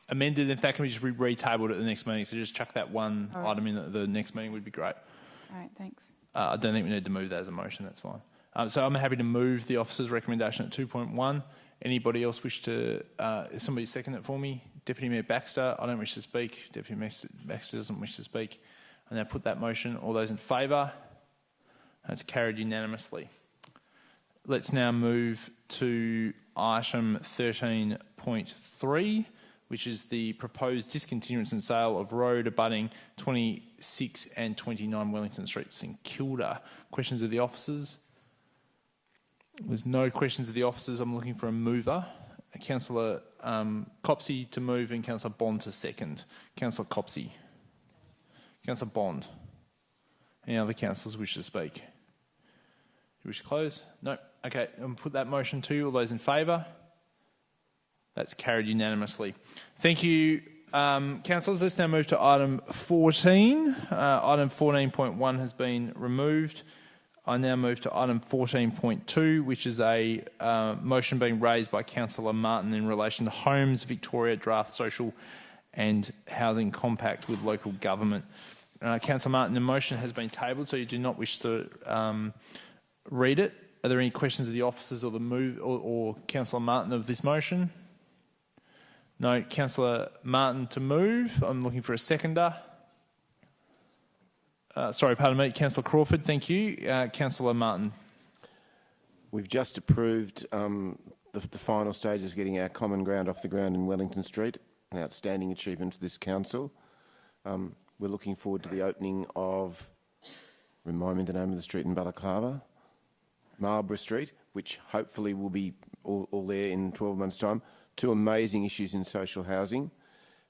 [SPEAKER 8] amended. In fact, can we just re-tabled at the next meeting? So just chuck that one item in at the next meeting would be great.
[SPEAKER 18] All right, thanks.
[SPEAKER 8] I don't think we need to move that as a motion, that's fine. So I'm happy to move the officer's recommendation at 2.1. Anybody else wish to, somebody second it for me? Deputy Mayor Baxter, I don't wish to speak. Deputy Mayor Baxter doesn't wish to speak. I now put that motion. All those in favour? That's carried unanimously. Let's now move to item 13.3, which is the proposed discontinuance and sale of road abutting 26 and 29 Wellington Street, St Kilda. Questions of the officers? There's no questions of the officers. I'm looking for a mover. Councillor Copsey to move and Councillor Bond to second. Councillor Copsey. Councillor Bond. Any other councillors wish to speak? You wish to close? No. Okay, I'll put that motion to you. All those in favour? That's carried unanimously. Thank you, councillors. Let's now move to item 14. Item 14.1 has been removed. I now move to item 14.2, which is a motion being raised by Councillor Martin in relation to Homes Victoria Draft Social and Housing Compact with local government. Councillor Martin, the motion has been tabled, so you do not wish to read it. Are there any questions of the officers or the move or Councillor Martin of this motion? No. Councillor Martin to move. I'm looking for a seconder. Sorry, pardon me. Councillor Crawford, thank you. Councillor Martin.
[SPEAKER 6] We've just approved the final stages of getting our common ground off the ground in Wellington Street, an outstanding achievement for this council. We're looking forward to the opening of, remind me the name of the street in Balaclava, Marlborough Street, which hopefully will be all there in 12 months' time. Two amazing issues in social housing,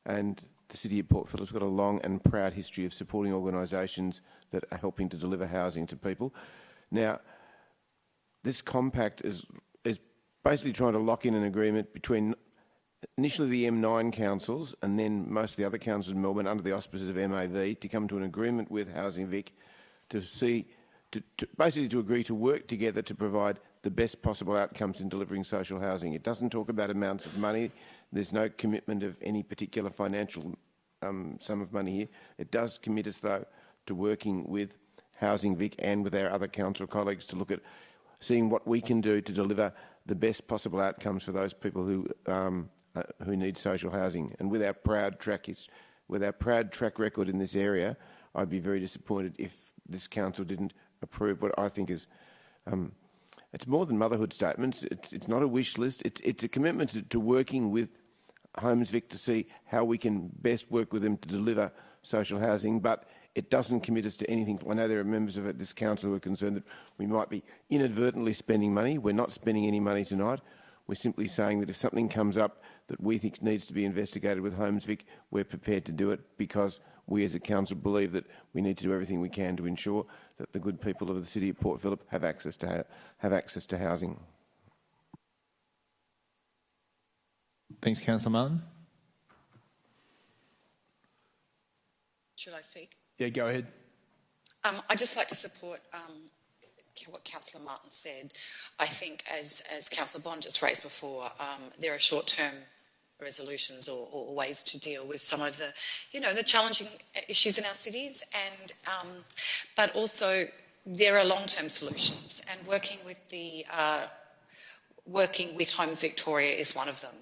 [SPEAKER 6] and the City of Port Phillip's got a long and proud history of supporting organisations that are helping to deliver housing to people. Now, this compact is basically trying to lock in an agreement between initially the M9 councils and then most of the other councils in Melbourne under the auspices of MAV to come to an agreement with Housing Vic to basically to agree to work together to provide the best possible outcomes in delivering social housing. It doesn't talk about amounts of money. There's no commitment of any particular financial sum of money here. It does commit us, though, to working with Housing Vic and with our other council colleagues to look at seeing what we can do to deliver the best possible outcomes for those people who need social housing. And with our proud track record in this area, I'd be very disappointed if this council didn't approve what I think is it's more than motherhood statements. It's not a wish list. It's a commitment to working with Homes Vic to see how we can best work with them to deliver social housing, but it doesn't commit us to anything. I know there are members of this council who are concerned that we might be inadvertently spending money. We're not spending any money tonight. We're simply saying that if something comes up that we think needs to be investigated with Homes Vic, we're prepared to do it because we as a council believe that we need to do everything we can to ensure that the good people of the city of Port Phillip have access to housing.
[SPEAKER 8] Thanks, Councillor Martin.
[SPEAKER 14] Should I speak?
[SPEAKER 8] Yeah, go ahead.
[SPEAKER 14] I'd just like to support what Councillor Martin said. I think, as Councillor Bond just raised before, there are short-term resolutions or ways to deal with some of the, the challenging issues in our cities, and but also there are long-term solutions, and working with Homes Victoria is one of them.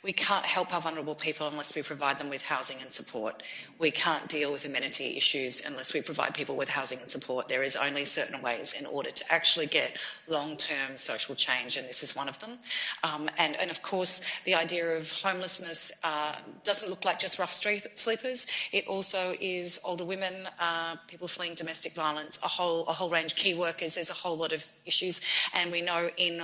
[SPEAKER 14] We can't help our vulnerable people unless we provide them with housing and support. We can't deal with amenity issues unless we provide people with housing and support. There is only certain ways in order to actually get long-term social change, and this is one of them. And of course, the idea of homelessness doesn't look like just rough sleepers. It also is older women, people fleeing domestic violence, a whole range of key workers. There's a whole lot of issues, and we know in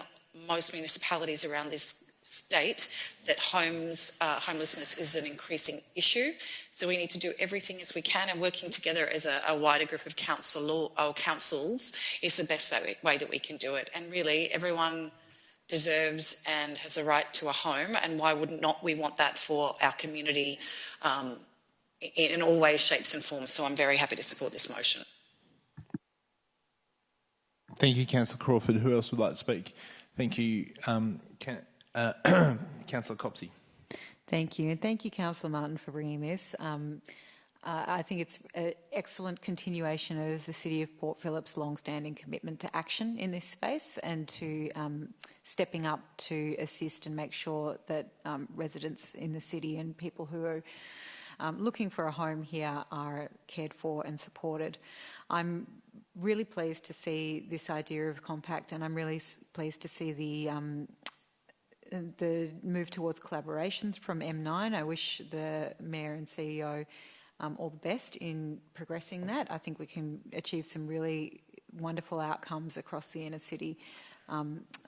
[SPEAKER 14] most municipalities around this state that homelessness is an increasing issue. So we need to do everything as we can, and working together as a wider group of councils is the best way that we can do it. And really, everyone deserves and has a right to a home, and why would not we want that for our community in all ways, shapes and forms. So I'm very happy to support this motion.
[SPEAKER 8] Thank you, Councillor Crawford. Who else would like to speak? Thank you, Councillor Copsey.
[SPEAKER 12] Thank you, and thank you, Councillor Martin, for bringing this. I think it's an excellent continuation of the City of Port Phillip's long-standing commitment to action in this space, and to stepping up to assist and make sure that residents in the city and people who are looking for a home here are cared for and supported. I'm really pleased to see this idea of compact, and I'm really pleased to see the move towards collaborations from M9. I wish the Mayor and CEO all the best in progressing that. I think we can achieve some really wonderful outcomes across the inner city,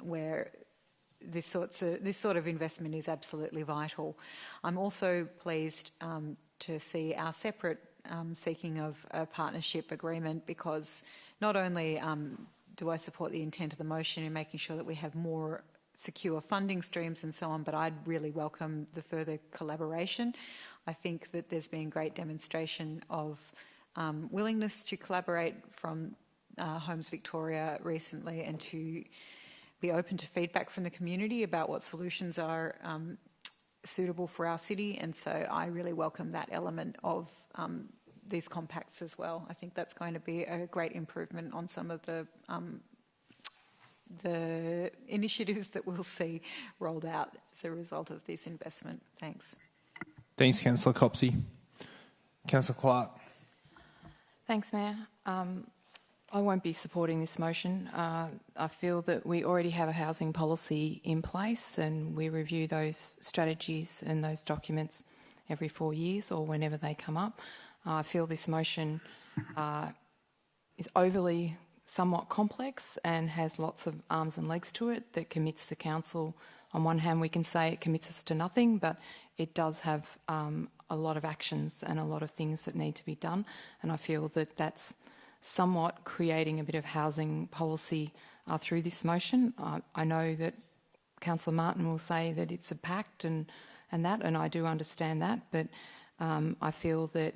[SPEAKER 12] where this sort of investment is absolutely vital. I'm also pleased to see our separate seeking of a partnership agreement, because not only do I support the intent of the motion in making sure that we have more secure funding streams and so on, but I'd really welcome the further collaboration. I think that there's been great demonstration of willingness to collaborate from Homes Victoria recently, and to be open to feedback from the community about what solutions are suitable for our city, and so I really welcome that element of these compacts as well. I think that's going to be a great improvement on some of the initiatives that we'll see rolled out as a result of this investment. Thanks.
[SPEAKER 8] Thanks, Councillor Copsey. Councillor Clark.
[SPEAKER 5] Thanks, Mayor. I won't be supporting this motion. I feel that we already have a housing policy in place, and we review those strategies and those documents every 4 years or whenever they come up. I feel this motion is overly somewhat complex and has lots of arms and legs to it that commits the council. On one hand, we can say it commits us to nothing, but it does have a lot of actions and a lot of things that need to be done, and I feel that that's somewhat creating a bit of housing policy through this motion. I know that Councillor Martin will say that it's a pact and I do understand that, but I feel that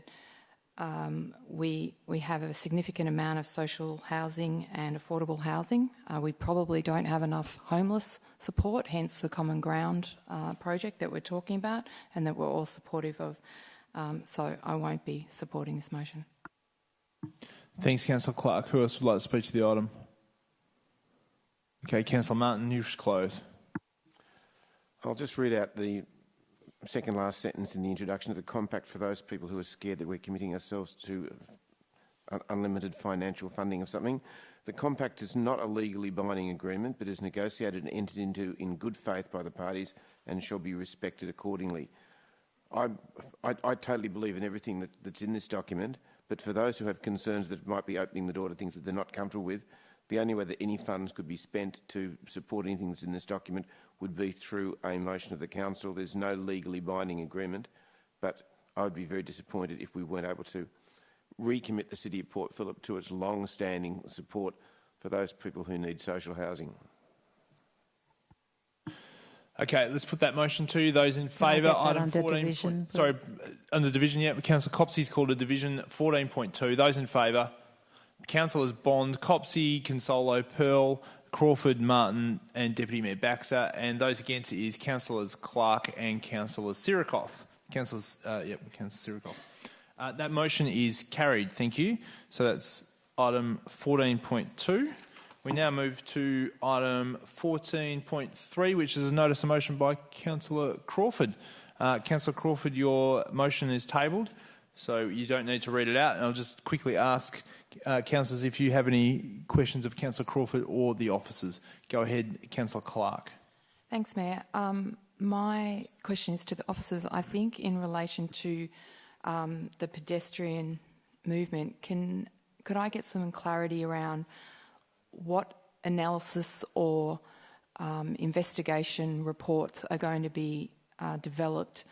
[SPEAKER 5] we have a significant amount of social housing and affordable housing. We probably don't have enough homeless support, hence the Common Ground project that we're talking about and that we're all supportive of. So I won't be supporting this motion.
[SPEAKER 8] Thanks, Councillor Clark. Who else would like to speak to the item? Okay, Councillor Martin, you should close.
[SPEAKER 6] I'll just read out the second last sentence in the introduction of the compact for those people who are scared that we're committing ourselves to unlimited financial funding of something. The compact is not a legally binding agreement, but is negotiated and entered into in good faith by the parties and shall be respected accordingly. I totally believe in everything that's in this document, but for those who have concerns that it might be opening the door to things that they're not comfortable with, the only way that any funds could be spent to support anything that's in this document would be through a motion of the council. There's no legally binding agreement, but I would be very disappointed if we weren't able to recommit the City of Port Phillip to its long-standing support for those people who need social housing.
[SPEAKER 8] Okay, let's put that motion to you. Those in favour, item 14. Sorry, under division, yeah. Councillor Copsey's called a division 14.2. Those in favour. Councillors Bond, Copsey, Consolo, Pearl, Crawford, Martin and Deputy Mayor Baxter. And those against is Councillors Clark and Councillor Sirikoff. Councillor Sirikoff. That motion is carried. Thank you. So that's item 14.2. We now move to item 14.3, which is a notice of motion by Councillor Crawford. Councillor Crawford, your motion is tabled, so you don't need to read it out. And I'll just quickly ask councillors if you have any questions of Councillor Crawford or the officers. Go ahead, Councillor Clark.
[SPEAKER 5] Thanks, Mayor. My question is to the officers. I think in relation to the pedestrian movement, could I get some clarity around what analysis or investigation reports are going to be developed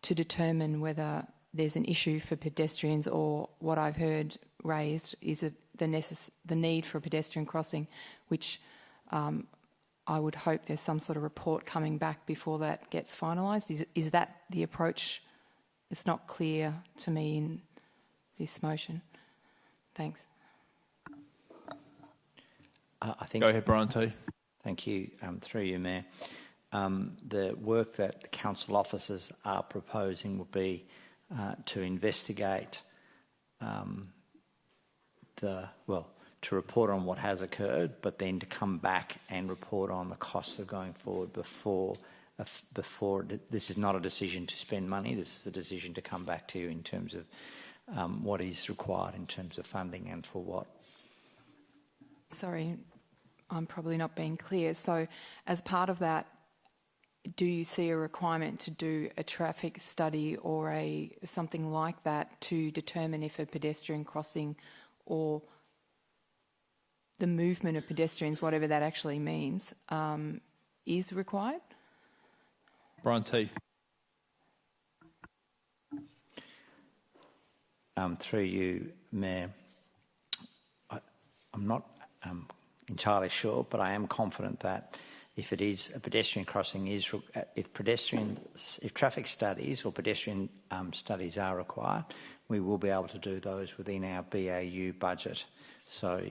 [SPEAKER 5] to determine whether there's an issue for pedestrians, or what I've heard raised is the need for a pedestrian crossing, which I would hope there's some sort of report coming back before that gets finalised. Is that the approach? It's not clear to me in this motion. Thanks.
[SPEAKER 8] Go ahead, Brian T.
[SPEAKER 19] Thank you. Through you, Mayor. The work that the council officers are proposing will be to investigate to report on what has occurred, but then to come back and report on the costs of going forward before this is not a decision to spend money. This is a decision to come back to you in terms of what is required in terms of funding and for what.
[SPEAKER 5] Sorry, I'm probably not being clear. So as part of that, do you see a requirement to do a traffic study or something like that to determine if a pedestrian crossing or the movement of pedestrians, whatever that actually means, is required?
[SPEAKER 8] Brian T.
[SPEAKER 19] Through you, Mayor, I'm not entirely sure, but I am confident that if it is a pedestrian crossing, if traffic studies or pedestrian studies are required, we will be able to do those within our BAU budget. So,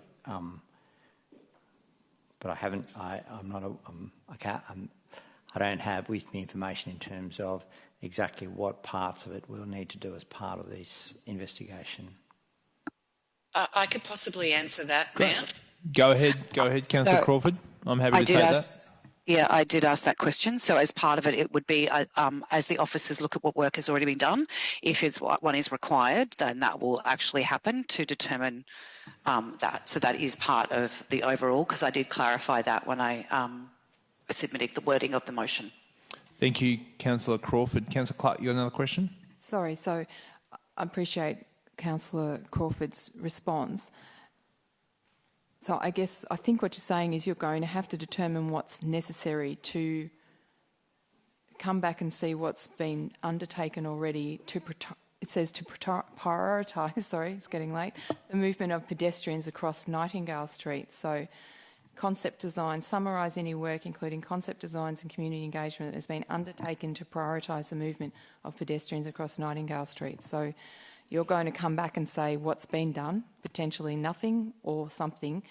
[SPEAKER 19] but I don't have with me information in terms of exactly what parts of it we'll need to do as part of this investigation.
[SPEAKER 14] I could possibly answer that, Mayor.
[SPEAKER 8] Go ahead, Councillor Crawford. I'm happy to take that.
[SPEAKER 14] Yeah, I did ask that question. So as part of it, it would be as the officers look at what work has already been done, if one is required, then that will actually happen to determine that. So that is part of the overall, because I did clarify that when I submitted the wording of the motion.
[SPEAKER 8] Thank you, Councillor Crawford. Councillor Clark, you got another question?
[SPEAKER 5] Sorry, so I appreciate Councillor Crawford's response. So I think what you're saying is you're going to have to determine what's necessary to come back and see what's been undertaken already to prioritise, sorry, it's getting late, the movement of pedestrians across Nightingale Street. So concept design, summarise any work, including concept designs and community engagement that has been undertaken to prioritise the movement of pedestrians across Nightingale Street. So you're going to come back and say what's been done, potentially nothing or something,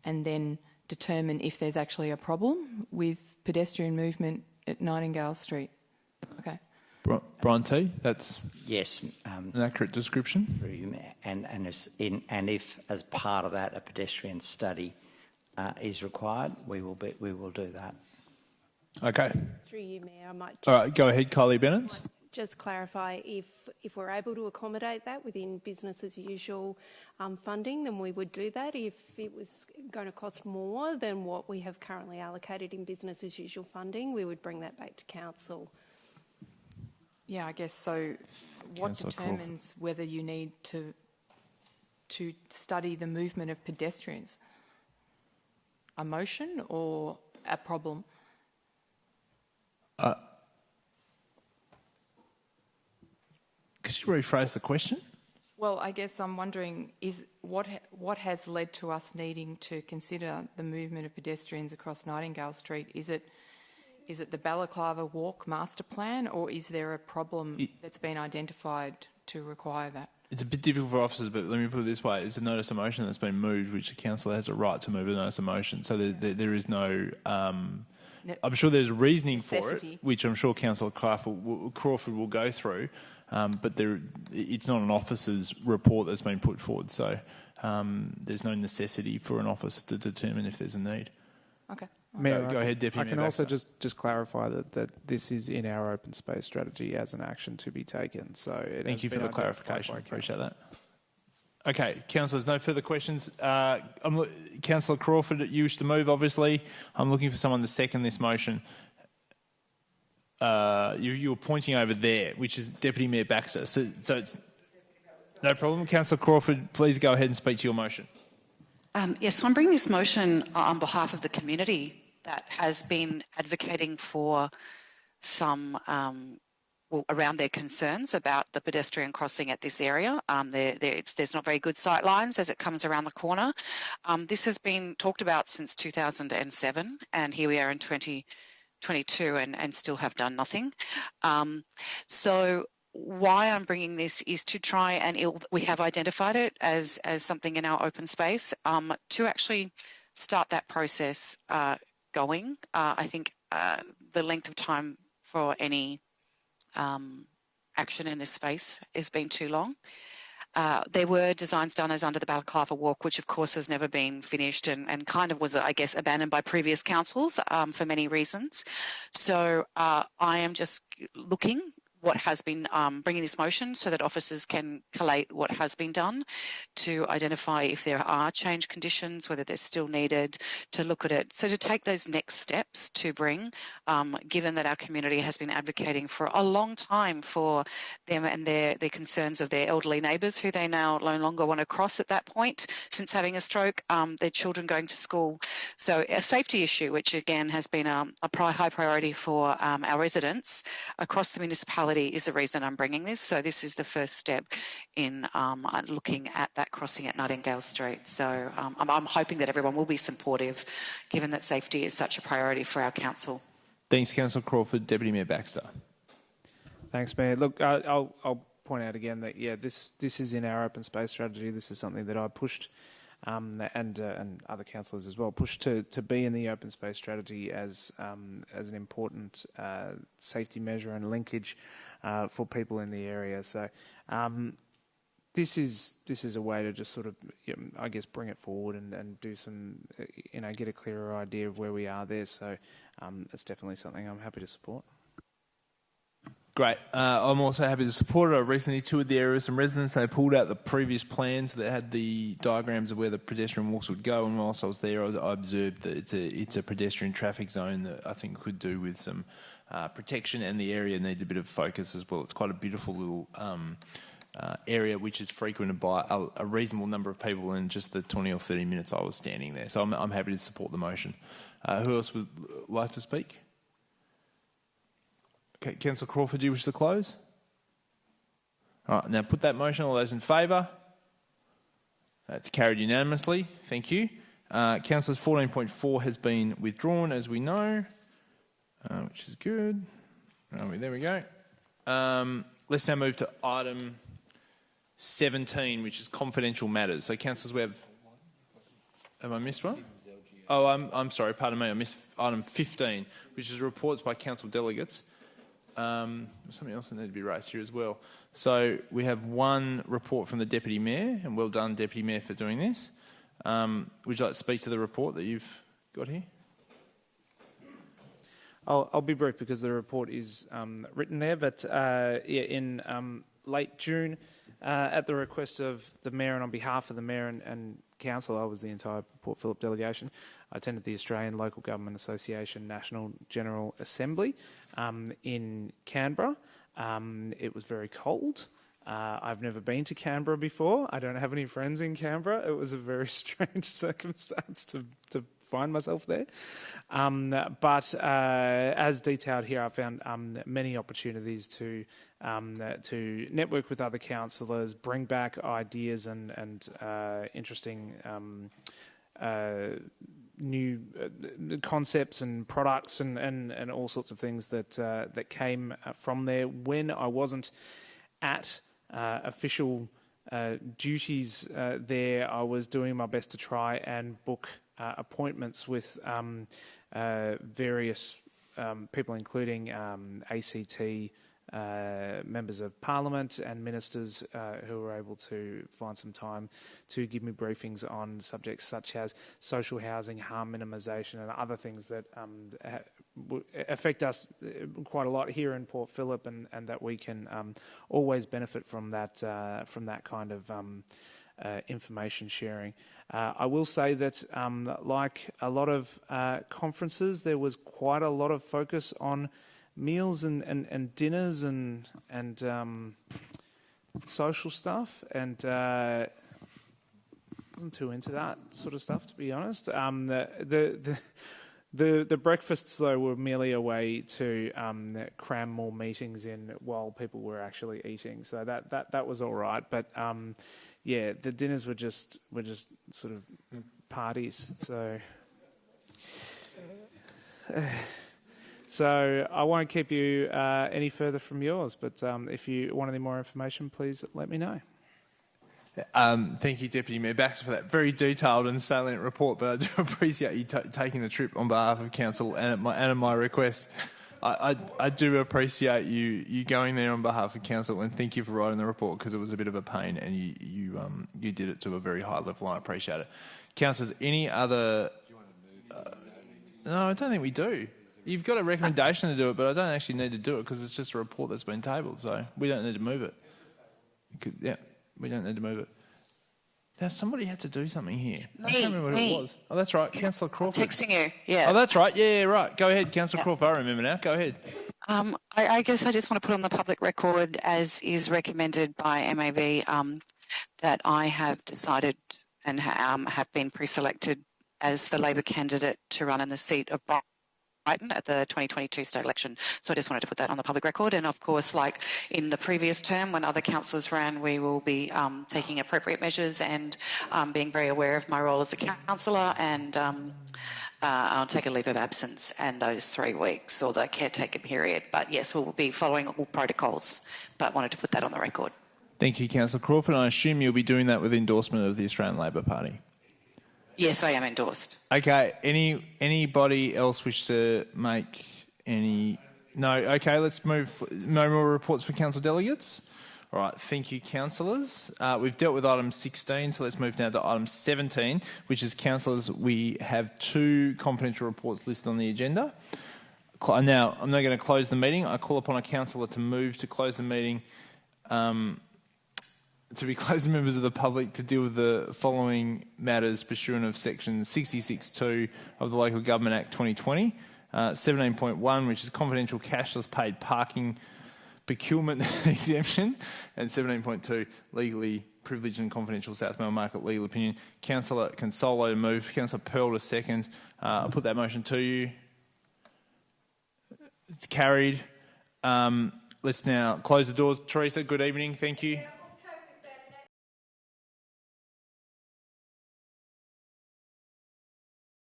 [SPEAKER 5] and then determine if there's actually a problem with pedestrian movement at Nightingale Street. Okay.
[SPEAKER 8] Brian T, that's
[SPEAKER 19] yes,
[SPEAKER 8] an accurate description.
[SPEAKER 19] And if, as part of that, a pedestrian study is required, we will do that.
[SPEAKER 8] Okay.
[SPEAKER 16] Through you, Mayor, I might.
[SPEAKER 8] All right, go ahead, Kylie Bennett.
[SPEAKER 16] Just clarify, if we're able to accommodate that within business as usual funding, then we would do that. If it was going to cost more than what we have currently allocated in business as usual funding, we would bring that back to council.
[SPEAKER 5] Yeah, I guess so. What
[SPEAKER 8] Councillor
[SPEAKER 5] determines whether you need to study the movement of pedestrians? A motion or a problem?
[SPEAKER 8] Could you rephrase the question?
[SPEAKER 5] Well, I guess I'm wondering, is what has led to us needing to consider the movement of pedestrians across Nightingale Street? Is it the Balaclava Walk master plan, or is there a problem that's been identified to require that?
[SPEAKER 8] It's a bit difficult for officers, but let me put it this way. It's a notice of motion that's been moved, which the councillor has a right to move a notice of motion. So there is no... I'm sure there's reasoning for it, which I'm sure Councillor Crawford will go through, but it's not an officer's report that's been put forward. So there's no necessity for an officer to determine if there's a need.
[SPEAKER 5] Okay.
[SPEAKER 7] Mayor,
[SPEAKER 8] go ahead, Deputy
[SPEAKER 7] I can
[SPEAKER 8] Mayor
[SPEAKER 7] also
[SPEAKER 8] Baxter.
[SPEAKER 7] just clarify that this is in our open space strategy as an action to be taken. So
[SPEAKER 8] thank you for the clarification. Appreciate that. Okay, councillors, no further questions. Councillor Crawford, you wish to move, obviously. I'm looking for someone to second this motion. You were pointing over there, which is Deputy Mayor Baxter. So it's no problem. Councillor Crawford, please go ahead and speak to your motion.
[SPEAKER 4] Yes, so I'm bringing this motion on behalf of the community that has been advocating for some, around their concerns about the pedestrian crossing at this area. There's not very good sight lines as it comes around the corner. This has been talked about since 2007, and here we are in 2022 and still have done nothing. So why I'm bringing this is to try and we have identified it as something in our open space, to actually start that process going. I think the length of time for any action in this space has been too long. There were designs done as under the Balaclava Walk, which of course has never been finished and kind of was, I guess, abandoned by previous councils for many reasons. So I am just looking what has been bringing this motion so that officers can collate what has been done to identify if there are change conditions, whether they're still needed, to look at it. So to take those next steps to bring, given that our community has been advocating for a long time for them and their concerns of their elderly neighbours who they now no longer want to cross at that point since having a stroke, their children going to school. So a safety issue, which again has been a high priority for our residents across the municipality, is the reason I'm bringing this. So this is the first step in looking at that crossing at Nightingale Street. So I'm hoping that everyone will be supportive, given that safety is such a priority for our council.
[SPEAKER 8] Thanks, Councillor Crawford. Deputy Mayor Baxter.
[SPEAKER 7] Thanks, Mayor. Look, I'll point out again that, yeah, this is in our open space strategy. This is something that I pushed and other councillors as well, pushed to be in the open space strategy as an important safety measure and linkage for people in the area. So this is a way to just sort of, I guess, bring it forward and do some, get a clearer idea of where we are there. So it's definitely something I'm happy to support.
[SPEAKER 8] Great. I'm also happy to support it. I recently toured the area with some residents. They pulled out the previous plans that had the diagrams of where the pedestrian walks would go, and whilst I was there, I observed that it's a pedestrian traffic zone that I think could do with some protection, and the area needs a bit of focus as well. It's quite a beautiful little area which is frequented by a reasonable number of people in just the 20 or 30 minutes I was standing there. So I'm happy to support the motion. Who else would like to speak? Okay, Councillor Crawford, do you wish to close? All right, now put that motion. All those in favour? That's carried unanimously. Thank you.
[SPEAKER 1] Councillors 14.4 has been withdrawn, as we know, which is good. There we go. Let's now move to item 17, which is confidential matters. So, councillors, we have I missed one? Oh, I'm sorry, pardon me. I missed item 15, which is reports by council delegates. There's something else that needs to be raised here as well. So we have one report from the Deputy Mayor, and well done, Deputy Mayor, for doing this. Would you like to speak to the report that you've got here?
[SPEAKER 7] I'll be brief because the report is written there, but in late June, at the request of the Mayor and on behalf of the Mayor and Council, I was the entire Port Phillip delegation, I attended the Australian Local Government Association National General Assembly in Canberra. It was very cold. I've never been to Canberra before. I don't have any friends in Canberra. It was a very strange circumstance to find myself there. But as detailed here, I found many opportunities to network with other councillors, bring back ideas and interesting new concepts and products and all sorts of things that came from there. When I wasn't at official duties there, I was doing my best to try and book appointments with various people, including ACT members of Parliament and ministers who were able to find some time to give me briefings on subjects such as social housing, harm minimisation and other things that affect us quite a lot here in Port Phillip, and that we can always benefit from that kind of information sharing. I will say that like a lot of conferences, there was quite a lot of focus on meals and dinners and social stuff, and I wasn't too into that sort of stuff, to be honest. The breakfasts, though, were merely a way to cram more meetings in while people were actually eating, so that was all right. But yeah, the dinners were just sort of parties. So I won't keep you any further from yours, but if you want any more information, please let me know.
[SPEAKER 1] Thank you, Deputy Mayor Baxter, for that very detailed and salient report, but I do appreciate you taking the trip on behalf of Council and at my request. I do appreciate you going there on behalf of Council, and thank you for writing the report, because it was a bit of a pain, and you did it to a very high level, and I appreciate it. Councillors, any other... no, I don't think we do. You've got a recommendation to do it, but I don't actually need to do it because it's just a report that's been tabled, so we don't need to move it. We don't need to move it. Now, somebody had to do something here. I can't remember what it was. Oh, that's right, Councillor Crawford.
[SPEAKER 4] I'm texting you, yeah.
[SPEAKER 1] Oh, that's right. Yeah, right. Go ahead, Councillor Crawford. I remember now. Go ahead.
[SPEAKER 4] I guess I just want to put on the public record, as is recommended by MAV, that I have decided and have been pre-selected as the Labor candidate to run in the seat of Brighton at the 2022 state election. So I just wanted to put that on the public record. And of course, like in the previous term when other councillors ran, we will be taking appropriate measures and being very aware of my role as a councillor, and I'll take a leave of absence and those 3 weeks or the caretaker period. But yes, we'll be following all protocols, but wanted to put that on the record.
[SPEAKER 1] Thank you, Councillor Crawford. I assume you'll be doing that with endorsement of the Australian Labor Party.
[SPEAKER 4] Yes, I am endorsed.
[SPEAKER 1] Okay. Anybody else wish to make any... No. Okay, let's move... No more reports for council delegates? All right. Thank you, councillors. We've dealt with item 16, so let's move now to item 17, which is, councillors, we have 2 confidential reports listed on the agenda. Now, I'm not going to close the meeting. I call upon a councillor to move to close the meeting, to be closed to members of the public to deal with the following matters pursuant of section 66(2) of the Local Government Act 2020, 17.1, which is confidential cashless paid parking procurement exemption, and 17.2, legally privileged and confidential South Melbourne market legal opinion. Councillor Consolo to move, Councillor Pearl to second. I'll put that motion to you. It's carried. Let's now close the doors. Teresa, good evening. Thank you.